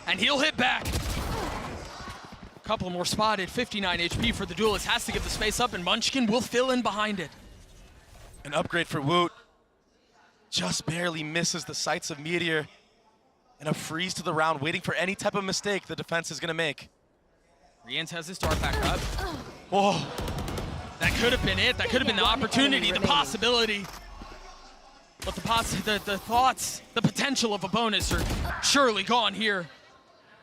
and he'll hit back. A couple more spotted, 59 HP for the duelist, has to give the space up, and Munchkin will fill in behind it. An upgrade for Woot. Just barely misses the sights of Meteor. And a freeze to the round, waiting for any type of mistake the defense is gonna make. Riens has his dart back up. Whoa. That could have been it. That could have been the opportunity, the possibility. But the thoughts, the potential of a bonus are surely gone here.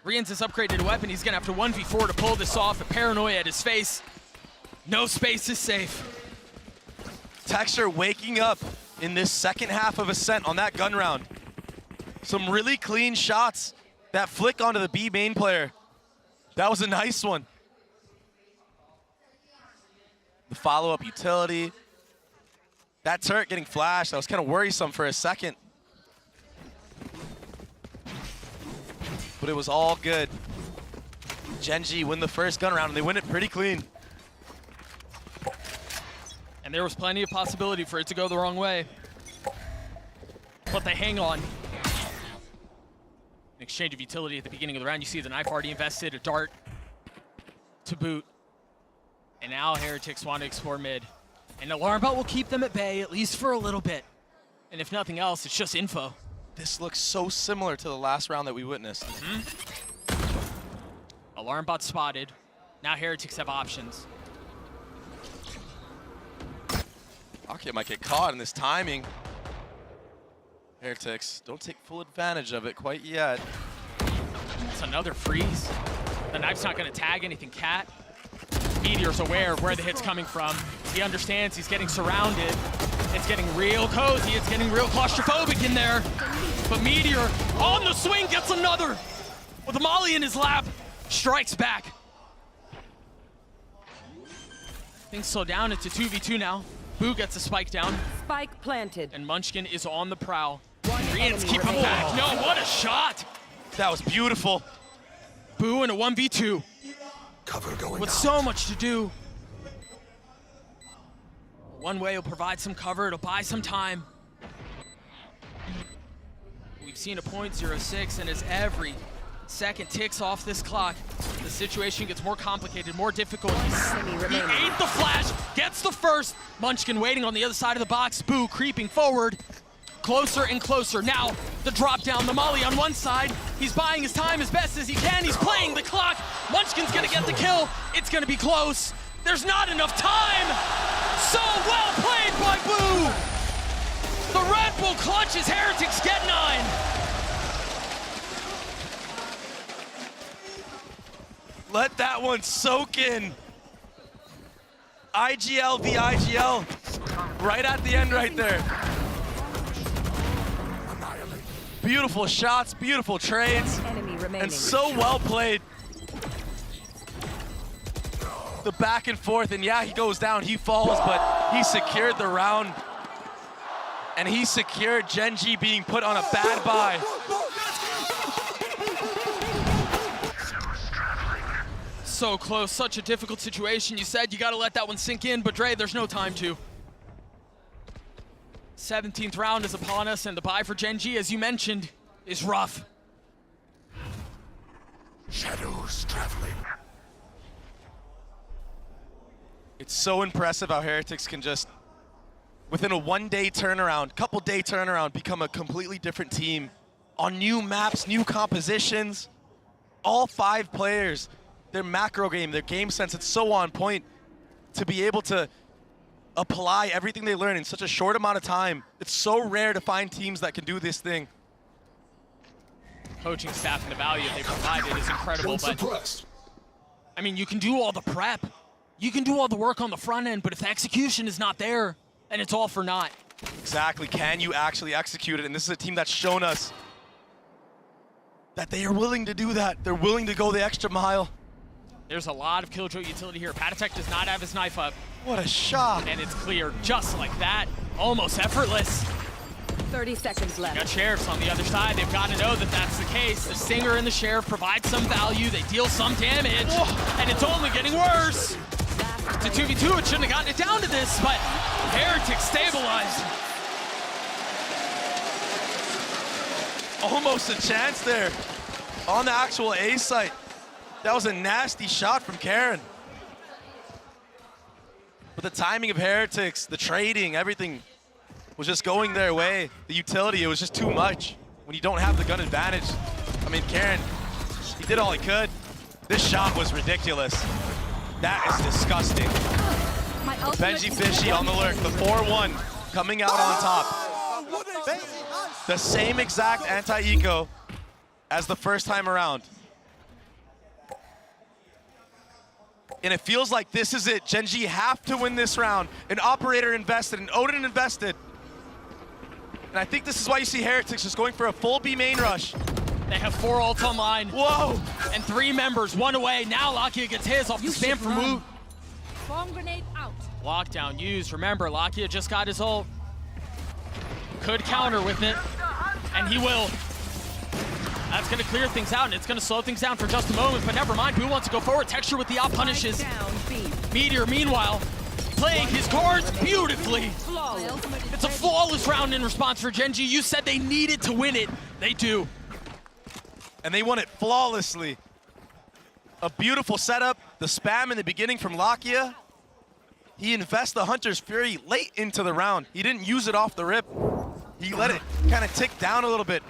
Riens has upgraded a weapon. He's gonna have to 1v4 to pull this off. A paranoia at his face. No space is safe. Texture waking up in this second half of Ascent on that gun round. Some really clean shots. That flick onto the B main player. That was a nice one. The follow-up utility. That turret getting flashed, that was kind of worrisome for a second. But it was all good. Gen.G win the first gun round, and they win it pretty clean. And there was plenty of possibility for it to go the wrong way. But they hang on. An exchange of utility at the beginning of the round. You see the knife already invested, a dart to boot. And now Heretics want to explore mid. And Alarm Bot will keep them at bay, at least for a little bit. And if nothing else, it's just info. This looks so similar to the last round that we witnessed. Alarm Bot spotted. Now Heretics have options. Rocket might get caught in this timing. Heretics don't take full advantage of it quite yet. It's another freeze. The knife's not going to tag anything, Cat. Meteor's aware of where the hit's coming from. He understands he's getting surrounded. It's getting real cozy. It's getting real claustrophobic in there. But Meteor on the swing gets another. With a molly in his lap, strikes back. Things slow down. It's a 2v2 now. Boo gets a spike down. Spike planted. And Munchkin is on the prowl. Riens keep him back. No, what a shot. That was beautiful. Boo in a 1v2. Cover going With out. so much to do. One way will provide some cover. It'll buy some time. We've seen a .06, and as every second ticks off this clock, the situation gets more complicated, more difficult. He ate the flash, gets the first. Munchkin waiting on the other side of the box. Boo creeping forward. Closer and closer. Now, the drop down, the molly on one side. He's buying his time as best as he can. He's playing the clock. Munchkin's gonna get the kill. It's gonna be close. There's not enough time. So well played by Boo. The Red Bull clutches. Heretics get 9. Let that one soak in. IGL v IGL. Right at the end right there. Beautiful shots, beautiful trades, and so well played. The back and forth, and yeah, he goes down, he falls, but he secured the round. And he secured Gen.G being put on a bad buy. So close, such a difficult situation. You said you gotta let that one sink in, but Dre, there's no time to. 17th round is upon us, and the buy for Gen.G, as you mentioned, is rough. Shadows traveling. It's so impressive how Heretics can just, within a one-day turnaround, couple-day turnaround, become a completely different team on new maps, new compositions. All 5 players, their macro game, their game sense, it's so on point to be able to apply everything they learn in such a short amount of time. It's so rare to find teams that can do this thing. Coaching staff and the value they provided is incredible, but I mean, you can do all the prep. You can do all the work on the front end, but if the execution is not there, then it's all for naught. Exactly, can you actually execute it? And this is a team that's shown us that they are willing to do that. They're willing to go the extra mile. There's a lot of Killjoy utility here. Patitech does not have his knife up. What a shot. And it's clear just like that. Almost effortless. 30 seconds left. Got Sheriffs on the other side. They've got to know that that's the case. The Stinger and the Sheriff provide some value. They deal some damage, and it's only getting worse. It's a 2v2. It shouldn't have gotten it down to this, but Heretic stabilized. Almost a chance there on the actual A site. That was a nasty shot from Karen. But the timing of Heretics, the trading, everything was just going their way. The utility, it was just too much when you don't have the gun advantage. I mean, Karen, he did all he could. This shot was ridiculous. That is disgusting. Benji Fishy on the lurk, the 4-1 coming out on top. The same exact anti-eco as the first time around. And it feels like this is it. Gen G have to win this round. An Operator invested, an Odin invested. And I think this is why you see Heretics just going for a full B main rush. They have 4 ults online. Whoa! And 3 members, 1 away. Now Lakia gets his off the spam from Woot. Bomb grenade out. Lockdown used. Remember, Lakia just got his ult. Could counter with it, and he will. That's going to clear things out, and it's going to slow things down for just a moment, but never mind. Boo wants to go forward. Texture with the out punishes. Meteor, meanwhile, playing his cards beautifully. It's a flawless round in response for Gen G. You said they needed to win it. They do. And they won it flawlessly. A beautiful setup. The spam in the beginning from Lakia. He invests the Hunter's Fury late into the round. He didn't use it off the rip. He let it kind of tick down a little bit.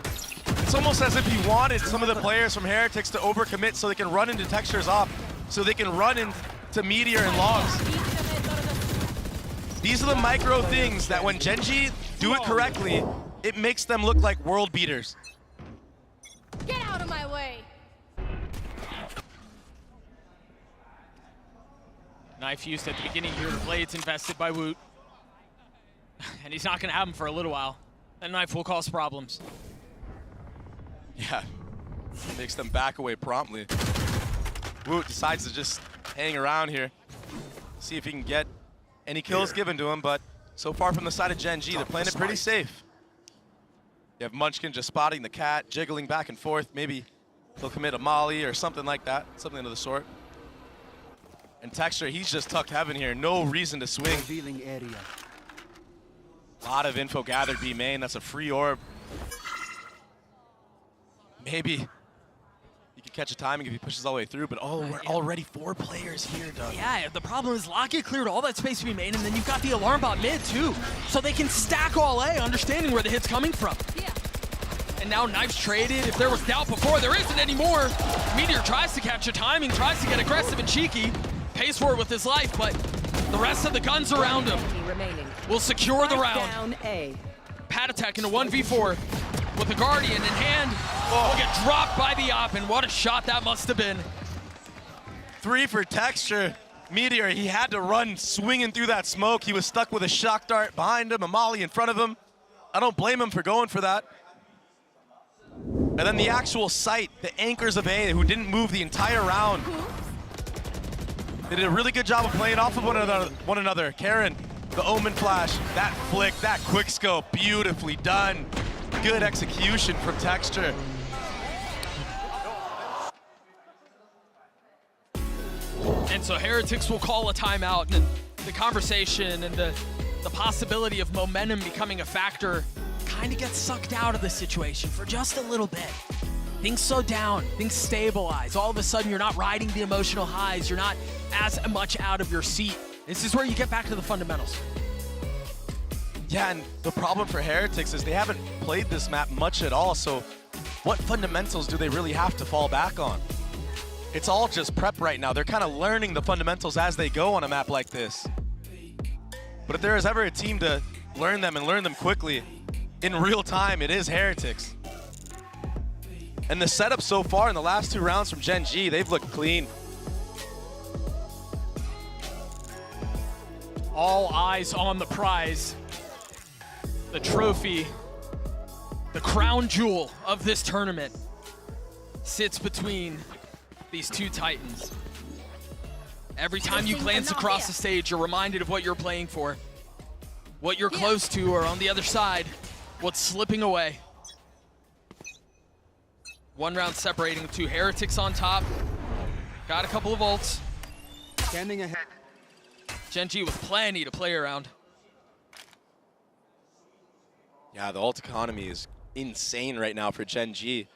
It's almost as if he wanted some of the players from Heretics to overcommit so they can run into Textures off, so they can run into Meteor and Logs. These are the micro things that when Gen G do it correctly, it makes them look like world beaters. Get out of my way. Knife used at the beginning here. The Blades invested by Woot. And he's not going to have him for a little while. That knife will cause problems. Yeah, makes them back away promptly. Woot decides to just hang around here, see if he can get any kills given to him, but so far from the side of Gen G, they're playing it pretty safe. You have Munchkin just spotting the cat, jiggling back and forth. Maybe he'll commit a molly or something like that, something of the sort. And Texture, he's just tucked heaven here, no reason to swing. A lot of info gathered B main, that's a free orb. Maybe you can catch a timing if he pushes all the way through, but we're already 4 players here, Doug. Yeah, the problem is Lakia cleared all that space to be made, and then you've got the alarm bot mid too, so they can stack all A, understanding where the hit's coming from. Yeah. And now Knife's traded. If there was doubt before, there isn't anymore. Meteor tries to catch a timing, tries to get aggressive and cheeky, pays for it with his life, but the rest of the guns around him will secure the round. Down A. Patatek in a 1v4 with the Guardian in hand. Will get dropped by the op, and what a shot that must have been. 3 for Texture. Meteor, he had to run swinging through that smoke. He was stuck with a shock dart behind him, a molly in front of him. I don't blame him for going for that. And then the actual site, the anchors of A, who didn't move the entire round. They did a really good job of playing off of one another. Karen, the Omen flash, that flick, that quick scope, beautifully done. Good execution from Texture. And so Heretics will call a timeout, and the conversation and the possibility of momentum becoming a factor kind of gets sucked out of the situation for just a little bit. Things slow down, things stabilize. All of a sudden, you're not riding the emotional highs. You're not as much out of your seat. This is where you get back to the fundamentals. Yeah, and the problem for Heretics is they haven't played this map much at all, so what fundamentals do they really have to fall back on? It's all just prep right now. They're kind of learning the fundamentals as they go on a map like this. But if there is ever a team to learn them and learn them quickly, in real time, it is Heretics. And the setup so far in the last 2 rounds from Gen G, they've looked clean. All eyes on the prize. The trophy, the crown jewel of this tournament sits between these 2 titans. Every time you glance across the stage, you're reminded of what you're playing for, what you're close to or on the other side. what's slipping away. 1 round separating the 2 Heretics on top. Got a couple of ults. Standing ahead. Gen.G with plenty to play around. Yeah, the ult economy is insane right now for Gen.G.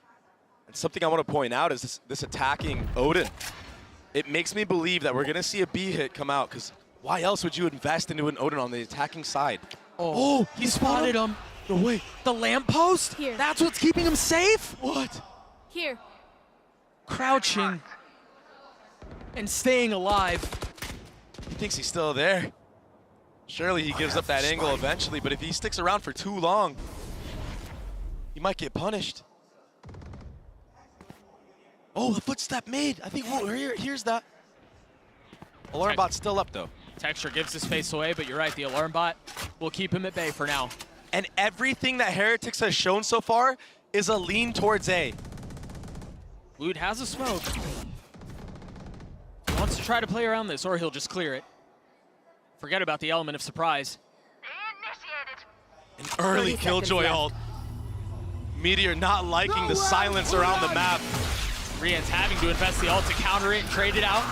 And something I want to point out is this attacking Odin. It makes me believe that we're going to see a B hit come out, because why else would you invest into an Odin on the attacking side? Oh, he spotted him. No way. The lamppost? Here. That's what's keeping him safe? What? Here. Crouching and staying alive. He thinks he's still there. Surely he gives up that angle eventually, but if he sticks around for too long, he might get punished. Oh, the footstep made. I think here's that. Alarm bot's still up though. Texture gives his face away, but you're right, the alarm bot will keep him at bay for now. And everything that Heretics has shown so far is a lean towards A. Woot has a smoke. He wants to try to play around this, or he'll just clear it. Forget about the element of surprise. An early Killjoy ult. Meteor not liking the silence around the map. Rian's having to invest the ult to counter it and trade it out.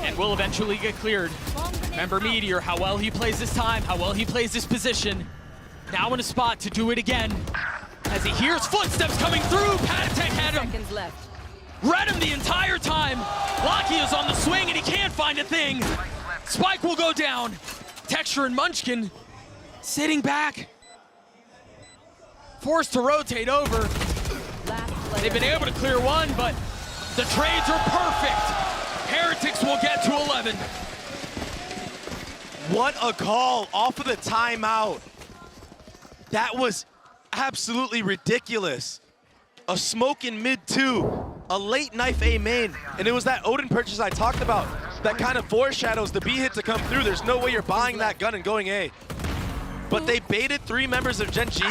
And will eventually get cleared. Remember Meteor, how well he plays this time, how well he plays this position. Now in a spot to do it again. As he hears footsteps coming through, Patatek had him. Seconds left. Read him the entire time. Locky is on the swing and he can't find a thing. Spike will go down. Texture and Munchkin sitting back. Forced to rotate over. They've been able to clear one, but the trades are perfect. Heretics will get to 11. What a call off of the timeout. That was absolutely ridiculous. A smoke in mid 2, a late knife A main, and it was that Odin purchase I talked about that kind of foreshadows the B hit to come through. There's no way you're buying that gun and going A. But they baited 3 members of Gen.G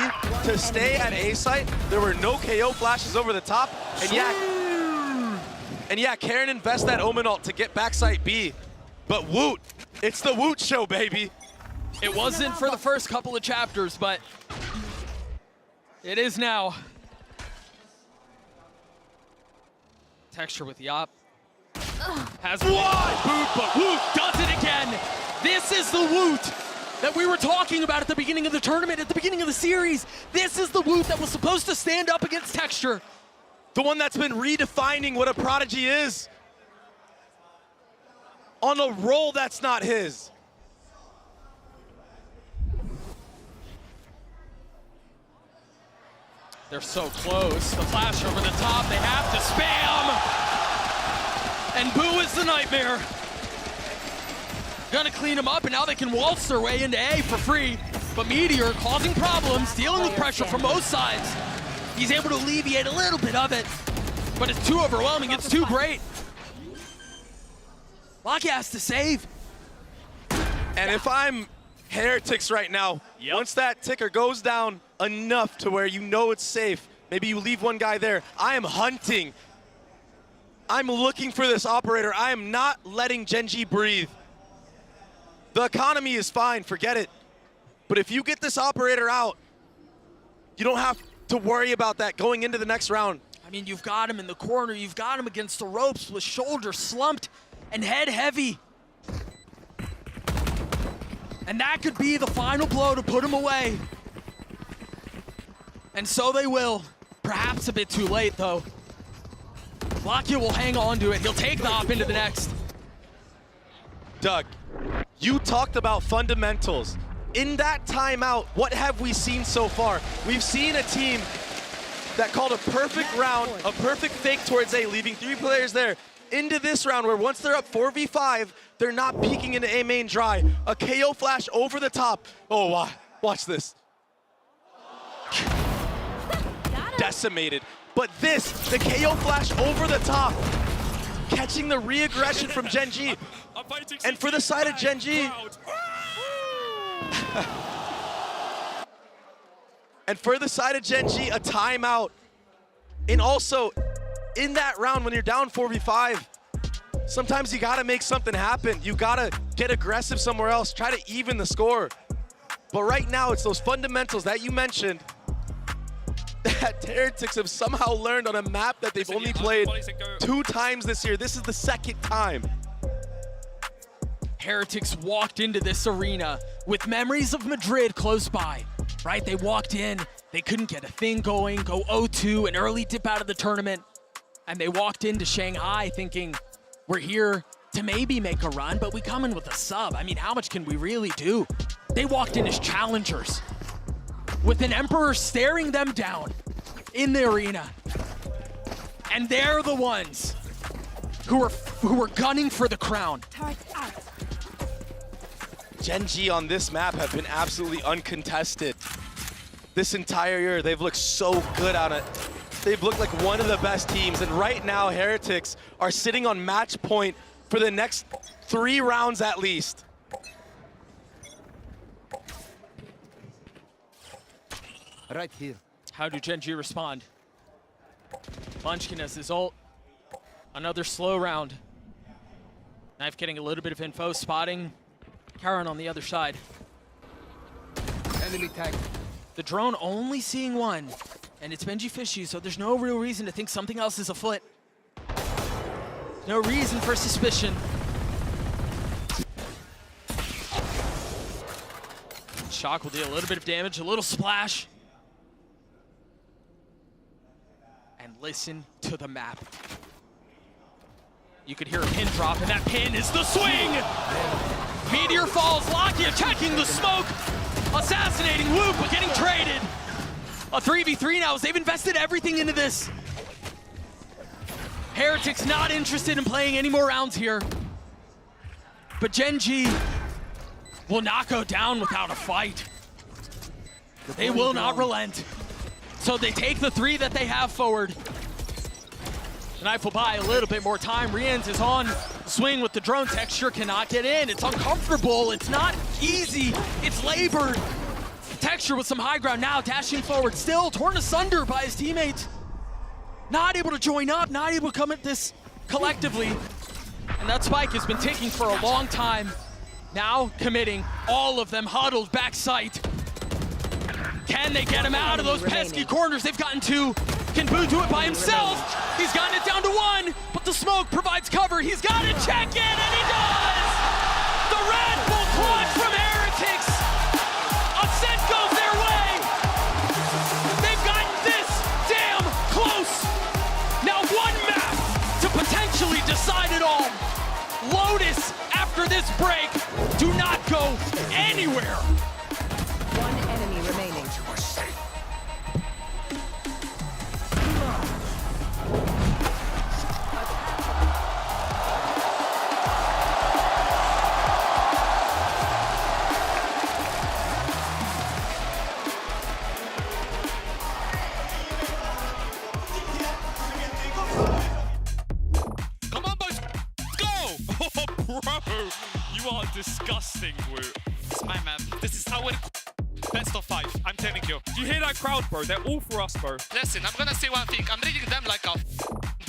to stay at A site. There were no KO flashes over the top, and yeah, Karen invests that Omen ult to get backside B. But Woot, it's the Woot show, baby. It wasn't for the first couple of chapters, but it is now. Texture with the op. Has one boot, but Woot does it again. This is the Woot that we were talking about at the beginning of the tournament, at the beginning of the series. This is the Woot that was supposed to stand up against Texture. The one that's been redefining what a Prodigy is. On a roll that's not his. They're so close. The flash over the top, they have to spam! And Boo is the nightmare. Gonna clean them up, and now they can waltz their way into A for free. But Meteor causing problems, dealing with pressure from both sides. He's able to alleviate a little bit of it, but it's too overwhelming, it's too great. Locky has to save. And if I'm Heretics right now, once that ticker goes down enough to where you know it's safe, maybe you leave one guy there, I am hunting. I'm looking for this operator. I am not letting Gen.G breathe. The economy is fine, forget it. But if you get this operator out, you don't have to worry about that going into the next round. I mean, you've got him in the corner, you've got him against the ropes with shoulders slumped and head heavy. And that could be the final blow to put him away. And so they will. Perhaps a bit too late, though. Locky will hang on to it. He'll take the op into the next. Doug, you talked about fundamentals. In that timeout, what have we seen so far? We've seen a team that called a perfect round, a perfect fake towards A, leaving 3 players there. Into this round where once they're up 4v5, they're not peeking into A main dry. A KO flash over the top. Oh, wow. Watch this. Decimated. But this, the KO flash over the top, catching the re-aggression from Gen.G. And for the side of Gen.G, and for the side of Gen.G, a timeout. And also, in that round, when you're down 4v5, sometimes you gotta make something happen. You gotta get aggressive somewhere else, try to even the score. But right now, it's those fundamentals that you mentioned that Heretics have somehow learned on a map that they've only played 2 times this year. This is the 2nd time. Heretics walked into this arena with memories of Madrid close by, right? They walked in, they couldn't get a thing going, go 0-2, an early dip out of the tournament, and they walked into Shanghai thinking, we're here to maybe make a run, but we come in with a sub. I mean, how much can we really do? They walked in as challengers with an Emperor staring them down in the arena. And they're the ones who are gunning for the crown. Gen G on this map have been absolutely uncontested. This entire year, they've looked so good on it. They've looked like one of the best teams, and right now, Heretics are sitting on match point for the next 3 rounds at least. Right here. How do Gen G respond? Munchkin has his ult. Another slow round. Knife getting a little bit of info, spotting Karen on the other side. Enemy tag. The drone only seeing one, and it's Benji Fishy, so there's no real reason to think something else is afoot. No reason for suspicion. Shock will deal a little bit of damage, a little splash. And listen to the map. You could hear a pin drop, and that pin is the swing! Meteor falls, Locky attacking the smoke, assassinating Whoop, but getting traded. A 3v3 now as they've invested everything into this. Heretics not interested in playing any more rounds here. But Gen G will not go down without a fight. They will not relent. So they take the 3 that they have forward. The Knife will buy a little bit more time. Rienz is on swing with the drone. Texture cannot get in. It's uncomfortable. It's not easy. It's labored. Texture with some high ground now, dashing forward. Still torn asunder by his teammates. Not able to join up, not able to come at this collectively. And that spike has been ticking for a long time. Now committing, all of them huddled back sight. Can they get him out of those pesky corners? They've gotten 2. Can Boo do it by himself? He's gotten it down to 1, but the smoke provides cover. He's got to check in, and he does! The Red Bull clutch from Heretics. Ascent goes their way. They've gotten this damn close. Now 1 map to potentially decide it all. Lotus, after this break, do not go anywhere. 1 enemy remaining. Come on, boys. Go! Oh, bro. You are disgusting, Woo. It's my map. This is how it... Best of 5, I'm telling you. Do you hear that crowd, bro? They're all for us, bro. Listen, I'm gonna say one thing. I'm reading them like a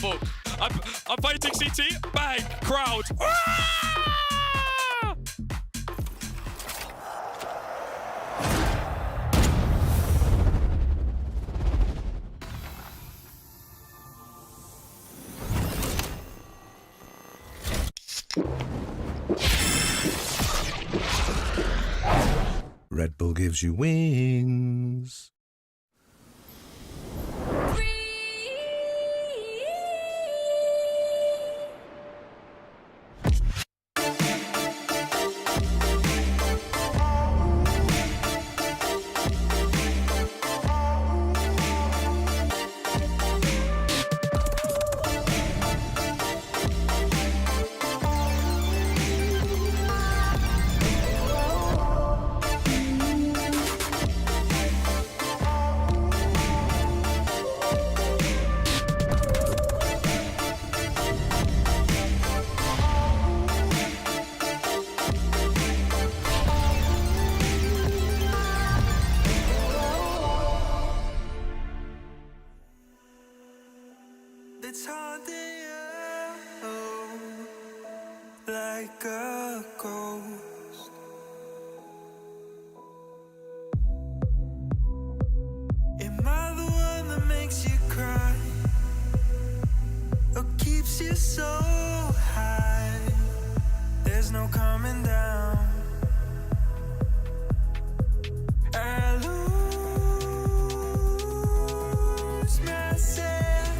book. I'm fighting CT. Bang! Crowd. Ah! Red Bull gives you wings. It's haunting like a ghost. there's no coming down. I lose myself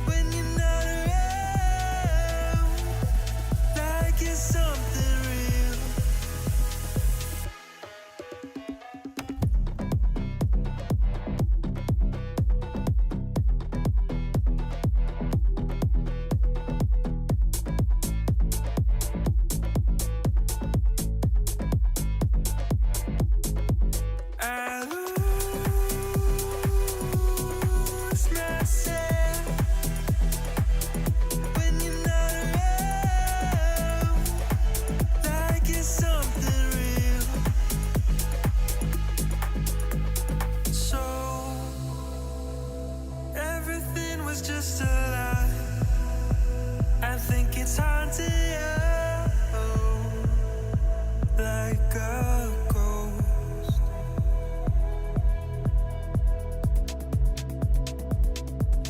when you're not around, like it's something real. I lose myself when you're not around, like it's something real. So everything was just a lie. I think it's haunted you, like a ghost.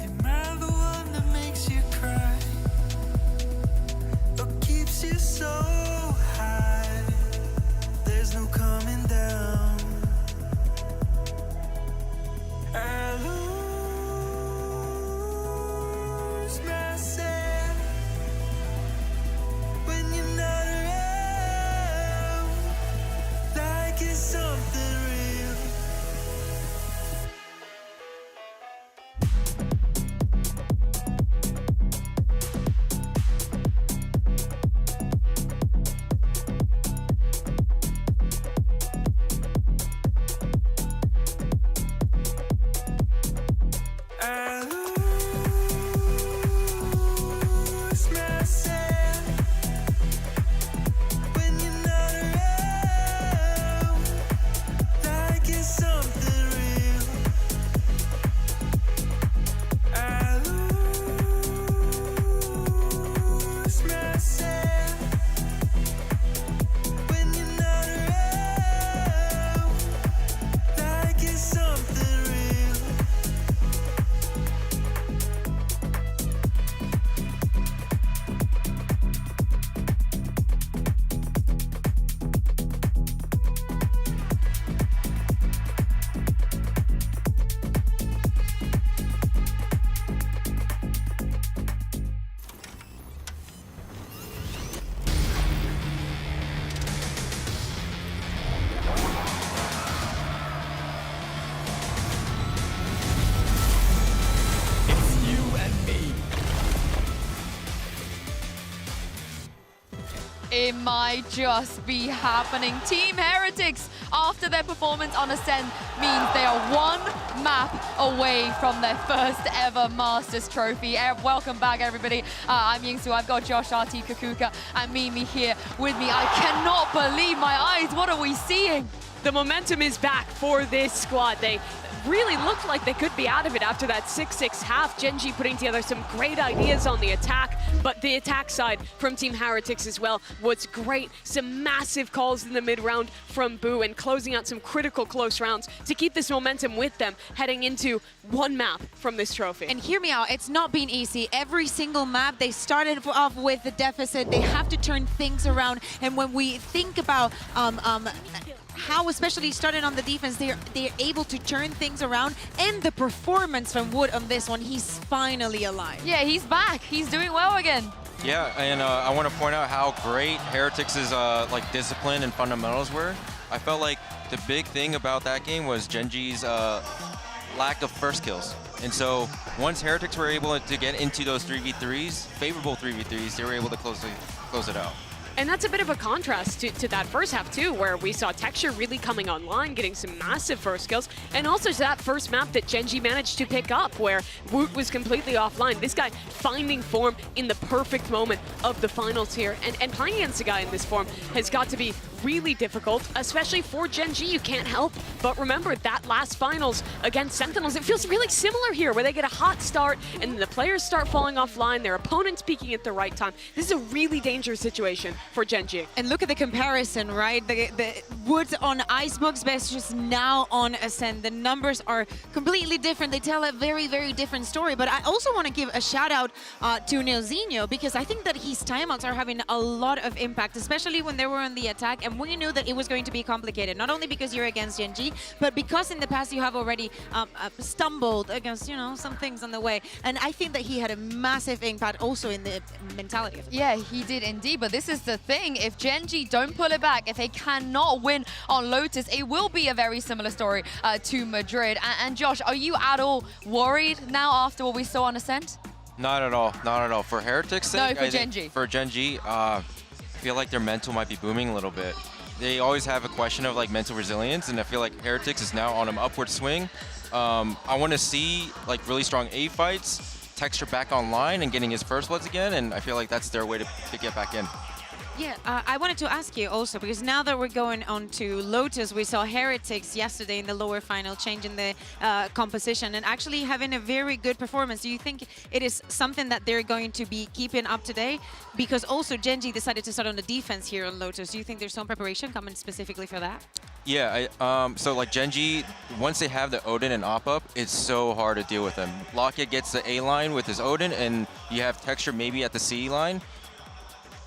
Am I the one that makes you cry, or keeps you so high? There's no coming down. I lose myself when you're not around, like it's something real. I lose myself when you're not around, like it's something real. I lose myself when you're not around, like it's something real. It might just be happening. Team Heretics, after their performance on Ascent, means they are one map away from their first ever Masters trophy. Welcome back, everybody. I'm Yingsu. I've got Josh, RT, Kakuka, and Mimi here with me. I cannot believe my eyes. What are we seeing? The momentum is back for this squad. They really looked like they could be out of it after that 6-6 half. Gen.G putting together some great ideas on the attack, but the attack side from Team Heretics as well was great. Some massive calls in the mid-round from Boo and closing out some critical close rounds to keep this momentum with them heading into one map from this trophy. And hear me out, it's not been easy. Every single map, they started off with a deficit. They have to turn things around. And when we think about how especially started on the defense, they're able to turn things around, and the performance from Wood on this one, he's finally alive. Yeah, he's back. He's doing well again. Yeah, and I want to point out how great Heretics' like discipline and fundamentals were. I felt like the big thing about that game was Gen.G's lack of first kills. And so once Heretics were able to get into those 3v3s, favorable 3v3s, they were able to close it out. And that's a bit of a contrast to that first half too, where we saw Texture really coming online, getting some massive first kills, and also to that first map that Gen.G managed to pick up, where Woot was completely offline. This guy finding form in the perfect moment of the finals here, and playing against a guy in this form has got to be really difficult, especially for Gen.G. You can't help but remember that last finals against Sentinels. It feels really similar here, where they get a hot start and then the players start falling offline, their opponents peaking at the right time. This is a really dangerous situation for Gen.G. And look at the comparison, right? The Wood on Icebox versus now on Ascent. The numbers are completely different. They tell a very, very different story. But I also want to give a shout out to Nelsinho, because I think that his timeouts are having a lot of impact, especially when they were on the attack. And we knew that it was going to be complicated, not only because you're against Gen.G, but because in the past you have already stumbled against, you know, some things on the way. And I think that he had a massive impact also in the mentality of the Yeah, he did indeed, but this is the thing. If Gen.G don't pull it back, if they cannot win on Lotus, it will be a very similar story to Madrid. And Josh, are you at all worried now after what we saw on Ascent? Not at all, not at all. For Heretics' sake, No, for Gen.G. For Gen.G, I feel like their mental might be booming a little bit. They always have a question of like mental resilience, and I feel like Heretics is now on an upward swing. I want to see like really strong A fights, Texture back online and getting his first bloods again, and I feel like that's their way to get back in. Yeah, I wanted to ask you also, because now that we're going on to Lotus, we saw Heretics yesterday in the lower final changing the composition and actually having a very good performance. Do you think it is something that they're going to be keeping up today? Because also Gen.G decided to start on the defense here on Lotus. Do you think there's some preparation coming specifically for that? Yeah, so like Gen.G, once they have the Odin and Op up, it's so hard to deal with them. Lockett gets the A line with his Odin, and you have Texture maybe at the C line.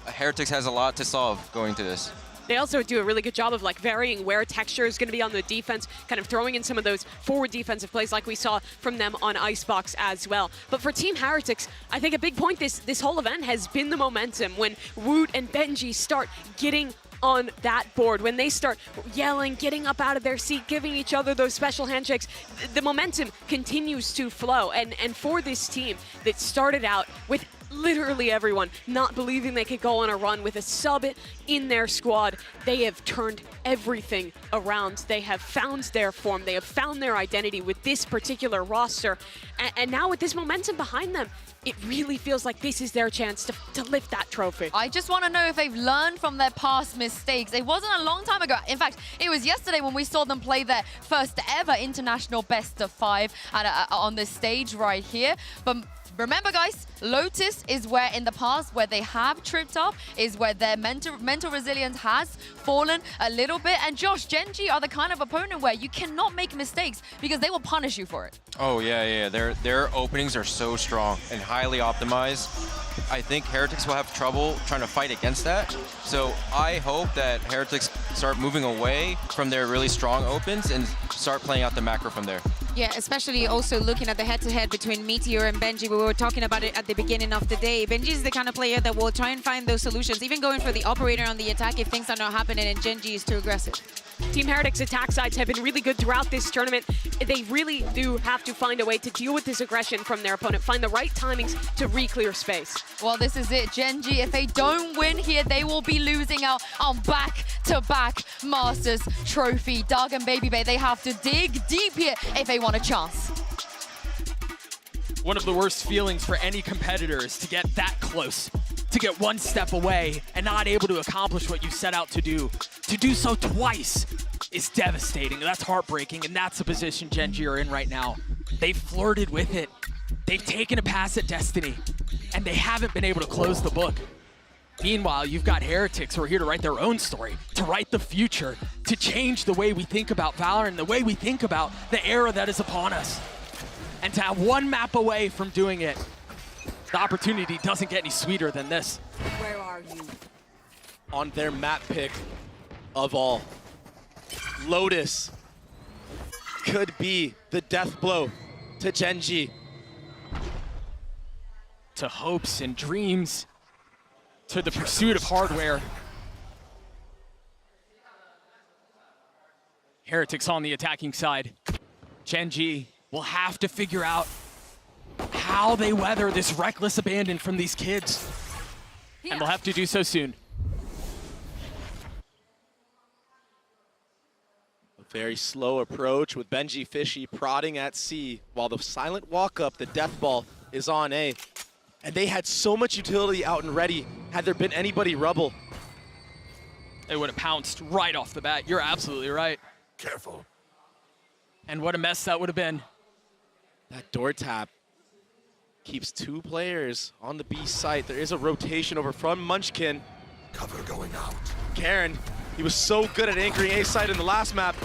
Heretics has a lot to solve going to this. They also do a really good job of like varying where Texture is going to be on the defense, kind of throwing in some of those forward defensive plays like we saw from them on Icebox as well. But for Team Heretics, I think a big point this whole event has been the momentum. When Woot and Benji start getting on that board, when they start yelling, getting up out of their seat, giving each other those special handshakes, the momentum continues to flow. And for this team that started out with literally everyone not believing they could go on a run with a sub in their squad, they have turned everything around. They have found their form. They have found their identity with this particular roster. And now with this momentum behind them, it really feels like this is their chance to lift that trophy. I just want to know if they've learned from their past mistakes. It wasn't a long time ago. In fact, it was yesterday when we saw them play their first ever international best of 5 on this stage right here. But remember, guys, Lotus is where in the past where they have tripped up, is where their mental resilience has fallen a little bit. And Josh, Gen.G are the kind of opponent where you cannot make mistakes because they will punish you for it. Oh yeah, their openings are so strong and highly optimized. I think Heretics will have trouble trying to fight against that. So I hope that Heretics start moving away from their really strong opens and start playing out the macro from there. Yeah, especially also looking at the head-to-head between Meteor and Benji. We were talking about it at the beginning of the day. Benji is the kind of player that will try and find those solutions, even going for the operator on the attack if things are not happening and Gen.G is too aggressive. Team Heretics attack sides have been really good throughout this tournament. They really do have to find a way to deal with this aggression from their opponent, find the right timings to re-clear space. Well, this is it. Gen.G, if they don't win here, they will be losing out on back-to-back Masters trophy. Doug and Baby Bay, they have to dig deep here if they want a chance. One of the worst feelings for any competitor is to get that close, to get one step away and not able to accomplish what you set out to do. To do so twice is devastating. That's heartbreaking, and that's the position Gen.G are in right now. They've flirted with it. They've taken a pass at Destiny, and they haven't been able to close the book. Meanwhile, you've got Heretics who are here to write their own story, to write the future, to change the way we think about Valorant, the way we think about the era that is upon us. And to have one map away from doing it, the opportunity doesn't get any sweeter than this. Where are you? On their map pick of all, Lotus could be the death blow to Gen.G. To hopes and dreams, to the pursuit of hardware. Heretics on the attacking side. Gen.G will have to figure out how they weather this reckless abandon from these kids. And they'll have to do so soon. A very slow approach with Benji Fishy prodding at C while the silent walk up, the death ball, is on A. And they had so much utility out and ready had there been anybody rubble. They would have pounced right off the bat. You're absolutely right. Careful. And what a mess that would have been. That door tap keeps 2 players on the B site. There is a rotation over from Munchkin. Cover going out. Karen, he was so good at anchoring A side in the last map.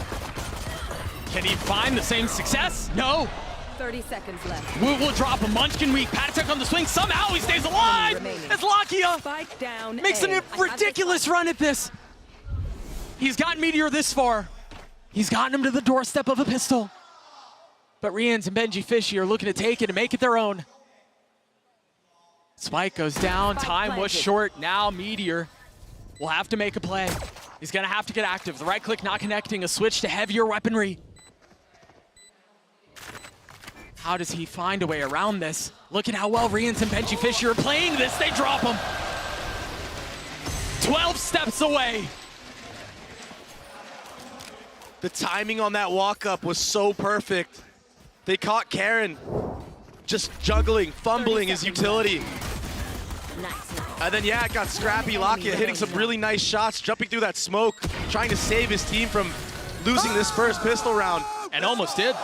Can he find the same success? No. 30 seconds left. Woot will drop a Munchkin weak. Pattek on the swing. Somehow he stays alive. As Lakia Spike down makes A. a ridiculous run at this. He's gotten Meteor this far. He's gotten him to the doorstep of a pistol. But Rians and Benji Fishy are looking to take it and make it their own. Spike goes down. Time was short. Now Meteor will have to make a play. He's going to have to get active. The right click not connecting. A switch to heavier weaponry. How does he find a way around this? Look at how well Rians and Benji Fisher are playing this. They drop him. 12 steps away. The timing on that walk-up was so perfect. They caught Karen just juggling, fumbling his utility. And then, yeah, it got scrappy. Lakia hitting some really nice shots, jumping through that smoke, trying to save his team from losing this first pistol round. And almost did.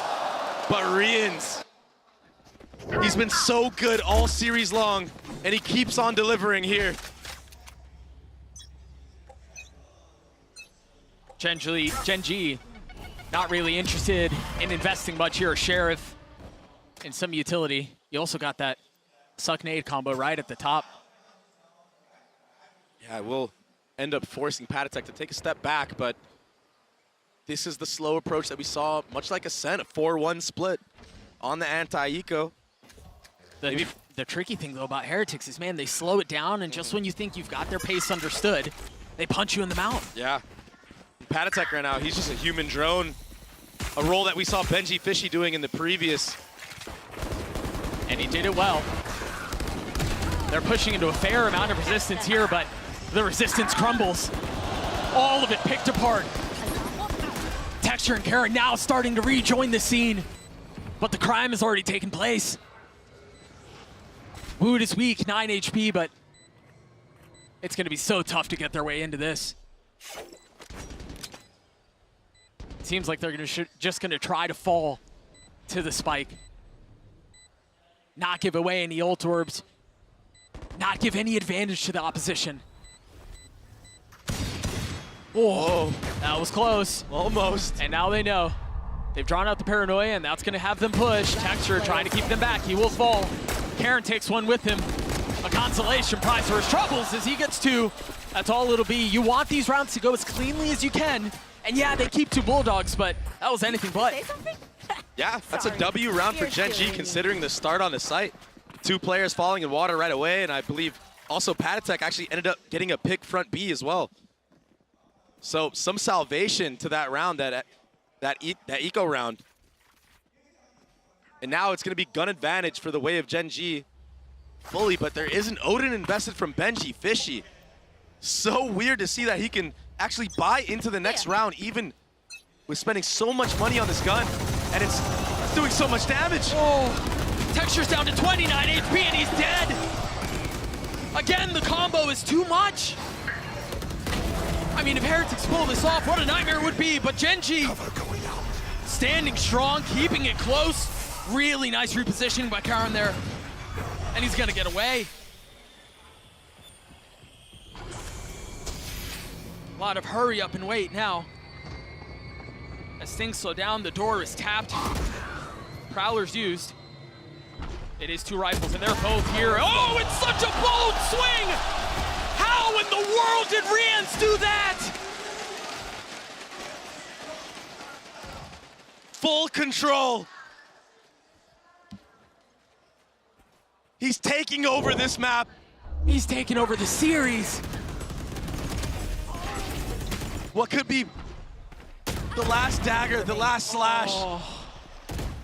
But Rians, he's been so good all series long, and he keeps on delivering here. Genji, not really interested in investing much here. Sheriff in some utility. You also got that suck nade combo right at the top. Yeah, we'll end up forcing Pattek to take a step back, but this is the slow approach that we saw, much like Ascent, a 4-1 split on the anti-eco. The tricky thing, though, about Heretics is, man, they slow it down, and just when you think you've got their pace understood, they punch you in the mouth. Yeah. Pattek right now, he's just a human drone, a role that we saw Benji Fishy doing in the previous. And he did it well. They're pushing into a fair amount of resistance here, but the resistance crumbles. All of it picked apart. Texture and Karen now starting to rejoin the scene, but the crime has already taken place. Wood is weak, 9 HP, but it's going to be so tough to get their way into this. It seems like they're just going to try to fall to the spike. Not give away any ult orbs. Not give any advantage to the opposition. Oh, that was close. Almost. And now they know. They've drawn out the paranoia, and that's going to have them push. Texture trying to keep them back. He will fall. Karen takes one with him. A consolation prize for his troubles as he gets 2. That's all it'll be. You want these rounds to go as cleanly as you can. And yeah, they keep 2 Bulldogs, but that was anything but. Yeah, that's a W round for Genji considering the start on the site. 2 players falling in water right away, and I believe also Pattek actually ended up getting a pick front B as well. So some salvation to that round, that eco round. And now it's going to be gun advantage for the way of Genji fully, but there is an Odin invested from Benji Fishy. So weird to see that he can actually buy into the next round, even with spending so much money on this gun, and it's doing so much damage. Oh, Texture's down to 29 HP and he's dead. Again, the combo is too much. I mean, if Heretics pull this off, what a nightmare it would be, but Genji standing strong, keeping it close. Really nice repositioning by Karen there. And he's gonna get away. A lot of hurry up and wait now. As things slow down, the door is tapped. Prowler's used. It is 2 rifles and they're both here. Oh, it's such a bold swing! How in the world did Rians do that? Full control. He's taking over this map. He's taking over the series. What could be the last dagger, the last slash. Oh.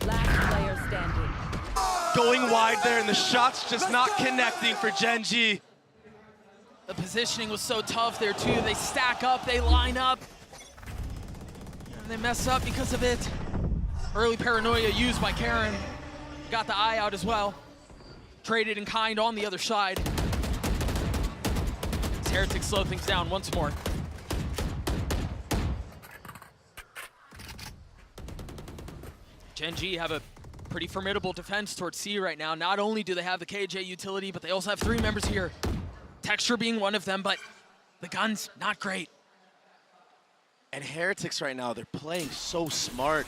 Last player standing. Going wide there, and the shot's just not connecting for Genji. The positioning was so tough there too. They stack up, they line up, and they mess up because of it. Early paranoia used by Karen. Got the eye out as well. Traded in kind on the other side. As Heretics slow things down once more. Genji have a pretty formidable defense towards C right now. Not only do they have the KJ utility, but they also have 3 members here. Texture being one of them, but The guns, not great. And Heretics right now, they're playing so smart.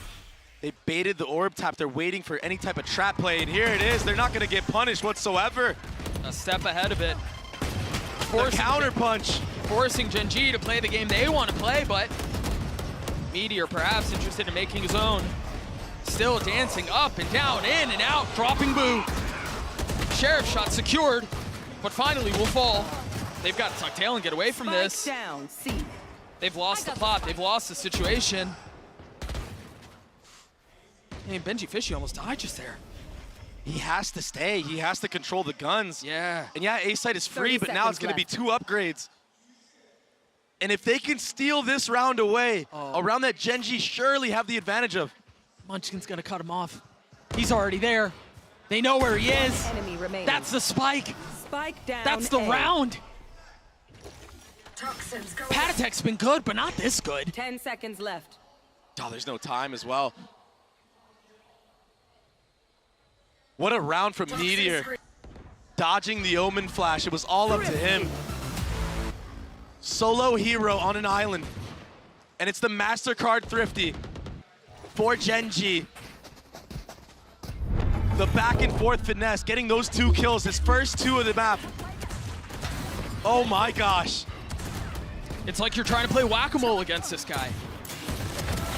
They baited the orb tap. They're waiting for any type of trap play, and here it is. They're not going to get punished whatsoever. A step ahead of it. The counter punch. Forcing Gen G to play the game they want to play, but Meteor perhaps interested in making his own. Still dancing up and down, in and out, dropping Boo. Sheriff shot secured, but finally will fall. They've got to tuck tail and get away from this. Down, C. They've lost the plot, they've lost the situation. I mean, Benji Fishy almost died just there. He has to stay. He has to control the guns. Yeah. And yeah, A-site is free, but now it's going to be 2 upgrades. And if they can steal this round away, a round that Gen G surely have the advantage of. Munchkin's going to cut him off. He's already there. They know where he is. Enemy remaining. That's the spike. Spike down. That's the A. round. Patatek's been good, but not this good. 10 seconds left. Oh, there's no time as well. What a round from Meteor. Dodging the Omen flash, it was all up to him. Solo hero on an island. And it's the Mastercard Thrifty for Gen G. The back and forth finesse, getting those 2 kills, his first 2 of the map. Oh my gosh. It's like you're trying to play whack-a-mole against this guy.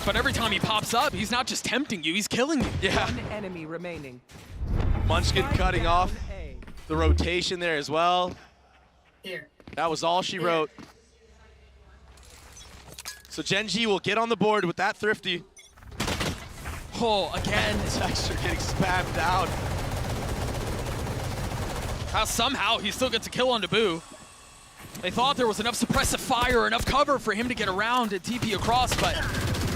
But every time he pops up, he's not just tempting you, he's killing you. Yeah. One enemy remaining. Munchkin cutting off the rotation there as well. Here. That was all she wrote. So Gen G will get on the board with that Thrifty. Oh, again. Texture getting spammed out. Somehow he still gets a kill on Boo. They thought there was enough suppressive fire, enough cover for him to get around and TP across, but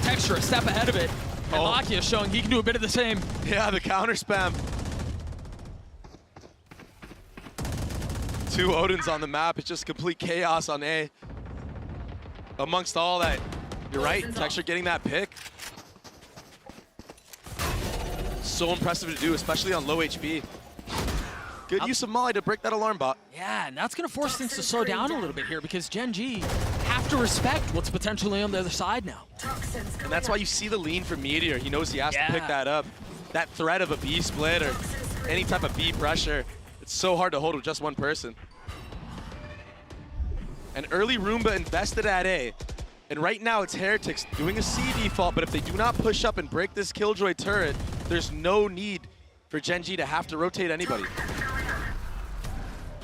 Texture a step ahead of it. And Lakia showing he can do a bit of the same. Yeah, the counter spam. 2 Odins on the map. It's just complete chaos on A. Amongst all that, you're right, Texture getting that pick. So impressive to do, especially on low HP. Good use of Molly to break that alarm bot. Yeah, and that's going to force things to slow down a little bit here because Gen G have to respect what's potentially on the other side now. And that's why you see the lean from Meteor. He knows he has to pick that up. That threat of a B split or any type of B pressure, it's so hard to hold with just one person. And early Roomba invested at A. And right now it's Heretics doing a C default, but if they do not push up and break this Killjoy turret, there's no need for Gen G to have to rotate anybody.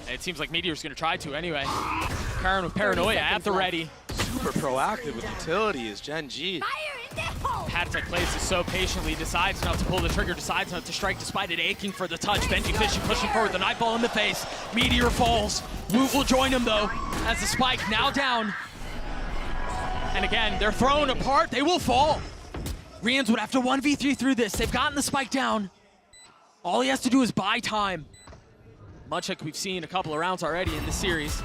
It seems like Meteor's going to try to anyway. Karen with Paranoia at the ready. Super proactive with utility is Gen G. Patatek plays this so patiently, decides not to pull the trigger, decides not to strike despite it aching for the touch. Benji Fishy pushing forward, the Nightball in the face. Meteor falls. Woot will join him though, as the spike now down. And again, they're thrown apart, they will fall. Rians would have to 1v3 through this. They've gotten the spike down. All he has to do is buy time. Much like we've seen a couple of rounds already in this series.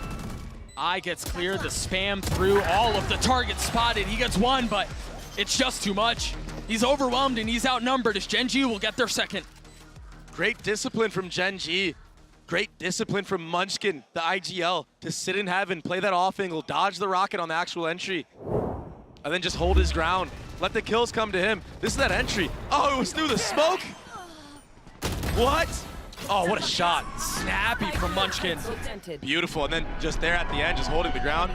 Eye gets clear, the spam through all of the targets spotted. He gets one, but it's just too much. He's overwhelmed and he's outnumbered as Gen G will get their second. Great discipline from Gen G. Great discipline from Munchkin, the IGL, to sit in heaven, play that off angle, dodge the rocket on the actual entry, and then just hold his ground. Let the kills come to him. This is that entry. Oh, it was through the smoke? What? Oh, what a shot. Snappy from Munchkin. Beautiful, and then just there at the end, just holding the ground.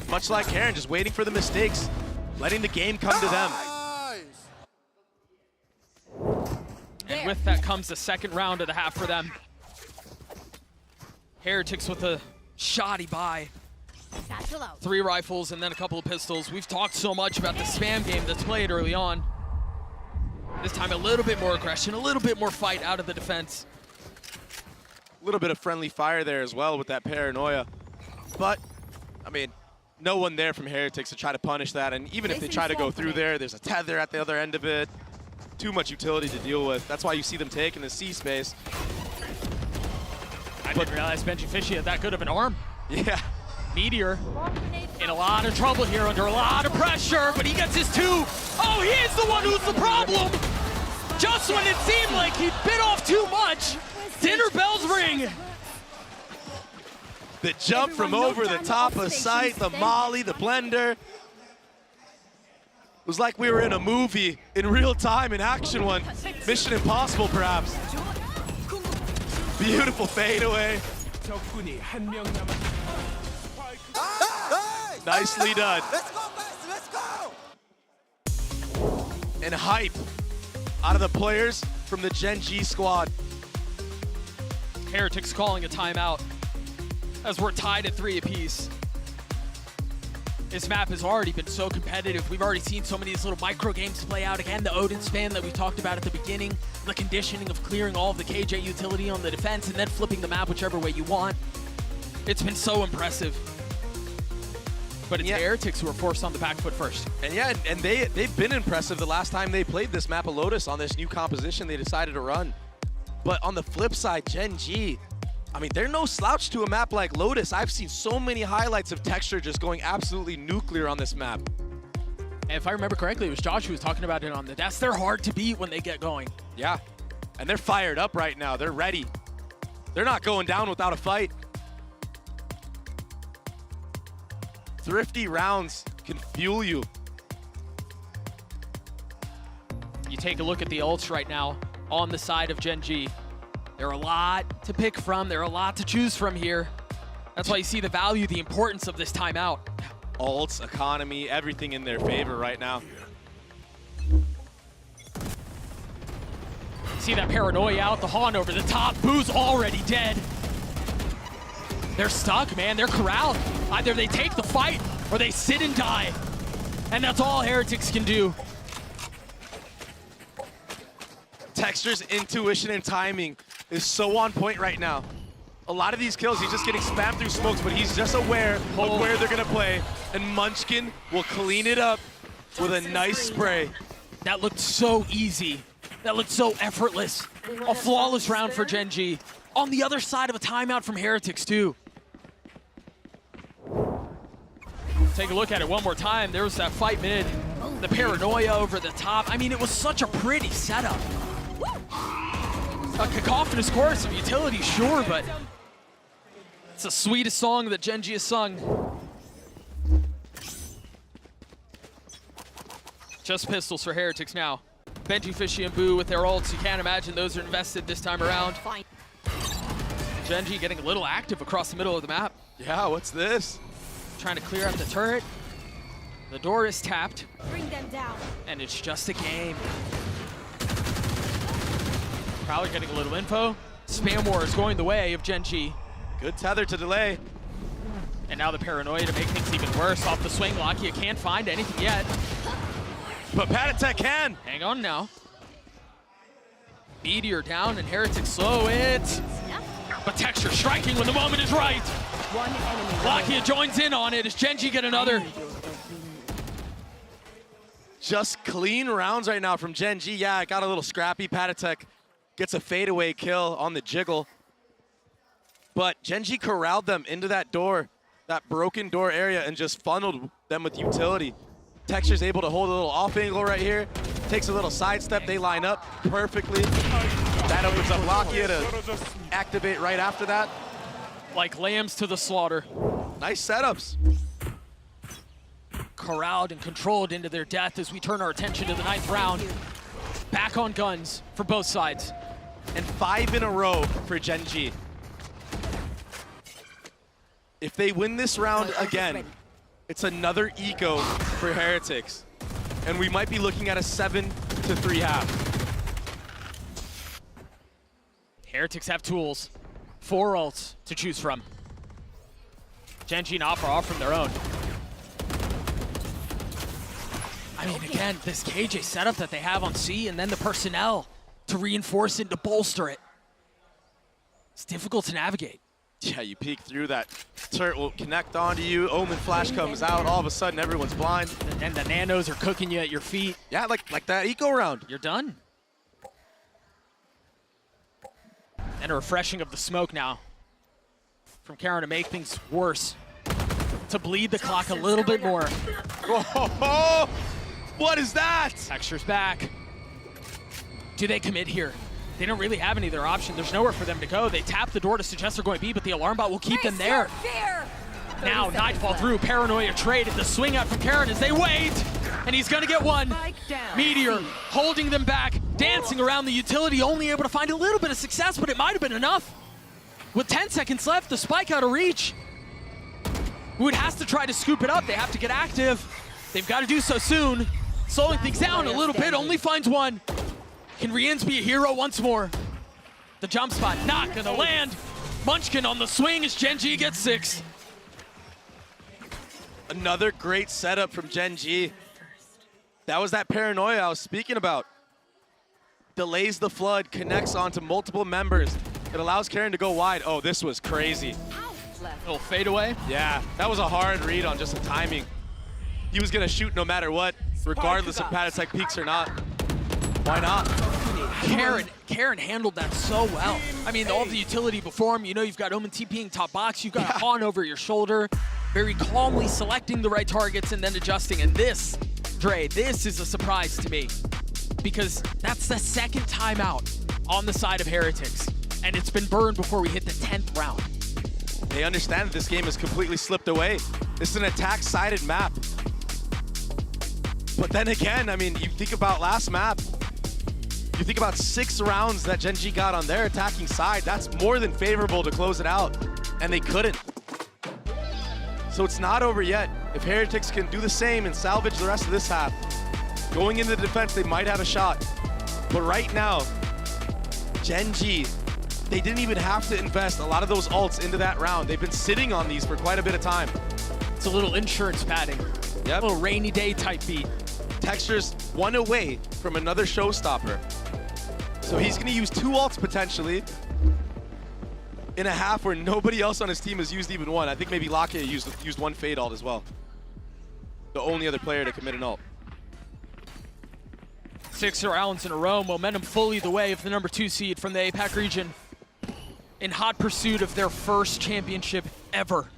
Much like Karen, just waiting for the mistakes, letting the game come to them. And with that comes the second round of the half for them. Heretics with a shoddy buy. 3 rifles and then a couple of pistols. We've talked so much about the spam game that's played early on. This time a little bit more aggression, a little bit more fight out of the defense. A little bit of friendly fire there as well with that Paranoia. But, I mean, no one there from Heretics to try to punish that. And even if they try to go through there, there's a tether at the other end of it. Too much utility to deal with. That's why you see them taking the C space. I didn't realize Benji Fishy had that good of an arm. Yeah. Meteor in a lot of trouble here, under a lot of pressure, but he gets his 2. Oh, he is the one who's the problem. Just when it seemed like he bit off too much, dinner bells ring. The jump from over the top of sight, the molly, the blender. It was like we were in a movie in real time, in action one. Mission Impossible, perhaps. Beautiful fadeaway. Nicely done. Let's go, guys, let's go! And hype out of the players from the Gen G squad. Heretics calling a timeout as we're tied at 3 apiece. This map has already been so competitive. We've already seen so many of these little micro games play out. Again, the Odin span that we talked about at the beginning, the conditioning of clearing all of the KJ utility on the defense and then flipping the map whichever way you want. It's been so impressive. But it's the Heretics who are forced on the back foot first. And yeah, and they've been impressive the last time they played this map of Lotus on this new composition they decided to run. But on the flip side, Gen G, I mean, they're no slouch to a map like Lotus. I've seen so many highlights of Texture just going absolutely nuclear on this map. And if I remember correctly, it was Josh who was talking about it on the desk. They're hard to beat when they get going. Yeah, and they're fired up right now. They're ready. They're not going down without a fight. Thrifty rounds can fuel you. You take a look at the ults right now on the side of Gen G. There are a lot to pick from. There are a lot to choose from here. That's why you see the value, the importance of this timeout. Ults, economy, everything in their favor right now. See that paranoia out, the Han over the top. Boo's already dead. They're stuck, man. They're corralled. Either they take the fight or they sit and die. And that's all Heretics can do. Texture's intuition and timing is so on point right now. A lot of these kills, he's just getting spammed through smokes, but he's just aware of where they're gonna play. And Munchkin will clean it up with a nice spray. That looked so easy. That looked so effortless. A flawless round for Gen G. On the other side of a timeout from Heretics too. Take a look at it one more time. There was that fight mid. The paranoia over the top. I mean, it was such a pretty setup. A cacophonous chorus of utility, sure, but it's the sweetest song that Gen G has sung. Just pistols for Heretics now. Benji, Fishy, and Boo with their ults. You can't imagine those are invested this time around. Gen G getting a little active across the middle of the map. Yeah, what's this? Trying to clear out the turret. The door is tapped. Bring them down. And it's just a game. Probably getting a little info. Spam War is going the way of Gen G. Good tether to delay. And now the paranoia to make things even worse. Off the swing lock, you can't find anything yet. But Patatek can. Hang on now. Meteor down and Heretics slow it. But Texture striking when the moment is right. Lakia joins in on it. As Gen G get another? Just clean rounds right now from Gen G. Yeah, it got a little scrappy. Patatek gets a fadeaway kill on the jiggle. But Gen G corralled them into that door, that broken door area, and just funneled them with utility. Texture's able to hold a little off angle right here. Takes a little sidestep. They line up perfectly. That opens up Lakia to activate right after that. Like lambs to the slaughter. Nice setups. Corralled and controlled into their death as we turn our attention to the 9th round. Back on guns for both sides. And 5 in a row for Gen G. If they win this round again, it's another eco for Heretics. And we might be looking at a 7-3 half. Heretics have tools. 4 ults to choose from. Gen G and Opera off from their own. I mean, again, this KJ setup that they have on C and then the personnel to reinforce it, to bolster it. It's difficult to navigate. Yeah, you peek through that. Turret will connect onto you. Omen flash comes out. All of a sudden, everyone's blind. And the nanos are cooking you at your feet. Yeah, like that eco round. You're done. And a refreshing of the smoke now from Karen to make things worse. To bleed the clock a little bit more. Whoa, what is that? Texture's back. Do they commit here? They don't really have any other option. There's nowhere for them to go. They tap the door to suggest they're going B, but the alarm bot will keep them there. Now, Nightfall through, Paranoia traded. The swing out from Karen as they wait, and he's gonna get one. Meteor holding them back, dancing around the utility, only able to find a little bit of success, but it might have been enough. With 10 seconds left, the spike out of reach. Wood has to try to scoop it up. They have to get active. They've got to do so soon. Slowing things down a little bit, only finds one. Can Riens be a hero once more? The jump spot not gonna land. Munchkin on the swing as Gen G gets 6. Another great setup from Gen G. That was that paranoia I was speaking about. Delays the flood, connects onto multiple members. It allows Karen to go wide. Oh, this was crazy. Little fadeaway. Yeah, that was a hard read on just the timing. He was gonna shoot no matter what, regardless of Patatech peaks or not. Why not? Karen handled that so well. I mean, all the utility before him, you know, you've got OMEN TPing top box, you've got Han over your shoulder, very calmly selecting the right targets and then adjusting. And this, Dre, this is a surprise to me because that's the second timeout on the side of Heretics. And it's been burned before we hit the 10th round. They understand that this game has completely slipped away. This is an attack-sided map. But then again, I mean, you think about last map, you think about 6 rounds that Gen G got on their attacking side, that's more than favorable to close it out, and they couldn't. So it's not over yet. If Heretics can do the same and salvage the rest of this half, going into the defense, they might have a shot. But right now, Gen G, they didn't even have to invest a lot of those ults into that round. They've been sitting on these for quite a bit of time. It's a little insurance padding. Yep. A little rainy day type beat. Texture's 1 away from another showstopper. So he's gonna use 2 ults potentially in a half where nobody else on his team has used even one. I think maybe Lakia used 1 fade ult as well. The only other player to commit an ult. 6 rounds in a row, momentum fully the way of the number 2 seed from the APAC region in hot pursuit of their first championship ever.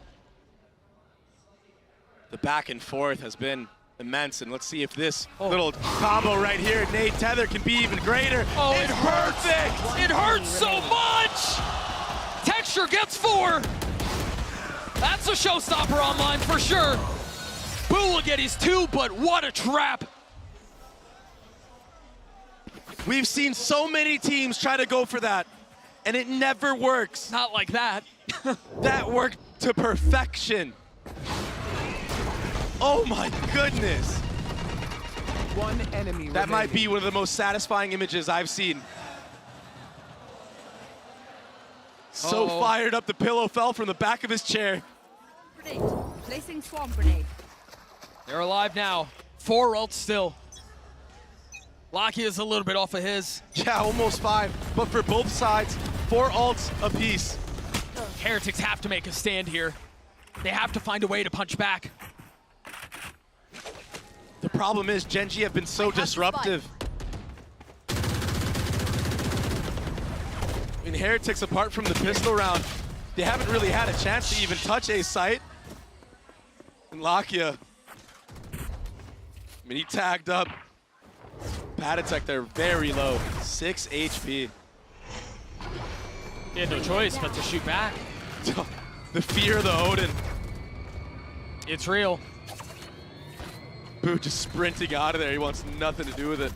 The back and forth has been immense, and let's see if this little combo right here, Nate Tether, can be even greater. Oh, it's perfect! It hurts so much! Texture gets 4. That's a showstopper online for sure. Boo will get his 2, but what a trap. We've seen so many teams try to go for that, and it never works. Not like that. That worked to perfection. Oh my goodness. One enemy That might be one of the most satisfying images I've seen. So fired up, the pillow fell from the back of his chair. Placing swamp grenade. They're alive now. 4 ults still. Lakia is a little bit off of his. Yeah, almost 5. But for both sides, 4 ults apiece. Heretics have to make a stand here. They have to find a way to punch back. The problem is Gen G have been so disruptive. I mean, Heretics, apart from the pistol round, they haven't really had a chance to even touch a site. And Lakia, I mean, he tagged up. Patatech, they're very low, 6 HP. He had no choice but to shoot back. The fear of the Odin. It's real. Boo just sprinting out of there. He wants nothing to do with it.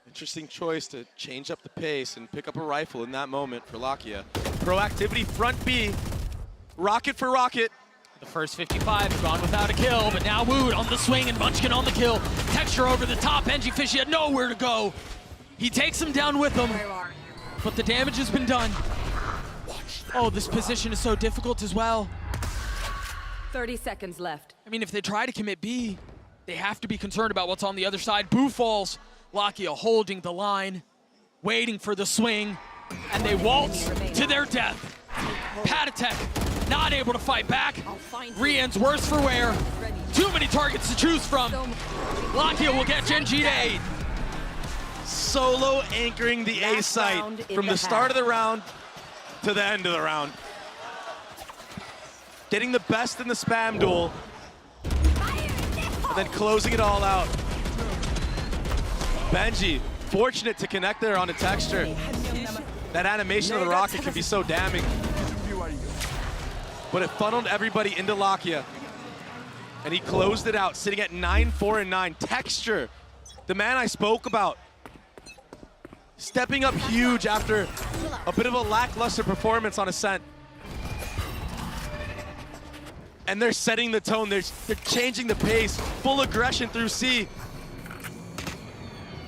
Interesting choice to change up the pace and pick up a rifle in that moment for Lakia. Proactivity, front B. Rocket for rocket. The first 55 gone without a kill, but now Wood on the swing and Munchkin on the kill. Texture over the top. Engie Fishy had nowhere to go. He takes him down with him, but the damage has been done. Oh, this position is so difficult as well. 30 seconds left. I mean, if they try to commit B, they have to be concerned about what's on the other side. Boo falls. Lakia holding the line, waiting for the swing, and they waltz to their death. Patatech not able to fight back. Rien's worse for wear. Too many targets to choose from. Lakia will get Gen G to 8. Solo anchoring the A site from the start of the round to the end of the round. Getting the best in the spam duel, and then closing it all out. Benji, fortunate to connect there on the texture. That animation of the rocket can be so damning. But it funneled everybody into Lakia. And he closed it out, sitting at 9-4-9. Texture, the man I spoke about, stepping up huge after a bit of a lackluster performance on Ascent. And they're setting the tone, they're changing the pace, full aggression through C.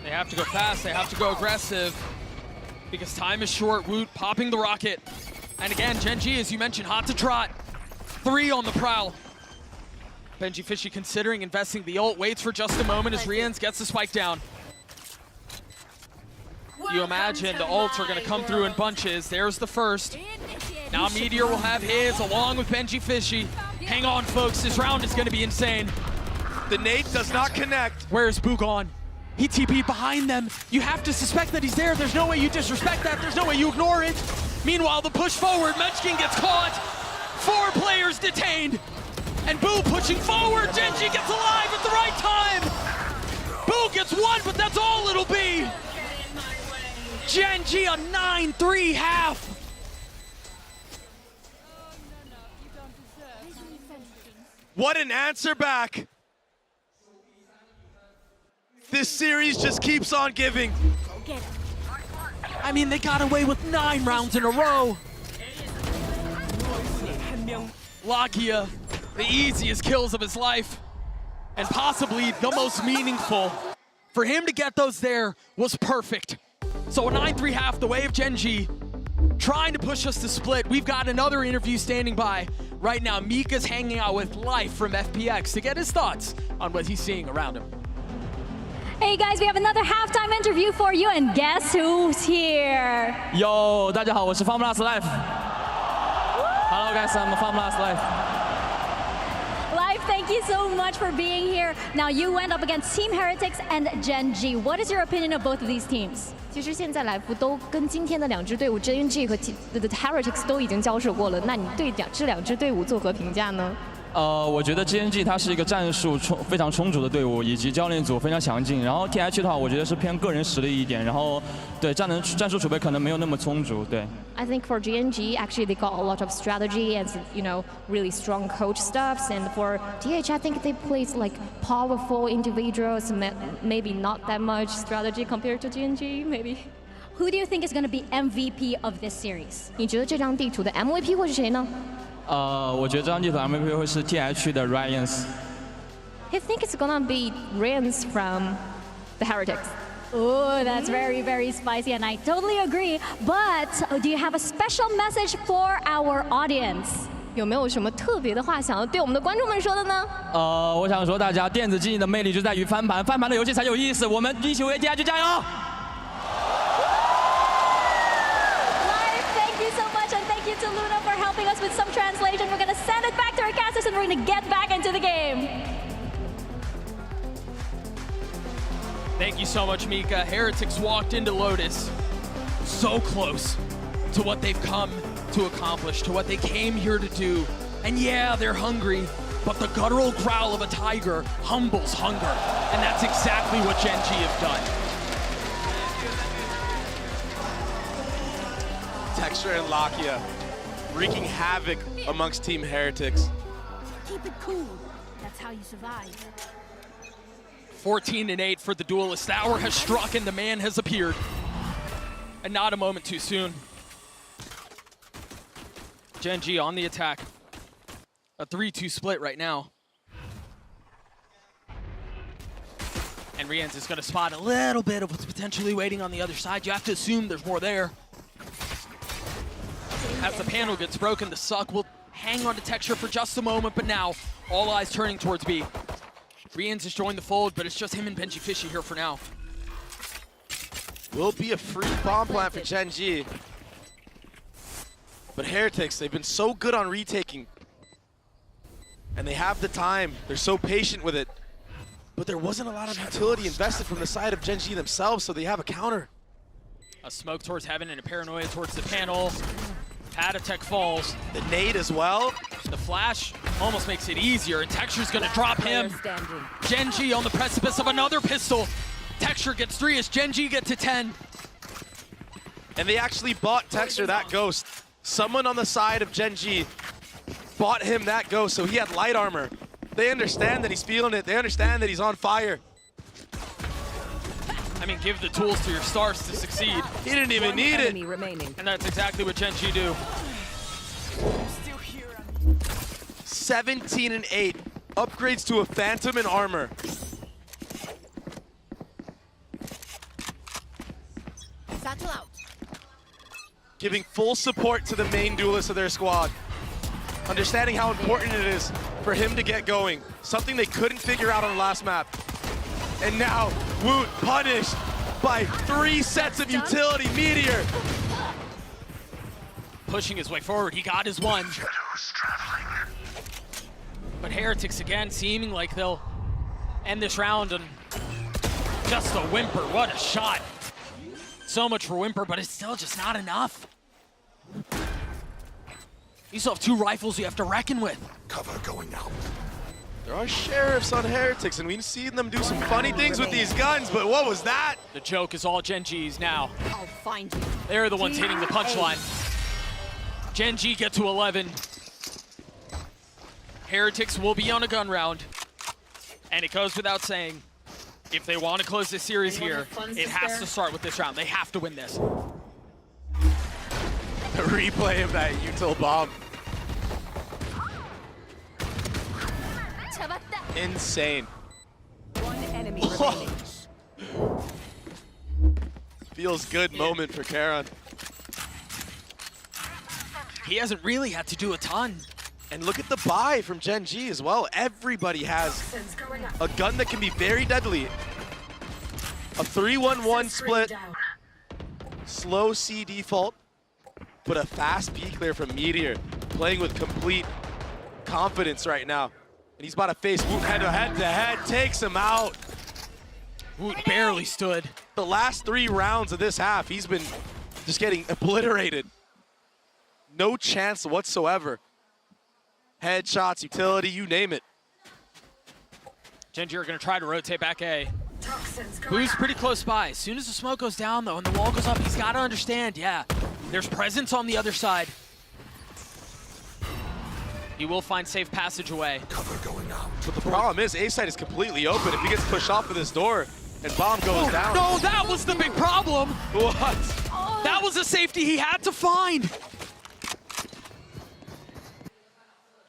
They have to go fast, they have to go aggressive, because time is short. Woot popping the rocket. And again, Gen G, as you mentioned, hot to trot. 3 on the prowl. Benji Fishy considering investing the ult, waits for just a moment as Riens gets the spike down. You imagine the ults are gonna come through in bunches. There's the first. Now Meteor will have his, along with Benji Fishy. Hang on, folks, this round is gonna be insane. The nade does not connect. Where's Boo gone? He TP'd behind them. You have to suspect that he's there. There's no way you disrespect that. There's no way you ignore it. Meanwhile, the push forward, Munchkin gets caught. 4 players detained. And Boo pushing forward. Genji gets alive at the right time. Boo gets 1, but that's all it'll be. Genji a 9-3 half. What an answer back. This series just keeps on giving. I mean, they got away with 9 rounds in a row. Lakia, the easiest kills of his life, and possibly the most meaningful. For him to get those there was perfect. So a 9-3 half, the way of Genji, trying to push us to split. We've got another interview standing by. Right now, Mika's hanging out with Life from FPX to get his thoughts on what he's seeing around him. Hey guys, we have another halftime interview for you, and guess who's here? Yo, 大家好，我是 Formula Life. Hello guys, I'm Formula Life. Live, thank you so much for being here. Now you went up against Team Heretics and Gen G. What is your opinion of both of these teams? 其实现在来福都跟今天的2支队伍 JNG 和 HyperX 都已经交手过了，那你对这2支队伍作何评价呢？我觉得 GNG 它是一个战术非常充足的队伍，以及教练组非常强劲。然后 TH 的话，我觉得是偏个人实力一点，然后对战术储备可能没有那么充足。对。I think for GNG, actually they got a lot of strategy and really strong coach stuffs. And for TH, I think they played like powerful individuals, maybe not that much strategy compared to GNG, maybe. Who do you think is going to be MVP of this series? 你觉得这张地图的 MVP 会是谁呢？我觉得这张地图 MVP 会是 TH 的 Riens. I think it's gonna be Riens from the Heretics. Oh, that's very, very spicy, and I totally agree. But do you have a special message for our audience? 有没有什么特别的话想要对我们的观众们说的呢？我想说大家，电子竞技的魅力就在于翻盘，翻盘的游戏才有意思。我们一起为 TH 加油！ To Luna for helping us with some translation. We're gonna send it back to our casters and we're gonna get back into the game. Thank you so much, Mika. Heretics walked into Lotus so close to what they've come to accomplish, to what they came here to do. And yeah, they're hungry, but the guttural growl of a tiger humbles hunger. And that's exactly what Gen G have done. Texture and Lakia wreaking havoc amongst Team Heretics. Keep it cool. That's how you survive. 14-8 for the duelist. The hour has struck and the man has appeared. And not a moment too soon. Gen G on the attack. A 3-2 split right now. And Riens is going to spot a little bit of what's potentially waiting on the other side. You have to assume there's more there. As the panel gets broken, the Suck will hang on to Texture for just a moment, but now all eyes turning towards B. Riens has joined the fold, but it's just him and Benji Fishy here for now. Will be a free bomb plant for Gen G. But Heretics, they've been so good on retaking. And they have the time. They're so patient with it. But there wasn't a lot of utility invested from the side of Gen G themselves, so they have a counter. A smoke towards heaven and a paranoia towards the panel. Patatech falls. The nade as well. The flash almost makes it easier, and Texture's gonna drop him. Gen G on the precipice of another pistol. Texture gets 3 as Gen G get to 10. And they actually bought Texture that Ghost. Someone on the side of Gen G bought him that Ghost, so he had light armor. They understand that he's feeling it. They understand that he's on fire. I mean, give the tools to your stars to succeed. He didn't even need it. And that's exactly what Gen G do. 17 and 8. Upgrades to a Phantom and armor. Satchel out. Giving full support to the main duelist of their squad. Understanding how important it is for him to get going. Something they couldn't figure out on the last map. And now, Woot punished by 3 sets of utility. Meteor. Pushing his way forward, he got his one. But Heretics again, seeming like they'll end this round on just a whimper. What a shot. So much for whimper, but it's still just not enough. You still have 2 rifles you have to reckon with. Cover going out. There are sheriffs on Heretics, and we've seen them do some funny things with these guns, but what was that? The joke is all Gen G's now. I'll find you. They're the ones hitting the punchline. Gen G get to 11. Heretics will be on a gun round. And it goes without saying, if they want to close this series here, it has to start with this round. They have to win this. The replay of that util bomb. Insane. One enemy remaining. Feels good moment for Karon. He hasn't really had to do a ton. And look at the buy from Gen G as well. Everybody has a gun that can be very deadly. A 3-1-1 split. Slow C default, but a fast B clear from Meteor. Playing with complete confidence right now. And he's about to face Woot head-to-head, takes him out. Woot barely stood. The last 3 rounds of this half, he's been just getting obliterated. No chance whatsoever. Headshots, utility, you name it. Gen G are going to try to rotate back A. Who's pretty close by. As soon as the smoke goes down, though, and the wall goes up, he's got to understand, yeah, there's presence on the other side. He will find safe passageway. Cover going out. But the problem is, A side is completely open. If he gets pushed off of this door and bomb goes down. No, that was the big problem. What? That was a safety he had to find.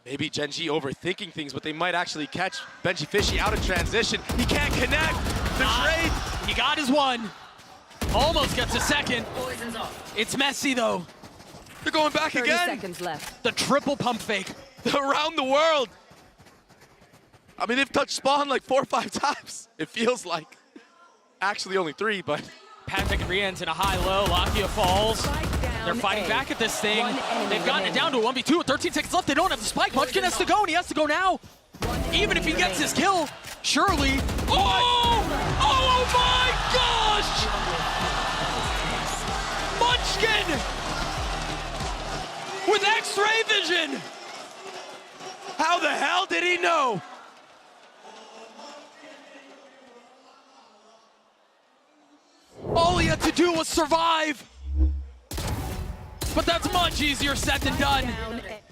Maybe Gen G overthinking things, but they might actually catch Benji Fishy out of transition. He can't connect. The trade. He got his one. Almost gets a second. It's messy, though. They're going back 30 again. seconds left. The triple pump fake. Around the world. I mean, they've touched spawn like 4 or 5 times. It feels like. Actually, only 3, but. Patek and Rien's in a high-low. Lakia falls. They're fighting back at this thing. They've gotten it down to a 1v2 with 13 seconds left. They don't have the spike. Munchkin has to go, and he has to go now. Even if he gets his kill, surely. Oh! Oh my gosh! Munchkin! With X-ray vision! How the hell did he know? All he had to do was survive. But that's much easier said than done.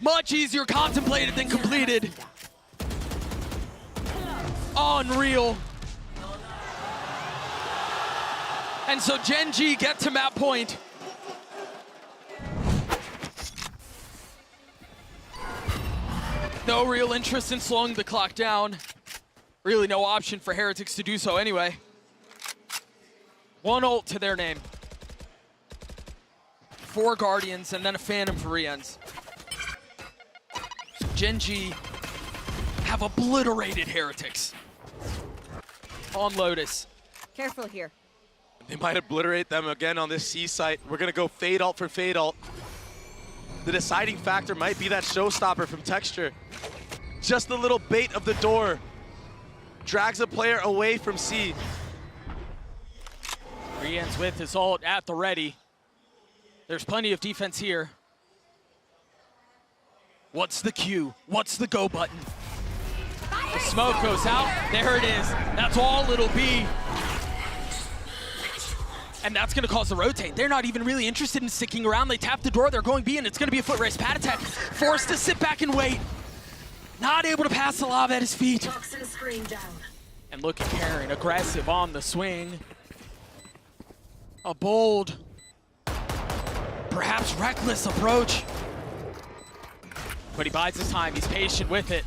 Much easier contemplated than completed. Unreal. And so Gen G get to map point. No real interest in slowing the clock down. Really no option for Heretics to do so anyway. 1 ult to their name. 4 Guardians and then a Phantom for Rien's. Gen G have obliterated Heretics on Lotus. Careful here. They might obliterate them again on this C site. We're gonna go fade ult for fade ult. The deciding factor might be that showstopper from Texture. Just a little bait of the door. Drags a player away from C. Rien's with his ult at the ready. There's plenty of defense here. What's the Q? What's the go button? The smoke goes out. There it is. That's all it'll be. And that's going to cause the rotate. They're not even really interested in sticking around. They tap the door, they're going B, and it's going to be a foot race. Patatek forced to sit back and wait. Not able to pass the lava at his feet. And look at Karen, aggressive on the swing. A bold, perhaps reckless approach. But he bides his time, he's patient with it.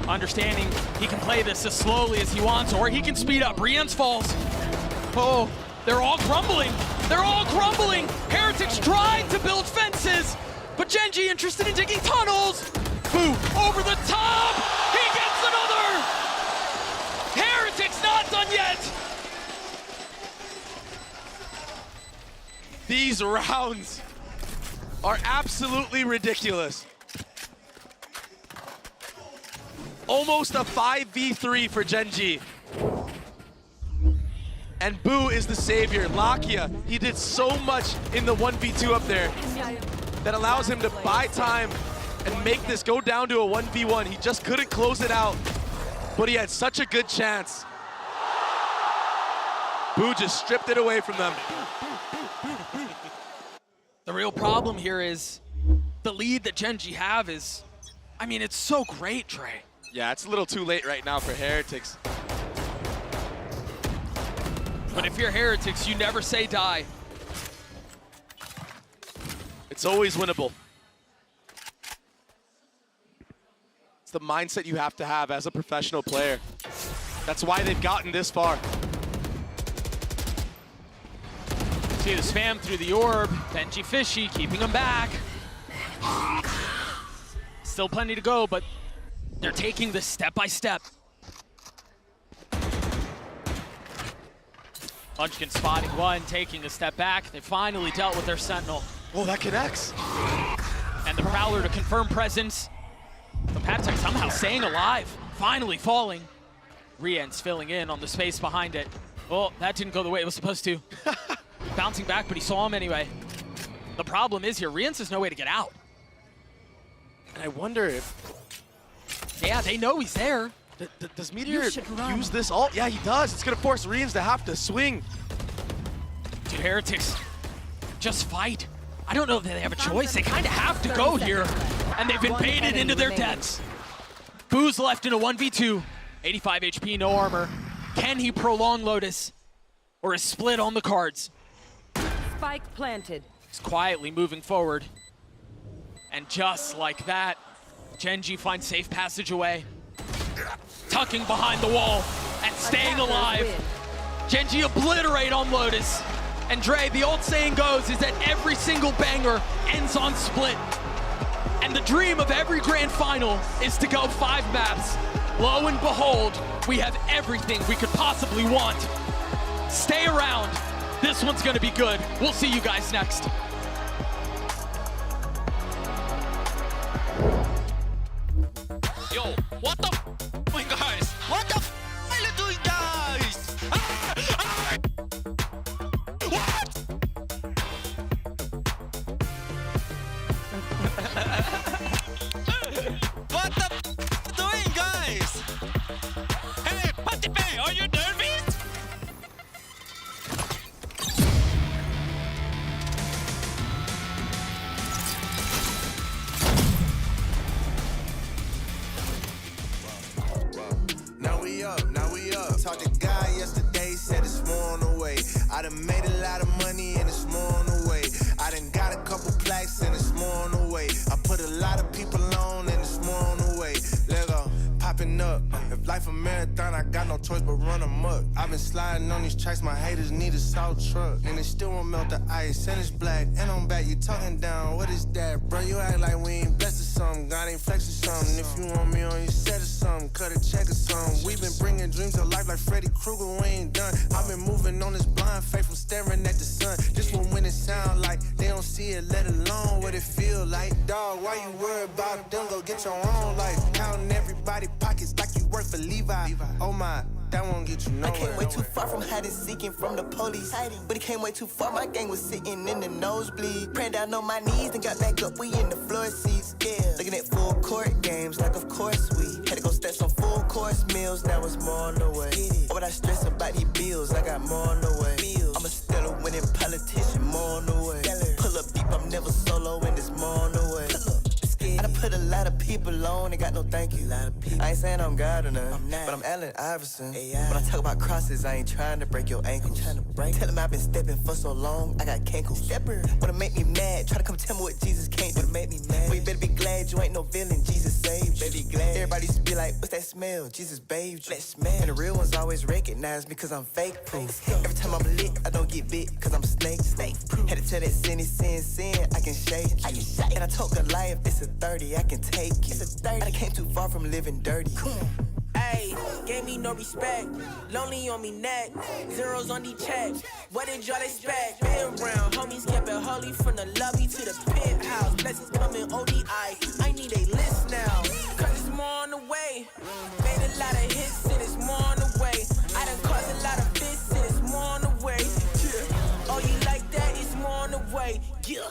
Understanding he can play this as slowly as he wants, or he can speed up. Rien's falls. Oh, they're all crumbling. They're all crumbling. Heretics tried to build fences, but Gen.G interested in digging tunnels. Boo, over the top. He gets another. Heretics not done yet. These rounds are absolutely ridiculous. Almost a 5v3 for Gen.G. And Boo is the savior. Lakia, he did so much in the 1v2 up there that allows him to buy time and make this go down to a 1v1. He just couldn't close it out, but he had such a good chance. Boo just stripped it away from them. The real problem here is the lead that Gen.G have is, I mean, it's so great, Trey. Yeah, it's a little too late right now for Heretics. But if you're Heretics, you never say die. It's always winnable. It's the mindset you have to have as a professional player. That's why they've gotten this far. See the spam through the orb. Benji Fishy keeping him back. Still plenty to go, but they're taking this step by step. Munchkin spotting one, taking a step back. They finally dealt with their Sentinel. Oh, that connects. And the Prowler to confirm presence. The Patatek somehow staying alive, finally falling. Rien's filling in on the space behind it. Well, that didn't go the way it was supposed to. Bouncing back, but he saw him anyway. The problem is here, Rien's has no way to get out. And I wonder if... Yeah, they know he's there. Does Meteor use this ult? Yeah, he does. It's going to force Rien's to have to swing. Dude, Heretics, just fight. I don't know if they have a choice. They kind of have to go here. And they've been baited into their deaths. Boo's left in a 1v2. 85 HP, no armor. Can he prolong Lotus? Or is split on the cards? Spike planted. He's quietly moving forward. And just like that, Gen.G finds safe passage away. Tucking behind the wall and staying alive. Gen.G obliterate on Lotus. And Dre, the old saying goes is that every single banger ends on split. And the dream of every grand final is to go 5 maps. Lo and behold, we have everything we could possibly want. Stay around. This one's gonna be good. We'll see you guys next. Yo, what the f***ing guys? What the f*** are you doing, guys? What? What the f*** doing, guys? Hey, Patipe, are you nervous? Now we up. Talked to guy yesterday, said it's more on the way. I done made a lot of money and it's more on the way. I done got a couple plaques and it's more on the way. I put a lot of people on and it's more on the way. Lego popping up. If life a marathon, I got no choice but run amok. I've been sliding on these tracks, my haters need a salt truck. And it still won't melt the ice, and it's black. And I'm back, you talking down, what is that? Bro, you act like we ain't blessed or something. God ain't flexing something. If you want me on your set or something, cut a check or something. We've been bringing dreams to life like Freddy Krueger, we ain't done. I've been moving on this blind faith from staring at the sun. This one when it sound like they don't see it, let alone what it feel like. Dog, why you worry about them? Go get your own life. Counting everybody pockets like you work for Levi. Oh my, that won't get you nowhere. I came way too far from hiding, seeking from the police. But it came way too far, my gang was sitting in the nosebleed. Praying down on my knees, then got back up, we in the floor seats. Yeah, looking at full court games, like of course we had to go steps on full course meals, now it's more on the way. What I stress about these bills, I got more on the way. I'ma lot of people on, they got no thank you. I ain't saying I'm God or none, but I'm Allen Iverson. When I talk about crosses, I ain't trying to break your ankles. Tell them I've been stepping for so long, I got cankles. Wanna make me mad, try to come tell me what Jesus can't do. Make me mad. Well, you better be glad you ain't no villain, Jesus saved you. Baby glad. Everybody used to be like, what's that smell? Jesus bathed you. And the real ones always recognize me cause I'm fake proof. Every time I'm lit, I don't get bit cause I'm snake proof. Had to tell that sin, I can shake. And I told Goliath, it's a 30, I can take it. It's a 30. I came too far from living dirty. Ayy, gave me no respect. Lonely on me neck. Zeros on the check. What did y'all expect? Been around, homies kept it holy from the lobby to the penthouse. Blessings coming ODI. I need a list now. Cause it's more on the way. Made a lot of hits and it's more on the way. I done caused a lot of fits and it's more on the way. Yeah. Oh, you like that? It's more on the way. Yeah.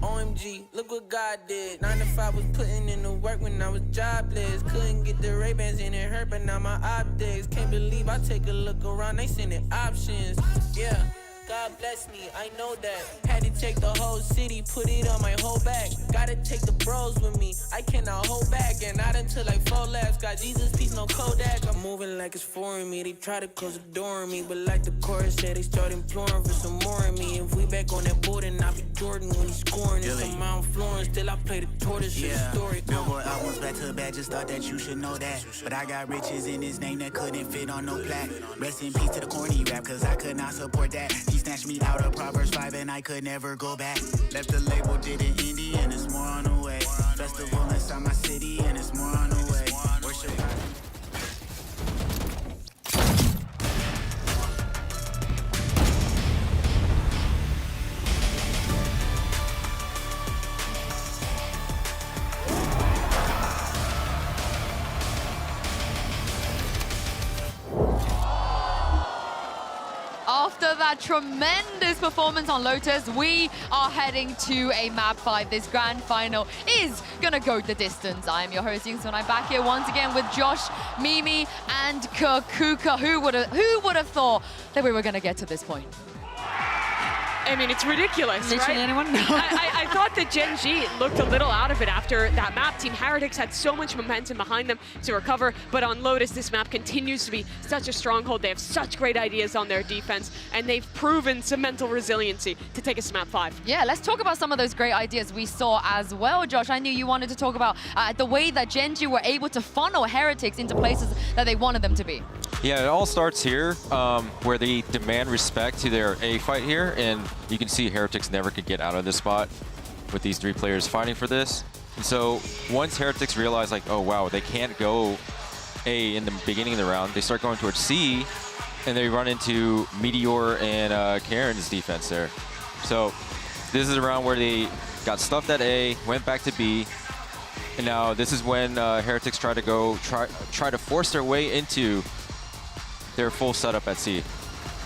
OMG, look what God did. 9 to 5 was putting in the work when I was jobless. Couldn't get the Ray-Bans and it hurt, but now my optics. Can't believe I take a look around, they sending options. Yeah, God bless me, I know that. Had to take the whole city, put it on my whole back. Gotta take the bros with me, I cannot hold back. And not until like 4 laps, got Jesus peace, no Kodak. I'm moving like it's foreign me, they try to close the door on me. But like the chorus said, they start imploring for some more of me. If we back on that board, then I'll be Jordan when he's scoring. It's a Mount Florence, still I play the tortoise, yeah. Story. Billboard albums back to back, just thought that you should know that. But I got riches in his name that couldn't fit on no plaque. Rest in peace to the corny rap, cause I could not support that. He snatched me out of Proverbs 5 and I could never go back. Left the label, did it indie and it's more on the way. Festival inside my city and it's more on the way. Worship God. After that tremendous performance on Lotus, we are heading to a map 5. This grand final is gonna go the distance. I am your host, Yingsu, and I'm back here once again with Josh, Mimi, and Kakuka. Who would have thought that we were gonna get to this point? I mean, it's ridiculous, Literally right? anyone? No. I thought that Gen G looked a little out of it after that map. Team HyperX had so much momentum behind them to recover, but on Lotus, this map continues to be such a stronghold. They have such great ideas on their defense, and they've proven some mental resiliency to take us to map 5. Yeah, let's talk about some of those great ideas we saw as well, Josh. I knew you wanted to talk about the way that Gen G were able to funnel Heretics into places that they wanted them to be. Yeah, it all starts here, where they demand respect to their A fight here, and you can see Heretics never could get out of this spot with these 3 players fighting for this. And so once Heretics realize, like, oh wow, they can't go A in the beginning of the round, they start going towards C, and they run into Meteor and Karen's defense there. So this is a round where they got stuffed at A, went back to B, and now this is when Heretics try to force their way into their full setup at C.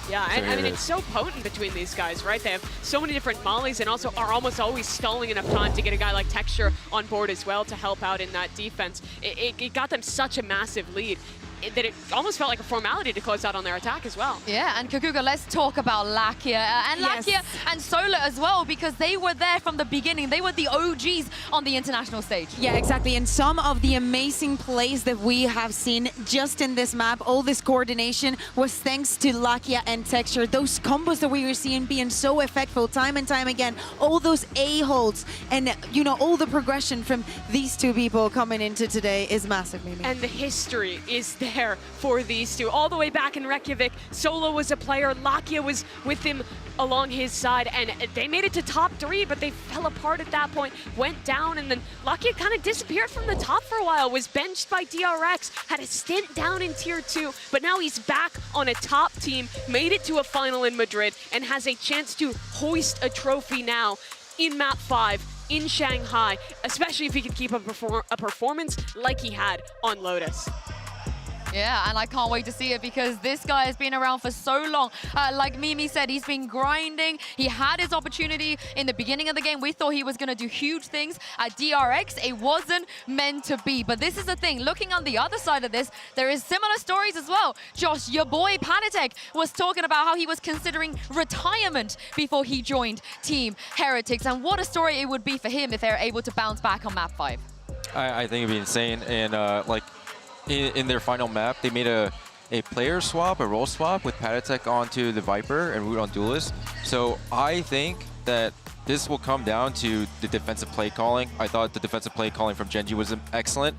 Yeah, So and I mean, it it's is. so potent between these guys, right? They have so many different mollies and also are almost always stalling enough time to get a guy like Texture on board as well to help out in that defense. It got them such a massive lead that it almost felt like a formality to close out on their attack as well. Yeah, and Kakuka, let's talk about Lakia. And Yes. Lakia and Solar as well, because they were there from the beginning. They were the OGs on the international stage. Yeah, exactly. And some of the amazing plays that we have seen just in this map, all this coordination was thanks to Lakia and Texture. Those combos that we were seeing being so effective time and time again, all those A-holds, and you know, all the progression from these 2 people coming into today is massive, Mimi. And the history is there for these 2. All the way back in Reykjavik, Solo was a player, Lakia was with him along his side, and they made it to top 3, but they fell apart at that point, went down, and then Lakia kind of disappeared from the top for a while, was benched by DRX, had a stint down in Tier 2, but now he's back on a top team, made it to a final in Madrid, and has a chance to hoist a trophy now in map 5 in Shanghai, especially if he can keep up a performance like he had on Lotus. Yeah, and I can't wait to see it because this guy has been around for so long. Like Mimi said, he's been grinding. He had his opportunity in the beginning of the game. We thought he was going to do huge things at DRX. It wasn't meant to be. But this is the thing. Looking on the other side of this, there is similar stories as well. Josh, your boy Panatek was talking about how he was considering retirement before he joined Team Heretics. And what a story it would be for him if they're able to bounce back on map 5. I think it'd be insane. And like in their final map, they made a player swap, a role swap with Patatek onto the Viper and Woot on Duelist. So I think that this will come down to the defensive play calling. I thought the defensive play calling from Gen.G was excellent.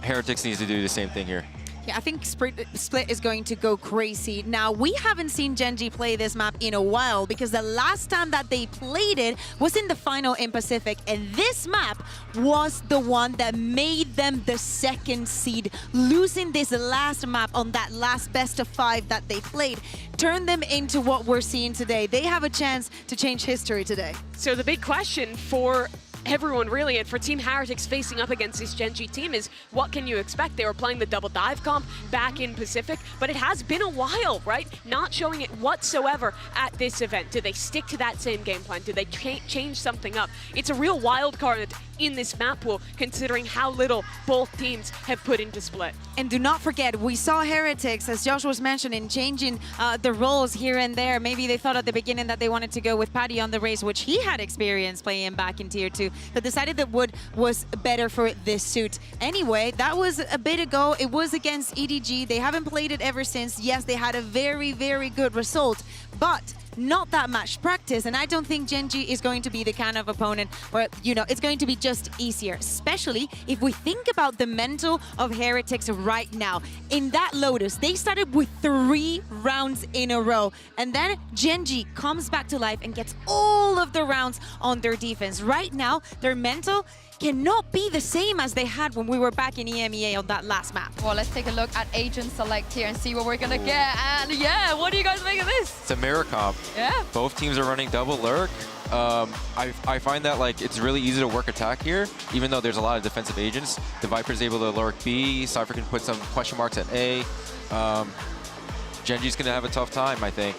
HyperX needs to do the same thing here. Yeah, I think Split is going to go crazy. Now, we haven't seen Gen.G play this map in a while because the last time that they played it was in the final in Pacific, and this map was the one that made them the 2nd seed. Losing this last map on that last best of 5 that they played turned them into what we're seeing today. They have a chance to change history today. So the big question for everyone really, and for Team HyperX facing up against this Gen.G team is, what can you expect? They were playing the double dive comp back in Pacific, but it has been a while, right? Not showing it whatsoever at this event. Do they stick to that same game plan? Do they change something up? It's a real wild card in this map pool, considering how little both teams have put into Split. And do not forget, we saw HyperX, as Josh was mentioning, changing the roles here and there. Maybe they thought at the beginning that they wanted to go with Paddy on the race, which he had experience playing back in Tier 2, but decided that Wood was better for this suit. Anyway, that was a bit ago. It was against EDG. They haven't played it ever since. Yes, they had a very, very good result, but not that much practice, and I don't think Gen.G is going to be the kind of opponent where, you know, it's going to be just easier, especially if we think about the mental of HyperX right now. In that Lotus, they started with 3 rounds in a row, and then Gen.G comes back to life and gets all of the rounds on their defense. Right now, their mental cannot be the same as they had when we were back in EMEA on that last map. Well, let's take a look at Agent Select here and see what we're gonna get. And yeah, what do you guys make of this? It's a mirror comp. Yeah. Both teams are running double lurk. I find that like it's really easy to work attack here, even though there's a lot of defensive agents. The Viper's able to lurk B, Cypher can put some question marks at A. Gen.G's gonna have a tough time, I think.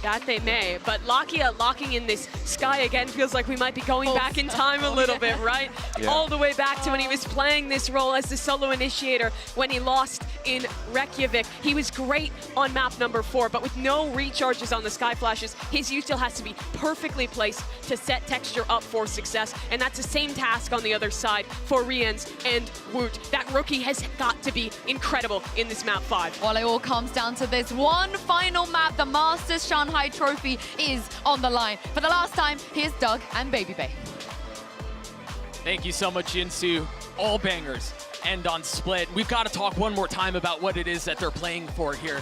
That they may, but Lakia locking in this sky again feels like we might be going back in time a little bit, right? Yeah. All the way back to when he was playing this role as the solo initiator when he lost in Reykjavik. He was great on map number 4, but with no recharges on the sky flashes, his util has to be perfectly placed to set texture up for success, and that's the same task on the other side for Riens and Woot. That rookie has got to be incredible in this map 5. Well, it all comes down to this one final map. The Masters Shanghai trophy is on the line. For the last time, here's Doug and Baby Bay. Thank you so much, Jinsu. All bangers end on Split. We've got to talk one more time about what it is that they're playing for here.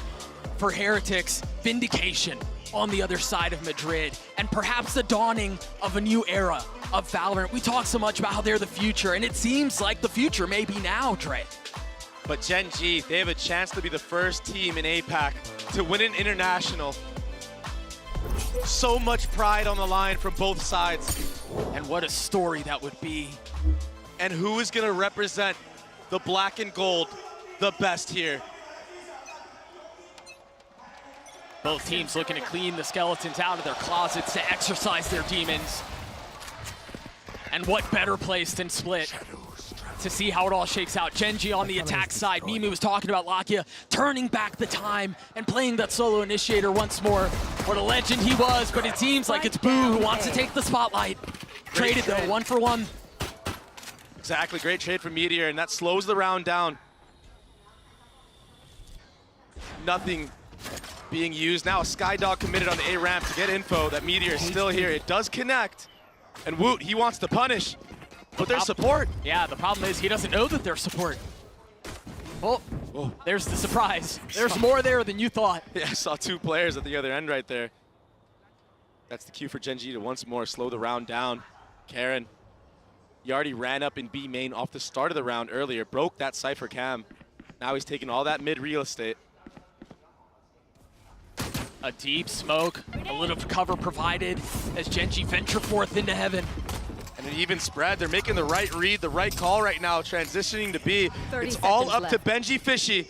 For HyperX, vindication on the other side of Madrid, and perhaps the dawning of a new era of Valorant. We talk so much about how they're the future, and it seems like the future may be now, Dre. But Gen.G, they have a chance to be the first team in APAC to win an international. So much pride on the line from both sides. And what a story that would be. And who is going to represent the black and gold the best here? Both teams looking to clean the skeletons out of their closets to exercise their demons. And what better place than Split to see how it all shakes out. Gen.G on the attack side. Mimi was talking about Lakia turning back the time and playing that solo initiator once more. What a legend he was, but it seems like it's Boo who wants to take the spotlight. Traded though, 1 for 1. Exactly, great trade from Meteor, and that slows the round down. Nothing being used. Now a Skydog committed on the A ramp to get info that Meteor is still here. It does connect, and Woot, he wants to punish. But there's support. Yeah, the problem is he doesn't know that there's support. Oh, there's the surprise. There's more there than you thought. Yeah, I saw 2 players at the other end right there. That's the cue for Gen.G to once more slow the round down. Karen, he already ran up in B main off the start of the round earlier, broke that Cypher cam. Now he's taking all that mid real estate. A deep smoke, a little cover provided as Gen.G venture forth into heaven. And an even spread. They're making the right read, the right call right now, transitioning to B. It's all up to Benji Fishy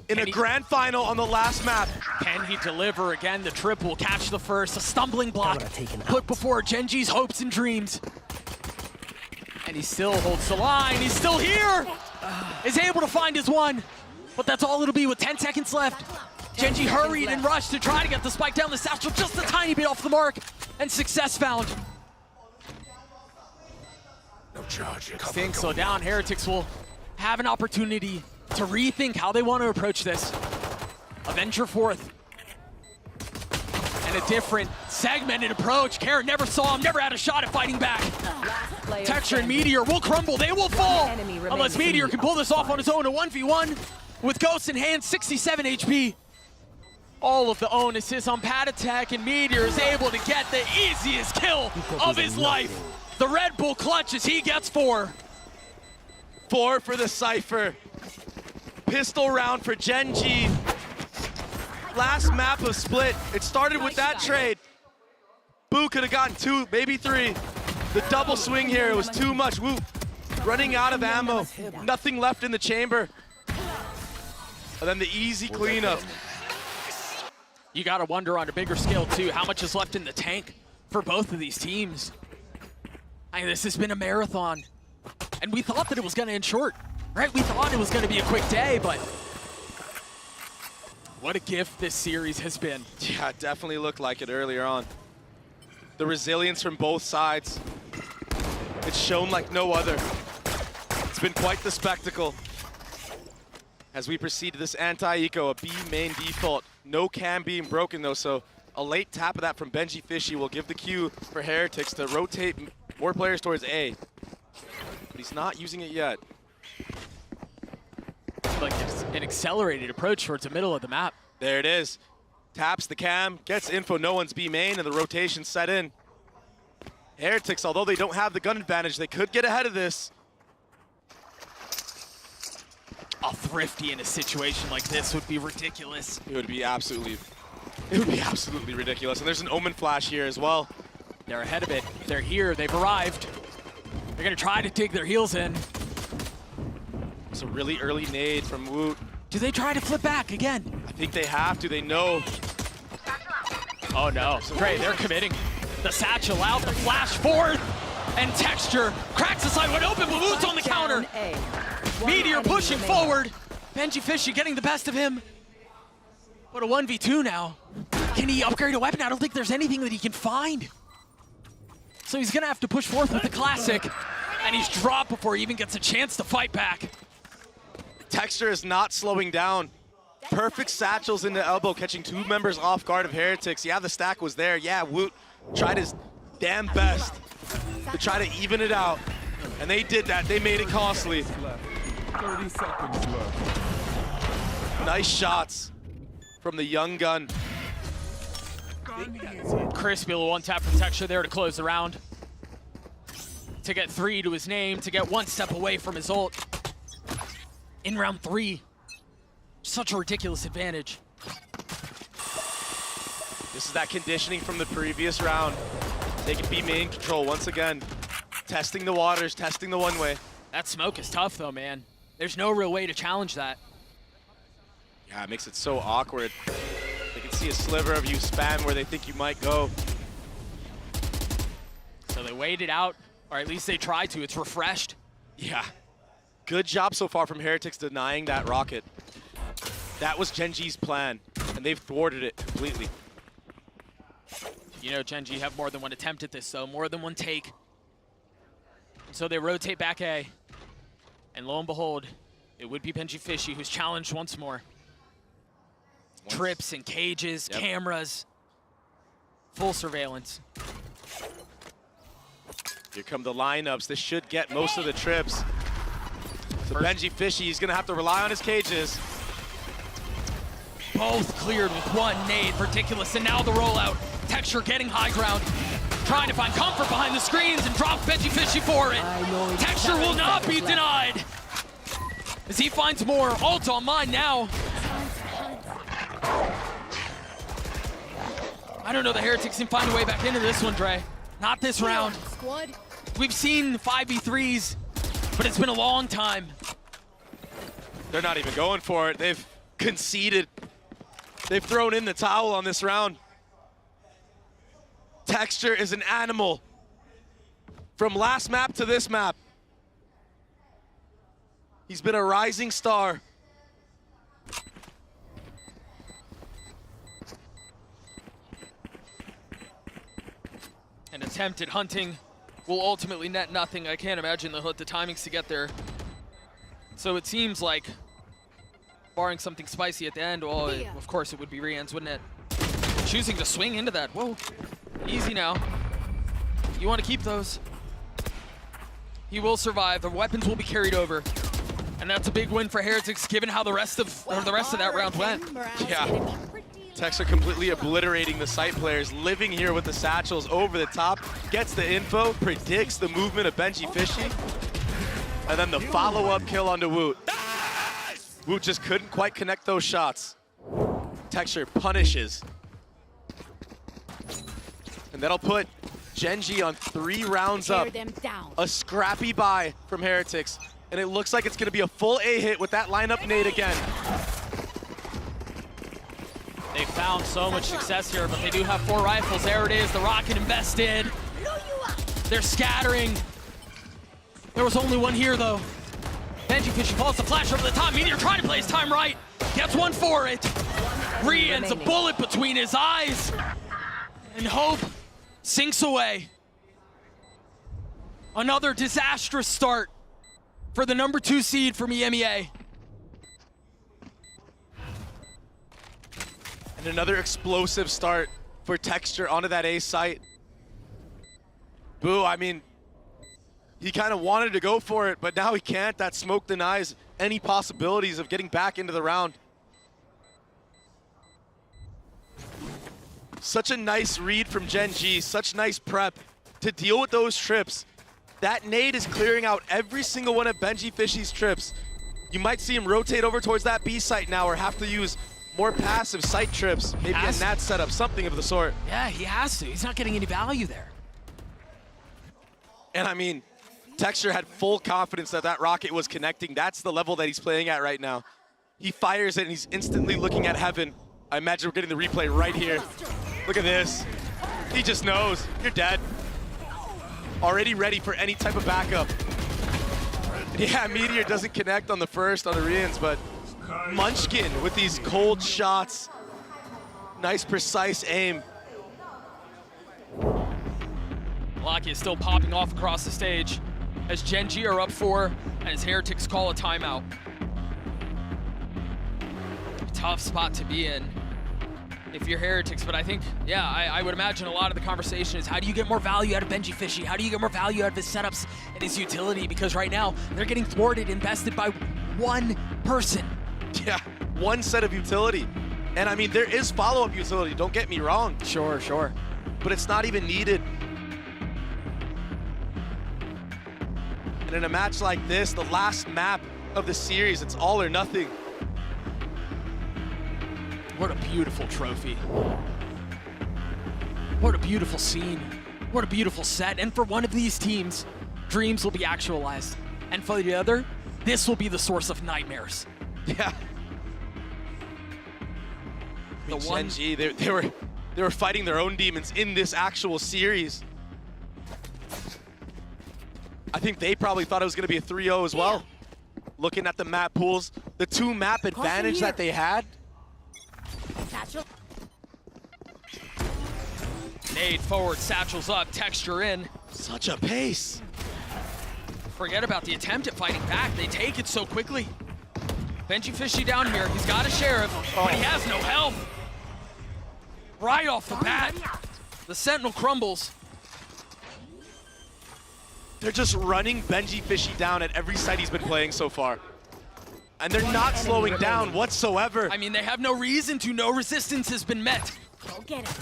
in a grand final on the last map. Can he deliver again? The trip will catch the first. A stumbling block put before Gen.G's hopes and dreams. And he still holds the line. He's still here. Is able to find his one. But that's all it'll be with 10 seconds left. Gen.G hurried and rushed to try to get the spike down the satchel just a tiny bit off the mark. And success found. Things slow down. Heretics will have an opportunity to rethink how they want to approach this. Avenger fourth. And a different segmented approach. Karen never saw him, never had a shot at fighting back. Texture and Meteor will crumble, they will fall. Unless Meteor can pull this off on his own, a 1v1 with Ghost in hand, 67 HP. All of the onus is on Patatek, and Meteor is able to get the easiest kill of his life. The Red Bull clutches, he gets 4. 4 for the Cypher. Pistol round for Gen G. Last map of Split, it started with that trade. Boo could have gotten 2, maybe 3. The double swing here, it was too much. Woo, running out of ammo. Nothing left in the chamber. And then the easy cleanup. You gotta wonder on a bigger scale too, how much is left in the tank for both of these teams. I mean, this has been a marathon. And we thought that it was gonna end short, right? We thought it was gonna be a quick day, but what a gift this series has been. Yeah, it definitely looked like it earlier on. The resilience from both sides. It's shown like no other. It's been quite the spectacle. As we proceed to this anti-eco, a B main default. No cam being broken though, so a late tap of that from Benji Fishy will give the cue for Heretics to rotate more players towards A. But he's not using it yet. Like an accelerated approach towards the middle of the map. There it is. Taps the cam, gets info, no one's B main, and the rotation set in. Heretics, although they don't have the gun advantage, they could get ahead of this. A Thrifty in a situation like this would be ridiculous. It would be absolutely ridiculous. And there's an Omen flash here as well. They're ahead of it. They're here, they've arrived. They're gonna try to dig their heels in. It's a really early nade from Woot. Do they try to flip back again? I think they have to, they know. Oh no, Trey, they're committing. The satchel out, the flash forth, and Texture cracks the side wide open, but Woot's on the counter. Meteor pushing forward. Benji Fishy getting the best of him. What a 1v2 now. Can he upgrade a weapon? I don't think there's anything that he can find. So he's gonna have to push forth with the classic, and he's dropped before he even gets a chance to fight back. Texture is not slowing down. Perfect satchels into elbow, catching 2 members off guard of Heretics. Yeah, the stack was there. Yeah, Woot tried his damn best to try to even it out. And they did that, they made it costly. 30 seconds left. Nice shots from the young gun. Crispy little one tap from Texture there to close the round. To get 3 to his name, to get 1 step away from his ult. In round 3. Such a ridiculous advantage. This is that conditioning from the previous round. Taking B main control once again. Testing the waters, testing the one-way. That smoke is tough though, man. There's no real way to challenge that. Yeah, it makes it so awkward. They can see a sliver of you spam where they think you might go. So they wait it out, or at least they try to. It's refreshed. Yeah. Good job so far from Heretics denying that rocket. That was Gen G's plan, and they've thwarted it completely. You know, Gen G have more than one attempt at this, though, more than one take. So they rotate back A. And lo and behold, it would be Benji Fishy who's challenged once more. Trips and cages, cameras, full surveillance. Here come the lineups. This should get most of the trips. So Benji Fishy, he's gonna have to rely on his cages. Both cleared with 1 nade, Ridiculous, and now the rollout. Texture getting high ground, trying to find comfort behind the screens and drop Benji Fishy for it. Texture will not be denied. As he finds more, ult on mine now. I don't know, the Heretics can find a way back into this one, Dre. Not this round. We've seen 5v3s, but it's been a long time. They're not even going for it. They've conceded. They've thrown in the towel on this round. Texture is an animal. From last map to this map. He's been a rising star. An attempt at hunting will ultimately net nothing. I can't imagine they'll hit the timings to get there. So it seems like, barring something spicy at the end, well, of course it would be Rian's, wouldn't it? Choosing to swing into that. Whoa, easy now. You want to keep those. He will survive. The weapons will be carried over. And that's a big win for Heretics, given how the rest of that round went. Yeah. Tex are completely obliterating the site players, living here with the satchels over the top, gets the info, predicts the movement of Benji Fishy, and then the follow-up kill onto Woot. Woot just couldn't quite connect those shots. Texture punishes. And that'll put Genji on 3 rounds up. A scrappy buy from Heretics. And it looks like it's gonna be a full A hit with that lineup nade again. They found so much success here, but they do have 4 rifles. There it is, the rocket invested. They're scattering. There was only one here though. Benji Fishy falls the flash over the top. Meteor trying to play his time right. Gets one for it. Rian's a bullet between his eyes. And hope sinks away. Another disastrous start for the number 2 seed from EMEA. And another explosive start for Texture onto that A site. Boo, I mean, he kind of wanted to go for it, but now he can't. That smoke denies any possibilities of getting back into the round. Such a nice read from Gen G, such nice prep to deal with those trips. That nade is clearing out every single one of Benji Fishy's trips. You might see him rotate over towards that B site now or have to use more passive site trips, maybe a Nat setup, something of the sort. Yeah, he has to. He's not getting any value there. And I mean, Texture had full confidence that that rocket was connecting. That's the level that he's playing at right now. He fires it and he's instantly looking at heaven. I imagine we're getting the replay right here. Look at this. He just knows, you're dead. Already ready for any type of backup. Yeah, Meteor doesn't connect on the first on the Rians, but Munchkin with these cold shots. Nice, precise aim. Locky is still popping off across the stage as Gen G are up 4 and as Heretics call a timeout. Tough spot to be in if you're Heretics, but I think, yeah, I would imagine a lot of the conversation is how do you get more value out of Benji Fishy? How do you get more value out of his setups and his utility? Because right now, they're getting thwarted, invested by one person. Yeah, one set of utility. And I mean, there is follow-up utility, don't get me wrong. Sure, sure. But it's not even needed. And in a match like this, the last map of the series, it's all or nothing. What a beautiful trophy. What a beautiful scene. What a beautiful set. And for one of these teams, dreams will be actualized. And for the other, this will be the source of nightmares. Yeah. I mean, Gen G, they were fighting their own demons in this actual series. I think they probably thought it was going to be a 3-0 as well. Looking at the map pools, the 2 map advantage that they had. Nade forward, satchels up, Texture in. Such a pace. Forget about the attempt at fighting back. They take it so quickly. Benji Fishy down here. He's got a sheriff, but he has no help. Right off the bat, the Sentinel crumbles. They're just running Benji Fishy down at every site he's been playing so far. And they're not slowing down whatsoever. I mean, they have no reason to. No resistance has been met. Go get it.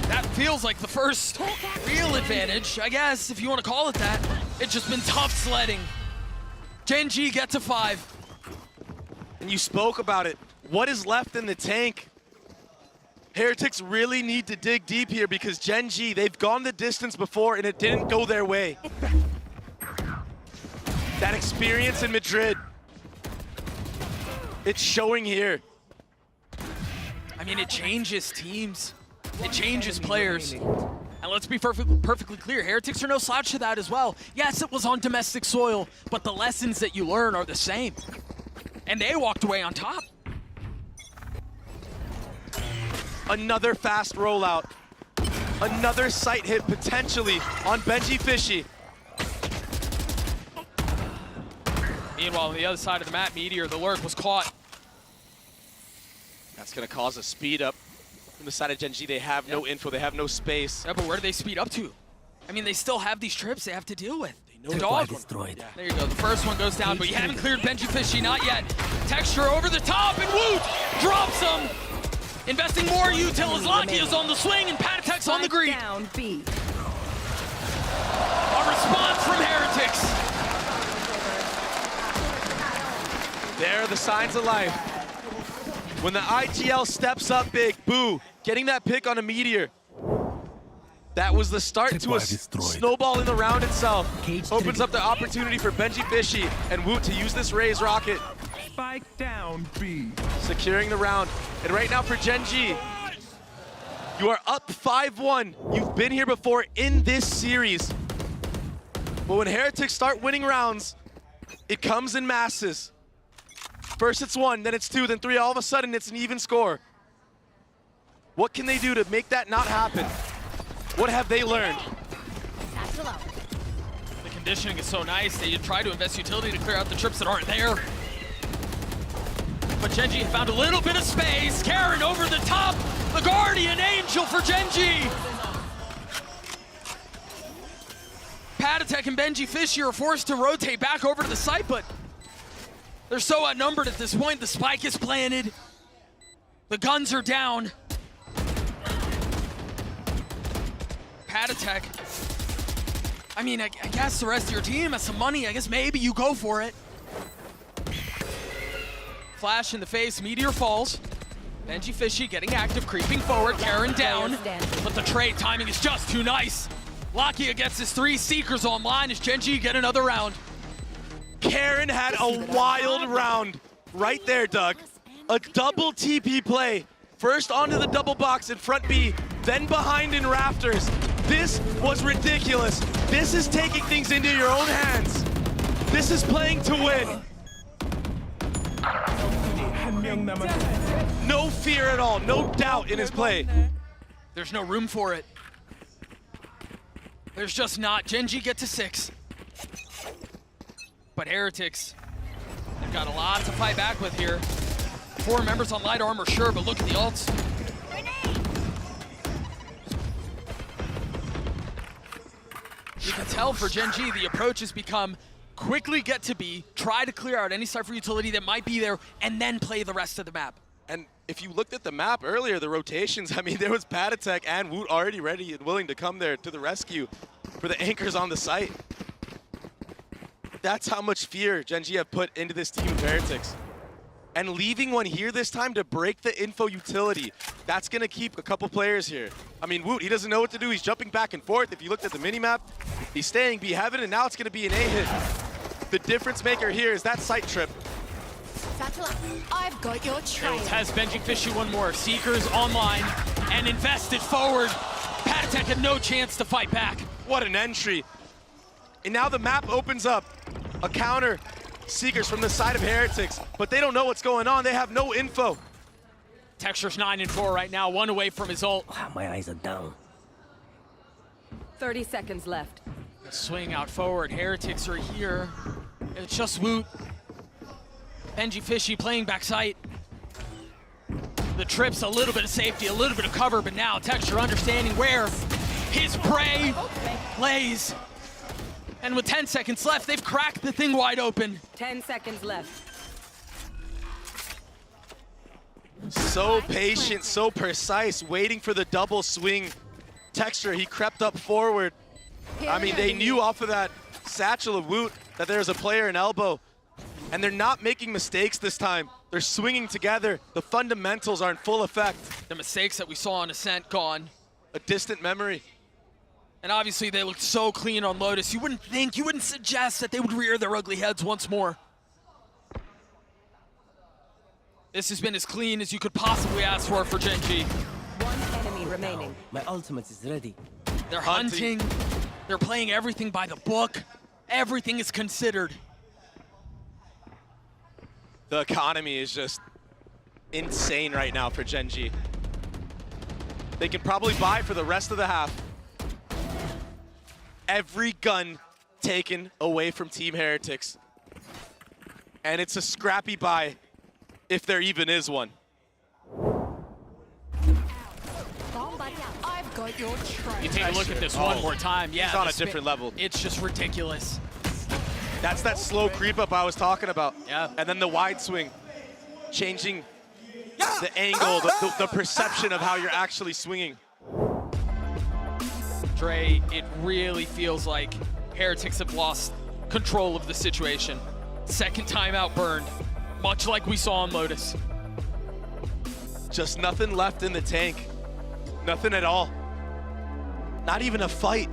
That feels like the first real advantage, I guess, if you want to call it that. It's just been tough sledding. Gen G get to 5. And you spoke about it. What is left in the tank? Heretics really need to dig deep here because Gen G, they've gone the distance before and it didn't go their way. That experience in Madrid, it's showing here. I mean, it changes teams. It changes players. And let's be perfectly clear, Heretics are no slouch to that as well. Yes, it was on domestic soil, but the lessons that you learn are the same. And they walked away on top. Another fast rollout. Another sight hit potentially on Benji Fishy. Meanwhile, on the other side of the map, Meteor, the lurk was caught. That's gonna cause a speed up from the side of Gen G. They have no info, they have no space. Yeah, but where do they speed up to? I mean, they still have these trips they have to deal with. They know Dog. Destroyed. Yeah. There you go, the first one goes down, but you haven't cleared Benji Fishy, not yet. Texture over the top, and Woot drops him. Investing more util as Locky is on the swing, and Patatek's on the greet. Down B. A response from Heretics. There are the signs of life. When the IGL steps up big, Boo, getting that pick on a Meteor. That was the start to a snowball in the round itself. Opens up the opportunity for Benji Fishy and Woot to use this Raze rocket. Spike down B. Securing the round. And right now for Gen G, you are up 5-1. You've been here before in this series. But when Heretics start winning rounds, it comes in masses. First it's 1, then it's 2, then 3, all of a sudden it's an even score. What can they do to make that not happen? What have they learned? The conditioning is so nice. They try to invest utility to clear out the trips that aren't there. But Gen G found a little bit of space. Karen over the top. The Guardian Angel for Gen G. Patatek and Benji Fishy are forced to rotate back over to the site, but they're so outnumbered at this point. The spike is planted. The guns are down. Patatek. I mean, I guess the rest of your team has some money. I guess maybe you go for it. Flash in the face, Meteor falls. Benji Fishy getting active, creeping forward, Karen down. But the trade timing is just too nice. Lakia gets his 3 Seekers online as Gen G get another round. Karen had a wild round right there, Doug. A double TP play. First onto the double box in front B, then behind in rafters. This was ridiculous. This is taking things into your own hands. This is playing to win. No fear at all, no doubt in his play. There's no room for it. There's just not. Gen G get to 6. But Heretics, they've got a lot to fight back with here. 4 members on light armor, sure, but look at the ults. You can tell for Gen G, the approach has become quickly get to B, try to clear out any Cypher utility that might be there, and then play the rest of the map. And if you looked at the map earlier, the rotations, I mean, there was Patatek and Woot already ready and willing to come there to the rescue for the anchors on the site. That's how much fear Gen G have put into this team of Heretics. And leaving one here this time to break the info utility, that's gonna keep a couple players here. I mean, Woot, he doesn't know what to do. He's jumping back and forth. If you looked at the minimap, he's staying B heaven, and now it's gonna be an A hit. The difference maker here is that site trip. I've got your trail. Has Benji Fishy one more. Seekers online and invested forward. Patatek had no chance to fight back. What an entry. And now the map opens up. A counter. Seekers from the side of Heretics, but they don't know what's going on. They have no info. Texture's 9-4 right now, 1 away from his ult. My eyes are down. 30 seconds left. Swing out forward. Heretics are here. It's just Woot. Benji Fishy playing backside. The trip's a little bit of safety, a little bit of cover, but now Texture understanding where his prey lays. And with 10 seconds left, they've cracked the thing wide open. 10 seconds left. So patient, so precise, waiting for the double swing. Texture, he crept up forward. I mean, they knew off of that satchel of Woot that there's a player in elbow. And they're not making mistakes this time. They're swinging together. The fundamentals are in full effect. The mistakes that we saw on Ascent gone. A distant memory. And obviously they looked so clean on Lotus. You wouldn't think, you wouldn't suggest that they would rear their ugly heads once more. This has been as clean as you could possibly ask for Gen G. One enemy remaining. My ultimate is ready. They're hunting. They're playing everything by the book. Everything is considered. The economy is just insane right now for Gen G. they can probably buy for the rest of the half. Every gun taken away from Team Heretics. And it's a scrappy buy, if there even is one. I've got your train. You take a look at this one more time. Yeah, he's on a different level. It's just ridiculous. That's that slow creep up I was talking about. Yeah. And then the wide swing, changing the angle, the perception of how you're actually swinging. Dre, it really feels like Heretics have lost control of the situation. Second timeout burned, much like we saw on Lotus. Just nothing left in the tank. Nothing at all. Not even a fight.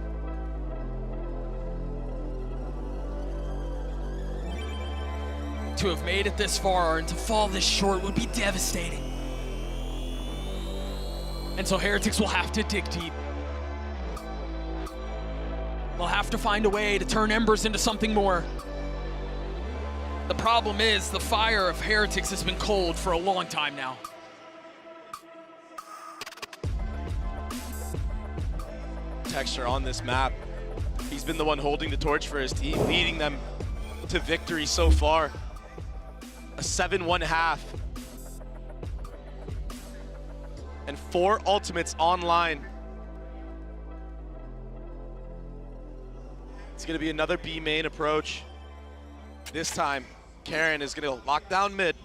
To have made it this far and to fall this short would be devastating. And so Heretics will have to dig deep. They'll have to find a way to turn Embers into something more. The problem is the fire of Heretics has been cold for a long time now. Texture on this map. He's been the one holding the torch for his team, leading them to victory so far. A 7-1 half. And 4 ultimates online. It's gonna be another B main approach. This time, Karen is gonna lock down mid.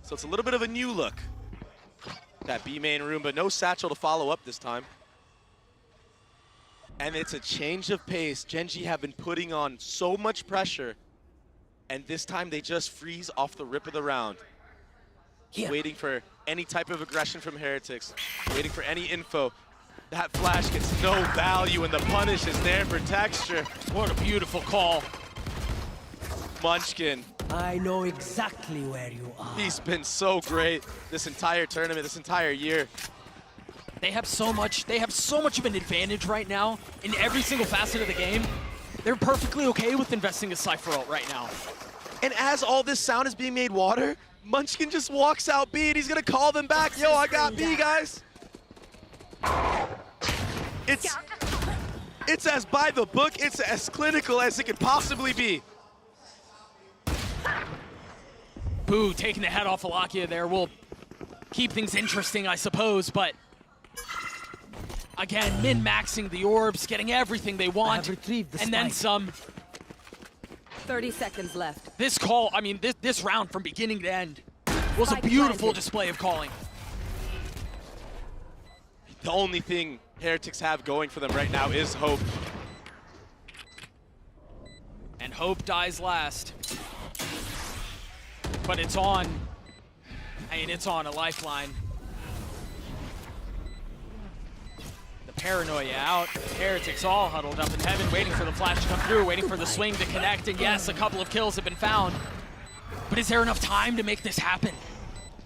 So it's a little bit of a new look. That B main room, but no satchel to follow up this time. And it's a change of pace. Gen G have been putting on so much pressure, and this time they just freeze off the rip of the round. Waiting for any type of aggression from Heretics, waiting for any info. That flash gets no value, and the punish is there for Texture. What a beautiful call. Munchkin. I know exactly where you are. He's been so great this entire tournament, this entire year. They have so much of an advantage right now in every single facet of the game. They're perfectly okay with investing a Cypher ult right now. And as all this sound is being made water, Munchkin just walks out B and he's gonna call them back. Yo, I got B, guys. It's as by the book, it's as clinical as it could possibly be. Boo taking the head off Alakia there will keep things interesting, I suppose, but again, min-maxing the orbs, getting everything they want, and then some. 30 seconds left. This call, I mean, this round from beginning to end was a beautiful display of calling. The only thing Heretics have going for them right now is hope. And hope dies last. But it's on. I mean, it's on a lifeline. The paranoia out. Heretics all huddled up in heaven, waiting for the flash to come through, waiting for the swing to connect. And yes, a couple of kills have been found. But is there enough time to make this happen?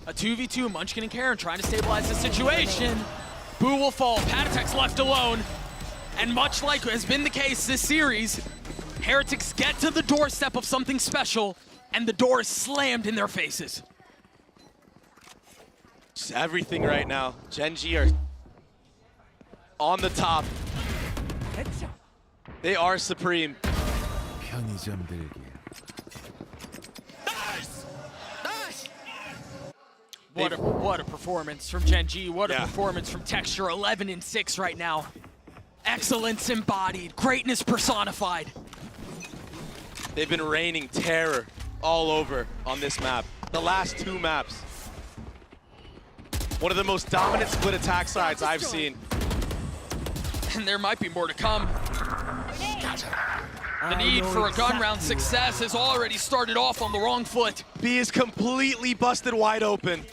A 2v2, Munchkin and Karen trying to stabilize the situation. Boo will fall, Patatek's left alone. And much like has been the case this series, Heretics get to the doorstep of something special, and the door is slammed in their faces. Just everything right now. Gen G are on the top. They are supreme. What a performance from Gen G. What a performance from Texture. 11-6 right now. Excellence embodied, greatness personified. They've been raining terror all over on this map. The last 2 maps. One of the most dominant split attack sides I've seen. And there might be more to come. The need for a gun round success has already started off on the wrong foot. B is completely busted wide open.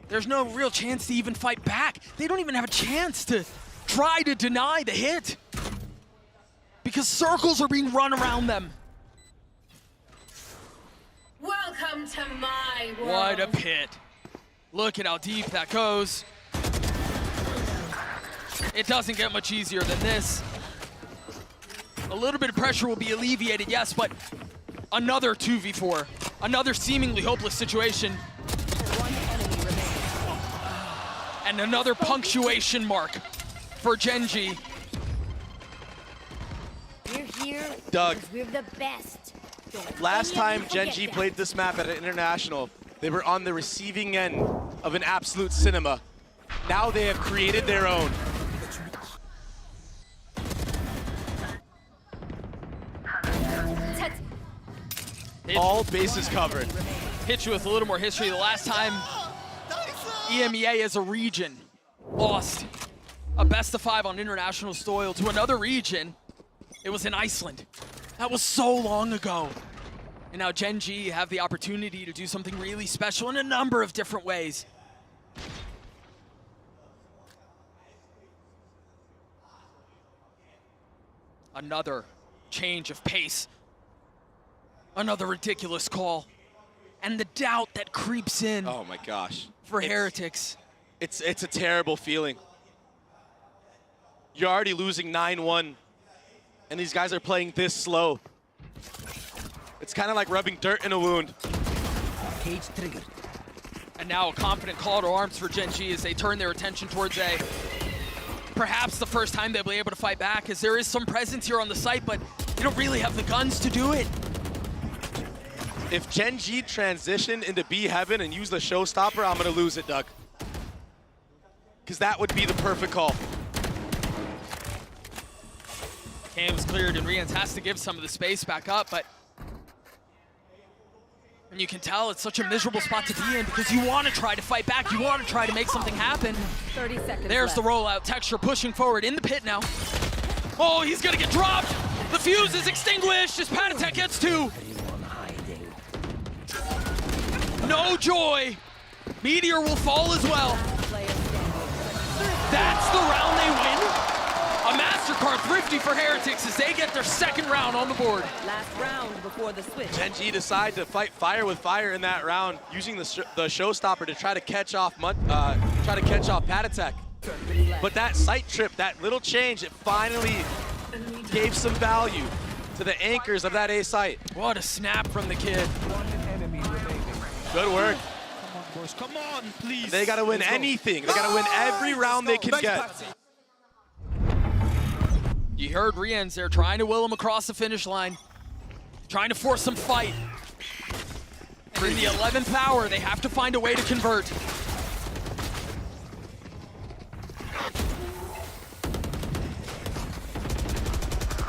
There's no real chance to even fight back. They don't even have a chance to try to deny the hit, because circles are being run around them. Welcome to my world. What a pit. Look at how deep that goes. It doesn't get much easier than this. A little bit of pressure will be alleviated, yes, but another 2v4. Another seemingly hopeless situation. And another punctuation mark for Gen.G. We're here Doug. because we're the best. Don't Last any of time you forget Gen.G that. played this map at an international, they were on the receiving end of an absolute cinema. Now they have created their own. All bases covered. Hit you with a little more history. The last time EMEA as a region lost a best-of-5 on international soil to another region, it was in Iceland. That was so long ago. And now Gen.G have the opportunity to do something really special in a number of different ways. Another change of pace. Another ridiculous call. And the doubt that creeps in. Oh my gosh. For Heretics. It's a terrible feeling. You're already losing 9-1, and these guys are playing this slow. It's kind of like rubbing dirt in a wound. Cage triggered. And now a confident call to arms for Gen.G as they turn their attention towards A. Perhaps the first time they'll be able to fight back, as there is some presence here on the site, but they don't really have the guns to do it. If Gen.G transition into B heaven and use the showstopper, I'm gonna lose it, Doug. Because that would be the perfect call. Cam's cleared and Rians has to give some of the space back up, but and you can tell it's such a miserable spot to be in because you want to try to fight back. You want to try to make something happen. 30 seconds There's the rollout. Texture pushing forward in the pit now. Oh, he's going to get dropped. The fuse is extinguished as Patatek gets 2. No joy. Meteor will fall as well. That's the round they win. A Mastercard thrifty for Heretics as they get their second round on the board. Last round before the switch. Gen.G decide to fight fire with fire in that round, using the showstopper to try to catch off Patatek. But that sight trip, that little change, it finally gave some value to the anchors of that A site. What a snap from the kid. Good work. Come on, boys. Come on, please. They gotta win anything. They gotta win every round they can get. You heard Rians, they're trying to will him across the finish line. Trying to force some fight. And in the 11th hour, they have to find a way to convert.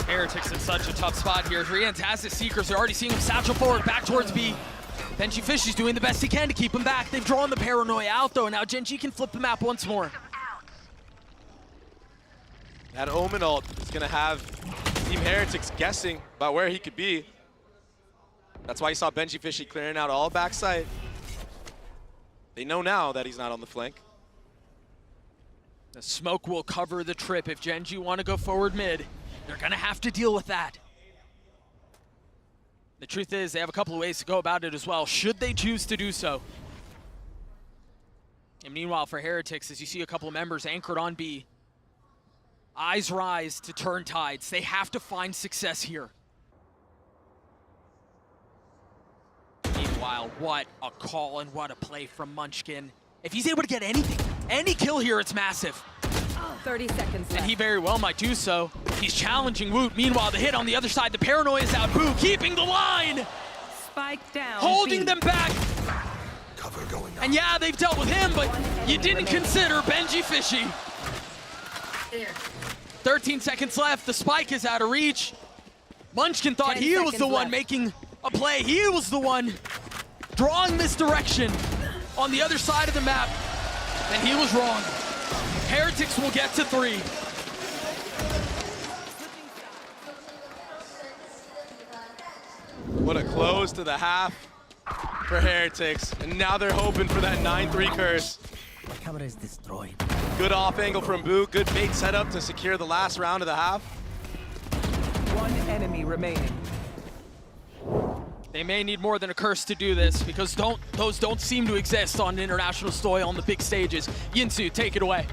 Heretics in such a tough spot here. Rians has his Seekers. They're already seeing him satchel forward, back towards B. Benji Fish is doing the best he can to keep him back. They've drawn the paranoia out, though, and now Gen.G can flip the map once more. That Omen ult is gonna have Team Heretics guessing about where he could be. That's why you saw Benji Fishy clearing out all backside. They know now that he's not on the flank. The smoke will cover the trip. If Gen.G want to go forward mid, they're gonna have to deal with that. The truth is, they have a couple of ways to go about it as well, should they choose to do so. And meanwhile, for Heretics, as you see a couple of members anchored on B, eyes rise to turn tides. They have to find success here. Meanwhile, what a call and what a play from Munchkin. If he's able to get anything, any kill here, it's massive. 30 seconds left. And he very well might do so. He's challenging Woot. Meanwhile, the hit on the other side, the paranoia is out. Boo keeping the line. Spike down. Holding B. them back. Cover going out. And yeah, they've dealt with him, but you didn't consider Benji Fishy. 13 seconds left. The spike is out of reach. Munchkin thought he was the one making a play. He was the one drawing this direction on the other side of the map. And he was wrong. Heretics will get to 3. What a close to the half for Heretics. And now they're hoping for that 9-3 curse. My camera is destroyed. Good off angle from Boo. Good bait setup to secure the last round of the half. One enemy remaining. They may need more than a curse to do this because those don't seem to exist on international soil on the big stages. Yinsu, take it away.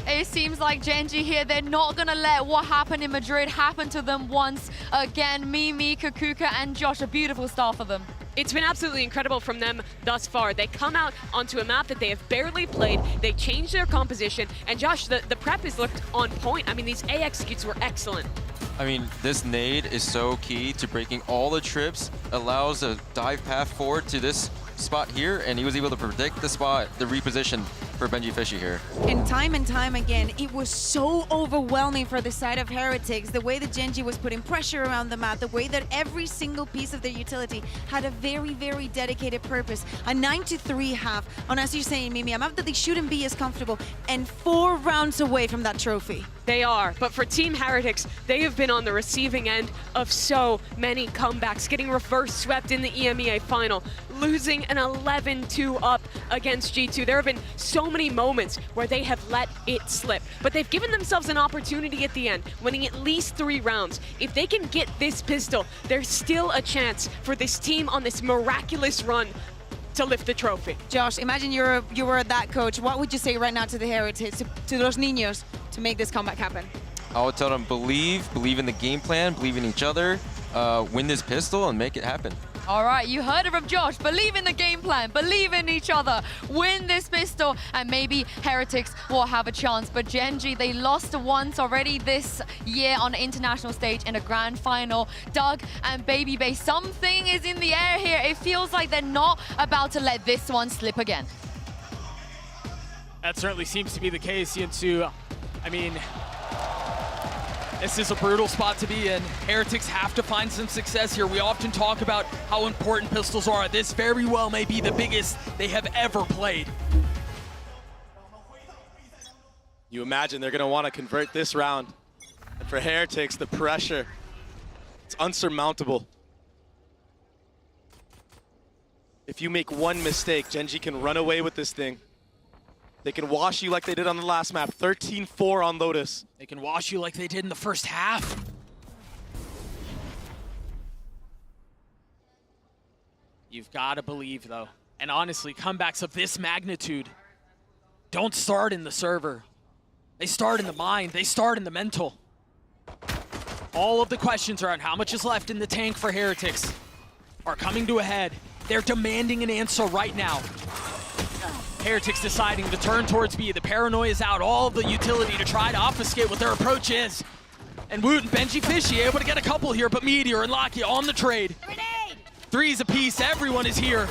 It seems like Gen.G here, they're not going to let what happened in Madrid happen to them once again. Mimi, Kakuka, and Josh, a beautiful start for them. It's been absolutely incredible from them thus far. They come out onto a map that they have barely played, they change their composition, and Josh, the prep has looked on point. I mean, these A executes were excellent. I mean, this nade is so key to breaking all the trips, allows a dive path forward to this spot here, and he was able to predict the spot, the reposition for Benji Fishy here. And time again, it was so overwhelming for the side of Heretics, the way that Gen.G was putting pressure around the map, the way that every single piece of their utility had a very, very dedicated purpose. A 9-3 half on, as you're saying, Mimi, a map that they shouldn't be as comfortable, and 4 rounds away from that trophy. They are, but for Team Heretics, they have been on the receiving end of so many comebacks, getting reverse swept in the EMEA final, losing an 11-2 up against G2. There have been so many moments where they have let it slip, but they've given themselves an opportunity at the end, winning at least 3 rounds. If they can get this pistol, there's still a chance for this team on this miraculous run to lift the trophy. Josh, imagine you were that coach. What would you say right now to the Heretics, to los niños, to make this comeback happen? I would tell them believe in the game plan, believe in each other, win this pistol and make it happen. All right, you heard it from Josh. Believe in the game plan, believe in each other, win this pistol, and maybe Heretics will have a chance. But Gen.G, they lost once already this year on the international stage in a grand final. Doug and Baby Bay, something is in the air here. It feels like they're not about to let this one slip again. That certainly seems to be the case, Yinsu. I mean, this is a brutal spot to be in. Heretics have to find some success here. We often talk about how important pistols are. This very well may be the biggest they have ever played. You imagine they're going to want to convert this round. And for Heretics, the pressure, it's unsurmountable. If you make one mistake, Gen.G can run away with this thing. They can wash you like they did on the last map, 13-4 on Lotus. They can wash you like they did in the first half. You've got to believe, though. And honestly, comebacks of this magnitude don't start in the server. They start in the mind. They start in the mental. All of the questions around how much is left in the tank for Heretics are coming to a head. They're demanding an answer right now. Heretics deciding to turn towards B. The paranoia is out, all of the utility to try to obfuscate what their approach is. And Woot and Benji Fishy able to get a couple here, but Meteor and Locky on the trade. Threes apiece, everyone is here.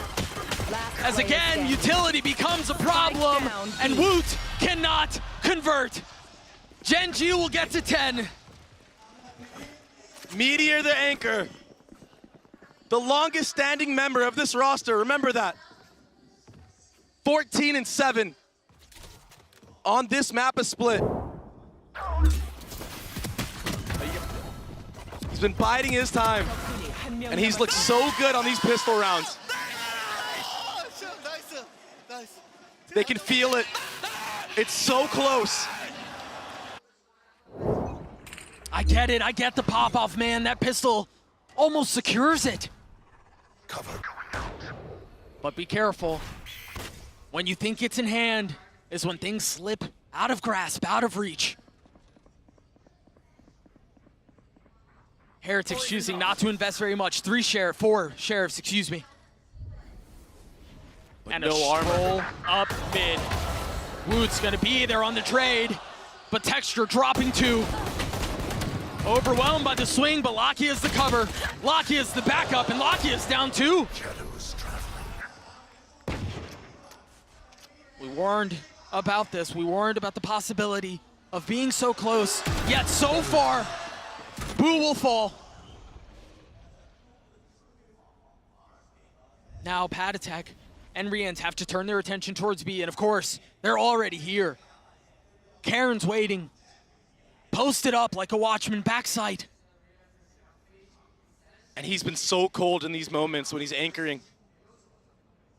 As again, utility becomes a problem, and Woot cannot convert. Gen.G will get to 10. Meteor the anchor. The longest standing member of this roster, remember that. 14-7 on this map of split. He's been biding his time, and he's looked so good on these pistol rounds. They can feel it. It's so close. I get it, I get the pop-off, man. That pistol almost secures it. Cover. But be careful. When you think it's in hand is when things slip out of grasp, out of reach. Heretics choosing not to invest very much. 4 sheriffs, excuse me. But and no a stroll up mid. Woot's gonna be there on the trade, but Texture dropping 2. Overwhelmed by the swing, but Locky is the cover. Locky is the backup, and Locky is down 2. We warned about this. We warned about the possibility of being so close, yet so far, Boo will fall. Now Patatek and Rians have to turn their attention towards B, and of course, they're already here. Karen's waiting, posted up like a watchman backside. And he's been so cold in these moments when he's anchoring.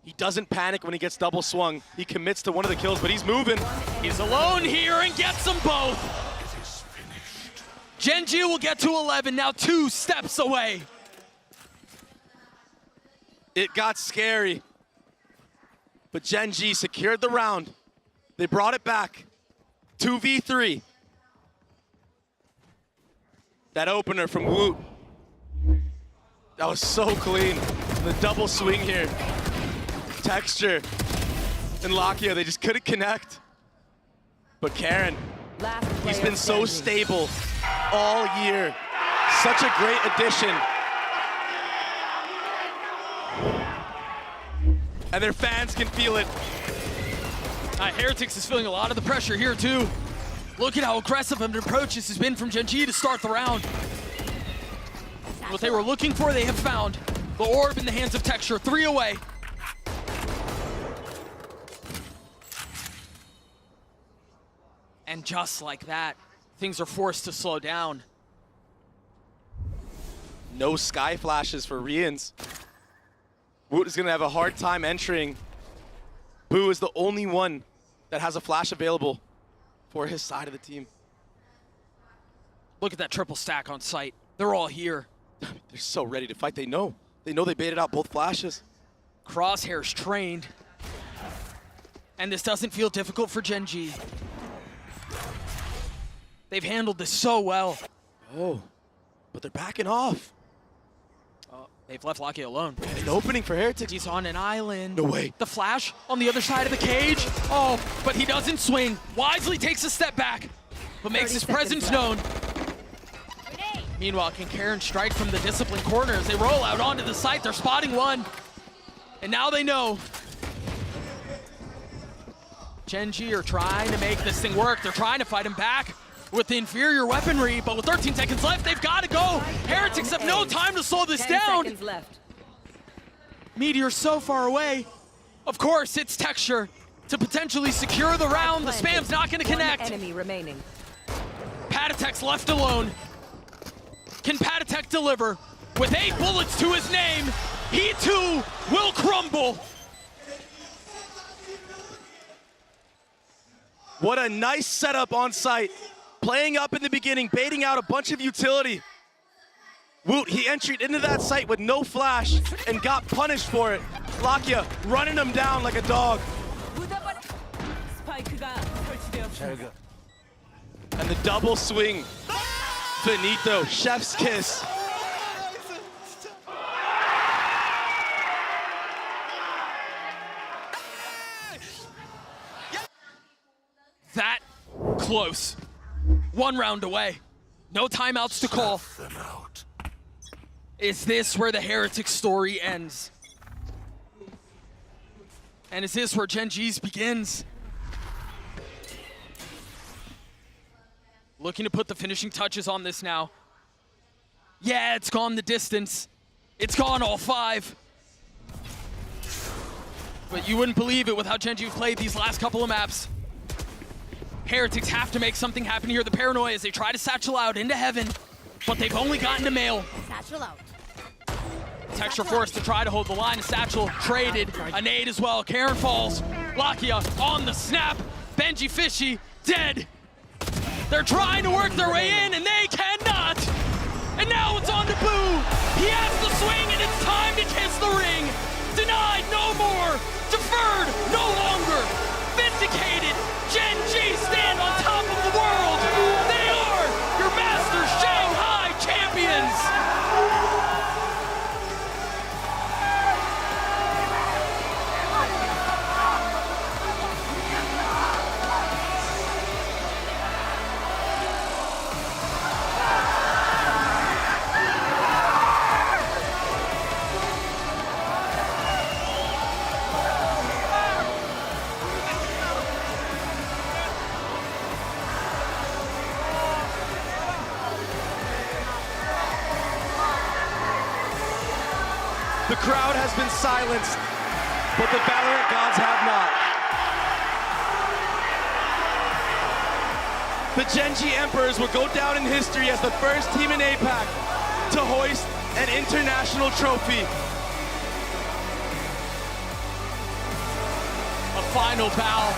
He doesn't panic when he gets double swung. He commits to one of the kills, but he's moving. He's alone here and gets them both. Gen.G will get to 11, now 2 steps away. It got scary, but Gen.G secured the round. They brought it back. 2v3. That opener from Woot. That was so clean. The double swing here. Texture and Lakia, they just couldn't connect. But Karen, he's been so stable all year. Such a great addition. And their fans can feel it. Heretics is feeling a lot of the pressure here too. Look at how aggressive of an approach this has been from Gen G to start the round. What they were looking for, they have found. The orb in the hands of Texture, 3 away. And just like that, things are forced to slow down. No sky flashes for Rians. Woot is gonna have a hard time entering. Boo is the only one that has a flash available for his side of the team. Look at that triple stack on site. They're all here. They're so ready to fight. They know they baited out both flashes. Crosshair's trained. And this doesn't feel difficult for Gen G. They've handled this so well. Oh, but they're backing off. They've left Lakia alone. An opening for Heretics. He's on an island. No way. The flash on the other side of the cage. Oh, but he doesn't swing. Wisely takes a step back, but makes his presence known. Meanwhile, can Karen strike from the disciplined corner as they roll out onto the site? They're spotting one. And now they know. Gen G are trying to make this thing work. They're trying to fight him back with inferior weaponry, but with 13 seconds left, they've got to go. Heretics have no time to slow this 10 down. seconds left. Meteor's so far away. Of course, it's Texture to potentially secure the round. The spam's not going to connect. One enemy remaining. Patatek's left alone. Can Patatek deliver? With 8 bullets to his name, he too will crumble. What a nice setup on site. Playing up in the beginning, baiting out a bunch of utility. Woot, he entered into that site with no flash and got punished for it. Lakia running him down like a dog. And the double swing. Finito, chef's kiss. That close. 1 round away. No timeouts to call. Is this where the Heretic story ends? And is this where Gen G's begins? Looking to put the finishing touches on this now. Yeah, it's gone the distance. It's gone all 5. But you wouldn't believe it with how Gen G played these last couple of maps. Heretics have to make something happen here. The paranoia as they try to satchel out into heaven, but they've only gotten to mail. Satchel out. Texture forced to try to hold the line. Satchel traded. A nade as well. Karen falls. Lakia on the snap. Benji Fishy dead. They're trying to work their way in, and they cannot. And now it's on to Boo. He has the swing, and it's time to kiss the ring. Denied, no more. Deferred, no longer. Vindicated. Gen G stand on top of the world. They are your Masters Shanghai champions. The crowd has been silenced, but the VALORANT gods have not. The Gen G Emperors will go down in history as the first team in APAC to hoist an international trophy. A final bow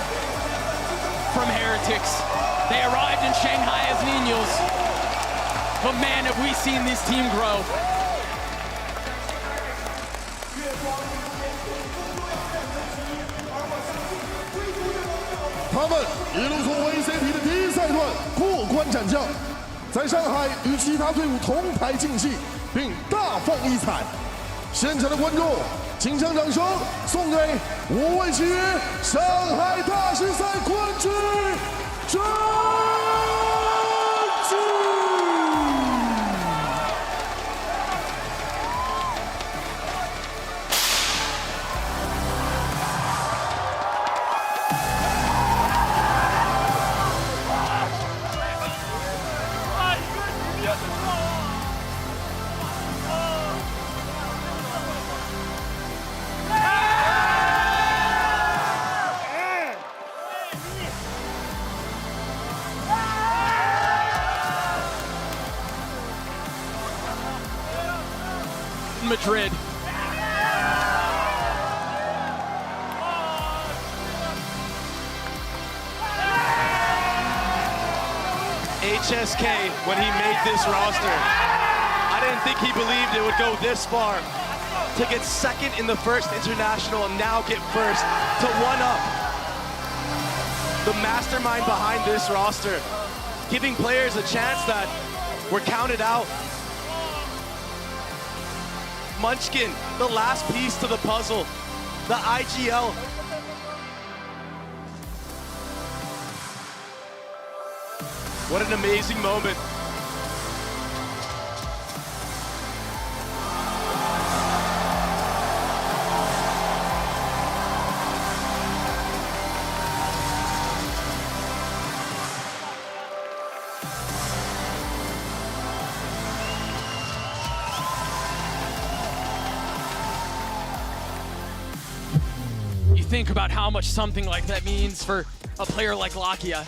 from Heretics. They arrived in Shanghai as niños, but man, have we seen this team grow. 他们一路从 VCT 的第一赛段过关斩将，在上海与其他队伍同台竞技，并大放异彩。现场的观众，请将掌声送给5位契约上海大师赛冠军郑钧。Madrid. HSK, when he made this roster, I didn't think he believed it would go this far. To get second in the first international and now get first, to one-up the mastermind behind this roster, giving players a chance that were counted out. Munchkin, the last piece to the puzzle, the IGL. What an amazing moment. Think about how much something like that means for a player like Lakia.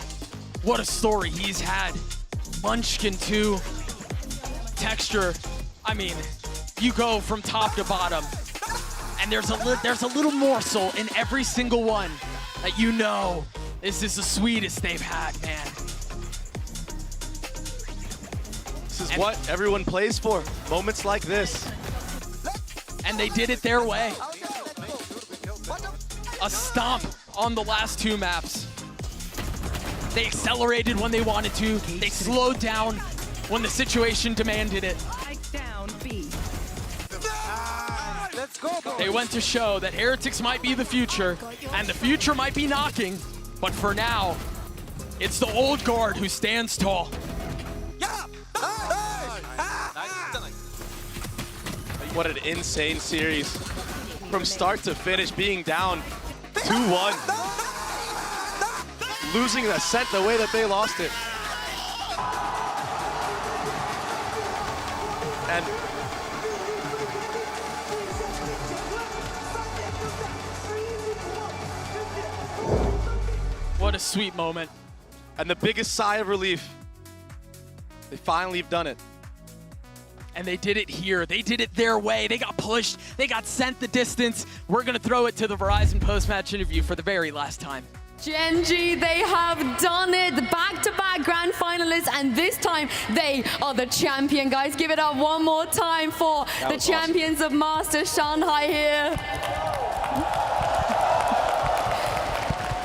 What a story he's had. Munchkin too. Texture. I mean, you go from top to bottom, and there's a little morsel in every single one that you know this is the sweetest they've had, man. This is what everyone plays for. Moments like this. And they did it their way. A stomp on the last two maps. They accelerated when they wanted to. They slowed down when the situation demanded it. Down B. Let's go. They went to show that Heretics might be the future, and the future might be knocking, but for now, it's the old guard who stands tall. What an insane series. From start to finish, being down 2-1. Losing the Ascent the way that they lost it. And what a sweet moment. And the biggest sigh of relief. They finally have done it. And they did it here. They did it their way. They got pushed. They got sent the distance. We're going to throw it to the Verizon post-match interview for the very last time. Gen.G, they have done it. Back-to-back grand finalists, and this time they are the champion, guys. Give it up one more time for the champions of Masters Shanghai here.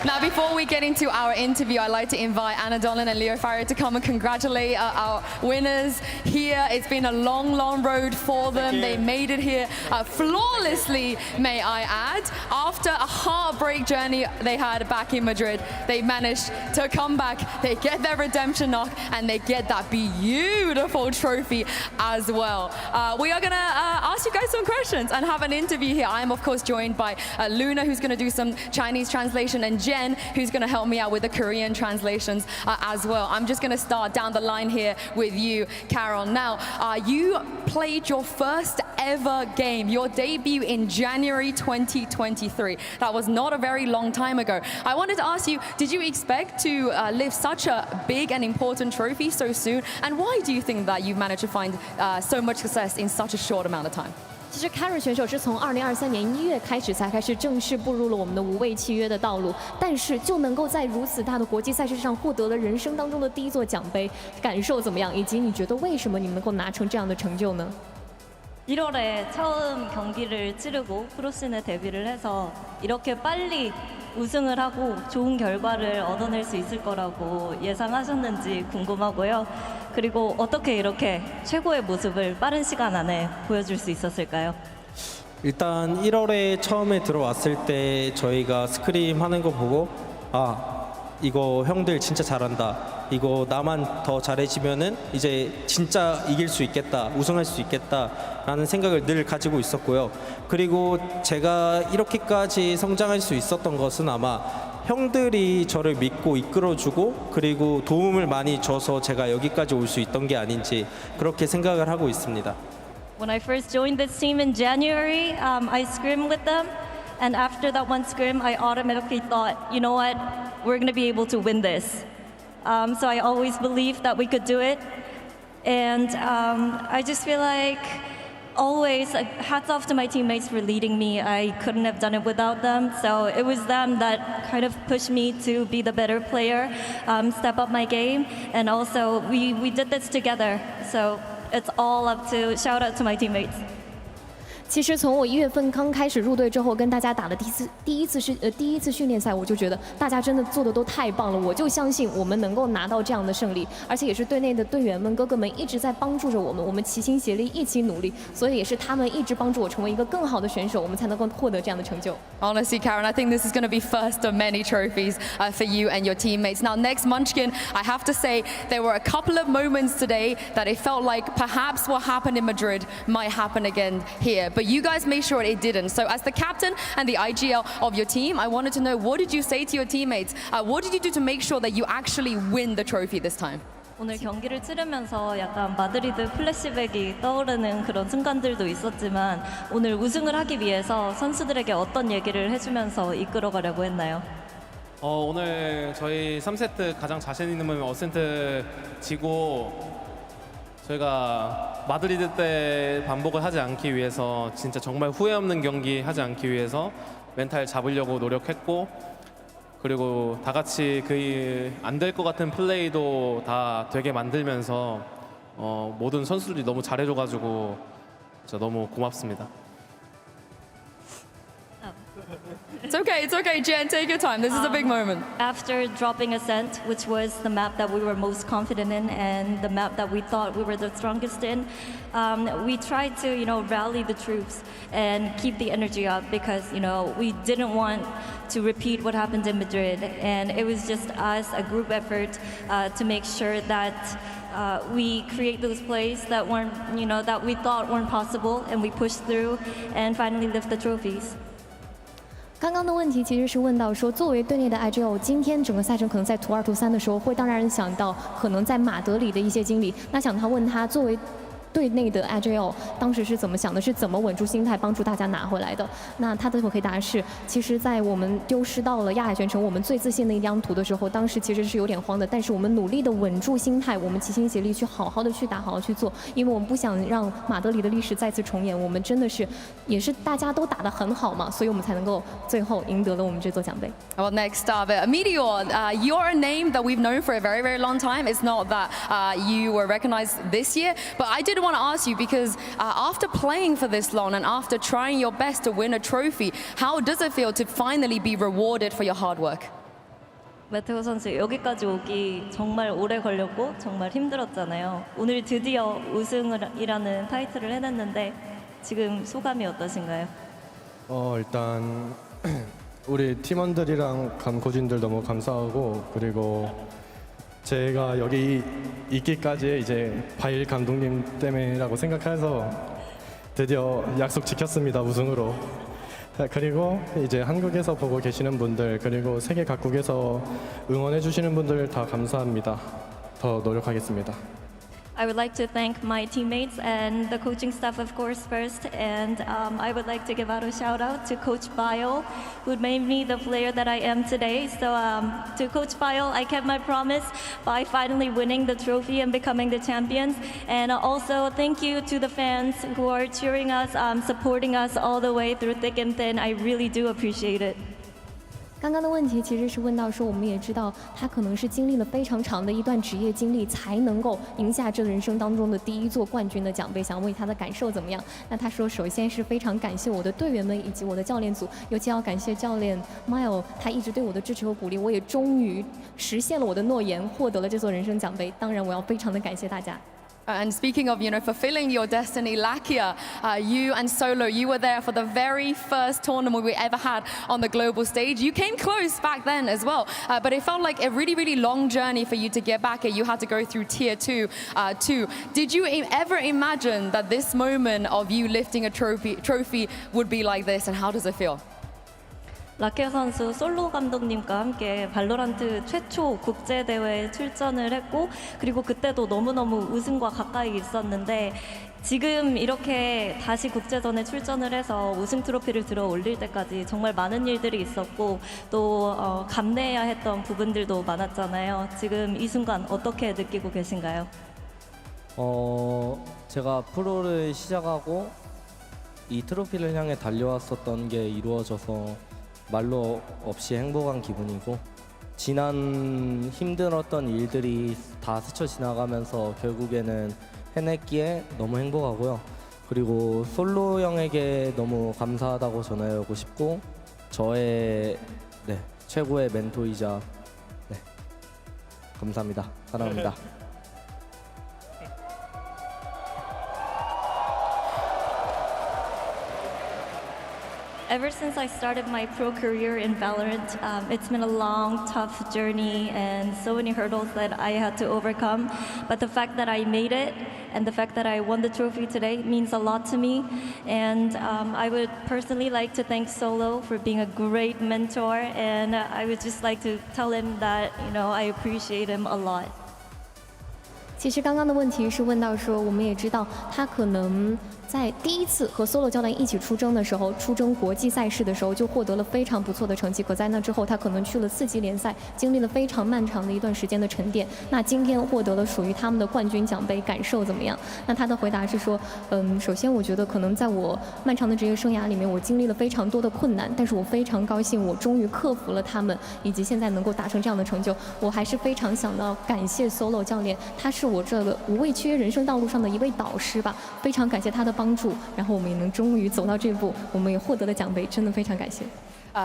Now, before we get into our interview, I'd like to invite Anna Dolan and Leo Farrier to come and congratulate our winners here. It's been a long, long road for them. They made it here flawlessly, may I add. After a heartbreak journey they had back in Madrid, they managed to come back. They get their redemption knock, and they get that beautiful trophy as well. We are going to ask you guys some questions and have an interview here. I am, of course, joined by Luna, who's going to do some Chinese translation, and Jen, who's going to help me out with the Korean translations as well. I'm just going to start down the line here with you, Carol. Now, you played your first ever game, your debut in January 2023. That was not a very long time ago. I wanted to ask you, did you expect to lift such a big and important trophy so soon? And why do you think that you've managed to find so much success in such a short amount of time? 其实 Karen 选手是从2023年1月开始才开始正式步入了我们的无畏契约的道路，但是就能够在如此大的国际赛事上获得了人生当中的第一座奖杯，感受怎么样？以及你觉得为什么你们能够拿成这样的成就呢？ 1월에 처음 경기를 치르고 프로씬에 데뷔를 해서 이렇게 빨리 우승을 하고 좋은 결과를 얻어낼 수 있을 거라고 예상하셨는지 궁금하고요. 그리고 어떻게 이렇게 최고의 모습을 빠른 시간 안에 보여줄 수 있었을까요? 일단 1월에 처음에 들어왔을 때 저희가 스크림 하는 거 보고 이거 형들 진짜 잘한다. 이거 나만 더 잘해지면은 이제 진짜 이길 수 있겠다. 우승할 수 있겠다라는 생각을 늘 가지고 있었고요. 그리고 제가 이렇게까지 성장할 수 있었던 것은 아마 형들이 저를 믿고 이끌어주고 그리고 도움을 많이 줘서 제가 여기까지 올 수 있던 게 아닌지 그렇게 생각을 하고 있습니다. When I first joined this team in January, I scrimmed with them. And after that one scrim, I automatically thought, you know what, we're going to be able to win this. So I always believed that we could do it. And I just feel like always, hats off to my teammates for leading me. I couldn't have done it without them. So it was them that kind of pushed me to be the better player, step up my game. And also, we did this together. So it's all up to, shout out to my teammates. 其实从我1月份刚开始入队之后，跟大家打的第一次训练赛，我就觉得大家真的做的都太棒了，我就相信我们能够拿到这样的胜利，而且也是队内的队员们、哥哥们一直在帮助着我们，我们齐心协力一起努力，所以也是他们一直帮助我成为一个更好的选手，我们才能够获得这样的成就。Honestly, Karen, I think this is going to be first of many trophies for you and your teammates. Now, next Munchkin, I have to say there were a couple of moments today that it felt like perhaps what happened in Madrid might happen again here. But you guys made sure it didn't. So as the captain and the IGL of your team, I wanted to know, what did you say to your teammates? What did you do to make sure that you actually win the trophy this time? 오늘 경기를 치르면서 약간 마드리드 플래시백이 떠오르는 그런 순간들도 있었지만 오늘 우승을 하기 위해서 선수들에게 어떤 얘기를 해주면서 이끌어가려고 했나요? 오늘 저희 3세트 가장 자신 있는 부분 어센트 지고 저희가 마드리드 때 반복을 하지 않기 위해서 진짜 정말 후회 없는 경기 하지 않기 위해서 멘탈 잡으려고 노력했고 그리고 다 같이 그 안 될 것 같은 플레이도 다 되게 만들면서 모든 선수들이 너무 잘해줘가지고 진짜 너무 고맙습니다. It's okay, Jen, take your time. This is a big moment. After dropping Ascent, which was the map that we were most confident in and the map that we thought we were the strongest in, we tried to, rally the troops and keep the energy up because, we didn't want to repeat what happened in Madrid. And it was just us, a group effort to make sure that we create those plays that weren't, that we thought weren't possible, and we pushed through and finally lift the trophies. 刚刚的问题其实是问到说，作为队内的 IGL， 今天整个赛程可能在图2、图3的时候，会当然人想到可能在马德里的一些经历。那想他问他作为队内的 IGL 当时是怎么想的，是怎么稳住心态帮助大家拿回来的？那他的回答是，其实在我们丢失到了亚海全城我们最自信的一张图的时候，当时其实是有点慌的，但是我们努力的稳住心态，我们齐心协力去好好的去打，好好去做，因为我们不想让马德里的历史再次重演，我们真的是也是大家都打得很好嘛，所以我们才能够最后赢得了我们这座奖杯。Well, next up, Meteor, you're a name that we've known for a very, very long time. It's not that you were recognized this year, but I did want to ask you because after playing for this long and after trying your best to win a trophy, how does it feel to finally be rewarded for your hard work? 메테오 선수 여기까지 오기 정말 오래 걸렸고 정말 힘들었잖아요. 오늘 드디어 우승이라는 타이틀을 해냈는데 지금 소감이 어떠신가요? 일단 우리 팀원들이랑 감코진들 너무 감사하고 그리고 제가 여기 있기까지 이제 바일 감독님 때문이라고 생각해서 드디어 약속 지켰습니다, 우승으로. 그리고 이제 한국에서 보고 계시는 분들 그리고 세계 각국에서 응원해 주시는 분들 다 감사합니다. 더 노력하겠습니다. I would like to thank my teammates and the coaching staff, of course, first. And I would like to give out a shout out to Coach Bio, who made me the player that I am today. So to Coach Bio, I kept my promise by finally winning the trophy and becoming the champions. And also thank you to the fans who are cheering us, supporting us all the way through thick and thin. I really do appreciate it. 刚刚的问题其实是问到说，我们也知道他可能是经历了非常长的一段职业经历，才能够赢下这人生当中的第一座冠军的奖杯。想问他的感受怎么样？那他说，首先是非常感谢我的队员们以及我的教练组，尤其要感谢教练 Mile， 他一直对我的支持和鼓励，我也终于实现了我的诺言，获得了这座人生奖杯。当然，我要非常的感谢大家。And speaking of, fulfilling your destiny, Lakia, you and Solo, you were there for the very first tournament we ever had on the global stage. You came close back then as well, but it felt like a really, really long journey for you to get back here. You had to go through tier 2 too. Did you ever imagine that this moment of you lifting a trophy would be like this, and how does it feel? 라키아 선수 솔로 감독님과 함께 발로란트 최초 국제대회에 출전을 했고 그리고 그때도 너무너무 우승과 가까이 있었는데 지금 이렇게 다시 국제전에 출전을 해서 우승 트로피를 들어 올릴 때까지 정말 많은 일들이 있었고 또 감내해야 했던 부분들도 많았잖아요. 지금 이 순간 어떻게 느끼고 계신가요? 제가 프로를 시작하고 이 트로피를 향해 달려왔었던 게 이루어져서 말로 없이 행복한 기분이고 지난 힘들었던 일들이 다 스쳐 지나가면서 결국에는 해냈기에 너무 행복하고요. 그리고 솔로 형에게 너무 감사하다고 전하고 싶고 저의 최고의 멘토이자 감사합니다. 사랑합니다. Ever since I started my pro career in Valorant, it's been a long, tough journey and so many hurdles that I had to overcome. But the fact that I made it and the fact that I won the trophy today means a lot to me. And I would personally like to thank Solo for being a great mentor. And I would just like to tell him that, I appreciate him a lot. 其实刚刚的问题是问到说，我们也知道他可能在第一次和 Solo 教练一起出征的时候，出征国际赛事的时候就获得了非常不错的成绩。可在那之后，他可能去了4级联赛，经历了非常漫长的一段时间的沉淀。那今天获得了属于他们的冠军奖杯，感受怎么样？那他的回答是说，首先我觉得可能在我漫长的职业生涯里面，我经历了非常多的困难，但是我非常高兴，我终于克服了他们，以及现在能够达成这样的成就。我还是非常想到感谢 Solo 教练，他是我这个无畏契约人生道路上的一位导师吧，非常感谢他的帮助，然后我们也能终于走到这步，我们也获得了奖杯，真的非常感谢。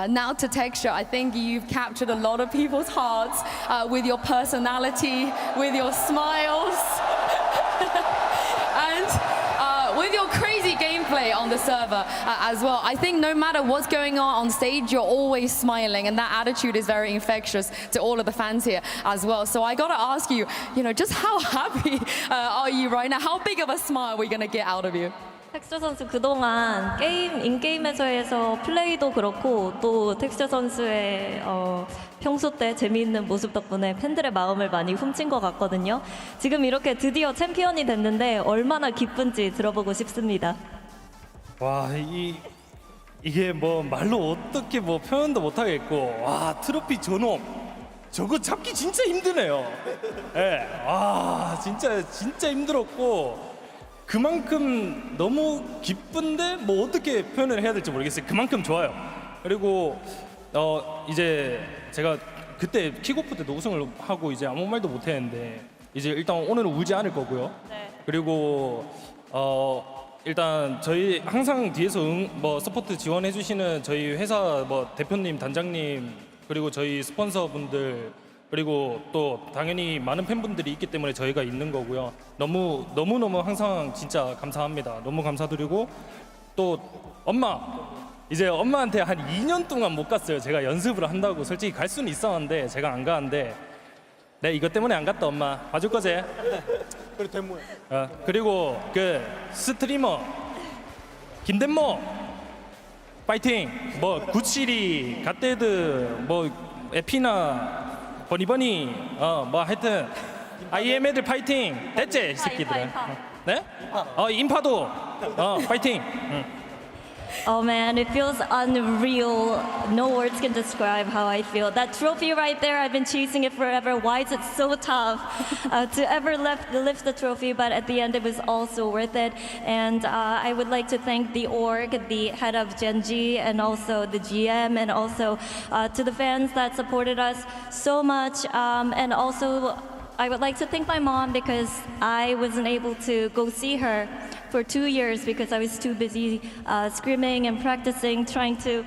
Now to Texture, I think you've captured a lot of people's hearts with your personality, with your smiles, and with your crazy gameplay on the server as well. I think no matter what's going on stage, you're always smiling, and that attitude is very infectious to all of the fans here as well. So I gotta ask you, just how happy are you right now? How big of a smile are we gonna get out of you? 텍스처 선수 그동안 인게임에서의 플레이도 그렇고 또 텍스처 선수의 평소 때 재미있는 모습 덕분에 팬들의 마음을 많이 훔친 것 같거든요. 지금 이렇게 드디어 챔피언이 됐는데 얼마나 기쁜지 들어보고 싶습니다. 와, 이게 뭐 말로 어떻게 표현도 못하겠고, 와, 트로피 저놈 저거 잡기 진짜 힘드네요. 예, 와, 진짜 힘들었고. 그만큼 너무 기쁜데 어떻게 표현을 해야 될지 모르겠어요. 그만큼 좋아요. 그리고 이제 제가 그때 킥오프 때도 우승을 하고 이제 아무 말도 못 했는데 이제 일단 오늘은 울지 않을 거고요. 네. 그리고 일단 저희 항상 뒤에서 서포트 지원해 주시는 저희 회사 대표님, 단장님 그리고 저희 스폰서분들 그리고 또 당연히 많은 팬분들이 있기 때문에 저희가 있는 거고요. 너무너무 항상 진짜 감사합니다. 너무 감사드리고 또 이제 엄마한테 한 2년 동안 못 갔어요. 제가 연습을 한다고 솔직히 갈 수는 있었는데 제가 안 가는데 내 이것 때문에 안 갔다 엄마. 봐줄 거지? 그리고 그 스트리머 김대모 파이팅! 구치리, 갓데드, 에피나 버니버니 하여튼 IM 애들 파이팅 됐지 이 새끼들은 네? 인파도 파이팅 Oh man, it feels unreal. No words can describe how I feel. That trophy right there, I've been chasing it forever. Why is it so tough to ever lift the trophy? But at the end, it was also worth it. And I would like to thank the org, the head of Genji, and also the GM, and also to the fans that supported us so much. And also, I would like to thank my mom because I wasn't able to go see her for 2 years because I was too busy screaming and practicing, trying to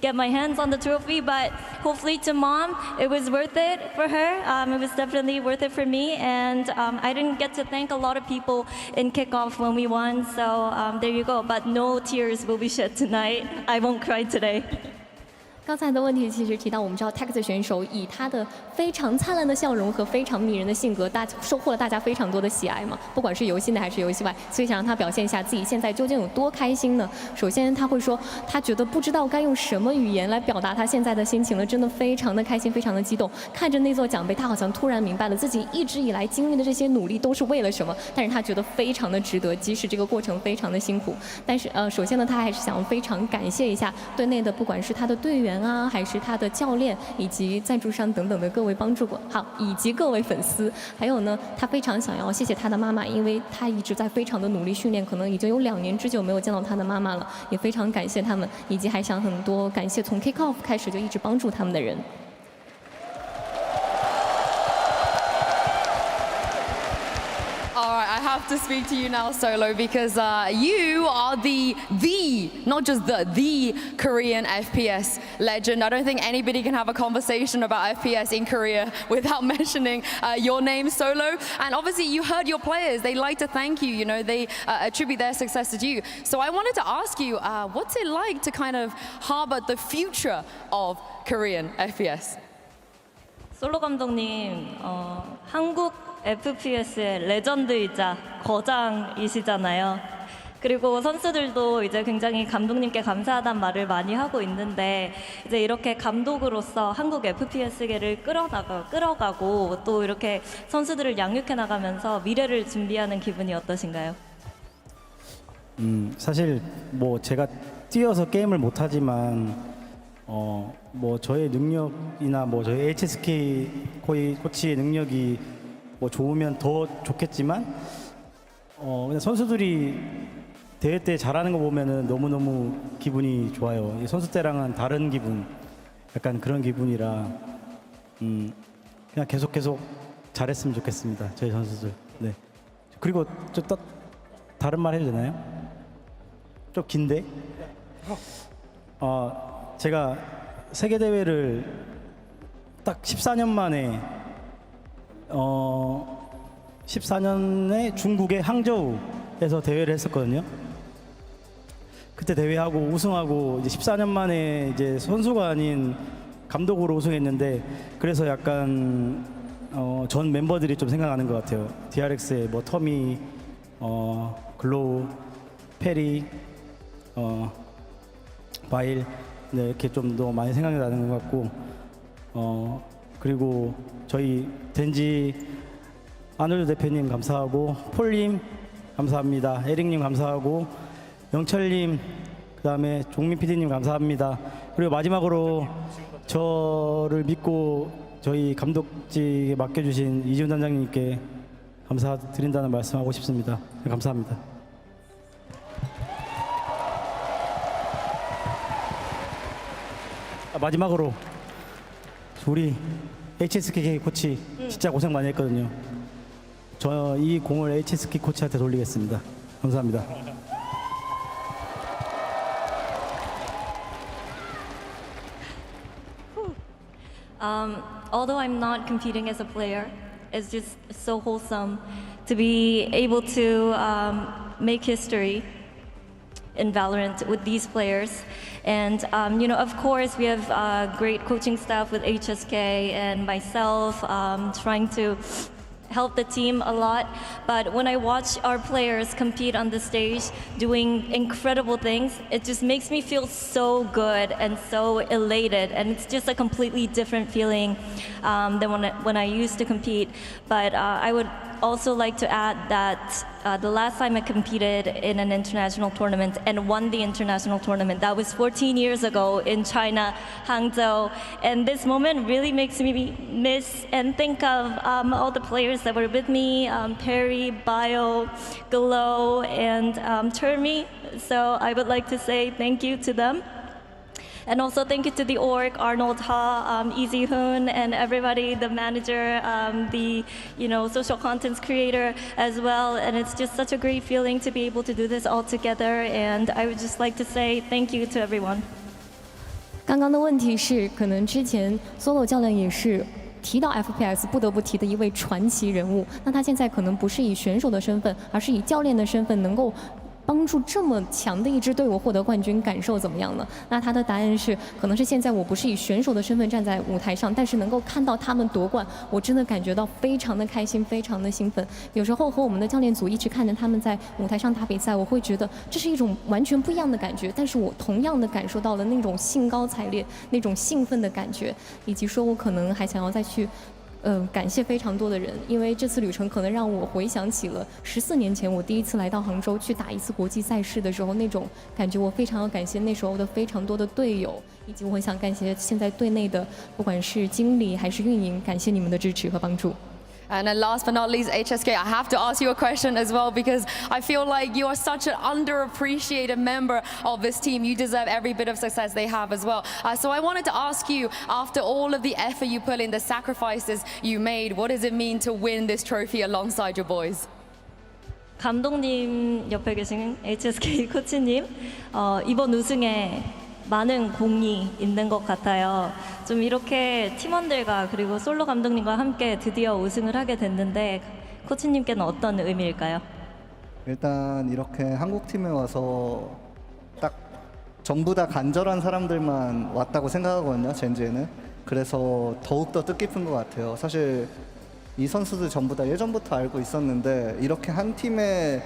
get my hands on the trophy. But hopefully to Mom, it was worth it for her. It was definitely worth it for me. And I didn't get to thank a lot of people in kickoff when we won. So there you go. But no tears will be shed tonight. I won't cry today. 刚才的问题其实提到，我们知道 Tex 选手以他的非常灿烂的笑容和非常迷人的性格，收获了大家非常多的喜爱嘛。不管是游戏内还是游戏外，所以想让他表现一下自己现在究竟有多开心呢？首先他会说，他觉得不知道该用什么语言来表达他现在的心情了，真的非常的开心，非常的激动。看着那座奖杯，他好像突然明白了自己一直以来经历的这些努力都是为了什么，但是他觉得非常的值得，即使这个过程非常的辛苦。但是首先呢，他还是想非常感谢一下队内的，不管是他的队员啊，还是他的教练以及赞助商等等的各位帮助过，好，以及各位粉丝，还有呢，他非常想要谢谢他的妈妈，因为他一直在非常的努力训练，可能已经有2年之久没有见到他的妈妈了，也非常感谢他们，以及还想很多感谢从 kick off 开始就一直帮助他们的人。Alright, I have to speak to you now, Solo, because you are not just the Korean FPS legend. I don't think anybody can have a conversation about FPS in Korea without mentioning your name, Solo. And obviously you heard your players, they like to thank you, you know, they attribute their success to you. So I wanted to ask you, what's it like to kind of harbor the future of Korean FPS? 솔로 감독님, 한국 FPS의 레전드이자 거장이시잖아요. 그리고 선수들도 이제 굉장히 감독님께 감사하다는 말을 많이 하고 있는데 이제 이렇게 감독으로서 한국 FPS계를 끌어가고 또 이렇게 선수들을 양육해 나가면서 미래를 준비하는 기분이 어떠신가요? 사실 뭐 제가 뛰어서 게임을 못하지만 뭐 저의 능력이나 뭐 저희 HSK 코치의 능력이 뭐 좋으면 더 좋겠지만 그냥 선수들이 대회 때 잘하는 거 보면은 너무너무 기분이 좋아요. 선수 때랑은 다른 기분, 약간 그런 기분이라 그냥 계속 잘했으면 좋겠습니다. 저희 선수들. 네. 그리고 좀 다른 말 해도 되나요? 좀 긴데? 제가 세계 대회를 딱 14년 만에 14년에 중국의 항저우에서 대회를 했었거든요. 그때 대회하고 우승하고 이제 14년 만에 이제 선수가 아닌 감독으로 우승했는데 그래서 약간 전 멤버들이 좀 생각나는 것 같아요. DRX의 뭐 터미, 글로우, 페리, 바일 네, 이렇게 좀 더 많이 생각이 나는 것 같고 그리고 저희 덴지 아놀드 대표님 감사하고 폴님 감사합니다. 에릭님 감사하고 영철님 그다음에 종민 PD님 감사합니다. 그리고 마지막으로 저를 믿고 저희 감독직에 맡겨주신 이지훈 단장님께 감사드린다는 말씀하고 싶습니다. 네, 감사합니다. 마지막으로 우리 HSK 코치 진짜 고생 많이 했거든요. 저 이 공을 HSK 코치한테 돌리겠습니다. 감사합니다. Although I'm not competing as a player, it's just so wholesome to be able to make history in VALORANT with these players. And you know, of course, we have great coaching staff with HSK and myself trying to help the team a lot. But when I watch our players compete on the stage doing incredible things, it just makes me feel so good and so elated. And it's just a completely different feeling than when I used to compete. But I would also like to add that the last time I competed in an international tournament and won the international tournament, that was 14 years ago in China, Hangzhou. And this moment really makes me miss and think of all the players that were with me, Perry, Bio, Galo, and Termi. So I would like to say thank you to them. And also thank you to the org, Arnold Ha, Easy Hoon, and everybody, the manager, the social contents creator as well. And it's just such a great feeling to be able to do this all together. And I would just like to say thank you to everyone. 刚刚的问题是，可能之前 Solo 教练也是提到 FPS 不得不提的一位传奇人物。那他现在可能不是以选手的身份，而是以教练的身份，能够帮助这么强的一支队伍获得冠军，感受怎么样呢？那他的答案是，可能是现在我不是以选手的身份站在舞台上，但是能够看到他们夺冠，我真的感觉到非常的开心，非常的兴奋。有时候和我们的教练组一直看着他们在舞台上打比赛，我会觉得这是一种完全不一样的感觉，但是我同样的感受到了那种兴高采烈、那种兴奋的感觉，以及说我可能还想要再去。感谢非常多的人，因为这次旅程可能让我回想起了14年前我第一次来到杭州去打一次国际赛事的时候那种感觉，我非常要感谢那时候的非常多的队友，以及我很想感谢现在队内的不管是经理还是运营，感谢你们的支持和帮助。And then last but not least, HSK, I have to ask you a question as well because I feel like you are such an underappreciated member of this team. You deserve every bit of success they have as well. So I wanted to ask you, after all of the effort you put in, the sacrifices you made, what does it mean to win this trophy alongside your boys? 감독님 옆에 계신 HSK 코치님, 이번 우승에 많은 공이 있는 것 같아요. 좀 이렇게 팀원들과 그리고 솔로 감독님과 함께 드디어 우승을 하게 됐는데 코치님께는 어떤 의미일까요? 일단 이렇게 한국팀에 와서 딱 전부 다 간절한 사람들만 왔다고 생각하거든요, 젠지에는. 그래서 더욱더 뜻깊은 것 같아요. 사실 이 선수들 전부 다 예전부터 알고 있었는데 이렇게 한 팀에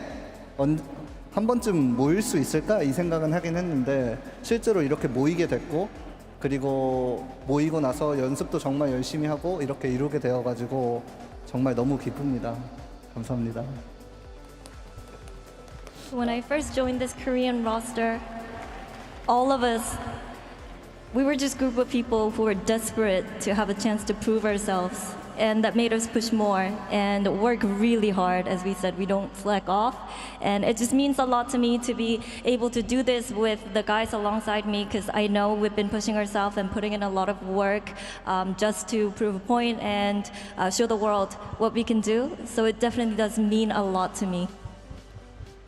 한 번쯤 모일 수 있을까 이 생각은 하긴 했는데 실제로 이렇게 모이게 됐고 그리고 모이고 나서 연습도 정말 열심히 하고 이렇게 이루게 되어가지고 정말 너무 기쁩니다. 감사합니다. When I first joined this Korean roster, all of us, we were just a group of people who were desperate to have a chance to prove ourselves. And that made us push more and work really hard. As we said, we don't slack off. And it just means a lot to me to be able to do this with the guys alongside me because I know we've been pushing ourselves and putting in a lot of work just to prove a point and show the world what we can do. So it definitely does mean a lot to me.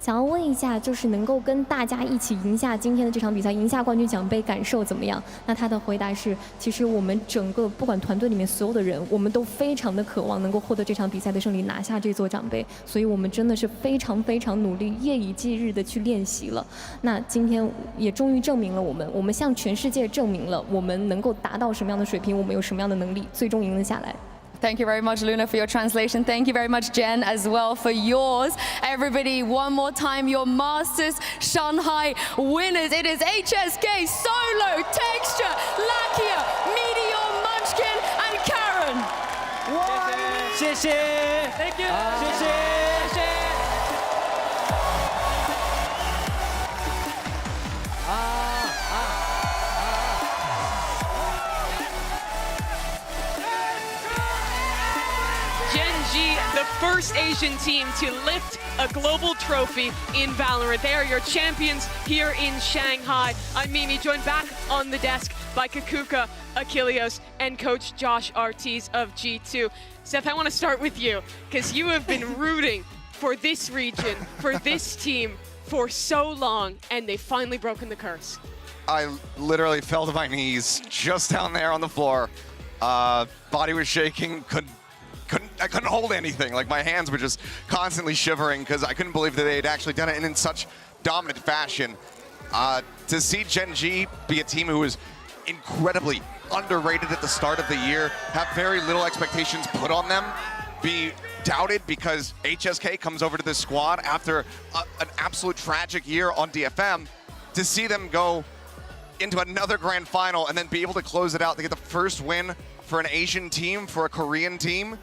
想要问一下，就是能够跟大家一起赢下今天的这场比赛，赢下冠军奖杯，感受怎么样？那他的回答是，其实我们整个不管团队里面所有的人，我们都非常的渴望能够获得这场比赛的胜利，拿下这座奖杯。所以我们真的是非常非常努力，夜以继日的去练习了。那今天也终于证明了我们向全世界证明了我们能够达到什么样的水平，我们有什么样的能力，最终赢了下来。Thank you very much, Luna, for your translation. Thank you very much, Jen, as well, for yours. Everybody, one more time, your Masters Shanghai winners. It is HSK, Solo, Texture, Lakia, Meteor, Munchkin, and Karen. 谢谢 Thank you 谢谢 The first Asian team to lift a global trophy in Valorant. They are your champions here in Shanghai. I'm Mimi, joined back on the desk by Kakuka, Achilleos, and Coach Josh Ortiz of G2. Seth, I want to start with you, because you have been rooting for this region, for this team, for so long, and they've finally broken the curse. I literally fell to my knees just down there on the floor. Body was shaking, I couldn't hold anything. Like, my hands were just constantly shivering because I couldn't believe that they had actually done it in such dominant fashion. To see Gen G be a team who was incredibly underrated at the start of the year, have very little expectations put on them, be doubted because HSK comes over to this squad after an absolute tragic year on DFM, to see them go into another grand final and then be able to close it out to get the first win for an Asian team, for a Korean team,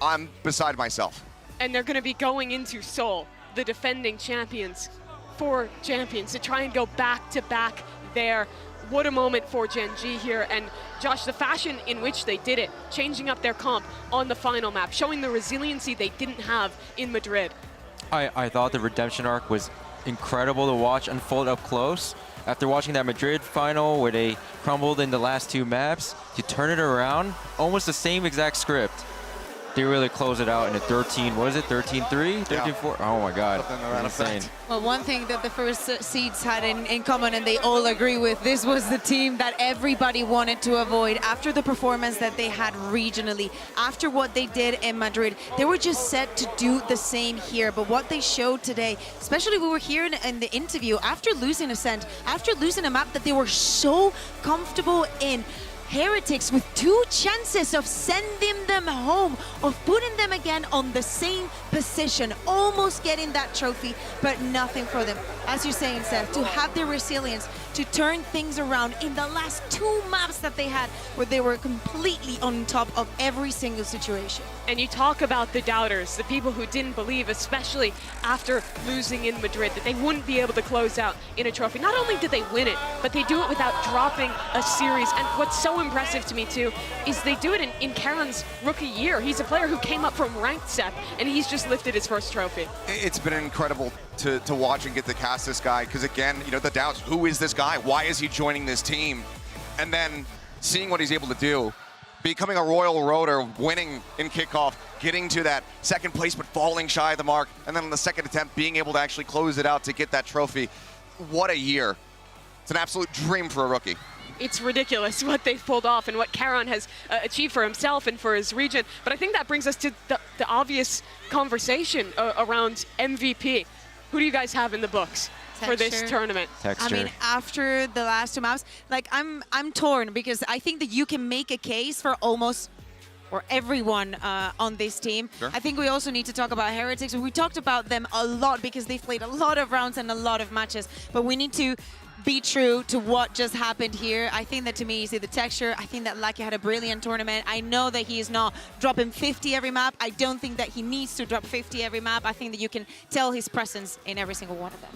I'm beside myself. And they're going to be going into Seoul, the defending champions, to try and go back-to-back there. What a moment for Gen G here. And Josh, the fashion in which they did it, changing up their comp on the final map, showing the resiliency they didn't have in Madrid. I thought the redemption arc was incredible to watch unfold up close. after watching that Madrid final where they crumbled in the last 2 maps, to turn it around, almost the same exact script. They really close it out in a 13, what is it, 13-3? 13-4? Oh my God, insane. Well, one thing that the first seeds had in common, and they all agree with, this was the team that everybody wanted to avoid after the performance that they had regionally, after what they did in Madrid. They were just set to do the same here, but what they showed today, especially we were here in the interview, after losing Ascent, after losing a map that they were so comfortable in, HyperX with 2 chances of sending them home, of putting them again on the same position, almost getting that trophy, but nothing for them. As you're saying, Seth, to have the resilience to turn things around in the last 2 maps that they had, where they were completely on top of every single situation. And you talk about the doubters, the people who didn't believe, especially after losing in Madrid, that they wouldn't be able to close out in a trophy. Not only did they win it, but they do it without dropping a series. And what's so impressive to me too is they do it in Karan's rookie year. He's a player who came up from ranked SEP, and he's just lifted his first trophy. It's been incredible to watch and get to cast this guy, because again, you know, the doubts, who is this guy? Why is he joining this team? And then seeing what he's able to do, becoming a Royal Roader, winning in kickoff, getting to that second place but falling shy of the mark, and then on the second attempt being able to actually close it out to get that trophy. What a year. It's an absolute dream for a rookie. It's ridiculous what they've pulled off and what Karan has achieved for himself and for his region. But I think that brings us to the obvious conversation around MVP. Who do you guys have in the books for this tournament? I mean, after the last 2 maps, like I'm torn, because I think that you can make a case for almost or everyone on this team. Sure. I think we also need to talk about HyperX. We talked about them a lot because they've played a lot of rounds and a lot of matches, but we need to be true to what just happened here. I think that to me is the texture. I think that Lucky had a brilliant tournament. I know that he is not dropping 50 every map. I don't think that he needs to drop 50 every map. I think that you can tell his presence in every single one of them.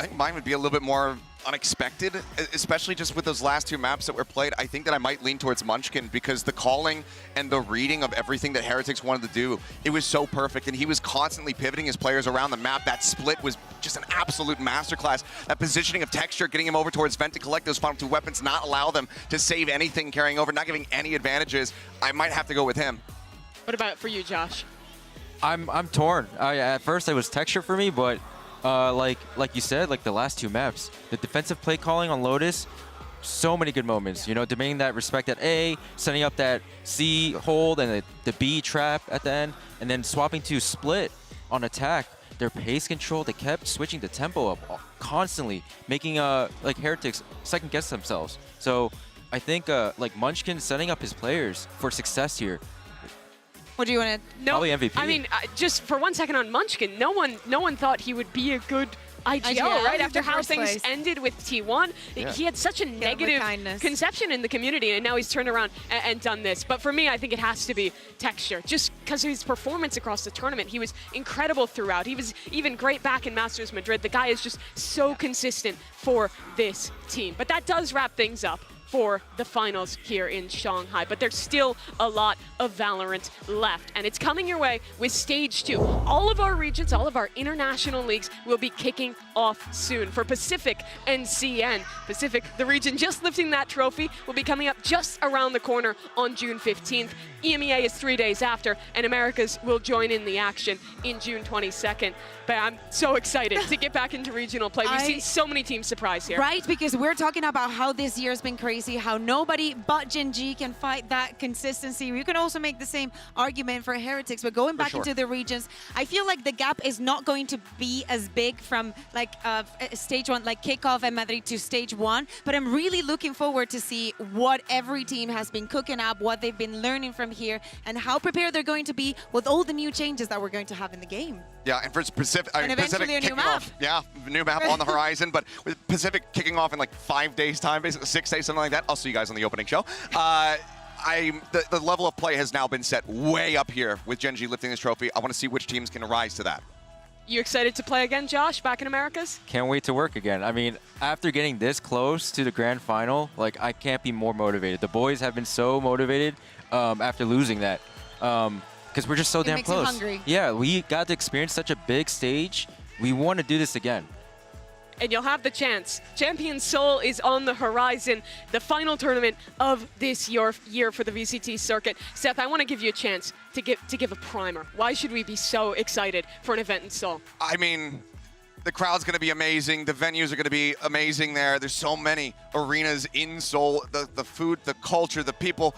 I think mine would be a little bit more unexpected, especially just with those last 2 maps that were played. I think that I might lean towards Munchkin, because the calling and the reading of everything that HyperX wanted to do, it was so perfect, and he was constantly pivoting his players around the map. That split was just an absolute masterclass. That positioning of texture, getting him over towards Vent to collect those final 2 weapons, not allow them to save anything carrying over, not giving any advantages. I might have to go with him. What about for you, Josh? I'm torn. At first it was texture for me, but like you said, like the last 2 maps, the defensive play calling on Lotus, so many good moments. You know, demanding that respect at A, setting up that C hold and the B trap at the end, and then swapping to split on attack. Their pace control, they kept switching the tempo up constantly, making like HyperX second guess themselves. So I think like Munchkin setting up his players for success here. What do you want to? Probably MVP. I mean, just for 1 second on Munchkin, no one thought he would be a good IGL, right? After how things ended with T1, he had such a negative conception in the community, and now he's turned around and done this. But for me, I think it has to be texture, just because of his performance across the tournament. He was incredible throughout. He was even great back in Masters Madrid. The guy is just so consistent for this team. But that does wrap things up for the finals here in Shanghai, but there's still a lot of Valorant left, and it's coming your way with Stage 2. All of our regions, all of our international leagues will be kicking off soon. For Pacific and CN, Pacific, the region just lifting that trophy, will be coming up just around the corner on June 15th. EMEA is 3 days after, and Americas will join in the action in June 22nd. But I'm so excited to get back into regional play. We've seen so many teams surprise here. Right, because we're talking about how this year's been crazy, how nobody but Gen G can fight that consistency. You can also make the same argument for HyperX, but going back into the regions, I feel like the gap is not going to be as big from like stage 1, like kickoff and Madrid to stage 1, but I'm really looking forward to see what every team has been cooking up, what they've been learning from here, and how prepared they're going to be with all the new changes that we're going to have in the game. Yeah, and for Pacific, and eventually a new map. Off, yeah, new map on the horizon, but with Pacific kicking off in like 5 days time, basically 6 days, something like that. I'll see you guys on the opening show. The level of play has now been set way up here with Gen G lifting this trophy. I want to see which teams can rise to that. You excited to play again, Josh, back in Americas? Can't wait to work again. I mean, after getting this close to the grand final, like, I can't be more motivated. The boys have been so motivated after losing that. Because we're just so damn close. Hungry. Yeah, we got to experience such a big stage. We want to do this again. and you'll have the chance. Champion Seoul is on the horizon, the final tournament of this year for the VCT circuit. Seth, I want to give you a chance to give a primer. Why should we be so excited for an event in Seoul? I mean, the crowd's going to be amazing. The venues are going to be amazing there. There's so many arenas in Seoul. The food, the culture, the people.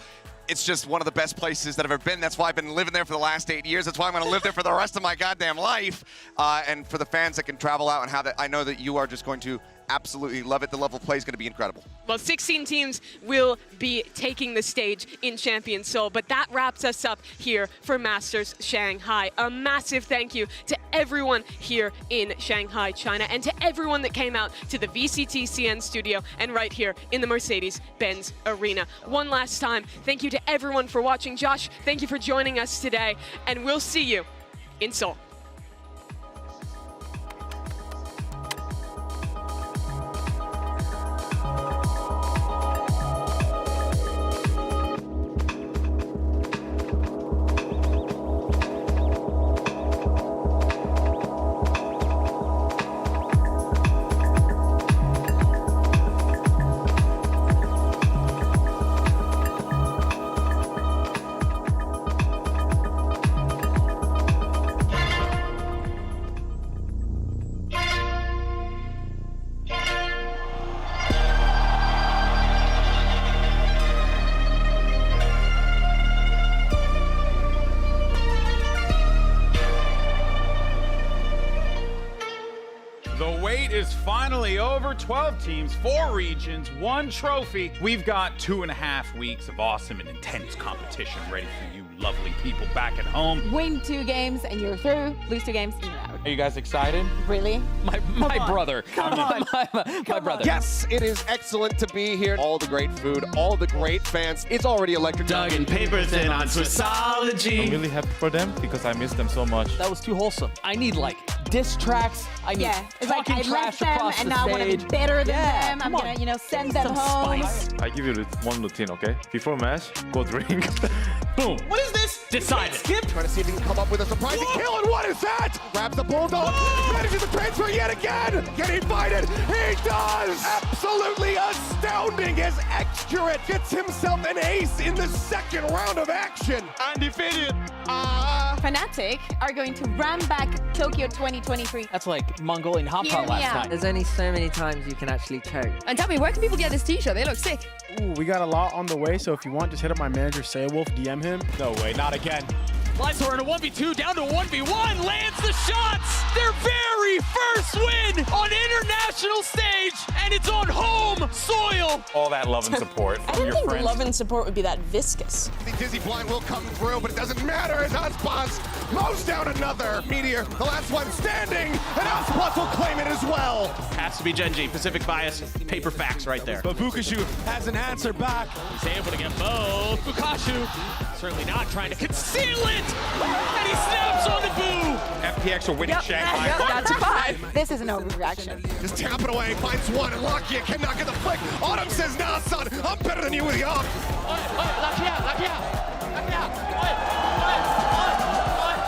It's just one of the best places that I've ever been. That's why I've been living there for the last 8 years. That's why I'm going to live there for the rest of my goddamn life. And for the fans that can travel out and have that, I know that you are just going to absolutely love it. The level of play is going to be incredible. Well, 16 teams will be taking the stage in Champion Seoul, but that wraps us up here for Masters Shanghai. A massive thank you to everyone here in Shanghai, China, and to everyone that came out to the VCT CN studio and right here in the Mercedes-Benz Arena. One last time, thank you to everyone for watching. Josh, thank you for joining us today, and we'll see you in Seoul. The wait is finally over. 12 teams, 4 regions, 1 trophy. We've got 2.5 weeks of awesome and intense competition ready for you lovely people back at home. Win 2 games and you're through. Lose 2 games and you're out. Are you guys excited? Really? My brother. Come on. my brother. Yes, it is excellent to be here. All the great food, all the great fans. It's already electric. Dug in papers and on Swissology. I'm really happy for them because I miss them so much. That was too wholesome. I need like diss tracks. I need it's like I left them and now I want to be better than them. I'm gonna, send them home. I give you one routine, okay? Before match, go drink. Boom. What is this? Decided. Skip. Trying to see if he can come up with a surprising kill, and what is that? Grabs the bulldog, manages the transfer yet again. Can he find it? He does! Absolutely astounding as X-Curate gets himself an ace in the 2nd round of action. Undefeated. Fnatic are going to run back Tokyo 2023. That's like Mongolian hot pot last night. There's only so many times you can actually choke. And tell me, where can people get this t-shirt? They look sick. Ooh, we got a lot on the way, so if you want, just hit up my manager, Saywolf, DM him. No way, not again. Lysor in a 1v2, down to a 1v1, lands the shots! Their very first win on international stage, and it's on home soil! All that love and support I from didn't your think friends. love and support would be that viscous. The Dizzy Blind will come through, but it doesn't matter as Icebox mows down another Meteor, the last one standing, and Icebox will claim it as well. Has to be Genji. Pacific bias. Paper facts right there. But Bukashu has an answer back. He's able to get both. Bukashu certainly not trying to conceal it! And he snaps on the boo! FPX are winning Shanghai. That's a 5. This is an overreaction. Just tap it away, finds one, and Lakia cannot get the flick. Autumn says, nah, son, I'm better than you with the off.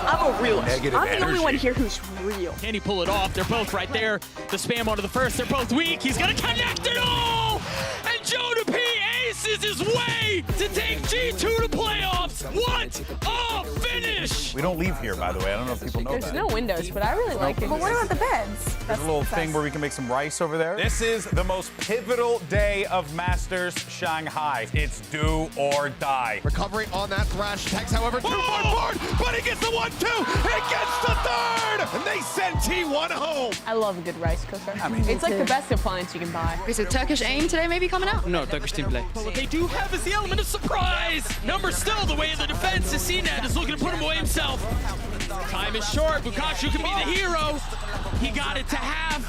I'm a realist. Negative I'm the only energy. one here who's real. Can he pull it off? They're both right there. The spam onto the first. They're both weak. He's going to connect it all! And Jonah P aces his way to take G2 to playoffs. What a finish! We don't leave here, by the way. I don't know if people know There's no windows, but I really like it. But what about the beds? There's a little thing where we can make some rice over there. This is the most pivotal day of Masters Shanghai. It's do or die. Recovery on that thrash. Tags, however, 2 forward, but he gets the 1-2. He gets the 3rd, and they send T1 home. I love a good rice cooker. It's like the best appliance you can buy. Is it Turkish aim today maybe coming out? No, Turkish team play. But what they do have is the element of surprise. Number still, the way of the defense is CNET is looking to put him away himself. Time is short. Bukashu can be the hero. He got it to have.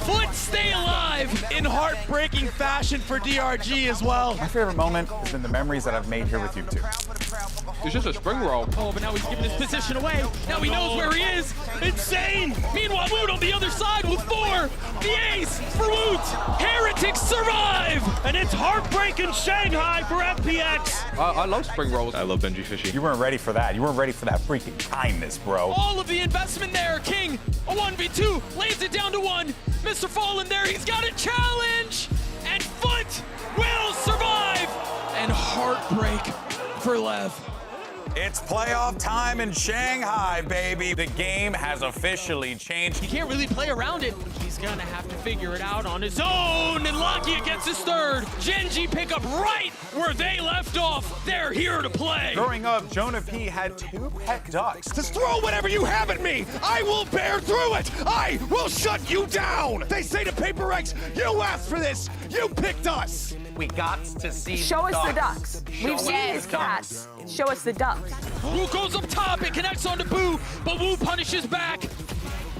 Foot stay alive. In heartbreaking fashion for DRG as well. My favorite moment has been the memories that I've made here with you two. It's just a spring roll. Oh, but now he's giving his position away. Now he knows where he is. Insane. Meanwhile, Woot on the other side with 4. The ace for Woot. Heretics survive. And it's heartbreaking Shanghai for FPX. I love spring rolls. I love Benji Fishy. You weren't ready for that. You weren't ready for that freaking kindness, bro. All of the investment there. King, a 1v2, lays it down to one. Mr. Fallen there, he's got a challenge. And Foot will survive. And heartbreak for Lev. It's playoff time in Shanghai, baby. The game has officially changed. He can't really play around it. He's gonna have to figure it out on his own. And Lakia gets his third. Genji pick up right where they left off. They're here to play. Growing up, Jonah P had 2 pet ducks. Just throw whatever you have at me. I will bear through it. I will shut you down. They say to PaperX, you asked for this. You picked us. We got to see Show us the ducks. We've seen his cats. Show us the ducks. Wu goes up top, it connects onto Boo, but Wu punishes back.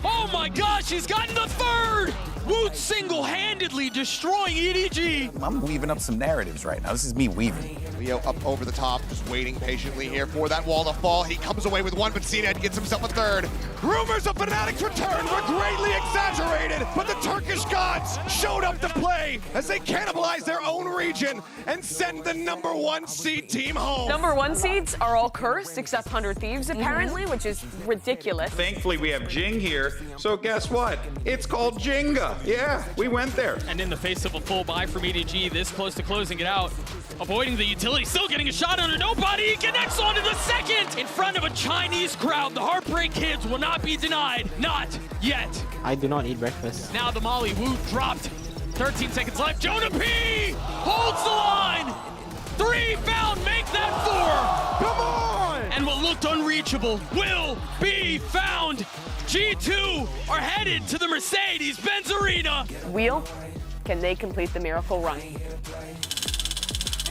Oh my gosh, he's gotten the third! Wu single-handedly destroying EDG. I'm weaving up some narratives right now. This is me weaving. Leo up over the top, just waiting patiently here for that wall to fall. He comes away with one, but CNED gets himself a third. Rumors of Fnatic's return were greatly exaggerated, but the Turkish gods showed up to play as they cannibalize their own region and send the #1 seed team home. #1 seeds are all cursed except 100 Thieves, apparently, which is ridiculous. Thankfully, we have Jing here, so guess what? It's called Jenga. Yeah, we went there. And in the face of a full buy from EDG, this close to closing it out, avoiding the utility, still getting a shot under nobody. He connects onto the second in front of a Chinese crowd. The Heartbreak Kids will not be denied. Not yet. I do not eat breakfast. Now the Molly Wu dropped. 13 seconds left. Jonah P holds the line. 3 found, make that 4. Come on! And what looked unreachable will be found. G2 are headed to the Mercedes-Benz Arena. Wheel, can they complete the miracle run?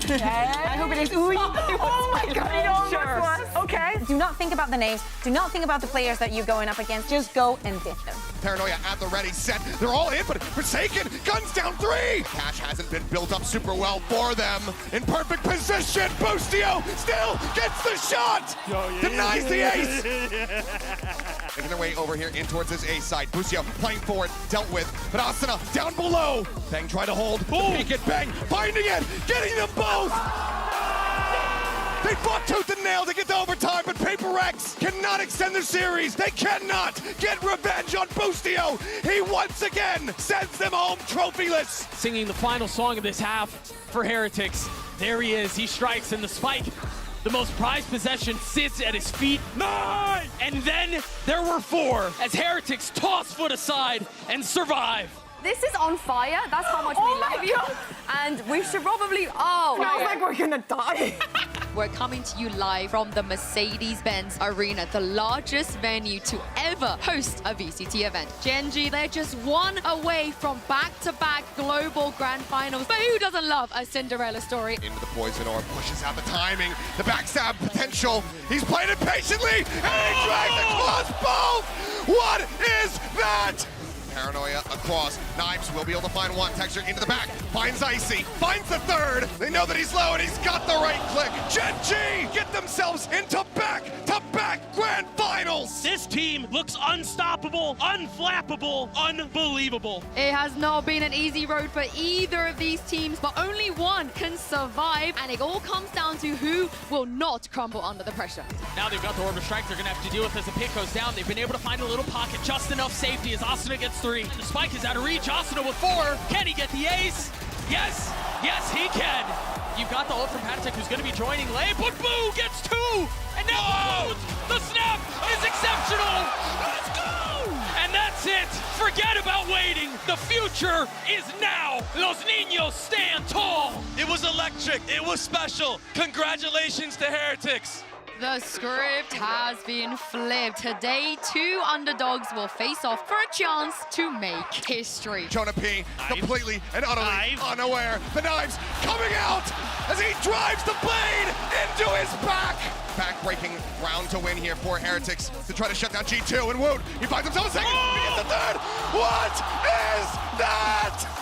I hope it is. Ooh, oh my God, it almost was. Okay. Do not think about the names. Do not think about the players that you're going up against. Just go and beat them. Paranoia at the ready, set. They're all in, but Forsaken, guns down 3. Cash hasn't been built up super well for them. In perfect position, Boostio still gets the shot. Denies the ace. Making their way over here in towards his ace side. Boostio playing forward, dealt with, but Asuna down below. Bang try to hold. Peek it, Bang finding it, getting them both. They fought tooth and nail to get to overtime, but PaperX cannot extend the series. They cannot get revenge on Boostio. He once again sends them home trophyless. Singing the final song of this half for Heretics. There he is, he strikes, and the spike, the most prized possession, sits at his feet. 9! And then there were 4 as Heretics toss Foot aside and survive. This is on fire. That's how much we love you. And we should probably, Smells like we're gonna die. We're coming to you live from the Mercedes-Benz Arena, the largest venue to ever host a VCT event. Genji, they're just 1 away from back-to-back global grand finals. But who doesn't love a Cinderella story? Into the poison orb, pushes out the timing, the backstab potential. He's playing it patiently, and he drags across both. What is that? Paranoia across. Knives will be able to find one. Texture into the back. Finds Icy. Finds the third. They know that he's low and he's got the right click. Genji get themselves into back-to-back grand finals. This team looks unstoppable, unflappable, unbelievable. It has not been an easy road for either of these teams, but only one can survive, and it all comes down to who will not crumble under the pressure. Now they've got the Orb of Strike they're going to have to deal with as the pick goes down. They've been able to find a little pocket, just enough safety as Asuna gets 3. The spike is out of reach. Asuna with 4. Can he get the ace? Yes. Yes, he can. You've got the ult from Patek who's going to be joining late, but Boo gets 2. And now the snap is exceptional. Let's go. And that's it. Forget about waiting. The future is now. Los Niños stand tall. It was electric. It was special. Congratulations to Heretics. The script has been flipped. Today, 2 underdogs will face off for a chance to make history. Jonah P completely and utterly unaware. The knives coming out as he drives the blade into his back. Back-breaking round to win here for Heretics to try to shut down G2 and Woot. He finds himself a second. He gets the third. What is that?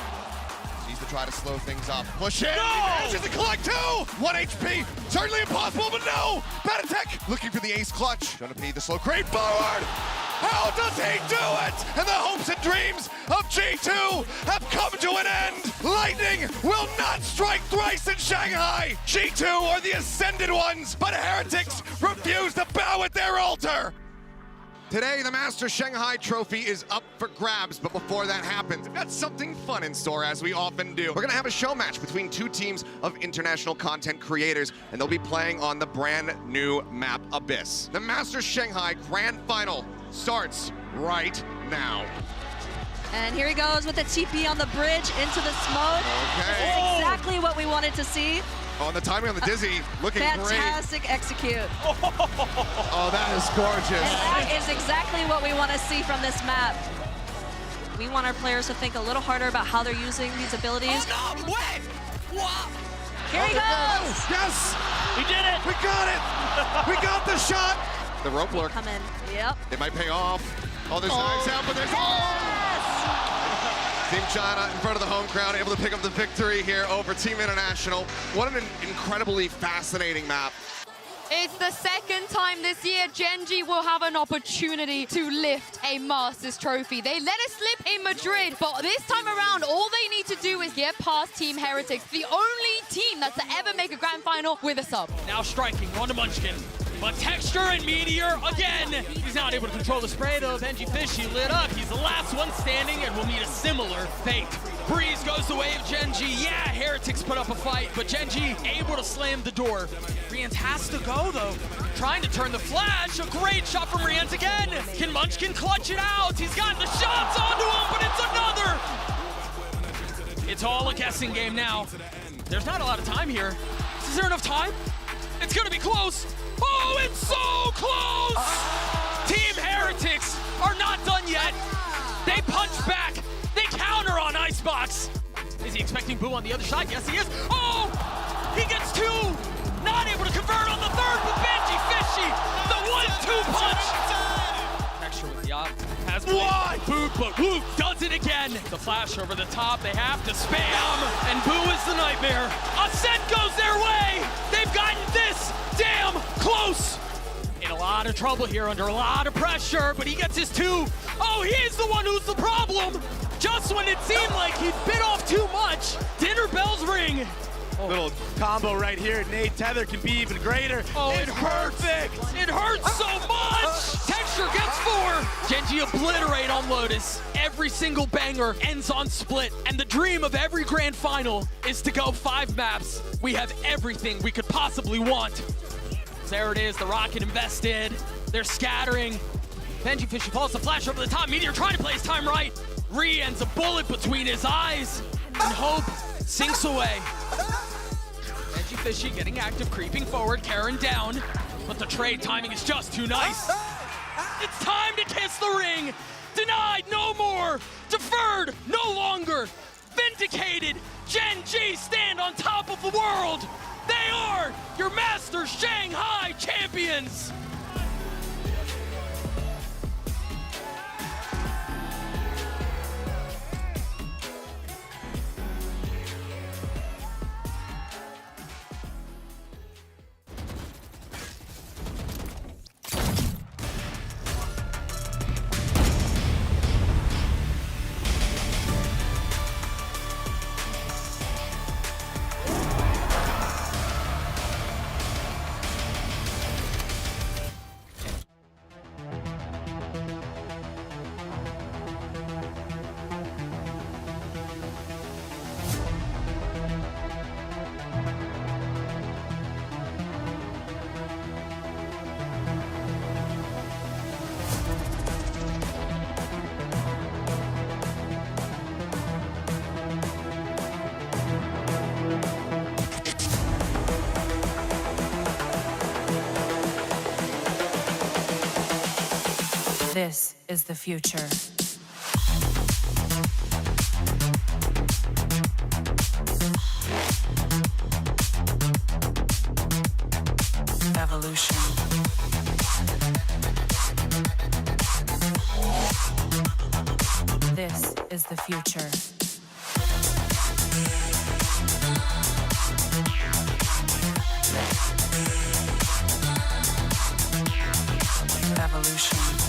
To try to slow things up. Push in. He manages to collect 2. 1 HP. Certainly impossible, but no. Patek looking for the ace clutch. Jonah P the slow crate forward. How does he do it? And the hopes and dreams of G2 have come to an end. Lightning will not strike thrice in Shanghai. G2 are the ascended ones, but Heretics refuse to bow at their altar. Today, the Masters Shanghai trophy is up for grabs, but before that happens, we've got something fun in store, as we often do. We're gonna have a show match between two teams of international content creators, and they'll be playing on the brand new map Abyss. The Masters Shanghai Grand Final starts right now. And here he goes with the TP on the bridge into the smoke. Okay. This is exactly what we wanted to see. Oh, and the timing on the Dizzy, looking great. Fantastic execute. Oh, that is gorgeous. And that is exactly what we want to see from this map. We want our players to think a little harder about how they're using these abilities. Oh, no, wait! What? Here he goes! Yes! We did it! We got it! We got the shot! The rope lurk. Come in. Yep. It might pay off. Oh, there's knives out, but there's... Team China in front of the home crowd, able to pick up the victory here over Team International. What an incredibly fascinating map. It's the second time this year Gen.G will have an opportunity to lift a Masters trophy. They let it slip in Madrid, but this time around, all they need to do is get past Team Heretics, the only team that's to ever make a grand final with a sub. Now striking, on to Munchkin. But Texture and Meteor, again, he's not able to control the spray though. Benji Fishy lit up. He's the last one standing and will meet a similar fate. Breeze goes the way of Gen.G. Yeah, Heretics put up a fight, but Gen.G able to slam the door. Rians has to go though. Trying to turn the flash. A great shot from Rians again. Can Munchkin clutch it out? He's got the shots onto him, but it's another. It's all a guessing game now. There's not a lot of time here. Is there enough time? It's gonna be close. Oh, it's so close! Team Heretics are not done yet. They punch back. They counter on Icebox. Is he expecting Boo on the other side? Yes, he is. Oh! He gets two. Not able to convert on the third, but Benji Fishy, the 1-2 punch. Texture with the op. Has what? Boot, but Woo does it again. The flash over the top. They have to spam, and Boo is the nightmare. Ascent goes their way. They've gotten this damn close. In a lot of trouble here, under a lot of pressure, but he gets his two. Oh, he's the one who's the problem. Just when it seemed like he'd bit off too much, dinner bells ring. Little combo right here. Nate Tether can be even greater. Oh, it hurts. It hurts so much. Texture gets four. Gen.G obliterate on Lotus. Every single banger ends on split. And the dream of every grand final is to go 5 maps. We have everything we could possibly want. There it is, the rocket invested. They're scattering. Benji Fishy falls the flash over the top. Meteor trying to play his time right. Ends a bullet between his eyes. And hope sinks away. Benji Fishy getting active, creeping forward, Karen down. But the trade timing is just too nice. It's time to kiss the ring. Denied, no more. Deferred, no longer. Vindicated. Gen.G stand on top of the world. They are your Masters Shanghai champions. This is the future. Evolution. This is the future. Evolution.